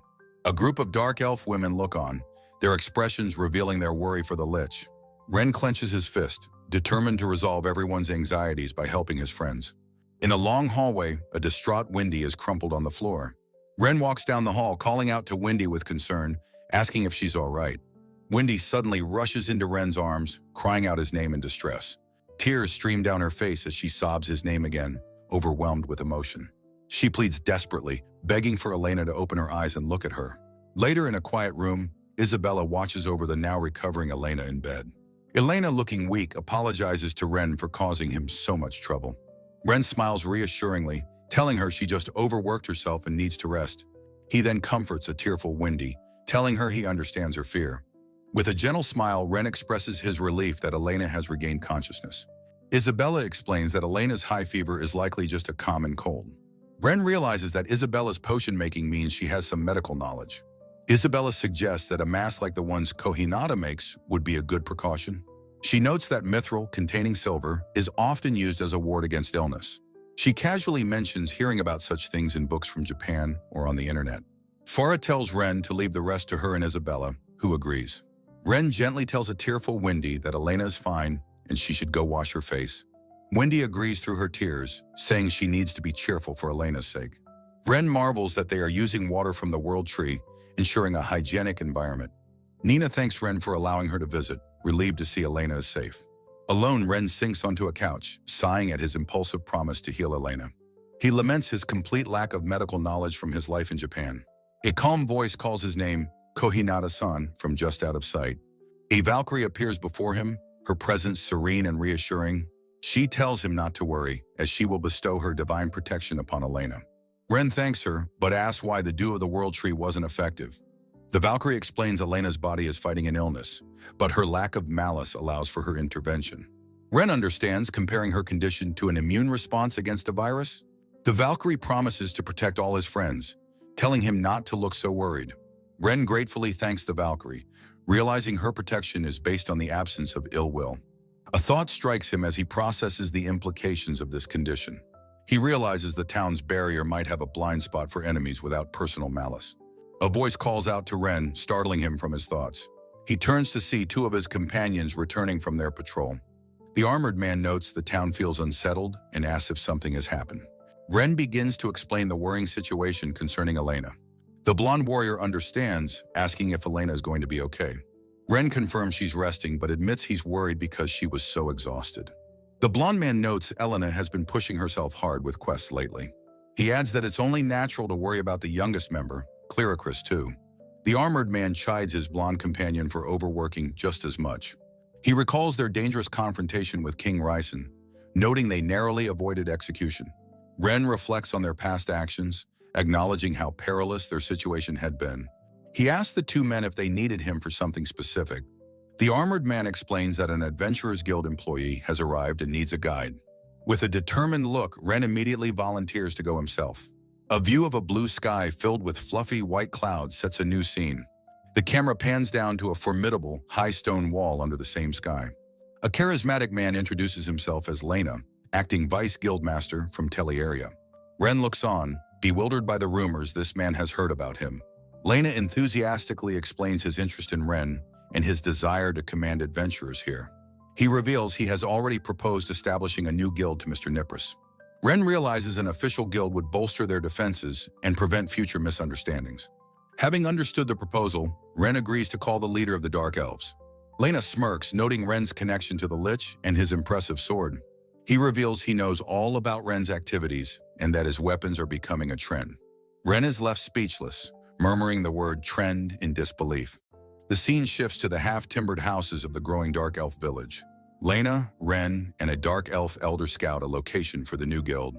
A group of dark elf women look on, their expressions revealing their worry for the Lich. Ren clenches his fist, determined to resolve everyone's anxieties by helping his friends. In a long hallway, a distraught Wendy is crumpled on the floor. Ren walks down the hall, calling out to Wendy with concern, asking if she's all right. Wendy suddenly rushes into Ren's arms, crying out his name in distress. Tears stream down her face as she sobs his name again, overwhelmed with emotion. She pleads desperately, begging for Elena to open her eyes and look at her. Later, in a quiet room, Isabella watches over the now recovering Elena in bed. Elena, looking weak, apologizes to Ren for causing him so much trouble. Ren smiles reassuringly, telling her she just overworked herself and needs to rest. He then comforts a tearful Wendy, telling her he understands her fear. With a gentle smile, Ren expresses his relief that Elena has regained consciousness. Isabella explains that Elena's high fever is likely just a common cold. Ren realizes that Isabella's potion-making means she has some medical knowledge. Isabella suggests that a mask like the ones Kohinata makes would be a good precaution. She notes that mithril, containing silver, is often used as a ward against illness. She casually mentions hearing about such things in books from Japan or on the internet. Farah tells Ren to leave the rest to her and Isabella, who agrees. Ren gently tells a tearful Wendy that Elena is fine and she should go wash her face. Wendy agrees through her tears, saying she needs to be cheerful for Elena's sake. Ren marvels that they are using water from the world tree, ensuring a hygienic environment. Nina thanks Ren for allowing her to visit, relieved to see Elena is safe. Alone, Ren sinks onto a couch, sighing at his impulsive promise to heal Elena. He laments his complete lack of medical knowledge from his life in Japan. A calm voice calls his name, Kohinata-san, from just out of sight. A Valkyrie appears before him, her presence serene and reassuring. She tells him not to worry, as she will bestow her divine protection upon Elena. Ren thanks her, but asks why the dew of the world tree wasn't effective. The Valkyrie explains Elena's body is fighting an illness, but her lack of malice allows for her intervention. Ren understands, comparing her condition to an immune response against a virus. The Valkyrie promises to protect all his friends, telling him not to look so worried. Ren gratefully thanks the Valkyrie, realizing her protection is based on the absence of ill will. A thought strikes him as he processes the implications of this condition. He realizes the town's barrier might have a blind spot for enemies without personal malice. A voice calls out to Ren, startling him from his thoughts. He turns to see two of his companions returning from their patrol. The armored man notes the town feels unsettled and asks if something has happened. Ren begins to explain the worrying situation concerning Elena. The blonde warrior understands, asking if Elena is going to be okay. Ren confirms she's resting, but admits he's worried because she was so exhausted. The blonde man notes Elena has been pushing herself hard with quests lately. He adds that it's only natural to worry about the youngest member, Clearicris too. The armored man chides his blonde companion for overworking just as much. He recalls their dangerous confrontation with King Ryson, noting they narrowly avoided execution. Ren reflects on their past actions, acknowledging how perilous their situation had been. He asks the two men if they needed him for something specific. The armored man explains that an Adventurers Guild employee has arrived and needs a guide. With a determined look, Ren immediately volunteers to go himself. A view of a blue sky filled with fluffy white clouds sets a new scene. The camera pans down to a formidable, high stone wall under the same sky. A charismatic man introduces himself as Lena, acting Vice Guildmaster from Telearia. Ren looks on, bewildered by the rumors this man has heard about him. Lena enthusiastically explains his interest in Ren and his desire to command adventurers here. He reveals he has already proposed establishing a new guild to Mr. Nippris. Ren realizes an official guild would bolster their defenses and prevent future misunderstandings. Having understood the proposal, Ren agrees to call the leader of the Dark Elves. Lena smirks, noting Ren's connection to the Lich and his impressive sword. He reveals he knows all about Ren's activities and that his weapons are becoming a trend. Ren is left speechless, murmuring the word trend in disbelief. The scene shifts to the half-timbered houses of the growing Dark Elf village. Lena, Ren, and a Dark Elf Elder scout a location for the new guild.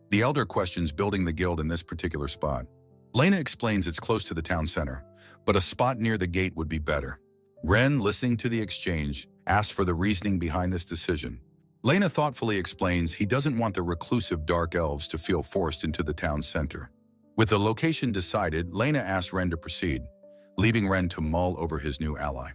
The Elder questions building the guild in this particular spot. Lena explains it's close to the town center, but a spot near the gate would be better. Ren, listening to the exchange, asks for the reasoning behind this decision. Lena thoughtfully explains he doesn't want the reclusive Dark Elves to feel forced into the town center. With the location decided, Lena asks Ren to proceed, leaving Ren to mull over his new ally.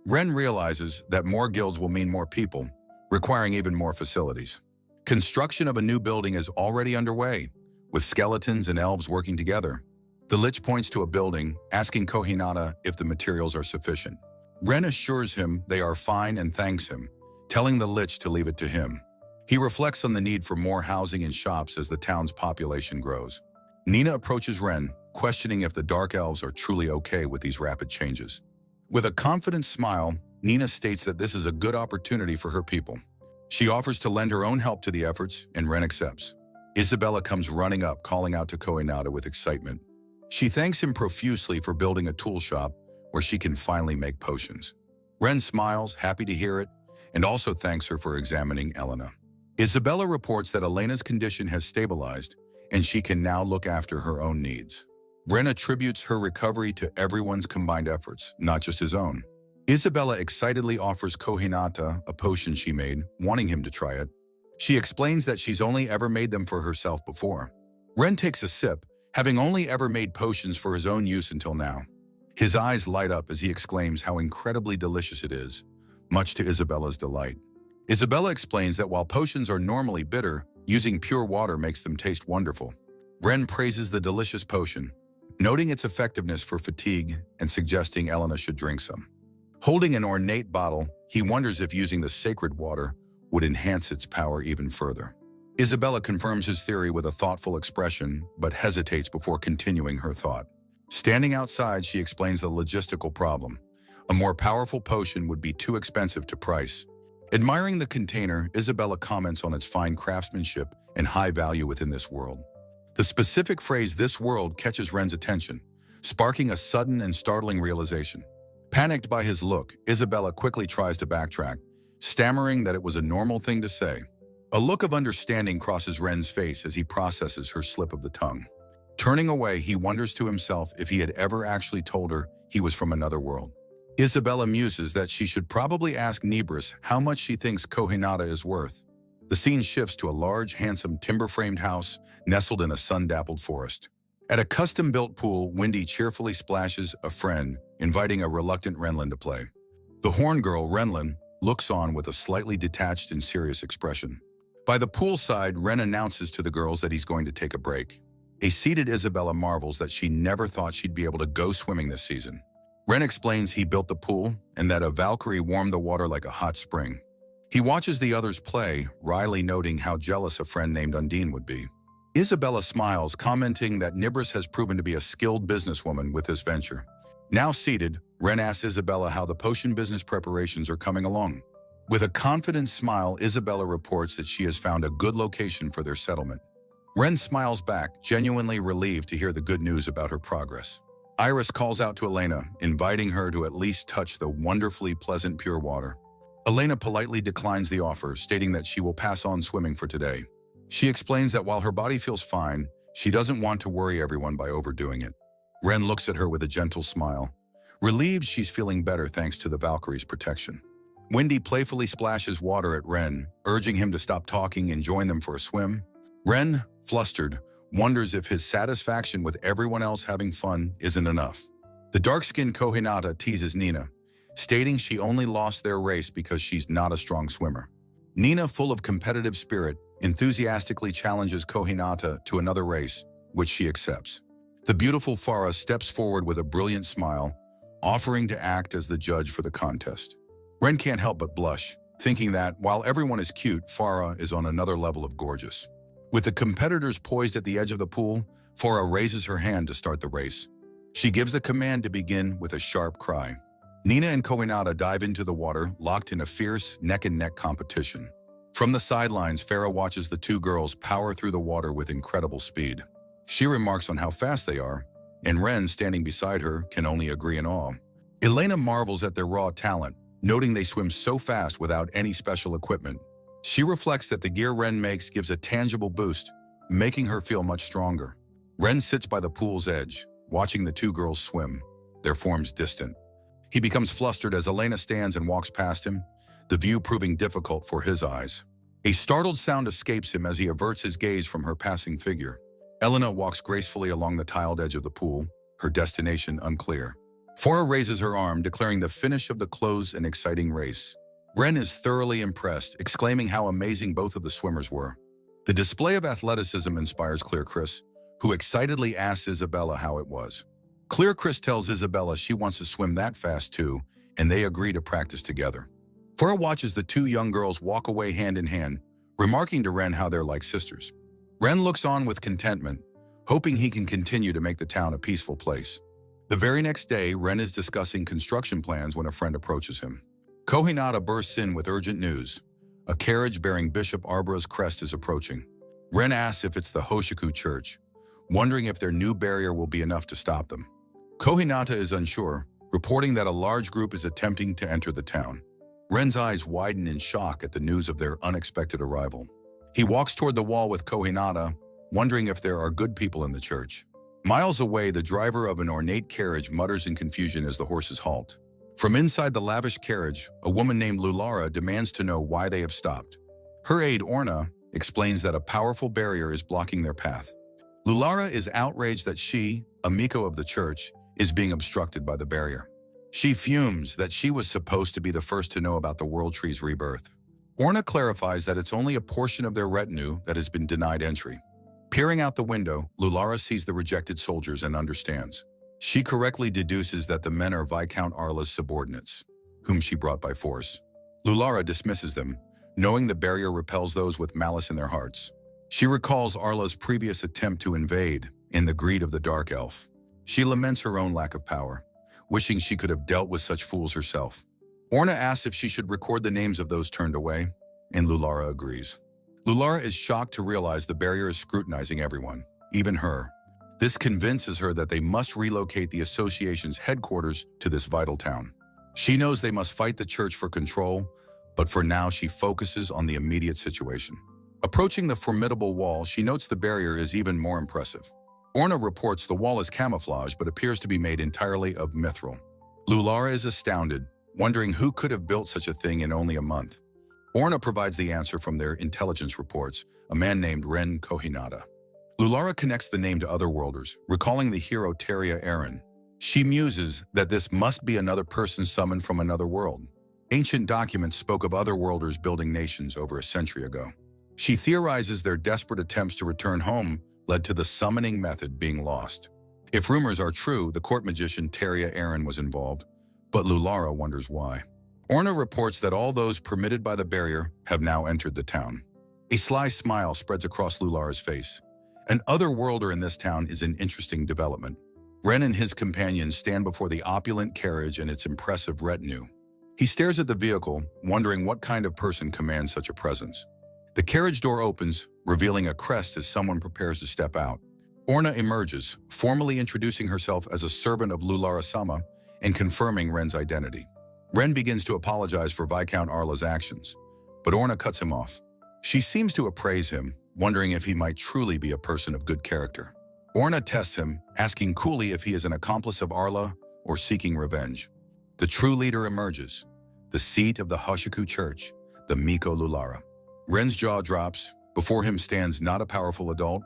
Ren realizes that more guilds will mean more people, requiring even more facilities. Construction of a new building is already underway, with skeletons and elves working together. The Lich points to a building, asking Kohinata if the materials are sufficient. Ren assures him they are fine and thanks him, telling the Lich to leave it to him. He reflects on the need for more housing and shops as the town's population grows. Nina approaches Ren, questioning if the Dark Elves are truly okay with these rapid changes. With a confident smile, Nina states that this is a good opportunity for her people. She offers to lend her own help to the efforts, and Ren accepts. Isabella comes running up, calling out to Kohinata with excitement. She thanks him profusely for building a tool shop where she can finally make potions. Ren smiles, happy to hear it, and also thanks her for examining Elena. Isabella reports that Elena's condition has stabilized, and she can now look after her own needs. Ren attributes her recovery to everyone's combined efforts, not just his own. Isabella excitedly offers Kohinata a potion she made, wanting him to try it. She explains that she's only ever made them for herself before. Ren takes a sip, having only ever made potions for his own use until now. His eyes light up as he exclaims how incredibly delicious it is, much to Isabella's delight. Isabella explains that while potions are normally bitter, using pure water makes them taste wonderful. Ren praises the delicious potion, noting its effectiveness for fatigue and suggesting Elena should drink some. Holding an ornate bottle, he wonders if using the sacred water would enhance its power even further. Isabella confirms his theory with a thoughtful expression, but hesitates before continuing her thought. Standing outside, she explains the logistical problem. A more powerful potion would be too expensive to price. Admiring the container, Isabella comments on its fine craftsmanship and high value within this world. The specific phrase "this world" catches Ren's attention, sparking a sudden and startling realization. Panicked by his look, Isabella quickly tries to backtrack, stammering that it was a normal thing to say. A look of understanding crosses Ren's face as he processes her slip of the tongue. Turning away, he wonders to himself if he had ever actually told her he was from another world. Isabella muses that she should probably ask Nebris how much she thinks Kohinata is worth. The scene shifts to a large, handsome, timber-framed house nestled in a sun-dappled forest. At a custom-built pool, Wendy cheerfully splashes a friend, inviting a reluctant Renlin to play. The horn girl, Renlin, looks on with a slightly detached and serious expression. By the poolside, Ren announces to the girls that he's going to take a break. A seated Isabella marvels that she never thought she'd be able to go swimming this season. Ren explains he built the pool and that a Valkyrie warmed the water like a hot spring. He watches the others play, wryly noting how jealous a friend named Undine would be. Isabella smiles, commenting that Nebris has proven to be a skilled businesswoman with this venture. Now seated, Ren asks Isabella how the potion business preparations are coming along. With a confident smile, Isabella reports that she has found a good location for their settlement. Ren smiles back, genuinely relieved to hear the good news about her progress. Iris calls out to Elena, inviting her to at least touch the wonderfully pleasant pure water. Elena politely declines the offer, stating that she will pass on swimming for today. She explains that while her body feels fine, she doesn't want to worry everyone by overdoing it. Ren looks at her with a gentle smile, relieved she's feeling better thanks to the Valkyrie's protection. Wendy playfully splashes water at Ren, urging him to stop talking and join them for a swim. Ren, flustered, wonders if his satisfaction with everyone else having fun isn't enough. The dark-skinned Kohinata teases Nina, stating she only lost their race because she's not a strong swimmer. Nina, full of competitive spirit, enthusiastically challenges Kohinata to another race, which she accepts. The beautiful Farah steps forward with a brilliant smile, offering to act as the judge for the contest. Ren can't help but blush, thinking that, while everyone is cute, Farah is on another level of gorgeous. With the competitors poised at the edge of the pool, Farah raises her hand to start the race. She gives the command to begin with a sharp cry. Nina and Kohinata dive into the water, locked in a fierce neck-and-neck competition. From the sidelines, Farah watches the two girls power through the water with incredible speed. She remarks on how fast they are, and Ren, standing beside her, can only agree in awe. Elena marvels at their raw talent, noting they swim so fast without any special equipment. She reflects that the gear Ren makes gives a tangible boost, making her feel much stronger. Ren sits by the pool's edge, watching the two girls swim, their forms distant. He becomes flustered as Elena stands and walks past him, the view proving difficult for his eyes. A startled sound escapes him as he averts his gaze from her passing figure. Elena walks gracefully along the tiled edge of the pool, her destination unclear. Farah raises her arm, declaring the finish of the close and exciting race. Ren is thoroughly impressed, exclaiming how amazing both of the swimmers were. The display of athleticism inspires Clear Chris, who excitedly asks Isabella how it was. Clear Chris tells Isabella she wants to swim that fast too, and they agree to practice together. Farah watches the two young girls walk away hand in hand, remarking to Ren how they're like sisters. Ren looks on with contentment, hoping he can continue to make the town a peaceful place. The very next day, Ren is discussing construction plans when a friend approaches him. Kohinata bursts in with urgent news. A carriage bearing Bishop Arbara's crest is approaching. Ren asks if it's the Hoshiku Church, wondering if their new barrier will be enough to stop them. Kohinata is unsure, reporting that a large group is attempting to enter the town. Ren's eyes widen in shock at the news of their unexpected arrival. He walks toward the wall with Kohinata, wondering if there are good people in the church. Miles away, the driver of an ornate carriage mutters in confusion as the horses halt. From inside the lavish carriage, a woman named Lulara demands to know why they have stopped. Her aide, Orna, explains that a powerful barrier is blocking their path. Lulara is outraged that she, a Miko of the church, is being obstructed by the barrier. She fumes that she was supposed to be the first to know about the World Tree's rebirth. Orna clarifies that it's only a portion of their retinue that has been denied entry. Peering out the window, Lulara sees the rejected soldiers and understands. She correctly deduces that the men are Viscount Arla's subordinates. whom she brought by force. Lulara dismisses them, knowing the barrier repels those with malice in their hearts. She recalls Arla's previous attempt to invade in the greed of the Dark Elf. She laments her own lack of power, wishing she could have dealt with such fools herself. Orna asks if she should record the names of those turned away, and Lulara agrees. Lulara is shocked to realize the barrier is scrutinizing everyone, even her. This convinces her that they must relocate the association's headquarters to this vital town. She knows they must fight the church for control, but for now she focuses on the immediate situation. Approaching the formidable wall, she notes the barrier is even more impressive. Orna reports the wall is camouflage but appears to be made entirely of mithril. Lulara is astounded, wondering who could have built such a thing in only a month. Orna provides the answer from their intelligence reports, a man named Ren Kohinata. Lulara connects the name to otherworlders, recalling the hero Teria Aaron. She muses that this must be another person summoned from another world. Ancient documents spoke of otherworlders building nations over a century ago. She theorizes their desperate attempts to return home led to the summoning method being lost. If rumors are true, the court magician Teria Aaron was involved, but Lulara wonders why. Orna reports that all those permitted by the barrier have now entered the town. A sly smile spreads across Lulara's face. An otherworlder in this town is an interesting development. Ren and his companions stand before the opulent carriage and its impressive retinue. He stares at the vehicle, wondering what kind of person commands such a presence. The carriage door opens, revealing a crest as someone prepares to step out. Orna emerges, formally introducing herself as a servant of Lulara-sama and confirming Ren's identity. Ren begins to apologize for Viscount Arla's actions, but Orna cuts him off. She seems to appraise him, wondering if he might truly be a person of good character. Orna tests him, asking coolly if he is an accomplice of Arla or seeking revenge. The true leader emerges, the seat of the Hoshiku Church, the Miko Lulara. Ren's jaw drops. Before him stands not a powerful adult,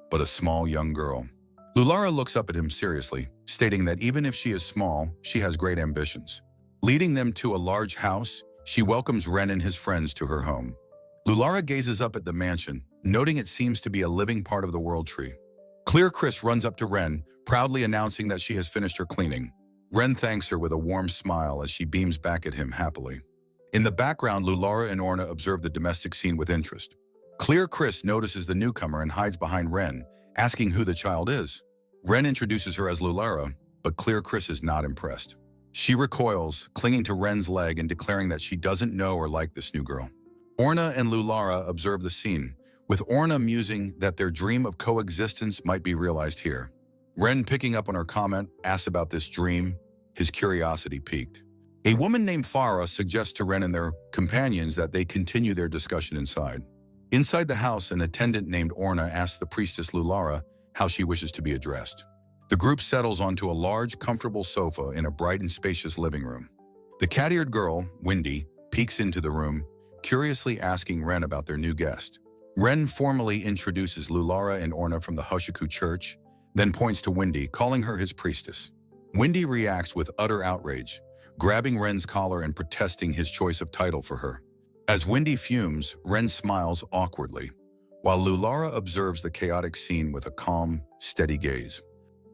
but a small young girl. Lulara looks up at him seriously, stating that even if she is small, she has great ambitions. Leading them to a large house, she welcomes Ren and his friends to her home. Lulara gazes up at the mansion, noting it seems to be a living part of the world tree. Clear Chris runs up to Ren, proudly announcing that she has finished her cleaning. Ren thanks her with a warm smile as she beams back at him happily. In the background, Lulara and Orna observe the domestic scene with interest. Clear Chris notices the newcomer and hides behind Ren, asking who the child is. Ren introduces her as Lulara, but Clear Chris is not impressed. She recoils, clinging to Ren's leg and declaring that she doesn't know or like this new girl. Orna and Lulara observe the scene, with Orna musing that their dream of coexistence might be realized here. Ren, picking up on her comment, asks about this dream, his curiosity piqued. A woman named Farah suggests to Ren and their companions that they continue their discussion inside. Inside the house, an attendant named Orna asks the priestess Lulara how she wishes to be addressed. The group settles onto a large, comfortable sofa in a bright and spacious living room. The cat-eared girl, Wendy, peeks into the room, curiously asking Ren about their new guest. Ren formally introduces Lulara and Orna from the Hoshiku Church, then points to Wendy, calling her his priestess. Wendy reacts with utter outrage, grabbing Ren's collar and protesting his choice of title for her. As Wendy fumes, Ren smiles awkwardly, while Lulara observes the chaotic scene with a calm, steady gaze.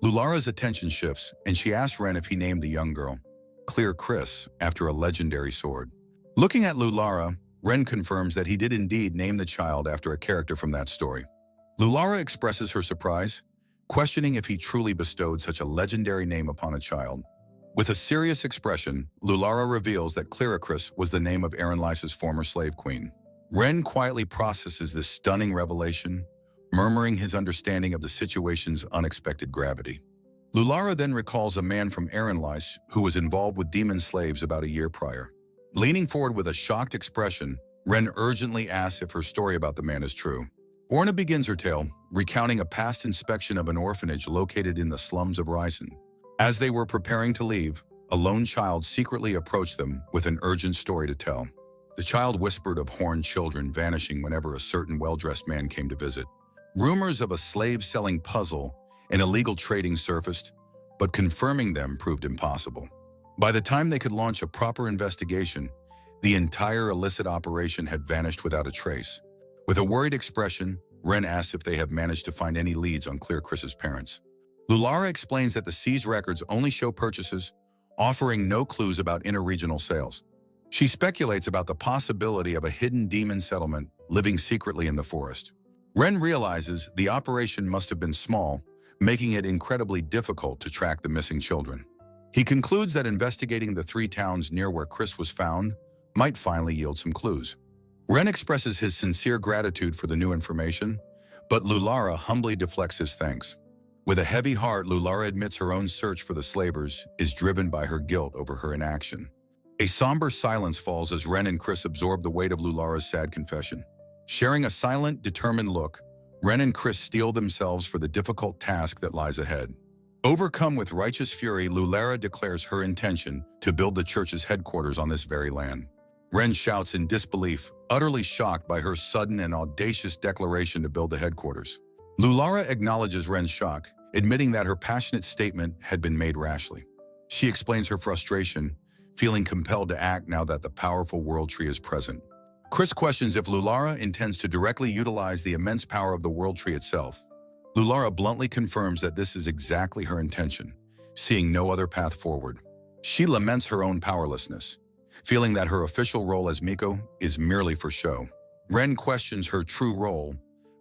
Lulara's attention shifts, and she asks Ren if he named the young girl, Clear Chris, after a legendary sword. Looking at Lulara, Ren confirms that he did indeed name the child after a character from that story. Lulara expresses her surprise, questioning if he truly bestowed such a legendary name upon a child. With a serious expression, Lulara reveals that Clearicris was the name of Aaron Lysa's former slave queen. Ren quietly processes this stunning revelation, murmuring his understanding of the situation's unexpected gravity. Lulara then recalls a man from Aaron Lys who was involved with demon slaves about a year prior. Leaning forward with a shocked expression, Ren urgently asks if her story about the man is true. Orna begins her tale, recounting a past inspection of an orphanage located in the slums of Ryzen. As they were preparing to leave, a lone child secretly approached them with an urgent story to tell. The child whispered of horned children vanishing whenever a certain well-dressed man came to visit. Rumors of a slave-selling puzzle and illegal trading surfaced, but confirming them proved impossible. By the time they could launch a proper investigation, the entire illicit operation had vanished without a trace. With a worried expression, Ren asks if they have managed to find any leads on Clear Chris's parents. Lulara explains that the seized records only show purchases, offering no clues about interregional sales. She speculates about the possibility of a hidden demon settlement living secretly in the forest. Ren realizes the operation must have been small, making it incredibly difficult to track the missing children. He concludes that investigating the 3 towns near where Chris was found might finally yield some clues. Ren expresses his sincere gratitude for the new information, but Lulara humbly deflects his thanks. With a heavy heart, Lulara admits her own search for the slavers is driven by her guilt over her inaction. A somber silence falls as Ren and Chris absorb the weight of Lulara's sad confession. Sharing a silent, determined look, Ren and Chris steel themselves for the difficult task that lies ahead. Overcome with righteous fury, Lulara declares her intention to build the church's headquarters on this very land. Ren shouts in disbelief, utterly shocked by her sudden and audacious declaration to build the headquarters. Lulara acknowledges Ren's shock, admitting that her passionate statement had been made rashly. She explains her frustration, feeling compelled to act now that the powerful World Tree is present. Chris questions if Lulara intends to directly utilize the immense power of the World Tree itself. Lulara bluntly confirms that this is exactly her intention, seeing no other path forward. She laments her own powerlessness, feeling that her official role as Miko is merely for show. Ren questions her true role,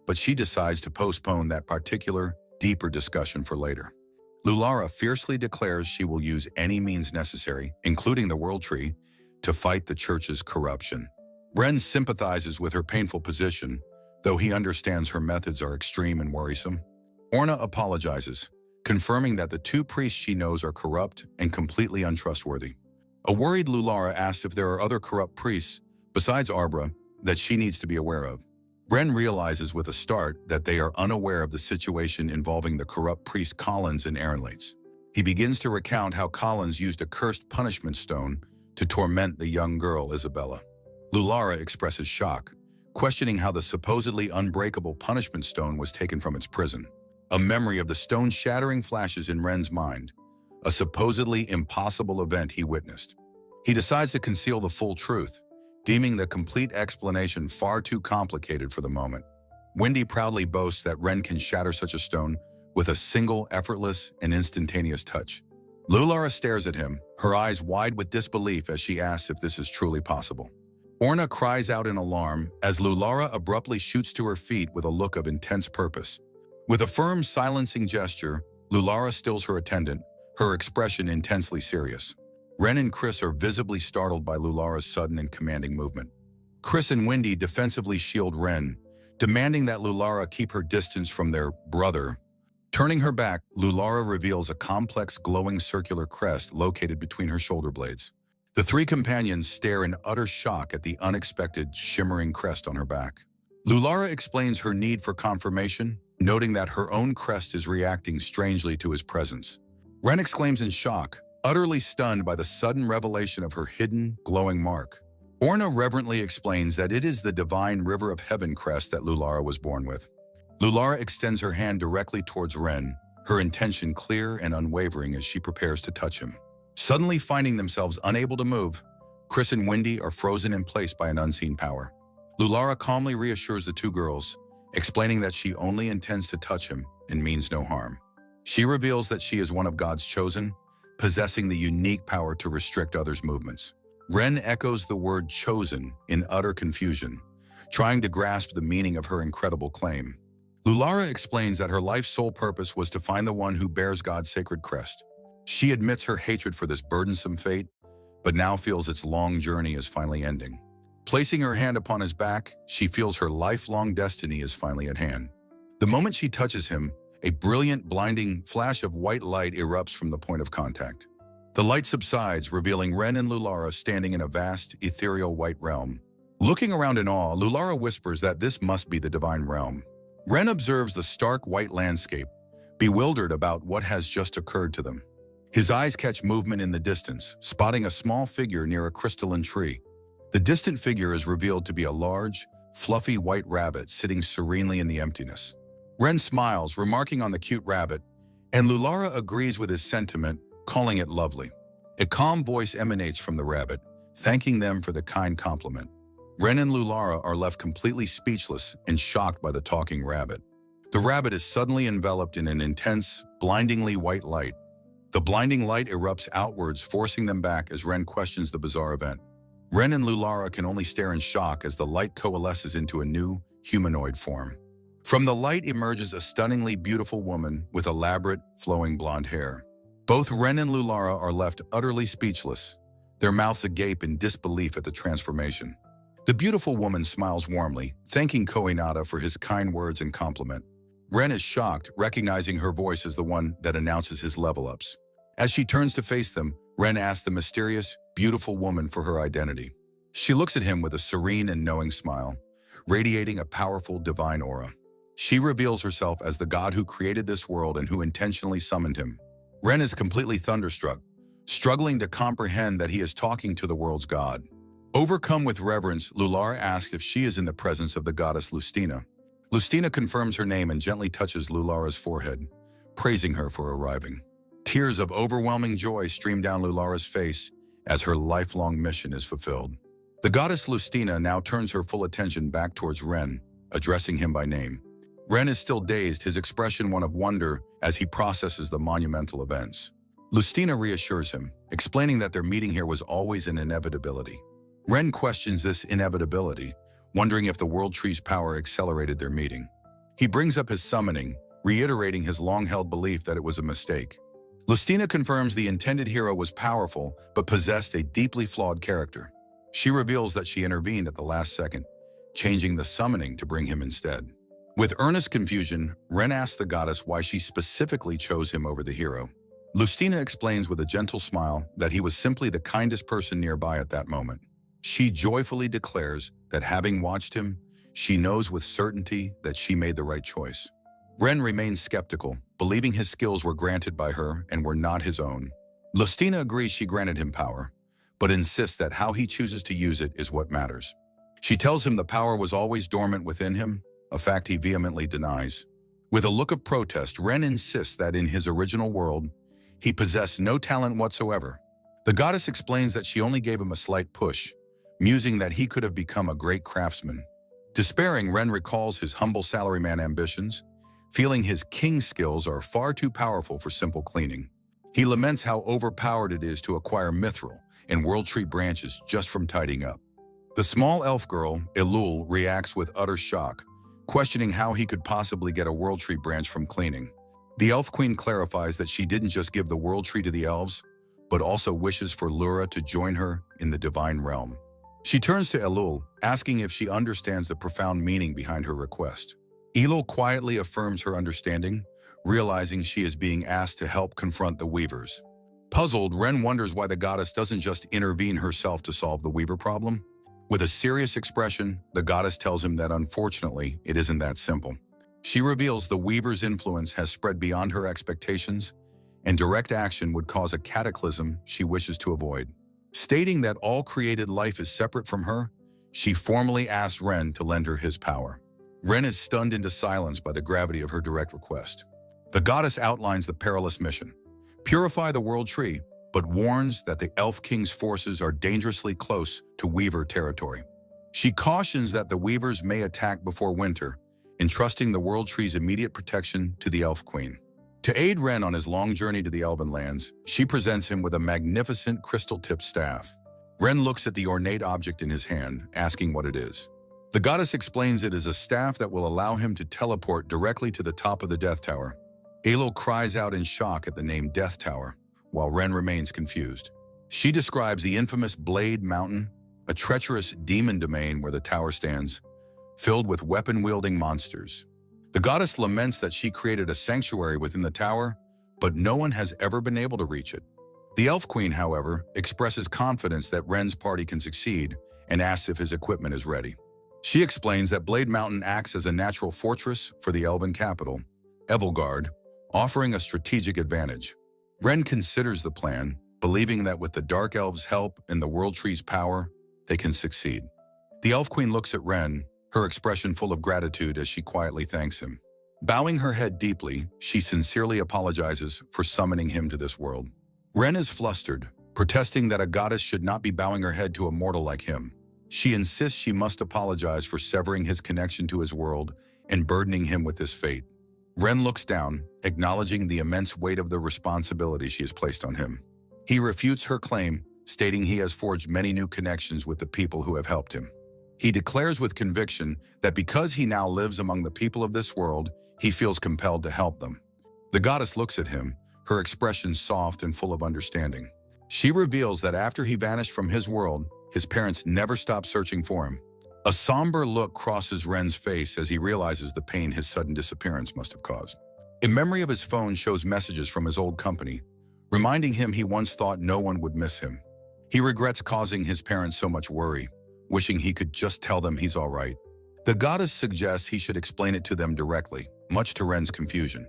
but she decides to postpone that particular, deeper discussion for later. Lulara fiercely declares she will use any means necessary, including the World Tree, to fight the church's corruption. Ren sympathizes with her painful position, though he understands her methods are extreme and worrisome. Orna apologizes, confirming that the 2 priests she knows are corrupt and completely untrustworthy. A worried Lulara asks if there are other corrupt priests, besides Arbra, that she needs to be aware of. Ren realizes with a start that they are unaware of the situation involving the corrupt priest Collins and Aaronlates. He begins to recount how Collins used a cursed punishment stone to torment the young girl, Isabella. Lulara expresses shock, questioning how the supposedly unbreakable punishment stone was taken from its prison. A memory of the stone shattering flashes in Ren's mind, a supposedly impossible event he witnessed. He decides to conceal the full truth, deeming the complete explanation far too complicated for the moment. Wendy proudly boasts that Ren can shatter such a stone with a single, effortless, and instantaneous touch. Lulara stares at him, her eyes wide with disbelief as she asks if this is truly possible. Orna cries out in alarm as Lulara abruptly shoots to her feet with a look of intense purpose. With a firm, silencing gesture, Lulara stills her attendant, her expression intensely serious. Ren and Chris are visibly startled by Lulara's sudden and commanding movement. Chris and Wendy defensively shield Ren, demanding that Lulara keep her distance from their brother. Turning her back, Lulara reveals a complex glowing circular crest located between her shoulder blades. The 3 companions stare in utter shock at the unexpected, shimmering crest on her back. Lulara explains her need for confirmation, noting that her own crest is reacting strangely to his presence. Ren exclaims in shock, utterly stunned by the sudden revelation of her hidden, glowing mark. Orna reverently explains that it is the divine River of Heaven crest that Lulara was born with. Lulara extends her hand directly towards Ren, her intention clear and unwavering as she prepares to touch him. Suddenly finding themselves unable to move, Chris and Wendy are frozen in place by an unseen power. Lulara calmly reassures the 2 girls, explaining that she only intends to touch him and means no harm. She reveals that she is one of God's chosen, possessing the unique power to restrict others' movements. Ren echoes the word chosen in utter confusion, trying to grasp the meaning of her incredible claim. Lulara explains that her life's sole purpose was to find the one who bears God's sacred crest. She admits her hatred for this burdensome fate, but now feels its long journey is finally ending. Placing her hand upon his back, she feels her lifelong destiny is finally at hand. The moment she touches him, a brilliant, blinding flash of white light erupts from the point of contact. The light subsides, revealing Ren and Lulara standing in a vast, ethereal white realm. Looking around in awe, Lulara whispers that this must be the divine realm. Ren observes the stark white landscape, bewildered about what has just occurred to them. His eyes catch movement in the distance, spotting a small figure near a crystalline tree. The distant figure is revealed to be a large, fluffy white rabbit sitting serenely in the emptiness. Ren smiles, remarking on the cute rabbit, and Lulara agrees with his sentiment, calling it lovely. A calm voice emanates from the rabbit, thanking them for the kind compliment. Ren and Lulara are left completely speechless and shocked by the talking rabbit. The rabbit is suddenly enveloped in an intense, blindingly white light. The blinding light erupts outwards, forcing them back as Ren questions the bizarre event. Ren and Lulara can only stare in shock as the light coalesces into a new, humanoid form. From the light emerges a stunningly beautiful woman with elaborate, flowing blonde hair. Both Ren and Lulara are left utterly speechless, their mouths agape in disbelief at the transformation. The beautiful woman smiles warmly, thanking Koinada for his kind words and compliment. Ren is shocked, recognizing her voice as the one that announces his level-ups. As she turns to face them, Ren asks the mysterious, beautiful woman for her identity. She looks at him with a serene and knowing smile, radiating a powerful divine aura. She reveals herself as the god who created this world and who intentionally summoned him. Ren is completely thunderstruck, struggling to comprehend that he is talking to the world's god. Overcome with reverence, Lulara asks if she is in the presence of the goddess Lustina. Lustina confirms her name and gently touches Lulara's forehead, praising her for arriving. Tears of overwhelming joy stream down Lulara's face as her lifelong mission is fulfilled. The goddess Lustina now turns her full attention back towards Ren, addressing him by name. Ren is still dazed, his expression one of wonder as he processes the monumental events. Lustina reassures him, explaining that their meeting here was always an inevitability. Ren questions this inevitability, wondering if the World Tree's power accelerated their meeting. He brings up his summoning, reiterating his long-held belief that it was a mistake. Lustina confirms the intended hero was powerful but possessed a deeply flawed character. She reveals that she intervened at the last second, changing the summoning to bring him instead. With earnest confusion, Ren asks the goddess why she specifically chose him over the hero. Lustina explains with a gentle smile that he was simply the kindest person nearby at that moment. She joyfully declares that having watched him, she knows with certainty that she made the right choice. Ren remains skeptical, believing his skills were granted by her and were not his own. Lustina agrees she granted him power, but insists that how he chooses to use it is what matters. She tells him the power was always dormant within him, a fact he vehemently denies. With a look of protest, Ren insists that in his original world, he possessed no talent whatsoever. The goddess explains that she only gave him a slight push, musing that he could have become a great craftsman. Despairing, Ren recalls his humble salaryman ambitions, feeling his king skills are far too powerful for simple cleaning. He laments how overpowered it is to acquire mithril and World Tree branches just from tidying up. The small elf girl, Elul, reacts with utter shock, questioning how he could possibly get a World Tree branch from cleaning. The Elf Queen clarifies that she didn't just give the World Tree to the elves, but also wishes for Lura to join her in the divine realm. She turns to Elul, asking if she understands the profound meaning behind her request. Elul quietly affirms her understanding, realizing she is being asked to help confront the Weavers. Puzzled, Ren wonders why the goddess doesn't just intervene herself to solve the Weaver problem. With a serious expression, the goddess tells him that unfortunately, it isn't that simple. She reveals the Weaver's influence has spread beyond her expectations, and direct action would cause a cataclysm she wishes to avoid. Stating that all created life is separate from her, she formally asks Ren to lend her his power. Ren is stunned into silence by the gravity of her direct request. The goddess outlines the perilous mission: purify the World Tree, but warns that the Elf King's forces are dangerously close to Weaver territory. She cautions that the Weavers may attack before winter, entrusting the World Tree's immediate protection to the Elf Queen. To aid Ren on his long journey to the Elven lands, she presents him with a magnificent crystal-tipped staff. Ren looks at the ornate object in his hand, asking what it is. The goddess explains it is a staff that will allow him to teleport directly to the top of the Death Tower. Elul cries out in shock at the name Death Tower, while Ren remains confused. She describes the infamous Blade Mountain, a treacherous demon domain where the tower stands, filled with weapon-wielding monsters. The goddess laments that she created a sanctuary within the tower, but no one has ever been able to reach it. The Elf Queen, however, expresses confidence that Ren's party can succeed and asks if his equipment is ready. She explains that Blade Mountain acts as a natural fortress for the Elven capital, Evilgard, offering a strategic advantage. Ren considers the plan, believing that with the Dark Elves' help and the World Tree's power, they can succeed. The Elf Queen looks at Ren, her expression full of gratitude as she quietly thanks him. Bowing her head deeply, she sincerely apologizes for summoning him to this world. Ren is flustered, protesting that a goddess should not be bowing her head to a mortal like him. She insists she must apologize for severing his connection to his world and burdening him with this fate. Ren looks down, acknowledging the immense weight of the responsibility she has placed on him. He refutes her claim, stating he has forged many new connections with the people who have helped him. He declares with conviction that because he now lives among the people of this world, he feels compelled to help them. The goddess looks at him, her expression soft and full of understanding. She reveals that after he vanished from his world, his parents never stopped searching for him. A somber look crosses Ren's face as he realizes the pain his sudden disappearance must have caused. A memory of his phone shows messages from his old company, reminding him he once thought no one would miss him. He regrets causing his parents so much worry, wishing he could just tell them he's all right. The goddess suggests he should explain it to them directly, much to Ren's confusion.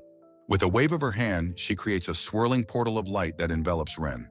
With a wave of her hand, she creates a swirling portal of light that envelops Ren.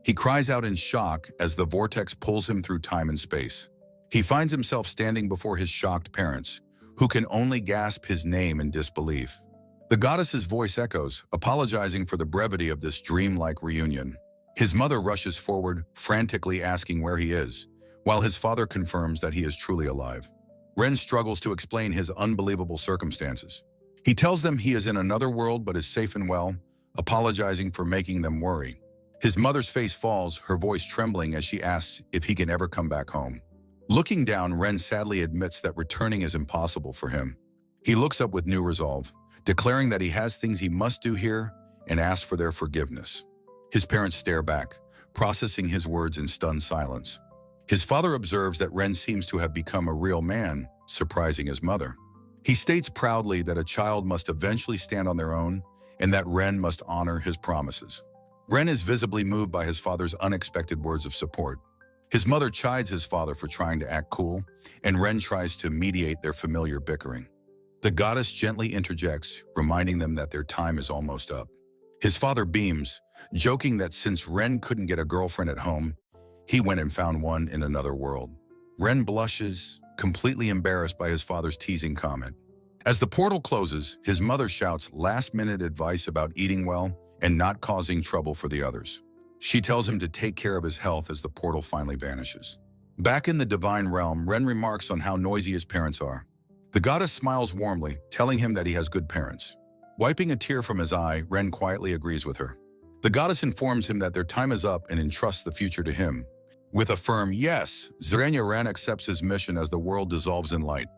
He cries out in shock as the vortex pulls him through time and space. He finds himself standing before his shocked parents, who can only gasp his name in disbelief. The goddess's voice echoes, apologizing for the brevity of this dreamlike reunion. His mother rushes forward, frantically asking where he is, while his father confirms that he is truly alive. Ren struggles to explain his unbelievable circumstances. He tells them he is in another world but is safe and well, apologizing for making them worry. His mother's face falls, her voice trembling as she asks if he can ever come back home. Looking down, Ren sadly admits that returning is impossible for him. He looks up with new resolve, declaring that he has things he must do here and asks for their forgiveness. His parents stare back, processing his words in stunned silence. His father observes that Ren seems to have become a real man, surprising his mother. He states proudly that a child must eventually stand on their own and that Ren must honor his promises. Ren is visibly moved by his father's unexpected words of support. His mother chides his father for trying to act cool, and Ren tries to mediate their familiar bickering. The goddess gently interjects, reminding them that their time is almost up. His father beams, joking that since Ren couldn't get a girlfriend at home, he went and found one in another world. Ren blushes, completely embarrassed by his father's teasing comment. As the portal closes, his mother shouts last-minute advice about eating well and not causing trouble for the others. She tells him to take care of his health as the portal finally vanishes. Back in the divine realm, Ren remarks on how noisy his parents are. The goddess smiles warmly, telling him that he has good parents. Wiping a tear from his eye, Ren quietly agrees with her. The goddess informs him that their time is up and entrusts the future to him. With a firm yes, Ren accepts his mission as the world dissolves in light.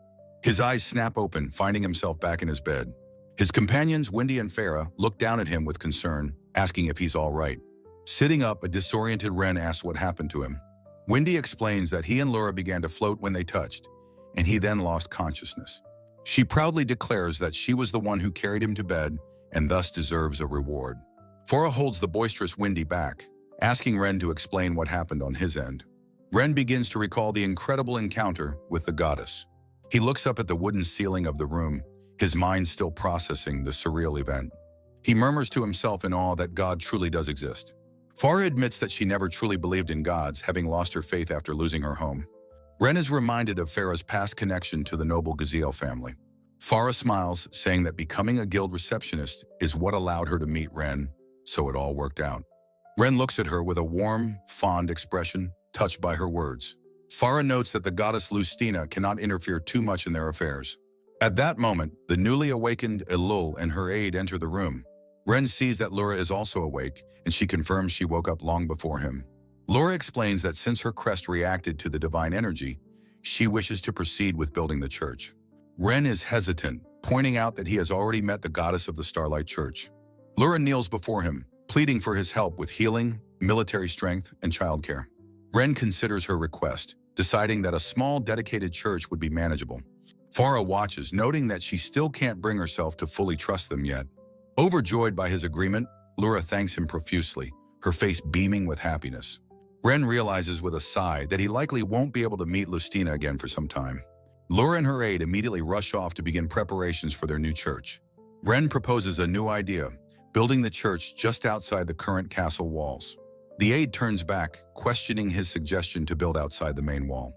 His eyes snap open, finding himself back in his bed. His companions, Wendy and Farah, look down at him with concern, asking if he's all right. Sitting up, a disoriented Ren asks what happened to him. Wendy explains that he and Laura began to float when they touched, and he then lost consciousness. She proudly declares that she was the one who carried him to bed and thus deserves a reward. Farah holds the boisterous Wendy back, asking Ren to explain what happened on his end. Ren begins to recall the incredible encounter with the goddess. He looks up at the wooden ceiling of the room, his mind still processing the surreal event. He murmurs to himself in awe that God truly does exist. Farah admits that she never truly believed in gods, having lost her faith after losing her home. Ren is reminded of Farah's past connection to the noble Gaziel family. Farah smiles, saying that becoming a guild receptionist is what allowed her to meet Ren, so it all worked out. Ren looks at her with a warm, fond expression, touched by her words. Farah notes that the goddess Lustina cannot interfere too much in their affairs. At that moment, the newly awakened Elul and her aide enter the room. Ren sees that Laura is also awake, and she confirms she woke up long before him. Laura explains that since her crest reacted to the divine energy, she wishes to proceed with building the church. Ren is hesitant, pointing out that he has already met the goddess of the Starlight Church. Laura kneels before him, pleading for his help with healing, military strength, and childcare. Ren considers her request, deciding that a small, dedicated church would be manageable. Farah watches, noting that she still can't bring herself to fully trust them yet. Overjoyed by his agreement, Laura thanks him profusely, her face beaming with happiness. Ren realizes with a sigh that he likely won't be able to meet Lustina again for some time. Laura and her aide immediately rush off to begin preparations for their new church. Ren proposes a new idea, building the church just outside the current castle walls. The aide turns back, questioning his suggestion to build outside the main wall.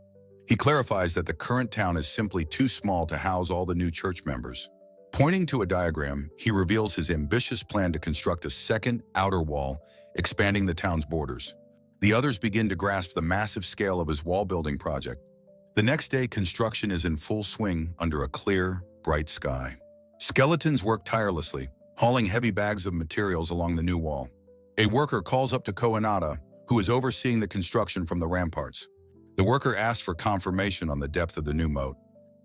He clarifies that the current town is simply too small to house all the new church members. Pointing to a diagram, he reveals his ambitious plan to construct a second outer wall, expanding the town's borders. The others begin to grasp the massive scale of his wall-building project. The next day, construction is in full swing under a clear, bright sky. Skeletons work tirelessly, hauling heavy bags of materials along the new wall. A worker calls up to Kohinata, who is overseeing the construction from the ramparts. The worker asks for confirmation on the depth of the new moat.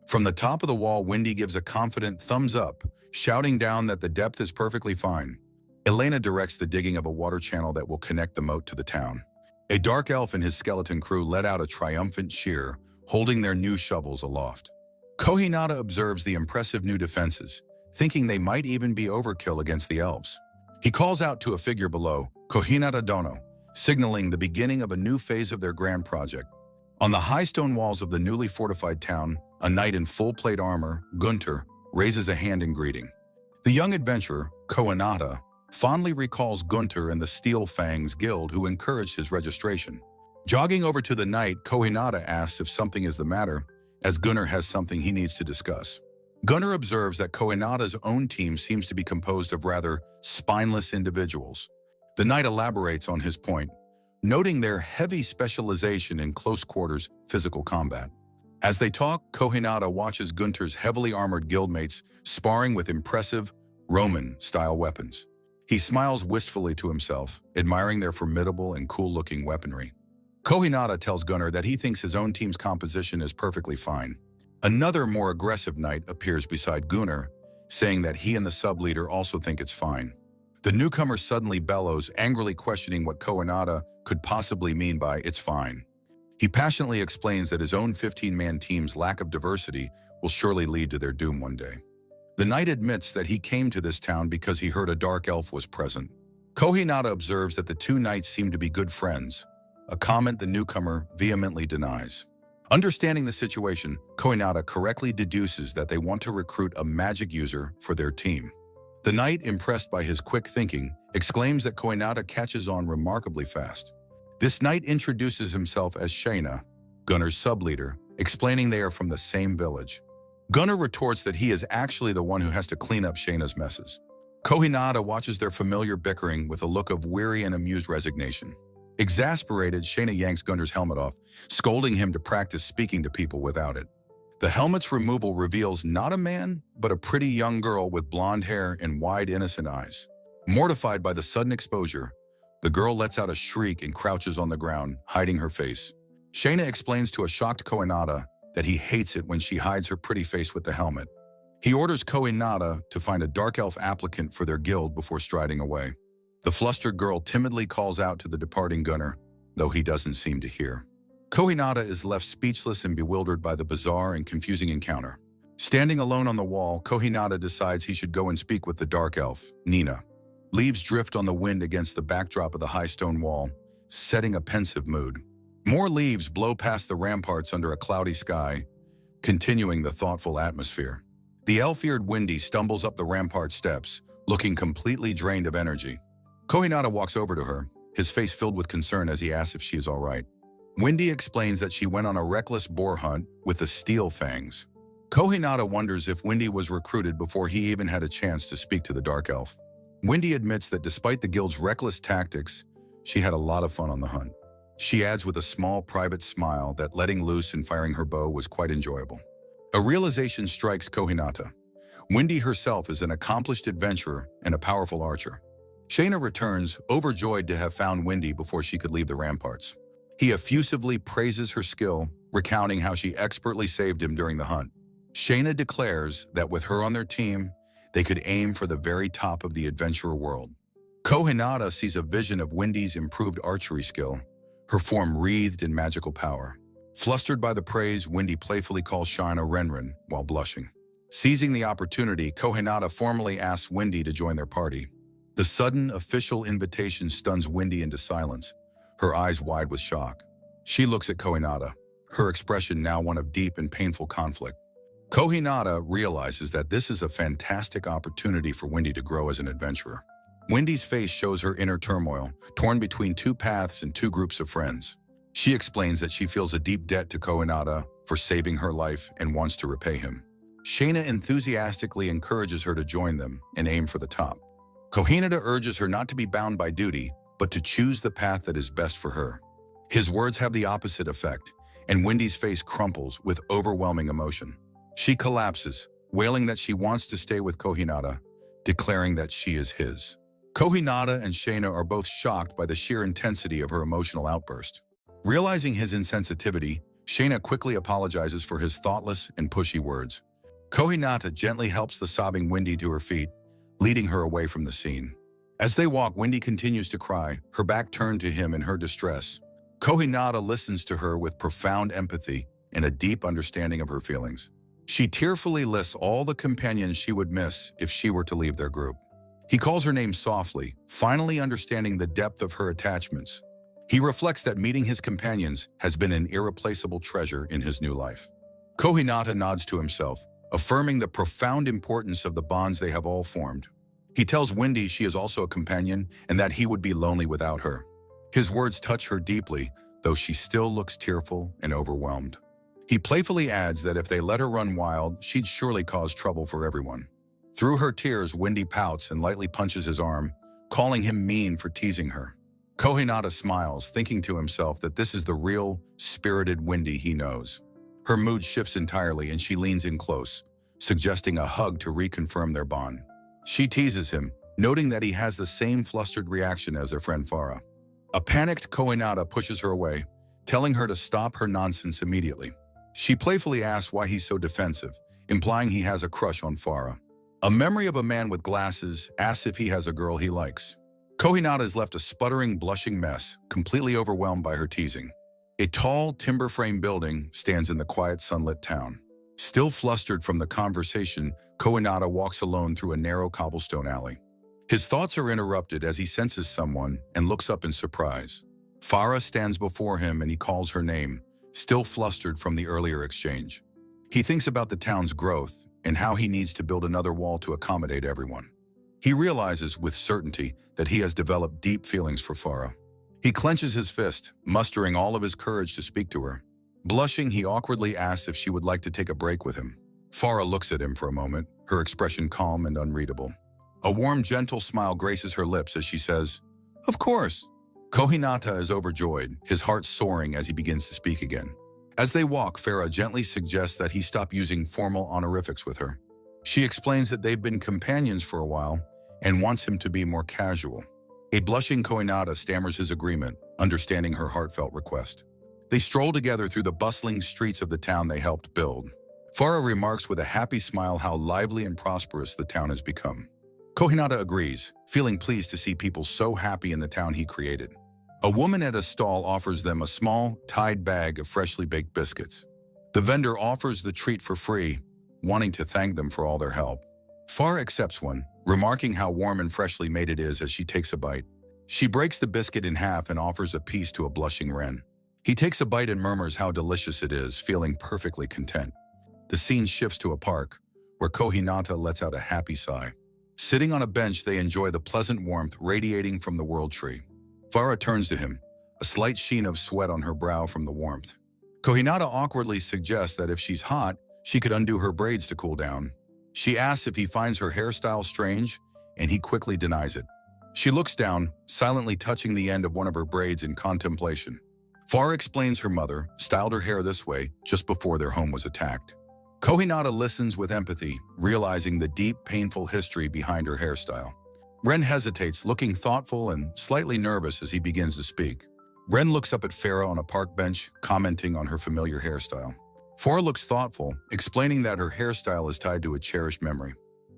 From the top of the wall, Wendy gives a confident thumbs up, shouting down that the depth is perfectly fine. Elena directs the digging of a water channel that will connect the moat to the town. A dark elf and his skeleton crew let out a triumphant cheer, holding their new shovels aloft. Kohinata observes the impressive new defenses, thinking they might even be overkill against the elves. He calls out to a figure below, Kohinata Dono, signaling the beginning of a new phase of their grand project. On the high stone walls of the newly fortified town, a knight in full plate armor, Gunter, raises a hand in greeting. The young adventurer, Kohinata, fondly recalls Gunter and the Steel Fangs Guild who encouraged his registration. Jogging over to the knight, Kohinata asks if something is the matter, as Gunter has something he needs to discuss. Gunter observes that Kohinata's own team seems to be composed of rather spineless individuals. The knight elaborates on his point, noting their heavy specialization in close-quarters physical combat. As they talk, Kohinata watches Gunter's heavily armored guildmates sparring with impressive Roman-style weapons. He smiles wistfully to himself, admiring their formidable and cool-looking weaponry. Kohinata tells Gunter that he thinks his own team's composition is perfectly fine. Another more aggressive knight appears beside Gunter, saying that he and the sub-leader also think it's fine. The newcomer suddenly bellows, angrily questioning what Kohinata could possibly mean by "it's fine." He passionately explains that his own 15-man team's lack of diversity will surely lead to their doom one day. The knight admits that he came to this town because he heard a dark elf was present. Kohinata observes that the two knights seem to be good friends, a comment the newcomer vehemently denies. Understanding the situation, Kohinata correctly deduces that they want to recruit a magic user for their team. The knight, impressed by his quick thinking, exclaims that Kohinata catches on remarkably fast. This knight introduces himself as Shayna, Gunner's sub-leader, explaining they are from the same village. Gunner retorts that he is actually the one who has to clean up Shayna's messes. Kohinata watches their familiar bickering with a look of weary and amused resignation. Exasperated, Shayna yanks Gunner's helmet off, scolding him to practice speaking to people without it. The helmet's removal reveals not a man, but a pretty young girl with blonde hair and wide, innocent eyes. Mortified by the sudden exposure, the girl lets out a shriek and crouches on the ground, hiding her face. Shayna explains to a shocked Kohinata that he hates it when she hides her pretty face with the helmet. He orders Kohinata to find a dark elf applicant for their guild before striding away. The flustered girl timidly calls out to the departing Gunner, though he doesn't seem to hear. Kohinata is left speechless and bewildered by the bizarre and confusing encounter. Standing alone on the wall, Kohinata decides he should go and speak with the dark elf, Nina. Leaves drift on the wind against the backdrop of the high stone wall, setting a pensive mood. More leaves blow past the ramparts under a cloudy sky, continuing the thoughtful atmosphere. The elf-eared Wendy stumbles up the rampart steps, looking completely drained of energy. Kohinata walks over to her, his face filled with concern as he asks if she is all right. Wendy explains that she went on a reckless boar hunt with the Steel Fangs. Kohinata wonders if Wendy was recruited before he even had a chance to speak to the dark elf. Wendy admits that despite the guild's reckless tactics, she had a lot of fun on the hunt. She adds with a small private smile that letting loose and firing her bow was quite enjoyable. A realization strikes Kohinata. Wendy herself is an accomplished adventurer and a powerful archer. Shayna returns, overjoyed to have found Wendy before she could leave the ramparts. He effusively praises her skill, recounting how she expertly saved him during the hunt. Shayna declares that with her on their team, they could aim for the very top of the adventurer world. Kohinata sees a vision of Wendy's improved archery skill, her form wreathed in magical power. Flustered by the praise, Wendy playfully calls Shayna Renren while blushing. Seizing the opportunity, Kohinata formally asks Wendy to join their party. The sudden official invitation stuns Wendy into silence, her eyes wide with shock. She looks at Kohinata, her expression now one of deep and painful conflict. Kohinata realizes that this is a fantastic opportunity for Wendy to grow as an adventurer. Wendy's face shows her inner turmoil, torn between two paths and two groups of friends. She explains that she feels a deep debt to Kohinata for saving her life and wants to repay him. Shayna enthusiastically encourages her to join them and aim for the top. Kohinata urges her not to be bound by duty, but to choose the path that is best for her. His words have the opposite effect, and Wendy's face crumples with overwhelming emotion. She collapses, wailing that she wants to stay with Kohinata, declaring that she is his. Kohinata and Shayna are both shocked by the sheer intensity of her emotional outburst. Realizing his insensitivity, Shayna quickly apologizes for his thoughtless and pushy words. Kohinata gently helps the sobbing Wendy to her feet, leading her away from the scene. As they walk, Wendy continues to cry, her back turned to him in her distress. Kohinata listens to her with profound empathy and a deep understanding of her feelings. She tearfully lists all the companions she would miss if she were to leave their group. He calls her name softly, finally understanding the depth of her attachments. He reflects that meeting his companions has been an irreplaceable treasure in his new life. Kohinata nods to himself, affirming the profound importance of the bonds they have all formed. He tells Wendy she is also a companion and that he would be lonely without her. His words touch her deeply, though she still looks tearful and overwhelmed. He playfully adds that if they let her run wild, she'd surely cause trouble for everyone. Through her tears, Wendy pouts and lightly punches his arm, calling him mean for teasing her. Kohinata smiles, thinking to himself that this is the real, spirited Wendy he knows. Her mood shifts entirely and she leans in close, suggesting a hug to reconfirm their bond. She teases him, noting that he has the same flustered reaction as their friend Farah. A panicked Kohinata pushes her away, telling her to stop her nonsense immediately. She playfully asks why he's so defensive, implying he has a crush on Farah. A memory of a man with glasses asks if he has a girl he likes. Kohinata is left a sputtering, blushing mess, completely overwhelmed by her teasing. A tall, timber-frame building stands in the quiet, sunlit town. Still flustered from the conversation, Kohinata walks alone through a narrow cobblestone alley. His thoughts are interrupted as he senses someone and looks up in surprise. Farah stands before him and he calls her name, still flustered from the earlier exchange. He thinks about the town's growth and how he needs to build another wall to accommodate everyone. He realizes with certainty that he has developed deep feelings for Farah. He clenches his fist, mustering all of his courage to speak to her. Blushing, he awkwardly asks if she would like to take a break with him. Farah looks at him for a moment, her expression calm and unreadable. A warm, gentle smile graces her lips as she says, "Of course." Kohinata is overjoyed, his heart soaring as he begins to speak again. As they walk, Farah gently suggests that he stop using formal honorifics with her. She explains that they've been companions for a while and wants him to be more casual. A blushing Kohinata stammers his agreement, understanding her heartfelt request. They stroll together through the bustling streets of the town they helped build. Farah remarks with a happy smile how lively and prosperous the town has become. Kohinata agrees, feeling pleased to see people so happy in the town he created. A woman at a stall offers them a small, tied bag of freshly baked biscuits. The vendor offers the treat for free, wanting to thank them for all their help. Farah accepts one, remarking how warm and freshly made it is as she takes a bite. She breaks the biscuit in half and offers a piece to a blushing wren. He takes a bite and murmurs how delicious it is, feeling perfectly content. The scene shifts to a park, where Kohinata lets out a happy sigh. Sitting on a bench, they enjoy the pleasant warmth radiating from the world tree. Farah turns to him, a slight sheen of sweat on her brow from the warmth. Kohinata awkwardly suggests that if she's hot, she could undo her braids to cool down. She asks if he finds her hairstyle strange, and he quickly denies it. She looks down, silently touching the end of one of her braids in contemplation. Farah explains her mother styled her hair this way just before their home was attacked. Kohinata listens with empathy, realizing the deep, painful history behind her hairstyle. Ren hesitates, looking thoughtful and slightly nervous as he begins to speak. Ren looks up at Farah on a park bench, commenting on her familiar hairstyle. Farah looks thoughtful, explaining that her hairstyle is tied to a cherished memory.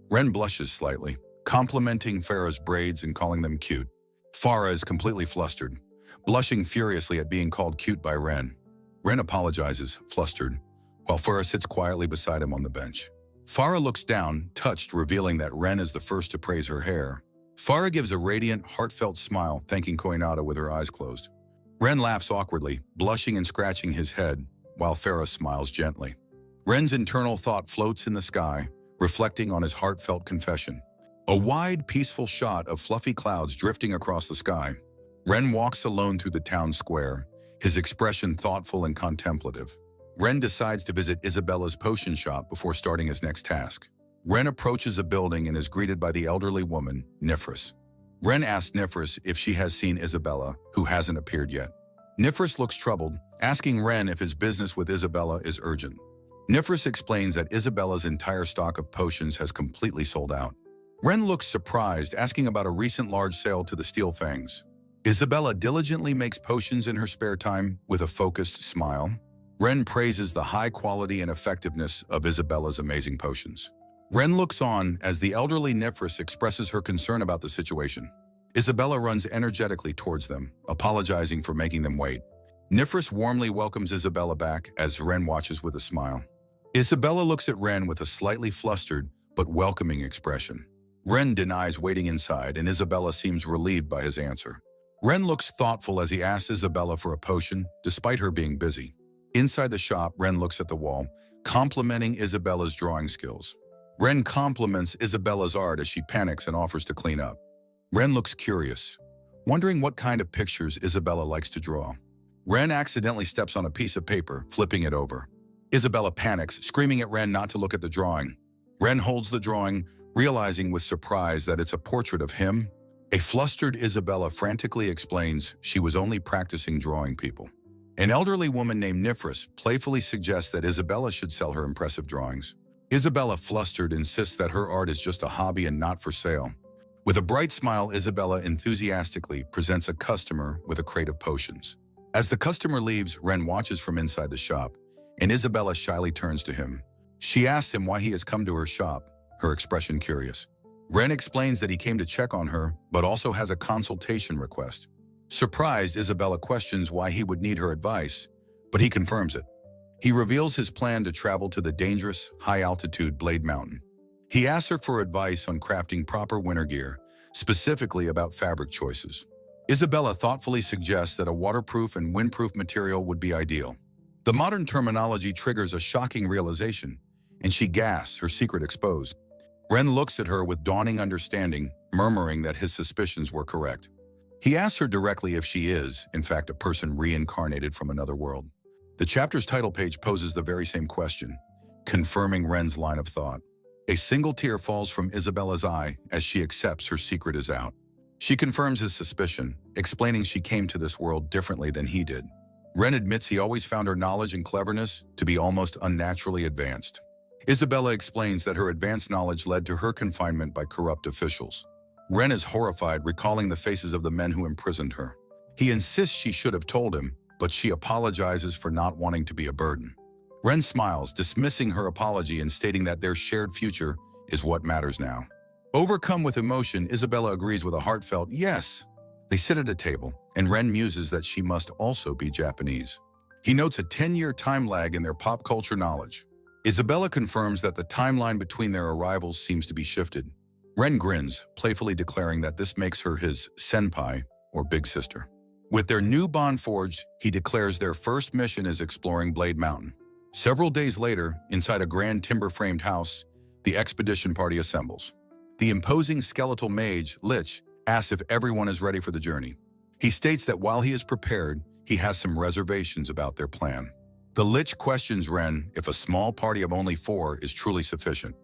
Ren blushes slightly, complimenting Farah's braids and calling them cute. Farah is completely flustered, blushing furiously at being called cute by Ren. Ren apologizes, flustered, while Farah sits quietly beside him on the bench. Farah looks down, touched, revealing that Ren is the first to praise her hair. Farah gives a radiant, heartfelt smile, thanking Kohinata with her eyes closed. Ren laughs awkwardly, blushing and scratching his head, while Farah smiles gently. Ren's internal thought floats in the sky, reflecting on his heartfelt confession. A wide, peaceful shot of fluffy clouds drifting across the sky. Ren walks alone through the town square, his expression thoughtful and contemplative. Ren decides to visit Isabella's potion shop before starting his next task. Ren approaches a building and is greeted by the elderly woman, Nifris. Ren asks Nifris if she has seen Isabella, who hasn't appeared yet. Nifris looks troubled, asking Ren if his business with Isabella is urgent. Nifris explains that Isabella's entire stock of potions has completely sold out. Ren looks surprised, asking about a recent large sale to the Steel Fangs. Isabella diligently makes potions in her spare time with a focused smile. Ren praises the high quality and effectiveness of Isabella's amazing potions. Ren looks on as the elderly Nifris expresses her concern about the situation. Isabella runs energetically towards them, apologizing for making them wait. Nifris warmly welcomes Isabella back as Ren watches with a smile. Isabella looks at Ren with a slightly flustered but welcoming expression. Ren denies waiting inside, and Isabella seems relieved by his answer. Ren looks thoughtful as he asks Isabella for a potion, despite her being busy. Inside the shop, Ren looks at the wall, complimenting Isabella's drawing skills. Ren compliments Isabella's art as she panics and offers to clean up. Ren looks curious, wondering what kind of pictures Isabella likes to draw. Ren accidentally steps on a piece of paper, flipping it over. Isabella panics, screaming at Ren not to look at the drawing. Ren holds the drawing, realizing with surprise that it's a portrait of him. A flustered Isabella frantically explains she was only practicing drawing people. An elderly woman named Nifris playfully suggests that Isabella should sell her impressive drawings. Isabella, flustered, insists that her art is just a hobby and not for sale. With a bright smile, Isabella enthusiastically presents a customer with a crate of potions. As the customer leaves, Ren watches from inside the shop, and Isabella shyly turns to him. She asks him why he has come to her shop, her expression curious. Ren explains that he came to check on her, but also has a consultation request. Surprised, Isabella questions why he would need her advice, but he confirms it. He reveals his plan to travel to the dangerous, high-altitude Blade Mountain. He asks her for advice on crafting proper winter gear, specifically about fabric choices. Isabella thoughtfully suggests that a waterproof and windproof material would be ideal. The modern terminology triggers a shocking realization, and she gasps, her secret exposed. Ren looks at her with dawning understanding, murmuring that his suspicions were correct. He asks her directly if she is, in fact, a person reincarnated from another world. The chapter's title page poses the very same question, confirming Ren's line of thought. A single tear falls from Isabella's eye as she accepts her secret is out. She confirms his suspicion, explaining she came to this world differently than he did. Ren admits he always found her knowledge and cleverness to be almost unnaturally advanced. Isabella explains that her advanced knowledge led to her confinement by corrupt officials. Ren is horrified, recalling the faces of the men who imprisoned her. He insists she should have told him, but she apologizes for not wanting to be a burden. Ren smiles, dismissing her apology and stating that their shared future is what matters now. Overcome with emotion, Isabella agrees with a heartfelt yes. They sit at a table, and Ren muses that she must also be Japanese. He notes a 10-year time lag in their pop culture knowledge. Isabella confirms that the timeline between their arrivals seems to be shifted. Ren grins, playfully declaring that this makes her his senpai, or big sister. With their new bond forged, he declares their first mission is exploring Blade Mountain. Several days later, inside a grand timber-framed house, the expedition party assembles. The imposing skeletal mage, Lich, asks if everyone is ready for the journey. He states that while he is prepared, he has some reservations about their plan. The Lich questions Ren if a small party of only 4 is truly sufficient.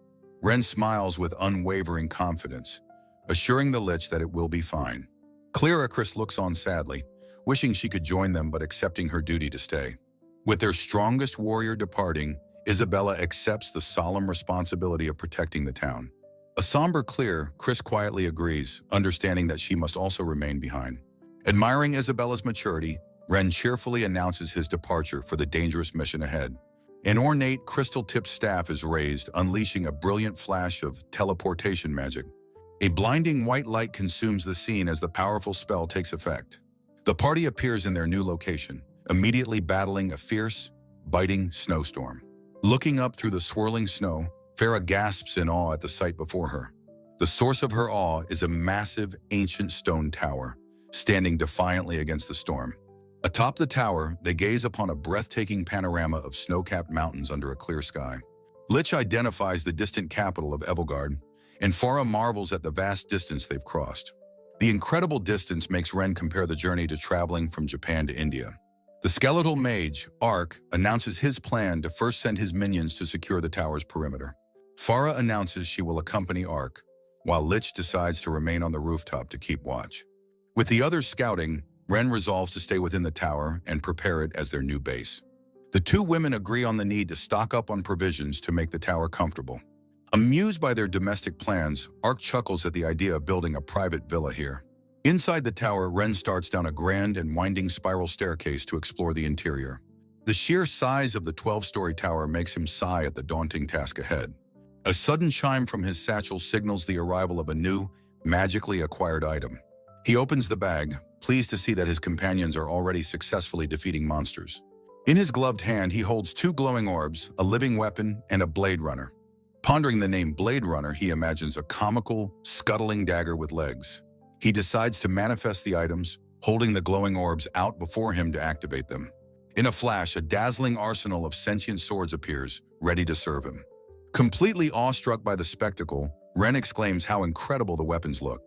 Ren smiles with unwavering confidence, assuring the Lich that it will be fine. Chris looks on sadly, wishing she could join them but accepting her duty to stay. With their strongest warrior departing, Isabella accepts the solemn responsibility of protecting the town. A somber Chris quietly agrees, understanding that she must also remain behind. Admiring Isabella's maturity, Ren cheerfully announces his departure for the dangerous mission ahead. An ornate crystal-tipped staff is raised, unleashing a brilliant flash of teleportation magic. A blinding white light consumes the scene as the powerful spell takes effect. The party appears in their new location, immediately battling a fierce, biting snowstorm. Looking up through the swirling snow, Farah gasps in awe at the sight before her. The source of her awe is a massive, ancient stone tower, standing defiantly against the storm. Atop the tower, they gaze upon a breathtaking panorama of snow-capped mountains under a clear sky. Lich identifies the distant capital of Evelgard, and Farah marvels at the vast distance they've crossed. The incredible distance makes Ren compare the journey to traveling from Japan to India. The skeletal mage, Ark, announces his plan to first send his minions to secure the tower's perimeter. Farah announces she will accompany Ark, while Lich decides to remain on the rooftop to keep watch. With the others scouting, Ren resolves to stay within the tower and prepare it as their new base. The two women agree on the need to stock up on provisions to make the tower comfortable. Amused by their domestic plans, Ark chuckles at the idea of building a private villa here. Inside the tower, Ren starts down a grand and winding spiral staircase to explore the interior. The sheer size of the 12-story tower makes him sigh at the daunting task ahead. A sudden chime from his satchel signals the arrival of a new, magically acquired item. He opens the bag, pleased to see that his companions are already successfully defeating monsters. In his gloved hand, he holds two glowing orbs, a living weapon, and a Blade Runner. Pondering the name Blade Runner, he imagines a comical, scuttling dagger with legs. He decides to manifest the items, holding the glowing orbs out before him to activate them. In a flash, a dazzling arsenal of sentient swords appears, ready to serve him. Completely awestruck by the spectacle, Ren exclaims how incredible the weapons look.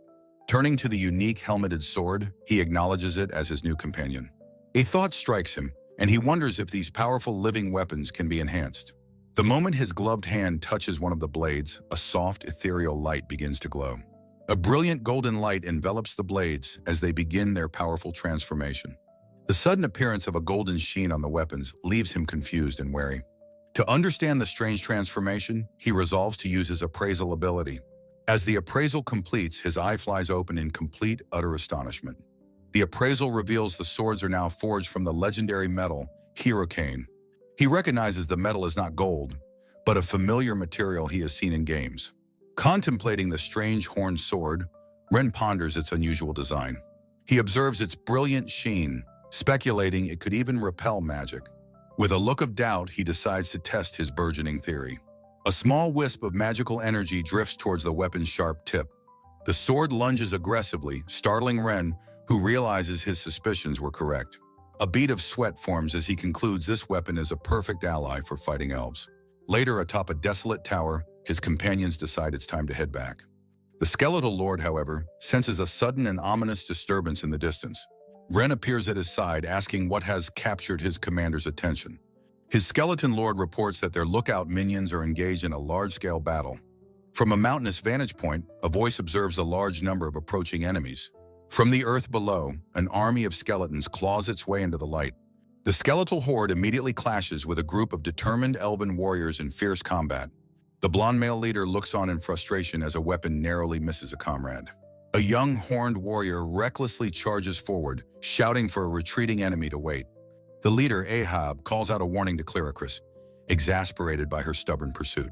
Turning to the unique helmeted sword, he acknowledges it as his new companion. A thought strikes him, and he wonders if these powerful living weapons can be enhanced. The moment his gloved hand touches one of the blades, a soft, ethereal light begins to glow. A brilliant golden light envelops the blades as they begin their powerful transformation. The sudden appearance of a golden sheen on the weapons leaves him confused and wary. To understand the strange transformation, he resolves to use his appraisal ability. As the appraisal completes, his eye flies open in complete, utter astonishment. The appraisal reveals the swords are now forged from the legendary metal, Hurricane. He recognizes the metal is not gold, but a familiar material he has seen in games. Contemplating the strange horned sword, Ren ponders its unusual design. He observes its brilliant sheen, speculating it could even repel magic. With a look of doubt, he decides to test his burgeoning theory. A small wisp of magical energy drifts towards the weapon's sharp tip. The sword lunges aggressively, startling Ren, who realizes his suspicions were correct. A bead of sweat forms as he concludes this weapon is a perfect ally for fighting elves. Later, atop a desolate tower, his companions decide it's time to head back. The skeletal lord, however, senses a sudden and ominous disturbance in the distance. Ren appears at his side, asking what has captured his commander's attention. His skeleton lord reports that their lookout minions are engaged in a large-scale battle. From a mountainous vantage point, a voice observes a large number of approaching enemies. From the earth below, an army of skeletons claws its way into the light. The skeletal horde immediately clashes with a group of determined elven warriors in fierce combat. The blonde male leader looks on in frustration as a weapon narrowly misses a comrade. A young horned warrior recklessly charges forward, shouting for a retreating enemy to wait. The leader, Ahab, calls out a warning to Clyricus, exasperated by her stubborn pursuit.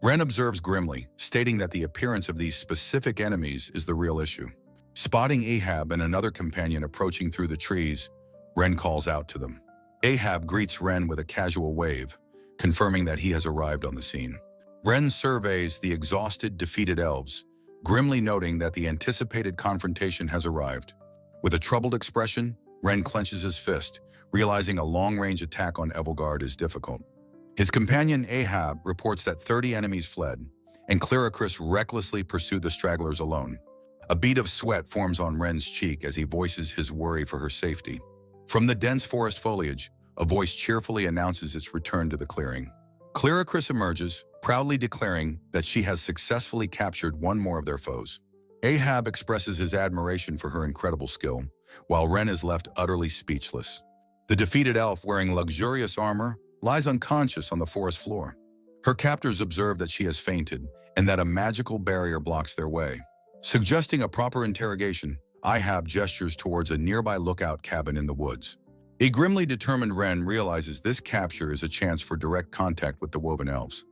Ren observes grimly, stating that the appearance of these specific enemies is the real issue. Spotting Ahab and another companion approaching through the trees, Ren calls out to them. Ahab greets Ren with a casual wave, confirming that he has arrived on the scene. Ren surveys the exhausted, defeated elves, grimly noting that the anticipated confrontation has arrived. With a troubled expression, Ren clenches his fist, realizing a long-range attack on Evilgard is difficult. His companion Ahab reports that 30 enemies fled, and Clyricus recklessly pursued the stragglers alone. A bead of sweat forms on Ren's cheek as he voices his worry for her safety. From the dense forest foliage, a voice cheerfully announces its return to the clearing. Clyricus emerges, proudly declaring that she has successfully captured one more of their foes. Ahab expresses his admiration for her incredible skill, while Ren is left utterly speechless. The defeated elf, wearing luxurious armor, lies unconscious on the forest floor. Her captors observe that she has fainted and that a magical barrier blocks their way. Suggesting a proper interrogation, Ahab gestures towards a nearby lookout cabin in the woods. A grimly determined Ren realizes this capture is a chance for direct contact with the Woven Elves.